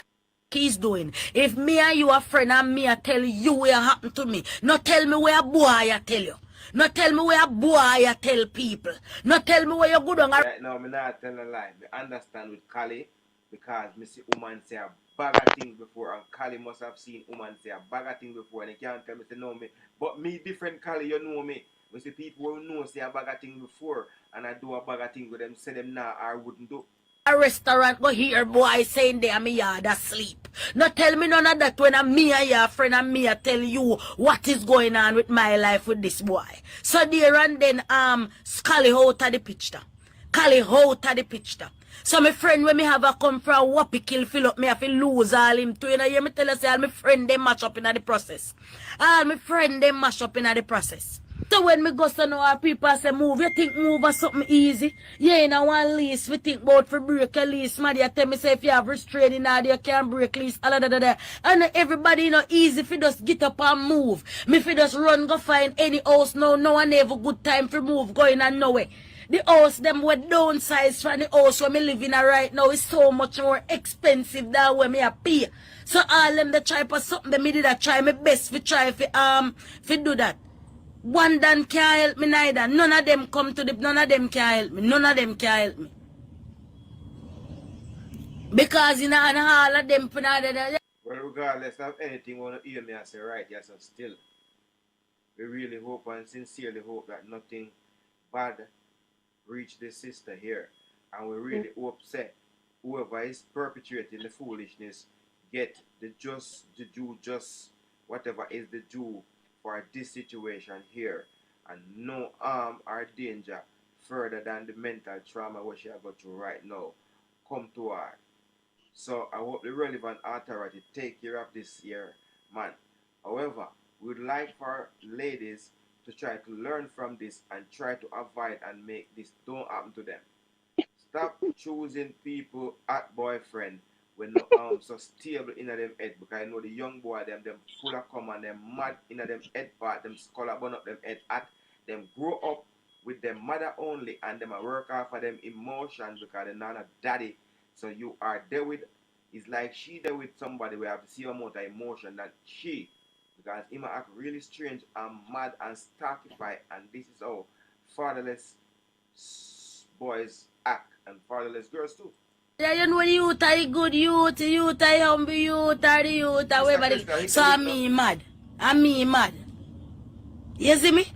he's doing. If me and you are friend and me I tell you what happened to me, not tell me where a boy I tell you. Not tell me where a boy I tell people. Not tell me where you good on. Right now, me not tell a lie. Me understand with Kali, because me see woman say a bag of things before, and Kali must have seen woman say a bag of things before, and they can't tell me say no me. But me different Kali, you know me. We see people who know say a bag of things before, and I do a bag of things with them, say them now I wouldn't do. A restaurant go hear boy saying there me yard asleep. Not tell me none of that when I'm me and your friend and me I tell you what is going on with my life with this boy. So there and then Kali out of the picture. Kali out of the picture. So my friend when me have a come from Wappy kill fill up me have to lose all him too. You know, hear me tell you say all my friend they mash up in the process. All my friend they mash up in the process. So when me go to know our people say move, you think move or something easy? Yeah, in a one lease, we think about for break a lease. Somebody tell me say if you have restraining order, you can't break lease. And everybody, you know, easy if you just get up and move. Me if you just run go find any house now, no one ever good time for move going and nowhere. The house them were downsized from the house where me live in right now is so much more expensive than where me a pay. So all them they try for something, they me did a try my best for try for do that. One done can't help me neither. None of them come to none of them can help me. None of them can help me. Because you know, and all of them for that. Well, regardless of anything, we want to hear me and say, right, yes, so still, we really hope and sincerely hope that nothing bad reach this sister here. And we really hope that whoever is perpetrating the foolishness get the due, whatever is the due for this situation here, and no harm or danger further than the mental trauma what she has got through right now come to her. So I hope the relevant authority take care of this here man. However, we would like for ladies to try to learn from this and try to avoid and make this don't happen to them. Stop choosing people at boyfriend when no so stable in them head, because I know the young boy them full of come and them mad in them head part, them skull burn up them head at them grow up with them mother only and them a work off of them emotions because they're not a daddy. So you are there with, it's like she there with somebody who have the same amount of emotion that she, because he might act really strange and mad and starkified, and this is how fatherless boys act and fatherless girls too. Yeah, you know the youth are the good youth are humble youth, are the youth, are everybody. So I'm me mad. You see me?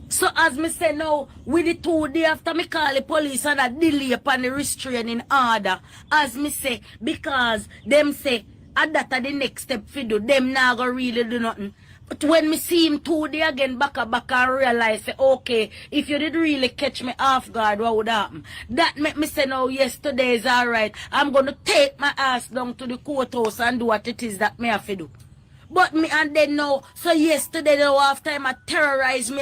So as me say now, with the 2 days after me call the police and a delay upon the restraining order, as me say, because them say, that the next step for do, them now go really do nothing. when me see him 2 days again back and realize, say, okay, if you did really catch me off guard, what would happen? That make me say, no, yesterday is alright. I'm going to take my ass down to the courthouse and do what it is that me have to do. But me and then now, so yesterday the half time I terrorize me.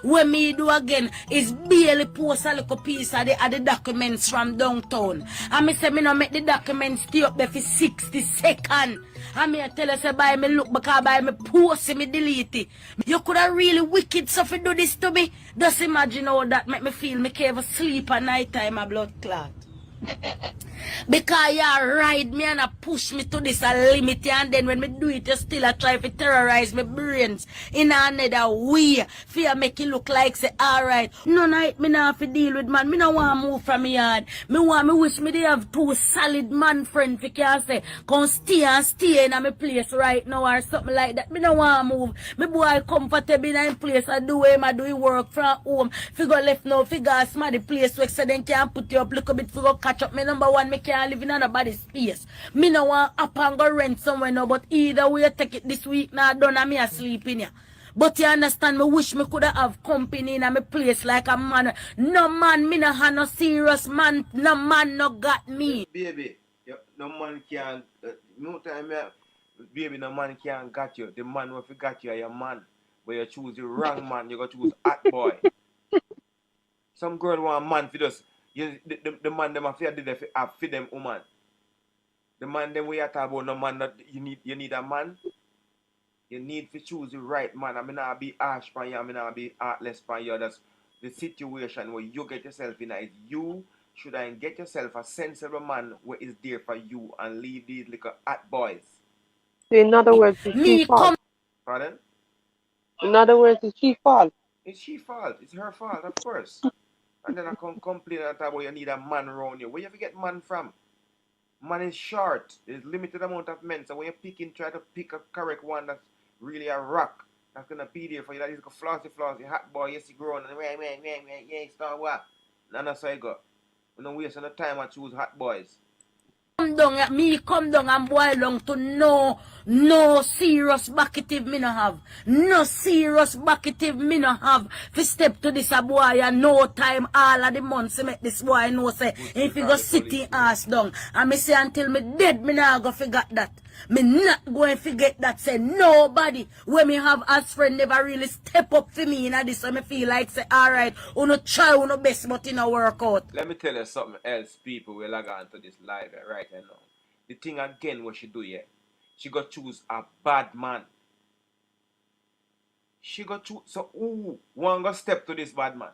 When me do again is barely post a little piece of the documents from downtown. And me say me no make the documents stay up there for 60 seconds. And me tell you say by me look because by me post me delete it. You could have really wicked so if you do this to me. Just imagine how that make me feel me can't even sleep at night time a blood clot. Because you ride me and push me to this limit, and then when me do it, you still try to terrorize my brains in another way. Fear make it look like say alright. No night me not have to deal with man. Me no want to move from me yard. Me wish me they have 2 solid man friends who can say come stay in my place right now or something like that. Me no want to move. Me boy comfortable in a place I do him I do his work from home. Figure left now, figure smart the place where so then can put you up little bit figure catch up. Me number one, me can't live in anybody's space. Me no want up and go rent somewhere now, but either way you take it this week now done and me asleep in here. But you understand, me wish me could have company in my place like a man. No man, me no have no serious man. No man no got me. Baby, no man can, no time, baby, no man can got you. The man who got you are your man. But you choose the wrong man, you got to choose hot boy. Some girl want a man for this. The man them affair did for them woman. The man them we are talking about no man that you need a man. You need to choose the right man. I mean not be harsh for you, I mean not be heartless for you. That's the situation where you get yourself in is you should get yourself a sensible man where is there for you and leave these little hot boys. So in other words, it's she fault. Pardon? In other words, it's she fault. It's she fault. It's her fault, of course. And then I come complain and talk about you need a man around you. Where you ever get man from? Man is short. There's limited amount of men. So when you're try to pick a correct one that's really a rock. That's going to be there for you. That is a flossy, hot boy. Yes, you grown. And yeah, start what? And that's how you go. We don't waste no time and choose hot boys. Come down and boil down to no serious bucketive me no have. No serious bucketive me no have. If step to this a boy and no time all of the months to make this boy know say if you go sitting ass down. And me say until me dead me not go forget that. Me not going to forget that say nobody when me have as friend never really step up for me in this so me feel like say alright, uno try uno best but it no work out. Let me tell you something else people will log on to this live right now. The thing again what she do here, she got choose a bad man. She got choose so who one go step to this bad man?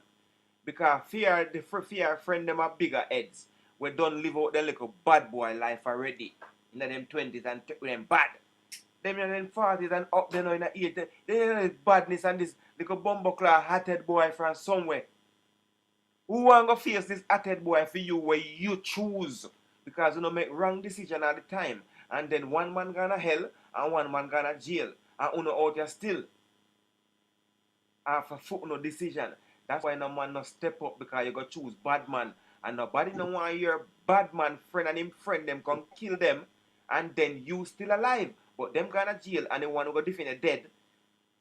Because fear friend them are bigger heads. We don't live out their little bad boy life already. In them 20s and them bad. Them in them 40s and up there now in the 80s. They know this badness and this little bumbleclaw hot-head boy from somewhere. Who want to face this hot-head boy for you where you choose? Because you don't make wrong decision all the time. And then one man gonna hell and one man gonna jail. And you know out here still. After foot no decision. That's why no man no step up because you go choose bad man. And nobody no want to hear bad man friend and him friend them come kill them. And then you still alive. But them gonna jail and they want to go defend you dead.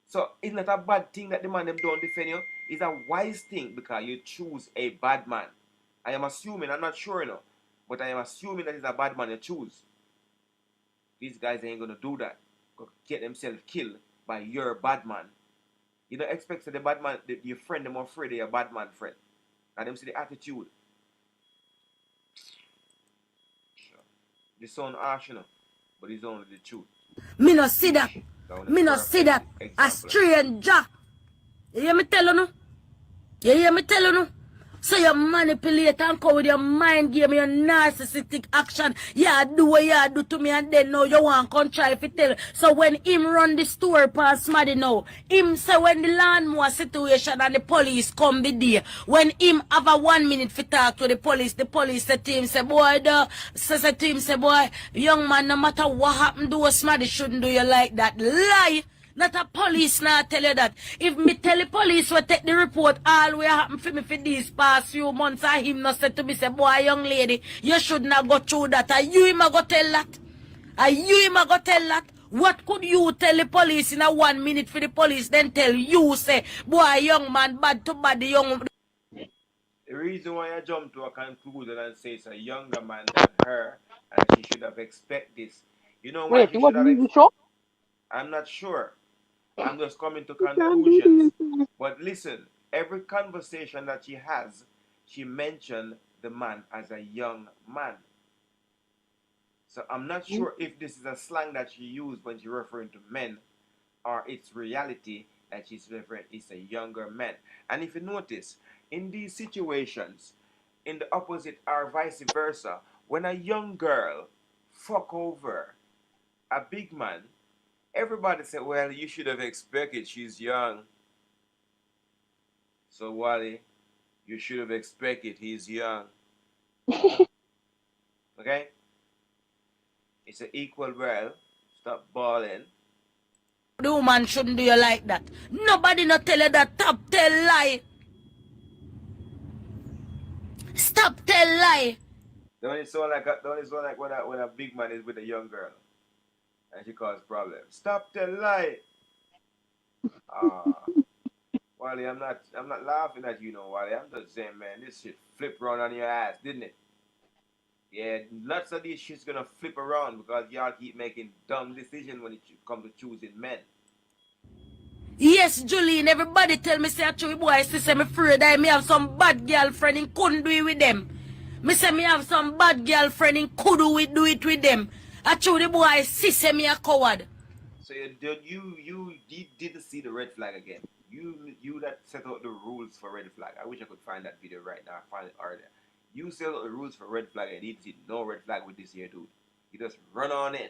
So it's not a bad thing that the man them don't defend you. It's a wise thing because you choose a bad man. I am assuming, I'm not sure but I am assuming that it's a bad man you choose. These guys ain't gonna do that. Go get themselves killed by your bad man. You don't expect that the bad man, your friend them afraid of your bad man friend. And them see the attitude. This sound harsh, but it's only the truth. Me no see that. Me no see that. A stranger. You hear me tell you no? You hear me tell you no? So you manipulate and come with your mind game, your narcissistic action. Yeah, do what you do to me and then now you want to try if you tell. So when him run the store past Smaddy now, him say when the lawnmower situation and the police come the day, when him have a 1 minute to talk to the police say to him, say boy, say to him, say boy, young man, no matter what happened to Smaddy shouldn't do you like that. Lie! Not a police now tell you that. If me tell the police will take the report, all what happened for me for these past few months, and him not said to me, say, boy, young lady, you should not go through that. And you him a go tell that. Are you him a go tell that? What could you tell the police in a 1 minute for the police then tell you say, boy, young man, bad to bad, the young... The reason why I jump to a conclusion and say it's a younger man than her and she should have expected this. You know why Wait, she it should was have really show? I'm not sure. I'm just coming to You can't do conclusions. this. But listen, every conversation that she has, she mentioned the man as a young man. So I'm not sure if this is a slang that she used when she's referring to men or it's reality that she's referring is a younger man. And if you notice, in these situations, in the opposite or vice versa, when a young girl fuck over a big man, everybody said, well, you should have expected she's young. So Wally, you should have expected he's young. Okay? It's an equal well. Stop balling. The woman shouldn't do you like that. Nobody not tell you that. Stop tell lie. Stop tell lie. Don't it sound like when a big man is with a young girl and she cause problems. Stop tell lie. Wally, I'm not laughing at you, no, Wally. I'm just saying, man, this shit flipped around on your ass, didn't it? Yeah, lots of these shit's gonna flip around because y'all keep making dumb decisions when it comes to choosing men. Yes, Julian, everybody tell me say actually boy, say me afraid I me have some bad girlfriend and couldn't do it with them. Me say me have some bad girlfriend and could do it with them. Actually boy, say me a coward. So you did see the red flag again. You that set out the rules for red flag. I wish I could find that video right now. Find it earlier. You set out the rules for red flag and he did no red flag with this here dude. You just run on in.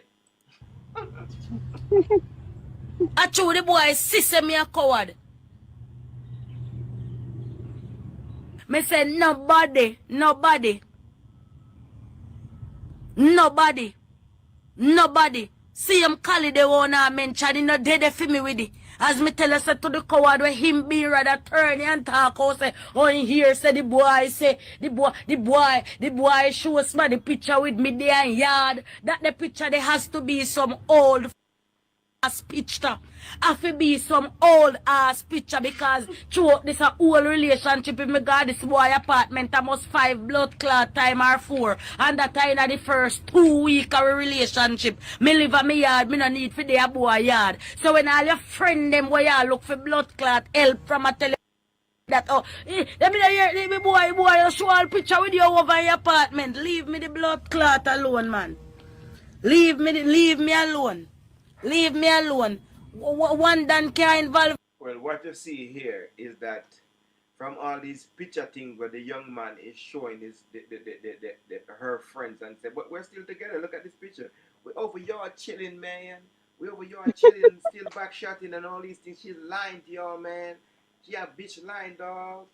Actually boy, say me a coward. Me say nobody see him call it the one I mention, he not dead for me with it. As me tell us to the coward where him be rather turn and talk out say, oh in here say the boy show us the picture with me there in yard. That the picture there has to be some old ass picture. Have to be some old ass picture because throughout this a whole relationship if me got this boy apartment I must 5 blood clot time or 4 and that time in the first 2 weeks of a relationship me live at me yard me no need for their boy yard. So when all your friend them where y'all look for blood clot help from a tele that let me hear me boy you show all picture with you over your apartment. Leave me the blood clot alone, man. Leave me alone. Leave me alone. One done can't involve. Well, what you see here is that from all these picture things where the young man is showing his her friends and say, but we're still together. Look at this picture. We're over y'all chilling, man. We're over y'all chilling, still back shotting and all these things. She's lying to y'all, man. She a bitch lying dog,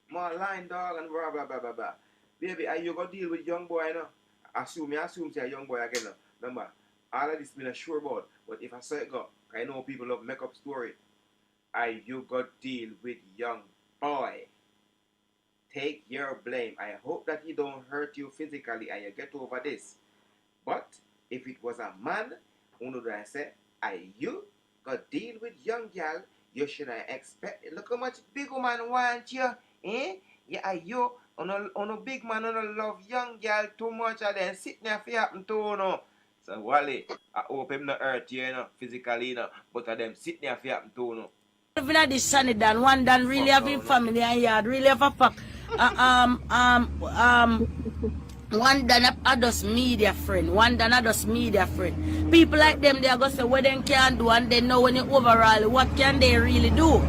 more lying dog and blah blah blah blah blah. Baby, are you gonna deal with young boy now? Assume say a young boy again now. Remember, all of this been a sure about. But if I say it go, I know people love make up story. You got deal with young boy. Take your blame. I hope that he don't hurt you physically and you get over this. But if it was a man, who would I say, you got deal with young girl, you should have expect. Look how much big woman want you, eh? Yeah, you on a big man on a love young girl too much and then sit there for happen to no. So Wally, I hope him not hurt you, physically, but them sit there for happen to no. Even at this sunny Dan, one Dan really having family and yard, really have a fuck. One Dan a just media friend, one Dan a just media friend. People like them, they are going to say what they can do and they know when you overall, what can they really do?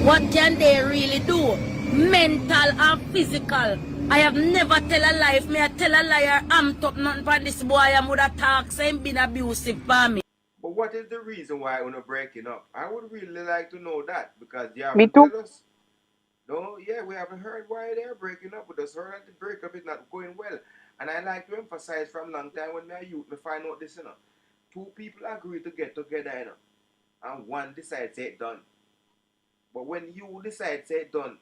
What can they really do? Mental and physical. I have never tell a lie. If me I tell a liar, I'm top nothing for this boy. I would have talked, saying been abusive for me. But what is the reason why we're breaking up? I would really like to know that because you Me haven't too. told us. No, yeah, we haven't heard why they're breaking up. We just heard that the breakup is not going well. And I like to emphasize from long time when my youth, me find out this, two people agree to get together, and one decides say it done. But when you decide say it done,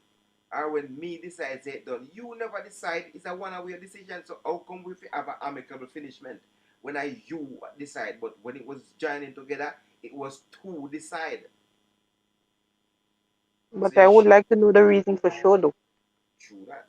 Or when me decide say it done, you never decide. It's a one-way decision. So how come we have an amicable finishment when you decide? But when it was joining together, it was two decide. But I would like to know the reason for sure, though. True that.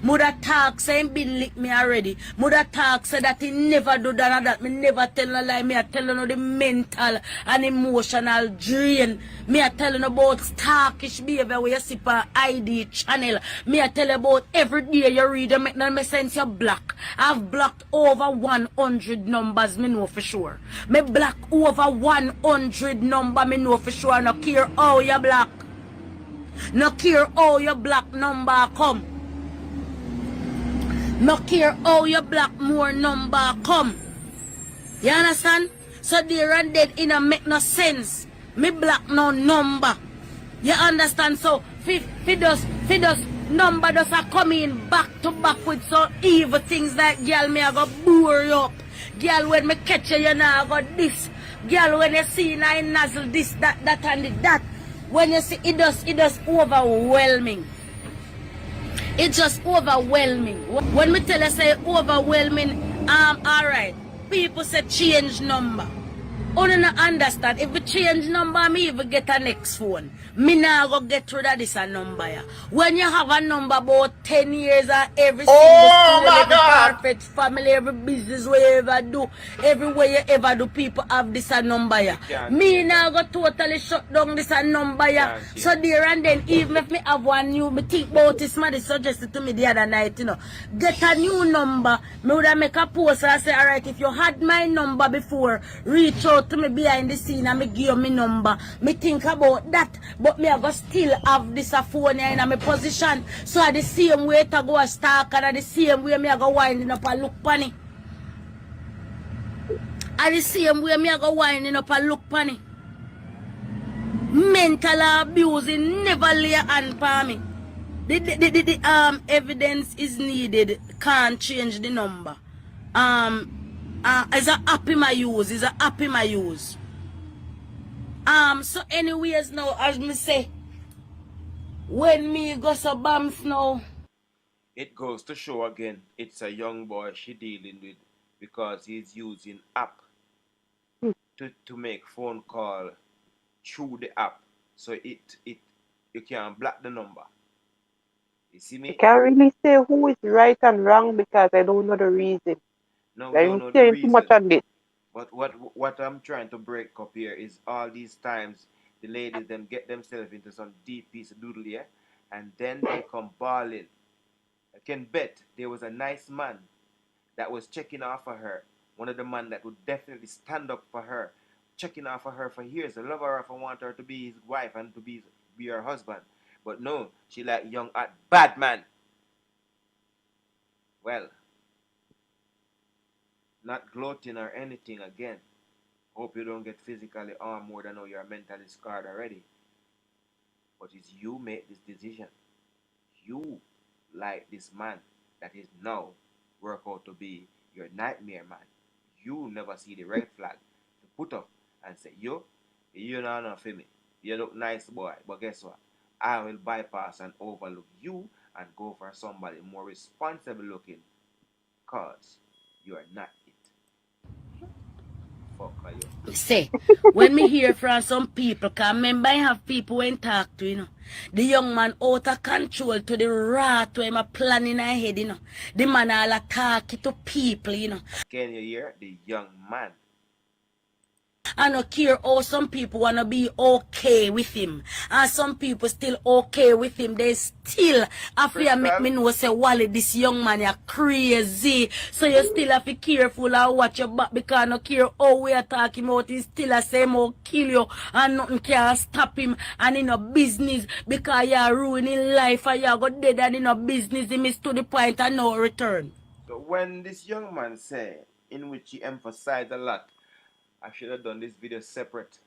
Mother talk say him been lick me already. Mother talk say that he never do that and that. Me never tell no lie. Me a tell you the mental and emotional drain. Me a tell you about stalkish behavior where you see on ID channel. Me a tell you about every day you read you make no sense you block. I've blocked over 100 numbers, me know for sure. Me block over 100 number, me know for sure. No care how you block. No care how your block number come. No care how your black more number come. You understand? So there and then it don't make no sense. Me black no number. You understand? So fi does number does a come in back to back with some evil things like girl me I go bore you up. Girl when me catch you now I go this. Girl when you see I nozzle this, that and that. When you see it does overwhelming. It's just overwhelming. When me tell you say overwhelming, alright. People say change number. You don't understand. If we change number, me even get a next phone. Me now go get rid of this a number. Yeah. When you have a number about 10 years and every single school, every perfect family, every business where you ever do, everywhere you ever do, people have this a number. Yeah. Me now go totally shut down this a number. Yeah. So there and then, even if me have one new, me think about this, somebody suggested to me the other night, you know, get a new number. Me would make a post and say, alright, if you had my number before, reach out to me behind the scene and me give you my number. Me think about that, but me I go still have this phone here in my position. So at the same way to go a stalk and at the same way me I go winding up and look funny. At the same way me I go winding up and look funny. Mental abusing never lay a hand for me. The evidence is needed. Can't change the number. It's a app in my use. It's a app in my use. So anyways now, as me say, when me go so bams now. It goes to show again, it's a young boy she dealing with because he's using app to make phone call through the app. So you can block the number. You see me? I can't really say who is right and wrong because I don't know the reason. No, we don't know the reason. Too much on this. But what I'm trying to break up here is all these times the ladies them get themselves into some deep piece of doodle here, and then they come bawling. I can bet there was a nice man that was checking off for her. One of the men that would definitely stand up for her, checking off for her for years. I love her if I want her to be his wife and to be her husband. But no, she like young at bad man. Well, not gloating or anything again. Hope you don't get physically harmed more than how you're mentally scarred already. But it's you make this decision. You like this man that is now work out to be your nightmare man. You never see the red flag to put up and say, yo, you're not enough for me. You look nice boy, but guess what? I will bypass and overlook you and go for somebody more responsible looking because you are not it. Fuck are you? Say, when me hear from some people, cause remember I have people when talk to, you know. The young man out of control to the rat where I'm planning ahead, you know. The man all talking to people, you know. Can you hear the young man? I don't care how some people want to be okay with him. And some people still okay with him. They still have to make me know, say, Wally, this young man, you're crazy. So you still have to be careful and watch your back because I don't care how we are talking about. He still a same old kill you and nothing can stop him. And in a business because you're ruining life and you're going dead and in a business, he is to the point of no return. So when this young man said, in which he emphasized a lot, I should have done this video separate.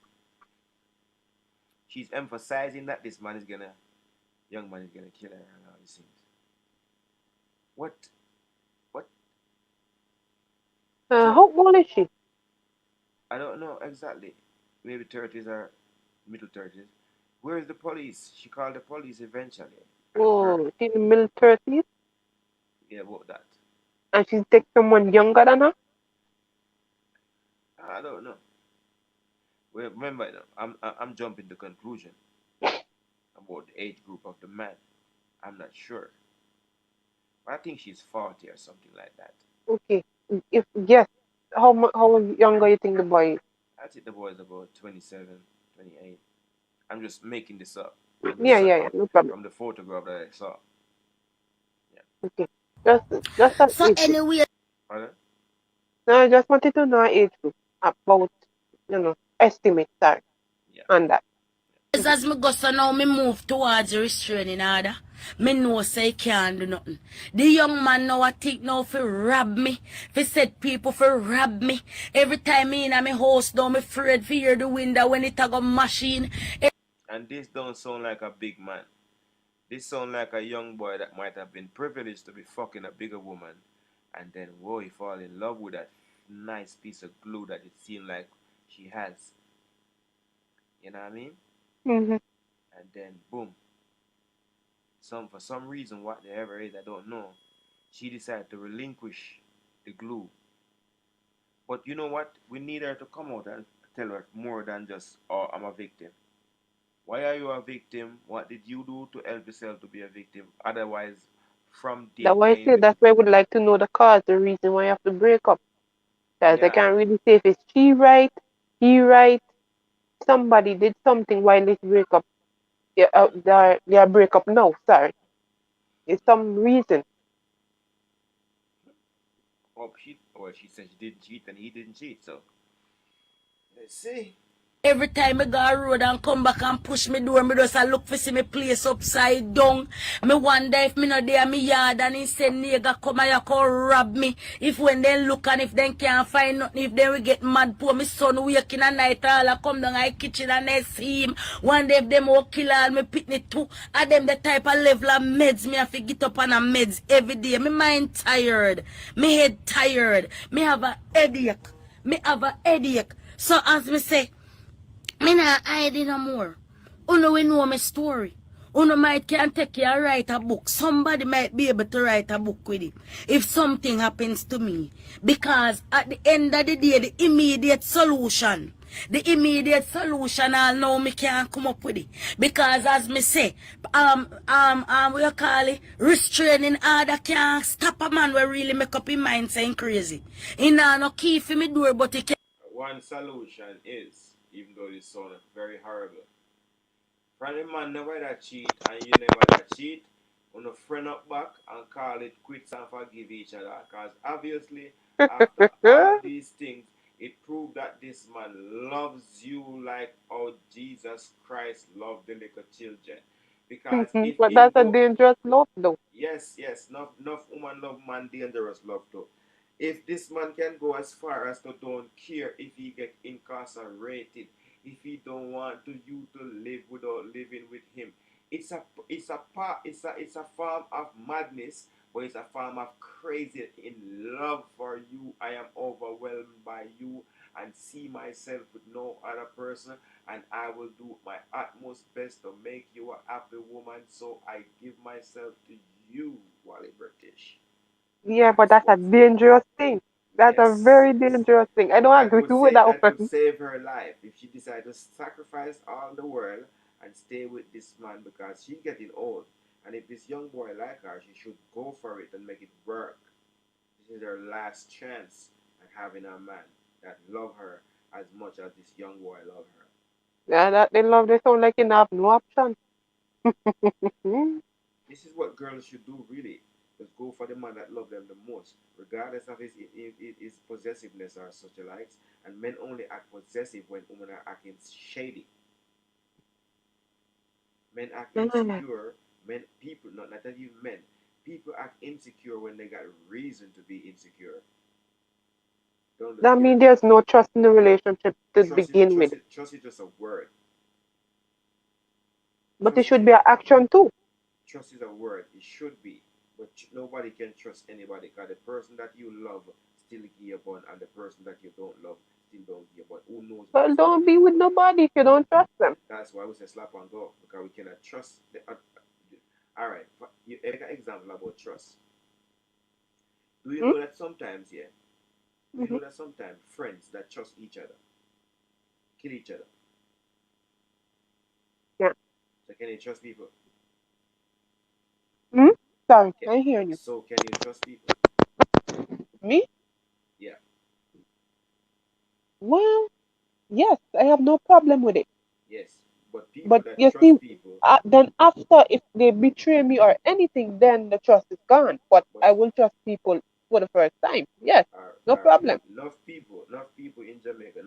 She's emphasizing that this man is young man is gonna kill her and all these things. What? How old is she? I don't know exactly. Maybe 30s or middle 30s. Where's the police? She called the police eventually. Oh, she's in the middle 30s, Yeah, about that. and she's taking someone younger than her. I don't know. Well, remember, I'm jumping to conclusion about the age group of the man. I'm not sure. But I think she's 40 or something like that. Okay. If yes, how younger you think the boy is? I think the boy is about 27, 28. I'm just making this up Yeah, no problem. from the photograph that I saw. Yeah. Okay. Just that So age group. anyway, Pardon? No, I just wanted to know her age group about, estimate, sorry, Yeah. on that. as me go so now me move towards the restraining order. Me know say he can't do nothing. The young man now I think now for rob me. For set people for rob me. Every time me in a me house now me afraid for hear the window when it a go machine. And this don't sound like a big man. This sound like a young boy that might have been privileged to be fucking a bigger woman, and then whoa, he fall in love with that nice piece of glue that it seemed like she has. You know what I mean? Mm-hmm. And then boom. For some reason, whatever it is, I don't know. She decided to relinquish the glue. But you know what? We need her to come out and tell us more than just, oh, I'm a victim. Why are you a victim? What did you do to help yourself to be a victim? Otherwise, from day That's why I say pain. that's why I would like to know the cause, the reason why you have to break up. Because I Yeah. can't really say if it's she right, he right, somebody did something while this break up. Yeah, their break up now, sorry. It's some reason. Oh, she said she didn't cheat and he didn't cheat. So let's see. Every time I go a road and come back and push me door, me just a look for see me place upside down. Me wonder if me not there me yard and he say nigga come here come rob me. If when they look and if they can't find nothing, if they will get mad poor me son wake in a night all I come down my kitchen and I see him. One day if them will kill all me pitney too. And them the type of level of meds me have to get up on a meds every day. Me mind tired. Me head tired. Me have a headache. Me have a headache. So as me say, me not hide no more. Uno we know my story. Uno might can take you and write a book. Somebody might be able to write a book with it. If something happens to me. Because at the end of the day, the immediate solution I'll know me can't come up with it. Because as me say, what you call it, restraining order can't stop a man where really make up his mind saying crazy. He not no key for me door, but he can. One solution is, even though this sounds very horrible, from the man never that cheat and you never that cheat, on a friend up back and call it quits and forgive each other. Because obviously, after all these things, it proved that this man loves you like how Jesus Christ loved the little children. Because if But him that's a go, dangerous love though. yes, enough woman love man dangerous love too. If this man can go as far as to don't care if he get incarcerated, if he don't want you to live without living with him, it's a form of madness, but it's a form of crazy in love for you. I am overwhelmed by you and see myself with no other person, and I will do my utmost best to make you a happy woman. So I give myself to you, Wally British. Yeah, but that's a dangerous thing. That's a Yes, very dangerous thing. I don't agree with that that would one. save her life if she decided to sacrifice all the world and stay with this man because she's getting old. And if this young boy like her, she should go for it and make it work. This is her last chance at having a man that love her as much as this young boy love her. Yeah, that they love they sound like you have no option. This is what girls should do, really. Just go for the man that love them the most, regardless of his possessiveness or such likes. And men only act possessive when women are acting shady. Men act insecure. People, not even men. People act insecure when they got reason to be insecure. Don't just That get means it. there's no trust in the relationship to begin with. Trust is just a word. But it Trust should is be an action too. Trust is a word. It should be, but nobody can trust anybody because the person that you love still give up on, and the person that you don't love still don't give up on. Who knows what Well, is going don't to be happen? with nobody if you don't trust them. That's why we say slap and go, because we cannot trust the. All right, you make an example about trust. Do you Hmm? know that sometimes, yeah? Do you Hmm. know that sometimes friends that trust each other kill each other? Yeah. So can you trust people? Hmm? Sorry, Can, I hear you. so can you trust people? Me? Yeah. Well, yes, I have no problem with it. Yes. But people But that you see, trust people, then after, if they betray me or anything, then the trust is gone. But but I will trust people for the first time. Yes, no are problem. enough people in Jamaica,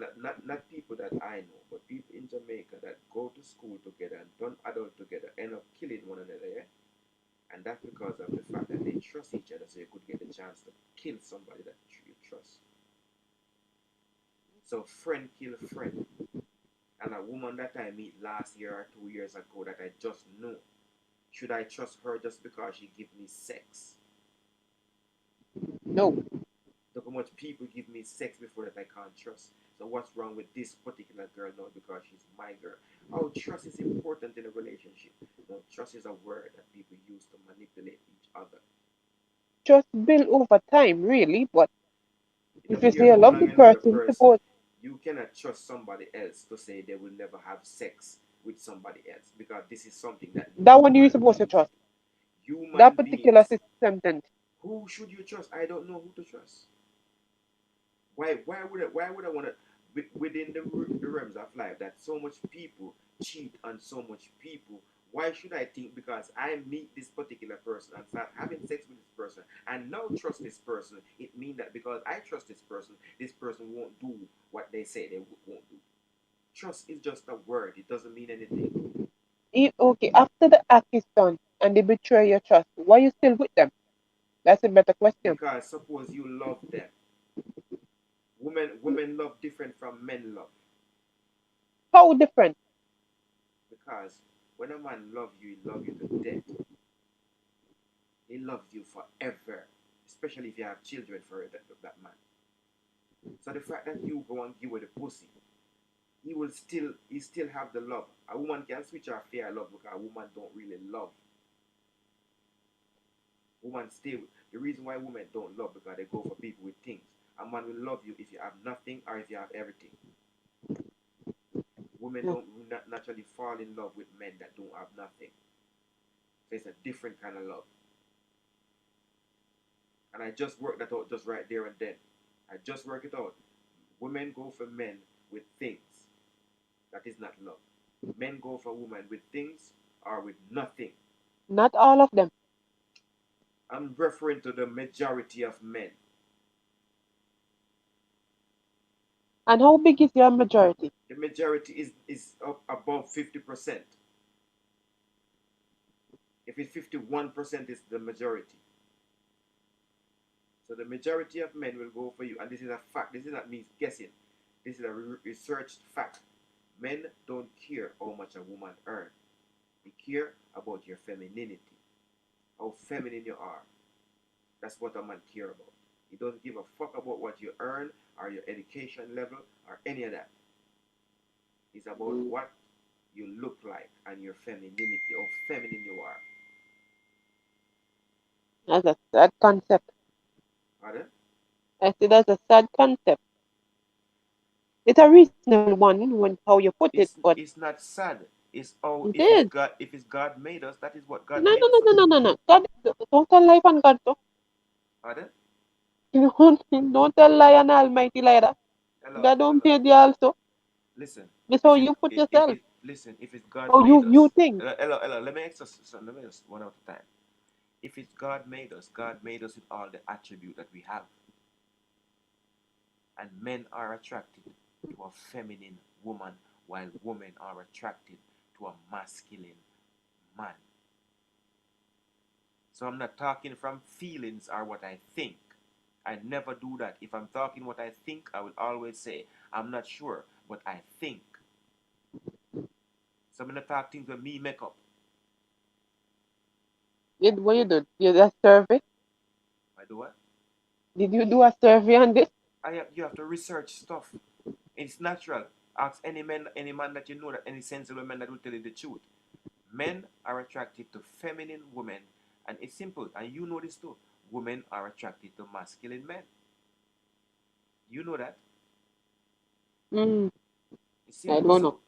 not people that I know, but people in Jamaica that go to school together and turn adult together end up killing one another, yeah? And that's because of the fact that they trust each other, so you could get the chance to kill somebody that you trust. So friend kill friend. And a woman that I meet last year or 2 years ago that I just knew, should I trust her just because she give me sex? No. Look how much people give me sex before that I can't trust. So what's wrong with this particular girl now because she's my girl? Oh, trust is important in a relationship. No, trust is a word that people use to manipulate each other. Trust build over time, really. But It if don't you care say you how love long the you know the person, person. suppose You cannot trust somebody else to say they will never have sex with somebody else because this is something that that one you're supposed to trust. human That particular beings. sentence. Who should you trust? I don't know who to trust. Why would I want to within the realms of life that so much people cheat on so much people? Why should I think because I meet this particular person and start having sex with this person and now trust this person, it means that because I trust this person won't do what they say they won't do. Trust is just a word, it doesn't mean anything. Okay, after the act is done and they betray your trust, why you still with them? That's a better question. Because suppose you love them. Women love different from men love. How different? Because when a man love you, he love you to death. He loves you forever, especially if you have children for that man. So the fact that you go and give her the pussy, he still have the love. A woman can switch her fear love because a woman don't really love. Women stay with, the reason why women don't love because they go for people with things. A man will love you if you have nothing or if you have everything. Women Mm. don't naturally fall in love with men that don't have nothing. So it's a different kind of love. And I just worked that out just right there and then. I just work it out. Women go for men with things. That is not love. Men go for women with things or with nothing. Not all of them. I'm referring to the majority of men. And how big is your majority? The majority is up above 50%. If it's 51%, it's the majority. So the majority of men will go for you. And this is a fact. This is not me guessing. This is a researched fact. Men don't care how much a woman earns. They care about your femininity. How feminine you are. That's what a man care about. He doesn't give a fuck about what you earn or your education level or any of that. It's about what you look like and your femininity, how feminine you are. That's a sad concept. Pardon? I say that's a sad concept. It's a reasonable one when how you put it, It's but it's not sad. It's oh it is. if it's God made us, that is what God No, made no, us no, to no, do. no, no, no. God, don't tell life on God, though. Pardon? Don't tell lie on Almighty like that. Hello, God don't hello. pay you also. Listen. It's how If it you put if yourself. it listen, if it's God How made you us. think. Hello. Let me just one at a time. If it's God made us with all the attribute that we have. And men are attracted to a feminine woman while women are attracted to a masculine man. So I'm not talking from feelings or what I think. I never do that. If I'm talking what I think, I will always say, I'm not sure, but I think. So I'm not talking things with me make up. What you do? You just survey. I do what? Did you do a survey on this? You have to research stuff. It's natural. Ask any man that you know, that any sensible man that will tell you the truth. Men are attracted to feminine women, and it's simple. And you know this too. Women are attracted to masculine men. You know that. It's simple. I don't know.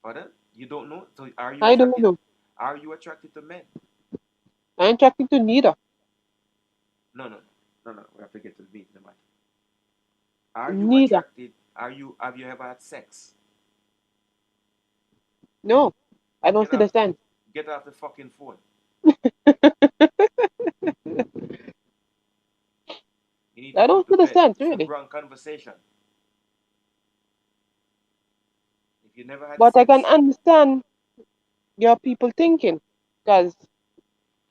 Pardon? You don't know? So I don't know. Are you attracted to men? I'm attracted to neither. No. We have to get to the meat in the matter. Are you Neither. attracted? Have you ever had sex? No. I don't see the sense. Get off the fucking phone. I don't see the sense, really. Wrong conversation. If you never had But sex. I can understand your people thinking, because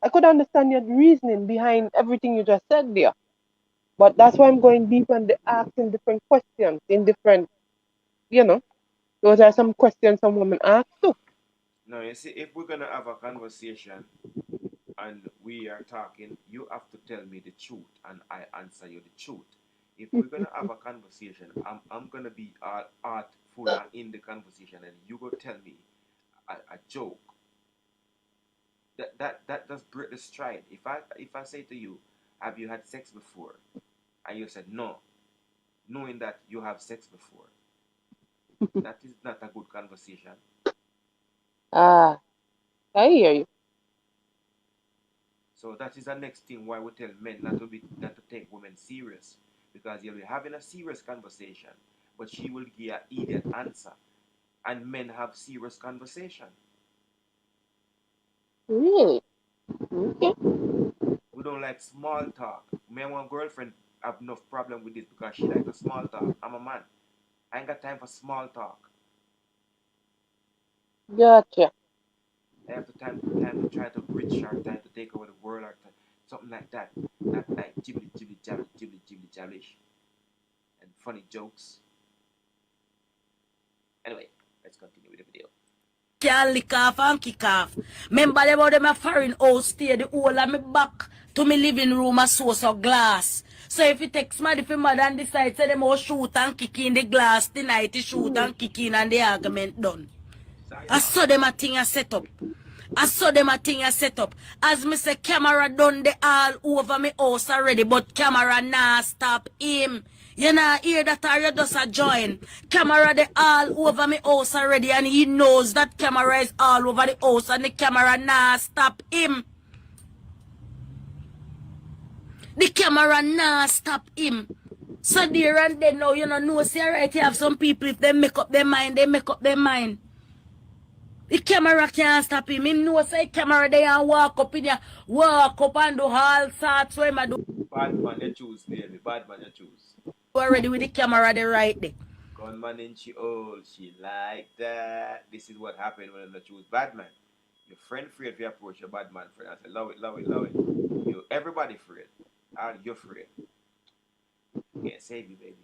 I could understand your reasoning behind everything you just said there. But that's why I'm going deep and asking different questions in different, those are some questions some women ask too. No, you see, if we're gonna have a conversation and we are talking, you have to tell me the truth and I answer you the truth. If we're gonna have a conversation, I'm gonna be artful in the conversation, and you go tell me a joke. That does break the stride. If I say to you, have you had sex before? And you said no, knowing that you have sex before, that is not a good conversation. I hear you. So that is the next thing why we tell men not to take women serious, because you'll be having a serious conversation, but she will give an idiot answer, and men have serious conversation. Really? Okay. We don't like small talk. Me and one girlfriend have enough problem with this because she like a small talk. I'm a man. I ain't got time for small talk. Gotcha. I have the time to try to bridge her, time to take over the world, or something like that. Not like jibbly jabblish and funny jokes. Anyway, let's continue with the video. Can't lick off and kick off. Remember about them a foreign house stay the whole of me back to me living room a source of glass. So if you text my if your mother and decide say them all shoot and kick in the glass tonight, they shoot and kick in and the argument done. I saw them a thing a set up. As me say, camera done the all over me house already, but camera nah stop him. You know, hear that or you just a join. Camera the all over me house already, and he knows that camera is all over the house, and the camera nah stop him. The camera nah stop him. So there and then now, know, see right, you have some people, if they make up their mind, they make up their mind. The camera can't stop him. Him know say camera they and walk up in there, walk up and do all sorts what him a do. Bad man you choose, baby. Bad man you choose. Already with the camera they right there. Gunman in she old, she like that. This is what happened when you choose bad man. Your friend afraid if you approach your bad man friend. I say love it. Everybody afraid. You're afraid. Can't save you, baby.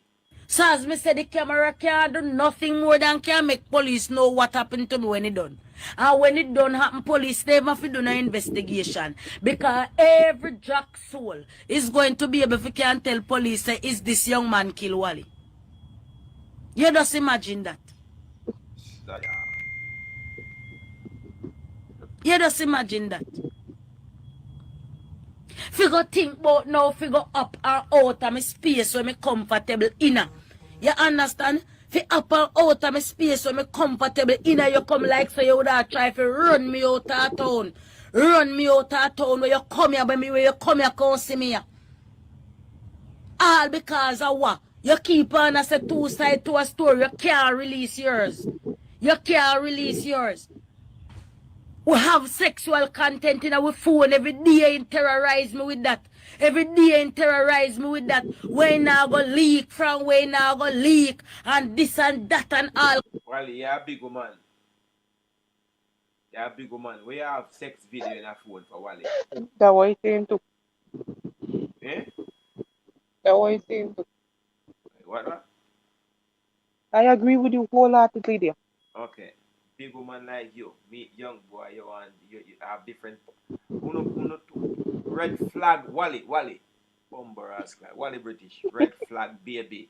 So as me say, the camera can't do nothing more than can make police know what happened to me when it done. And when it done happen, police never have to do no investigation. Because every jack soul is going to be able to can tell police say, is this young man kill Wally? You just imagine that. You just imagine that. Figure think about now, figure up and out of my space where me comfortable inner. You understand? Fi up and out of my space where me comfortable inner, you come like so you would have try to run me out of town. Run me out of town where you come here, where you come here, come see me here. All because of what? You keep on as a two side to a story, you can't release yours. You can't release yours. We have sexual content in our phone every day and terrorize me with that. Every day and terrorize me with that. When I go leak from when I go leak and this and that and all. Well, you're a big woman. You're a big woman. We have sex video in our phone for Wally. That's what he's saying too. Eh? That's what he's saying too. What? I agree with you wholeheartedly there. Okay. Big woman like you, me young boy, you have different red flag Wally. Bumber ask like, Wally British, red flag baby.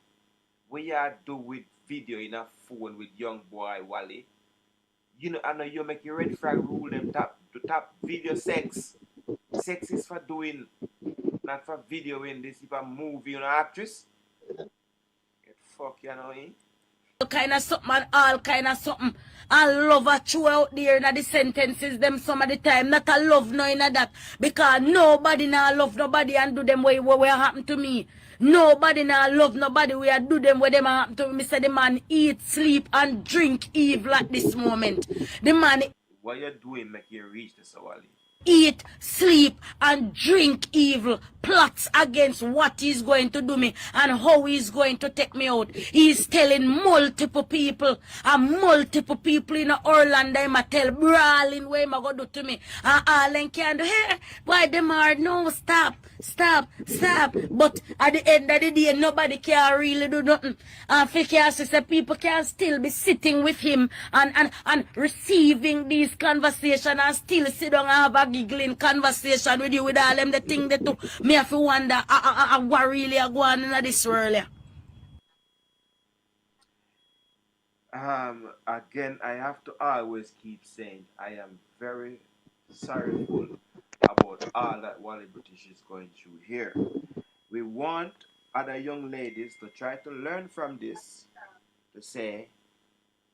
What you do with video in a phone with young boy Wally? You know, I know you make your red flag rule them top video sex. Sex is for doing, not for videoing. This is a movie, you know, actress. Get fuck, you know, kind of something and all kind of something. I love a true out there in the sentences them some of the time. Not a love no in that. Because nobody now love nobody and do them what happen to me. Nobody now love nobody we do them what them happen to me. Say the man eat, sleep and drink evil at this moment. The man what you doing make you reach the Sawali? Eat, sleep, and drink evil, plots against what he's going to do me and how he's going to take me out. He's telling multiple people in Orlando, him a tell brawling what him a go do to me. And all them can do, hey, why them are no, stop. But at the end of the day, nobody can really do nothing. And say people can still be sitting with him and receiving these conversations and still sit down and have a giggling conversation with you with all them the thing that do me have to wonder what really are going on in this world. Again, I have to always keep saying I am very sorrowful about all that Wally British is going through here. We want other young ladies to try to learn from this, to say,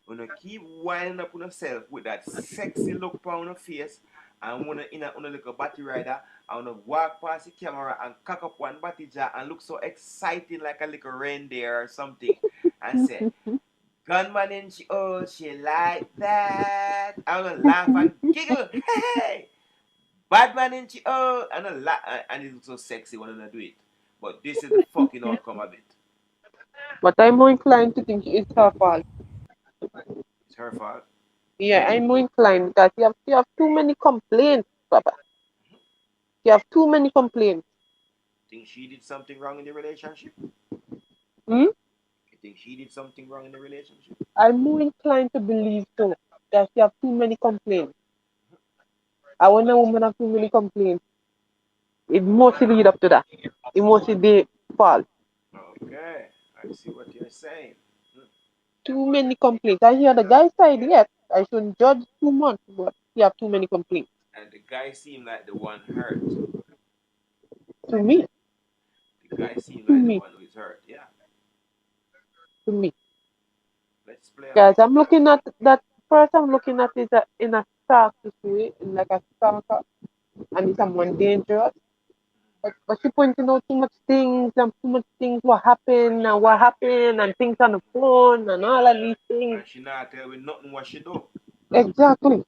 wanna keep winding up on yourself with that sexy look on your face and wanna in a little batty rider and wanna walk past the camera and cock up one batty jar and look so exciting like a little reindeer or something and say, gunman in she, oh, she like that. I'm gonna laugh and giggle. Hey! Badman in she, oh, and it looks so sexy when I do it. But this is the fucking outcome of it. But I'm more inclined to think it's her fault. It's her fault? Yeah, I'm more inclined because you have too many complaints, Papa. You have too many complaints. Think she did something wrong in the relationship? Hmm? You think she did something wrong in the relationship? I'm more inclined to believe so. That you have too many complaints. I when a woman have too many complaints, it mostly lead up to that. It mostly be fault. Okay, I see what you're saying. Too many complaints. I hear the guy side yet. I shouldn't judge too much, but you have too many complaints. And the guy seemed like the one hurt. To me. The guy seemed like the one who is hurt, yeah. To me. Let's play. Guys, I'm looking at that. First, I'm looking at it in a stark situation, like a stalker, and it's someone dangerous. But she pointing out too much things and too much things what happened and things on the phone and all of these things. And she not tell me nothing what she do. Exactly.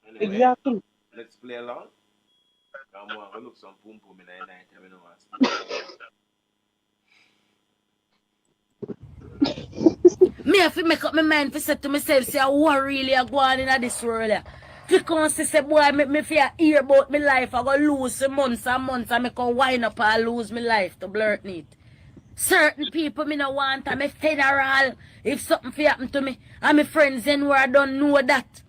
Anyway, exactly. Let's play along. Come on, go look some pum pum in the night. I mean, Me have to make up my mind to say to myself, say what really are going in this world. Because say boy, me fear hear about my life, I go lose months and months and me can wind up and lose my life to blurt it. Certain people me no want and me funeral if something fi happen to me. And my friends then where I don't know that.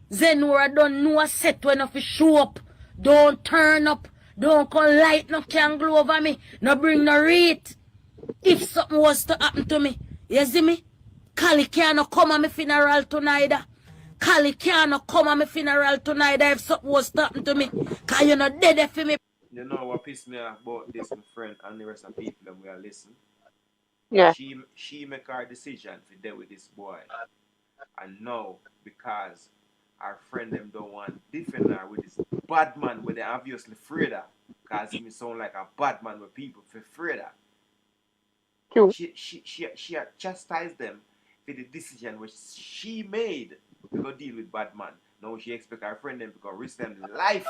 Then where I don't know a set when I fi show up. Don't turn up. Don't come light no candle over me. No bring no rate. If something was to happen to me, you see me? Cali can't come at my funeral tonight. Cali can't come at my funeral tonight if something was to happen to me. Cause you're not dead for me. You know what pissed me off about this, my friend, and the rest of people that we are listening? Yeah. She make her decision to deal with this boy. And now, because our friend them don't want to defend her with this bad man where they obviously afraid of. Because he sound like a bad man where people feel afraid of. True. She had chastised them for the decision which she made to go deal with bad man. Now she expect her friend them to go risk them life.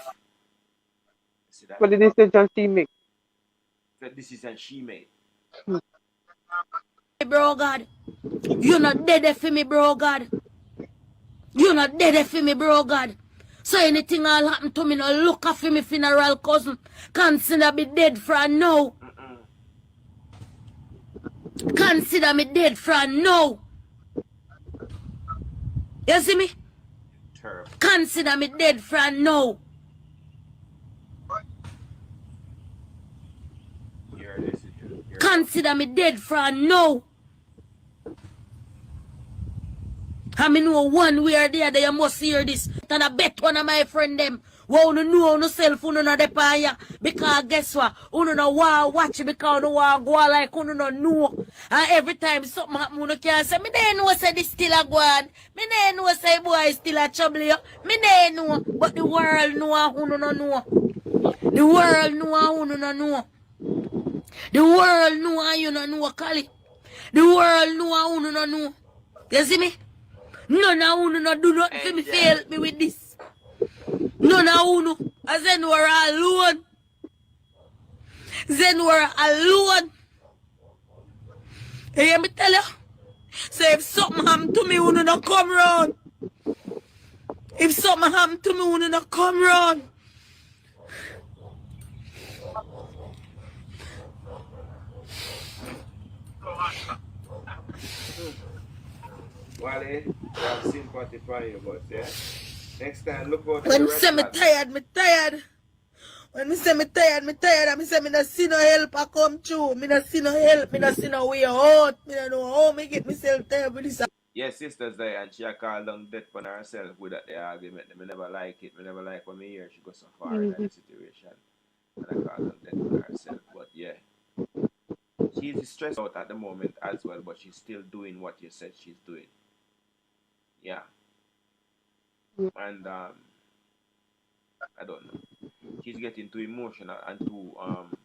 See that? But the decision she made. The decision she made. Bro God, you're not dead for me, bro God. You're not dead for me, bro God. So anything all happen to me, no look after me funeral cousin. Consider me dead from now. Consider me dead from now. You see me? Terrible. Consider me dead from now. consider me dead for now. I mean, know one way or the other, you must hear this. And I bet one of my friend them, well, you know yourself, you know the fire. Because guess what? You know watch it because you want go like you know. And every time something happen, you can't say, me they know say this still a go on. Me they know say boy still a trouble you. Me they know. But the world know and you no know. The world know and you no know. The world know and you no know, Kali. The world know and you no know. You see me? None of you no do nothing for me fail me with this. None of you. I said we're alone. Then we're alone. You hear me tell you? So if something happen to me, you no come round. If something happen to me, you no come round. Wally, we have sympathy for you, but yeah. Next time, look out for When the me red say me flag. tired, me tired. When me say me tired, and me say me not see no help I come through. Me not see no help, me not see no way out. Me don't know how me get myself tired with this. Yeah, sister's there and she a called down death on herself with that the argument. Me never like it. Me never like when me hear she go so far in that situation. And I call down death on herself. But yeah. She's stressed out at the moment as well, but she's still doing what you said she's doing. Yeah. And I don't know. She's getting too emotional and too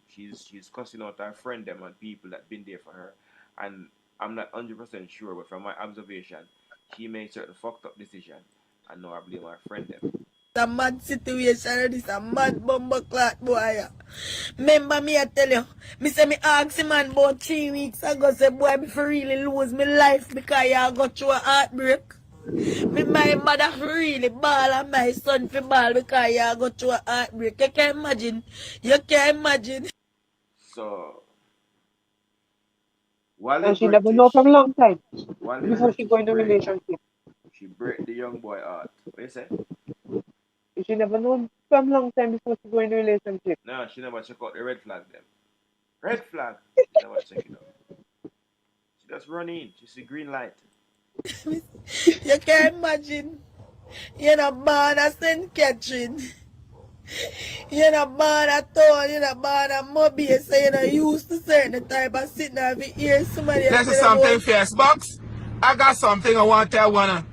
she's cussing out her friend them and people that been there for her. And I'm not 100% sure, but from my observation, she made certain fucked up decision and now I blame her friend them. It's a mad situation, this a mad bumper clot boy. Remember me I tell you, me say me ask him man about 3 weeks ago, say boy me for really lose my life because I got through a heartbreak. Me my mother for really ball and my son for ball because I got through a heartbreak. You can imagine. You can imagine. So Wally And she never know British, from a long time Wally before she British go into break. relationship. She break the young boy heart. What you say? She never know from a long time before she go into relationship. No, she never check out the red flag them. Red flag. She never check it out. She just run in. She see green light. You can imagine. You're not born at St. Catherine. You're not born at town. You're not born at Mobile. So you're not used to certain type of sitting there to hear somebody This is tell something about. fierce, Box. I got something I want to tell one.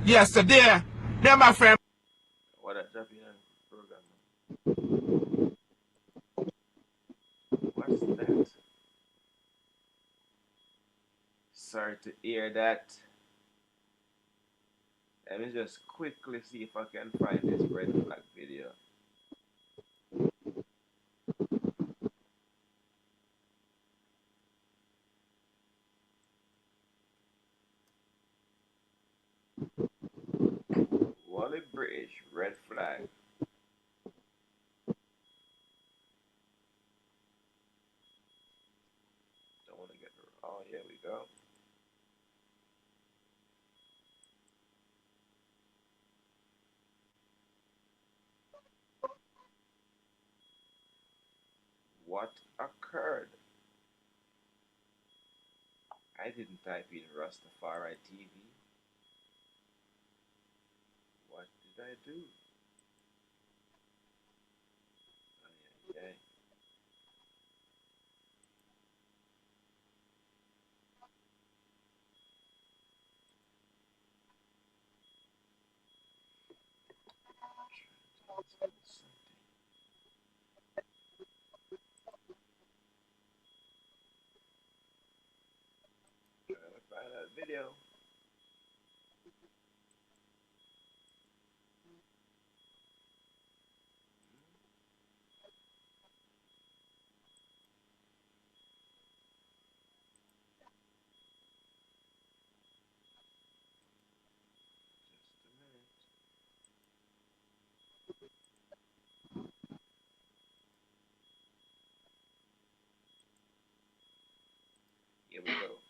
Yesterday, then my friend. What a dropping program. What's that? Sorry to hear that. Let me just quickly see if I can find this red flag video. Wally British, red flag. Don't want to get. Oh, here we go. What occurred? I didn't type in Rastafari TV. What did I do? Okay. Trying to find that video. Just a minute. Here we go.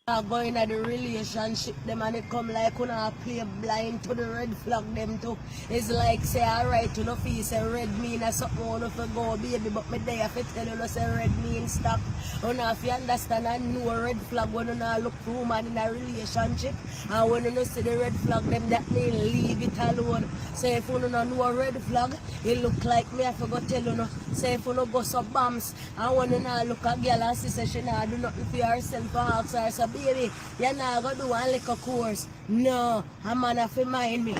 Going at the relationship them and it come like una play blind to the red flag them too. It's like say alright you know feel say red mean a something wanna for go baby but me there if tell you say red mean stop. Una if you understand and know a red flag when una look for woman in a relationship and when you see the red flag them that mean leave it alone. So if you don't know a red flag it look like me I forgot tell you no. So if you don't go some bombs and when you look a girl and see say she not do nothing for herself and ask her so baby, you're not going to do one little course. No, a man have to mind me.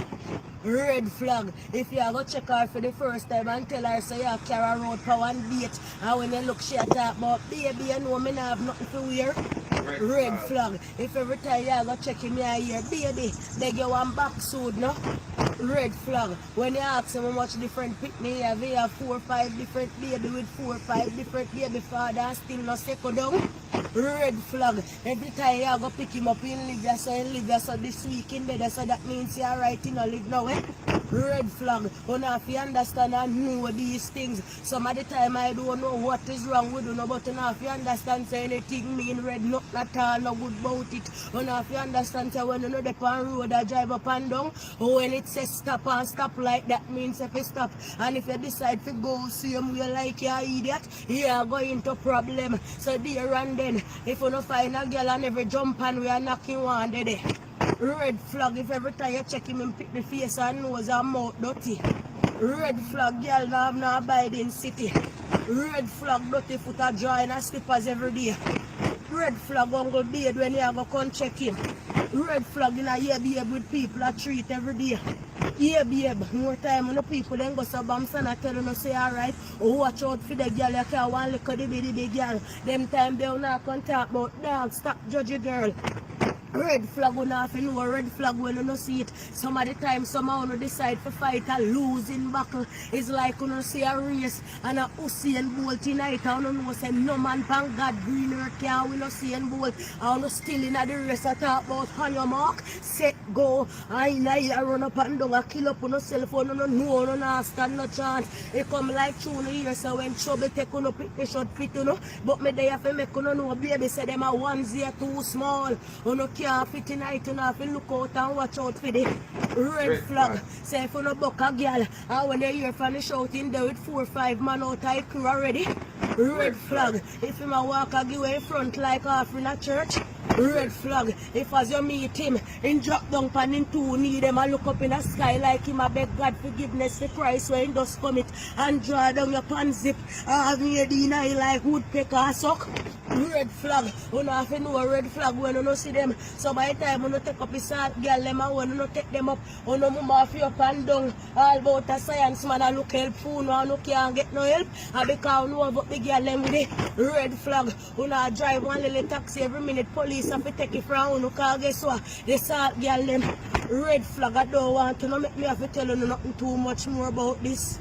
Red flag. If you go check her for the first time and tell her so you carry road for one date and when you look she talk about baby you know me not have nothing to wear. Red flag. If every time you go check him here baby, they get one back suit no? Red flag. When you ask him how much different picnic you have 4 or 5 different baby with 4 or 5 different baby father and still no second down. Red flag. Every time you go pick him up in live so in live so this week in bed so that means you're right in a live now eh? Red flag. You know if you understand and know these things. Some of the time I don't know what is wrong with you no, but you know if you understand say anything mean red not at all no good about it. You know if you understand say when you know the pan road I drive up and down when it says stop and stop like that means if you stop and if you decide to go same way like you're idiot you are going to problem. So there and then if you don't find a girl and every jump and we are knocking one day. Red flag if every time you check him and pick the face and nose and mouth dirty. Red flag girl now have no abiding city. Red flag dirty foot a dry and slippers every day. Red flag uncle bed when you go come check him. Red flag in a year babe with people a treat every day. Yeah babe, more time when the people then go so bams and I tell you no say alright. Oh watch out for the girl you can't want look at the big girl. Them time they will not come talk about dog stop judge a girl. Red flag when I know a red flag when you don't see it. Some of the time someone will decide to fight a losing battle. It's like you see a race and a Usain Bolt tonight. I don't know say no man pan God green earth can win Usain Bolt. I don't still in the race I talk about on your mark, set, go. I run up and down, I kill up on your cell phone, no stand no chance. It come like through the year so when trouble take on pick the shot fit you know. But me they have to make you know baby say them a 1-0 too small. You know can't fit tonight, you have to look out and watch out for the red flag. Say if you no buck a girl, and when you hear from the shouting there with 4 or 5 man out of crew already. Red flag. If him a walk a give in front like half in a church. Red flag. If as you meet him, in drop down pan in 2 knee, them a look up in the sky like him a beg God forgiveness for Christ when he does commit and draw down your pants zip. Have me deny like woodpecker suck. Red flag. You know if you know a red flag when you no see them. So by the time you no take up his salt girl them and when you no take them up, you no move off your up and down. All about a science man a look helpful no and you can't get no help. And because you know about the girl them with the red flag. You know drive one little taxi every minute. Police have to take it from you because guess what? The salt girl them red flag. I don't want to no make me have to tell you nothing too much more about this.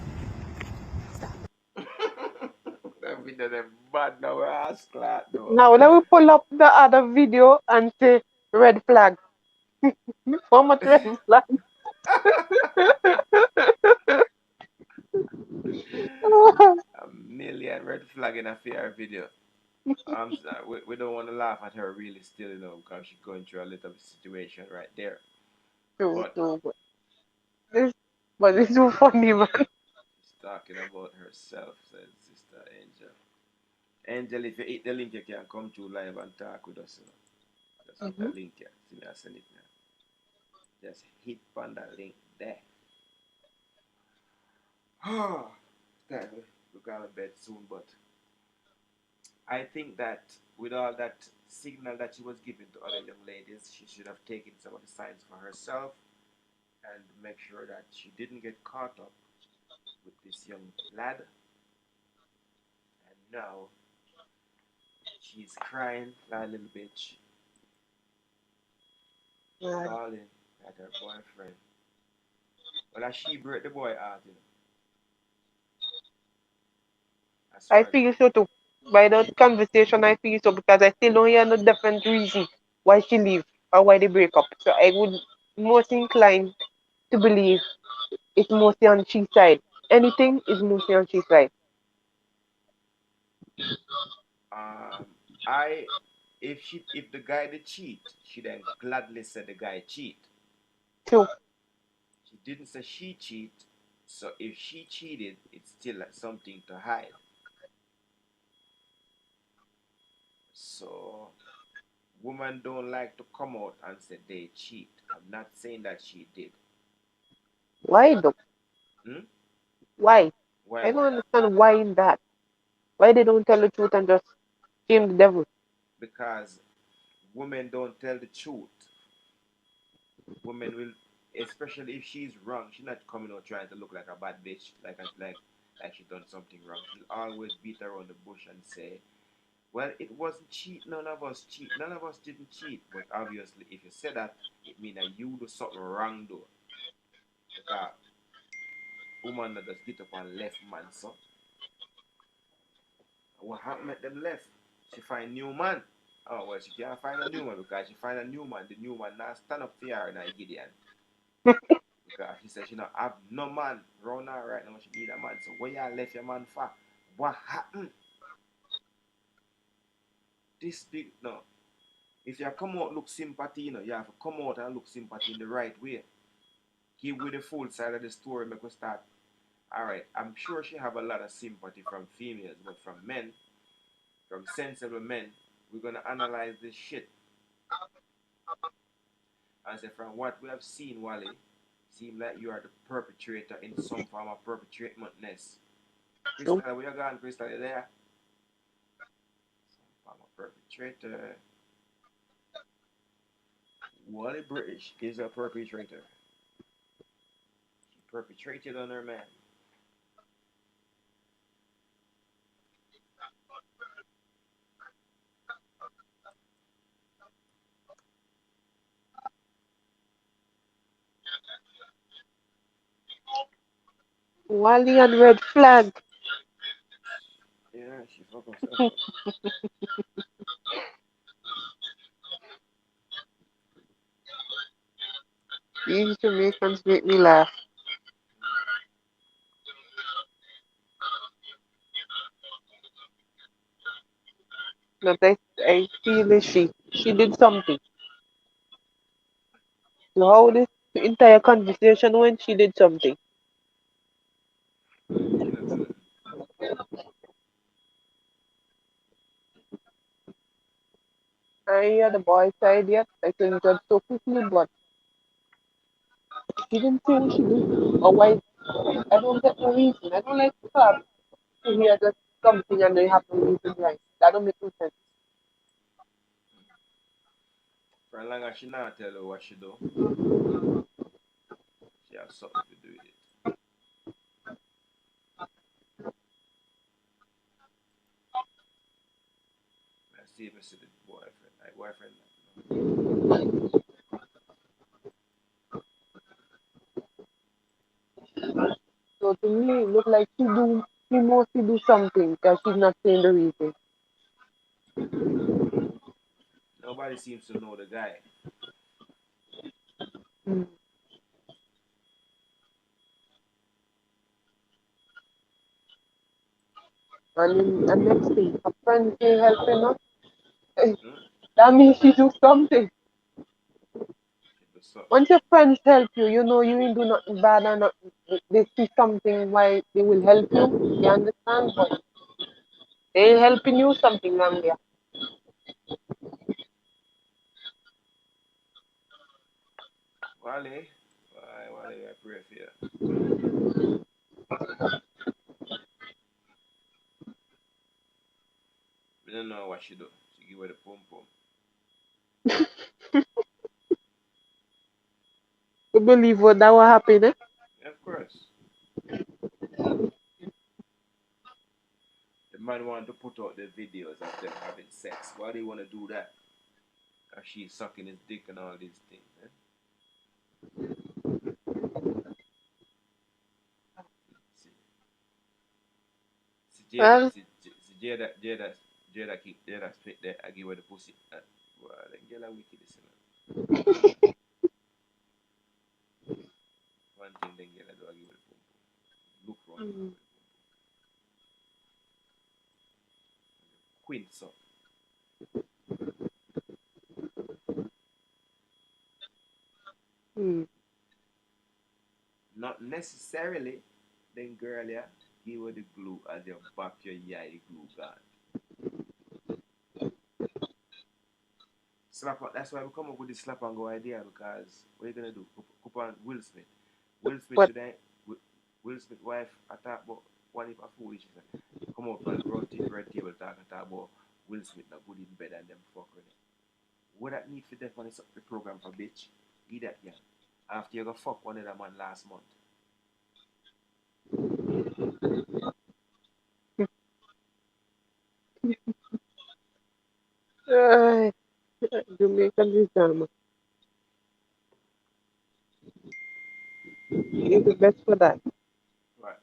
That video them bad now ass clat though. Now let me pull up the other video and say red flag. How much red flag? A million red flag in a fair video. I'm sorry, we don't want to laugh at her really still, you know, because she's going through a little situation right there. True, But true. But it's so funny, man. she's talking about herself, said Sister Angel. Angel, if you hit the link, you can come to live and talk with us. You know. Just hit the link here. See me, I send it now. Just hit on the link there. Oh, time we're going to bed soon, but I think that with all that signal that she was giving to other young ladies, she should have taken some of the signs for herself and make sure that she didn't get caught up with this young lad. And now she's crying a little bit, calling at her boyfriend. Well, as she broke the boy out, you know. I feel so too. By the conversation, I feel so because I still don't hear no different reason why she leave or why they break up. So I would most inclined to believe it's mostly on she side. Anything is mostly on she side. I if the guy did cheat, she then gladly said the guy cheat. True. She didn't say she cheat. So if she cheated, it's still something to hide. So women don't like to come out and say they cheat. I'm not saying that she did. Why though? Why? Why I don't what? understand why in that. Why they don't tell the truth and just shame the devil? Because women don't tell the truth. Women will, especially if she's wrong, she's not coming out trying to look like a bad bitch, like she done something wrong. She'll always beat around the bush and say, well, it wasn't cheat. None of us cheat. None of us didn't cheat. But obviously, if you say that, it means that you do something wrong, though. Because woman that just get up and left man, so. What happened at them left? She find new man. Oh, well, she can't find a new man because she find a new man. The new man now stand up for her now, Gideon. Because she said she not have no man round her right now. She need a man. So where you left your man for? What happened? This big, no. If you come out look sympathy, you know, you have to come out and look sympathy in the right way. Give with the full side of the story, make us start. Alright, I'm sure she have a lot of sympathy from females, but from men, from sensible men, we're gonna analyze this shit. And say from what we have seen, Wally, seem like you are the perpetrator in some form of perpetratementness. Crystal, where you gone, Crystal? You there? Some form of perpetrator. Wally British is a perpetrator. She perpetrated on her man. Wally and red flag. Yeah, she fuck herself up. These Jamaicans make me laugh. But I feel that she did something. So how this entire conversation went, she did something. She not do nothing. I hear the boy side yet. I think just so quickly, but she didn't say what she did. Or why? I don't get the reason. I don't like to talk to hear just something and they have no reason right. That don't make no sense. For as long as she not tell her what she do, she has something to do with it. I see if I see the boyfriend. Like boyfriend, So to me, it look like she mostly do something because she's not saying the reason. nobody seems to know the guy. Mm. And next thing, a friend ain't helping her. That means she do something. She do something. Once your friends help you, you know you ain't do nothing bad or nothing. They see something why they will help you. You understand? But they ain't helping you, something wrong there. Wally, Wally, I pray for you. We don't know what she do. She give her the pum pum. You believe what that will happen, eh? Yeah, of course. The man want to put out the videos of them having sex. Why do you want to do that? Cause she's sucking his dick and all these things. Eh? Well, Jada split there. I give her the pussy. Well, then get a wicked, you know. One thing then get a do, I give her the pum pum. Look round. Queen, so. not necessarily, then girl, yeah, give her the glue as you back your eye, the glue gone. Slap on, that's why we come up with the slap and go idea, because what are you gonna do? Couple on Will Smith. Will Smith What? today, Will Smith wife attack about one if a foolish come up and run to the red table talk about Will Smith not good in bed and them fuck with it. What that need for that money the program for bitch? Eat that yeah. After you go fuck one of them man last month. Jamaican drama. He's the best for that. Right.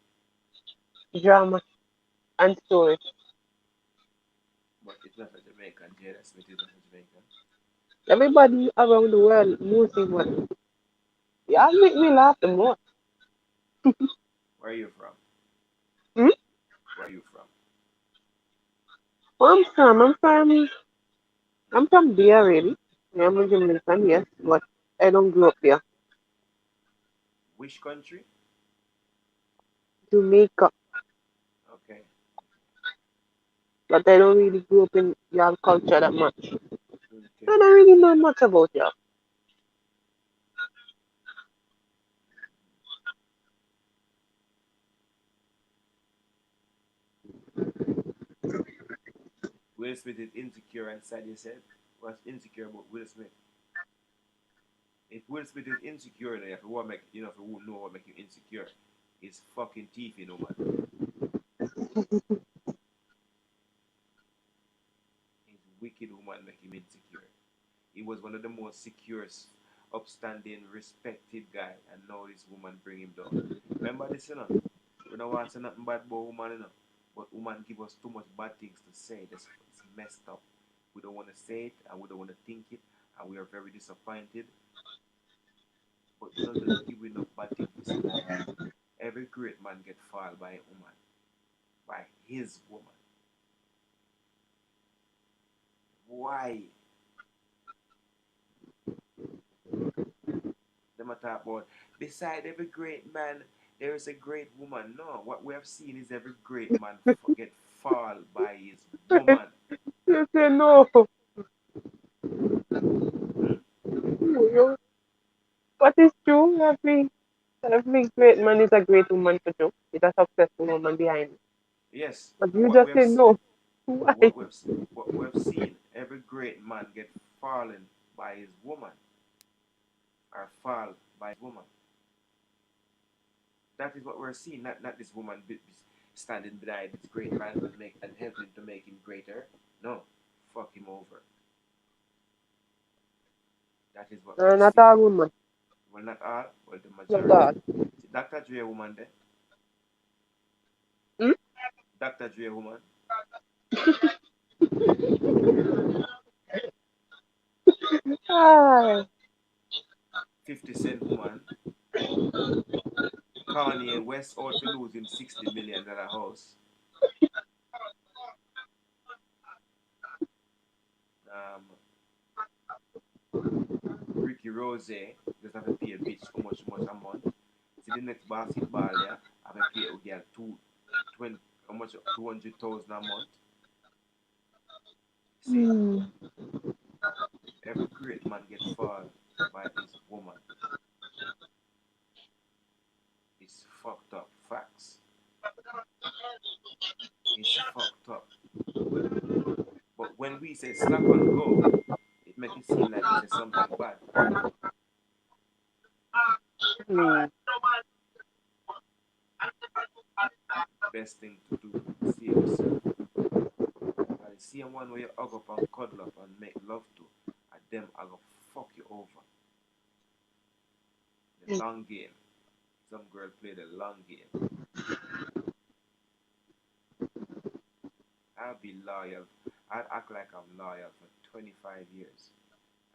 Drama and story. But it's not a Jamaican. Jada Smith is not a Jamaican. Everybody around the world knows him well. Yeah, make me laugh the most. Where are you from? Hmm? Where are you from? Where I'm from there, really. I'm a Jamaican, yes, but I don't grow up there. Which country? Jamaica, Okay. but I don't really grow up in your culture that much. Okay. I don't really know much about you. Will Smith is insecure and sad, you said? What's insecure about Will Smith? If Will Smith is insecure, then if you want make if you won't know what make you insecure, it's fucking teeth, man. His wicked woman make him insecure. He was one of the most secure, upstanding, respected guy, and now this woman bring him down. Remember this, We don't want to say nothing bad about woman, But woman give us too much bad things to say. That's it's messed up. We don't want to say it, and we don't want to think it, and we are very disappointed. But we don't just give enough bad things to say. Every great man get fall by a woman, by his woman. Why? Them a talk about beside every great man there is a great woman. No, what we have seen is every great man get fall by his woman. You say no. Hmm? But it's true. Every great man is a great woman to do. It's a successful woman behind it. Yes, But but you just say no. Why? what we've seen, every great man get fallen by his woman, or fall by his woman. That is what we're seeing. Not this woman standing behind this great man and helping to make him greater. No, fuck him over. That is what we're Not seeing. all women. Well, not all. Well, the Not majority. all. See, Dr. Dre woman there. Hmm? Dr. Dre woman. 50 Cent woman. Kanye West out to lose him $60 million house. Ricky Rose just have to pay a bitch how much a month. See the next basketball there, have to pay a girl 200,000 a month. See, every great man get fall by his woman. It's fucked up. Facts. It's fucked up. But when we say slap and go, it make it seem like we say something bad. Best thing to do, save yourself. And the same one where you hug up and cuddle up and make love to, and them are gonna fuck you over. The long game. Some girl play the long game. I'll be loyal. I'd act like I'm loyal for 25 years.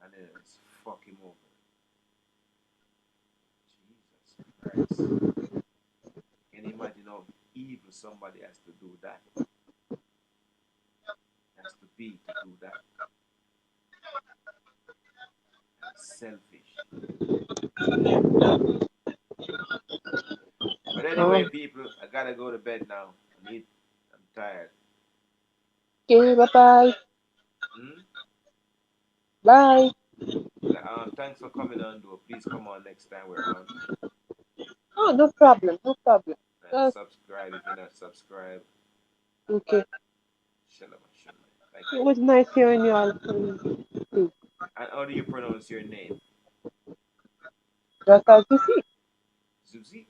And then it's fuck him over. Jesus Christ. Can you imagine how evil somebody has to do that? Has to be to do that. And selfish. Anyway, people, I gotta go to bed now. I'm tired. Okay, bye-bye. Bye. Thanks for coming on, though. Please come on next time we're on. Oh, no problem. No problem. And subscribe if you're not subscribed. Okay. Shalom. Thank It you. was nice hearing you all. And how do you pronounce your name? Just as you see. Zuzi?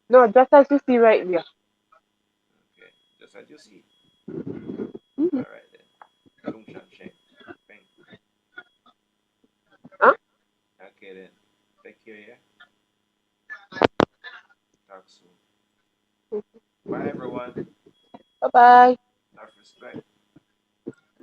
No, just as you see right there. Okay, just as you see. Mm-hmm. All right then. Chung Shan Sheng. Bang. Huh? Okay then. Take care, yeah? Talk soon. Bye, everyone. Bye-bye. Enough respect.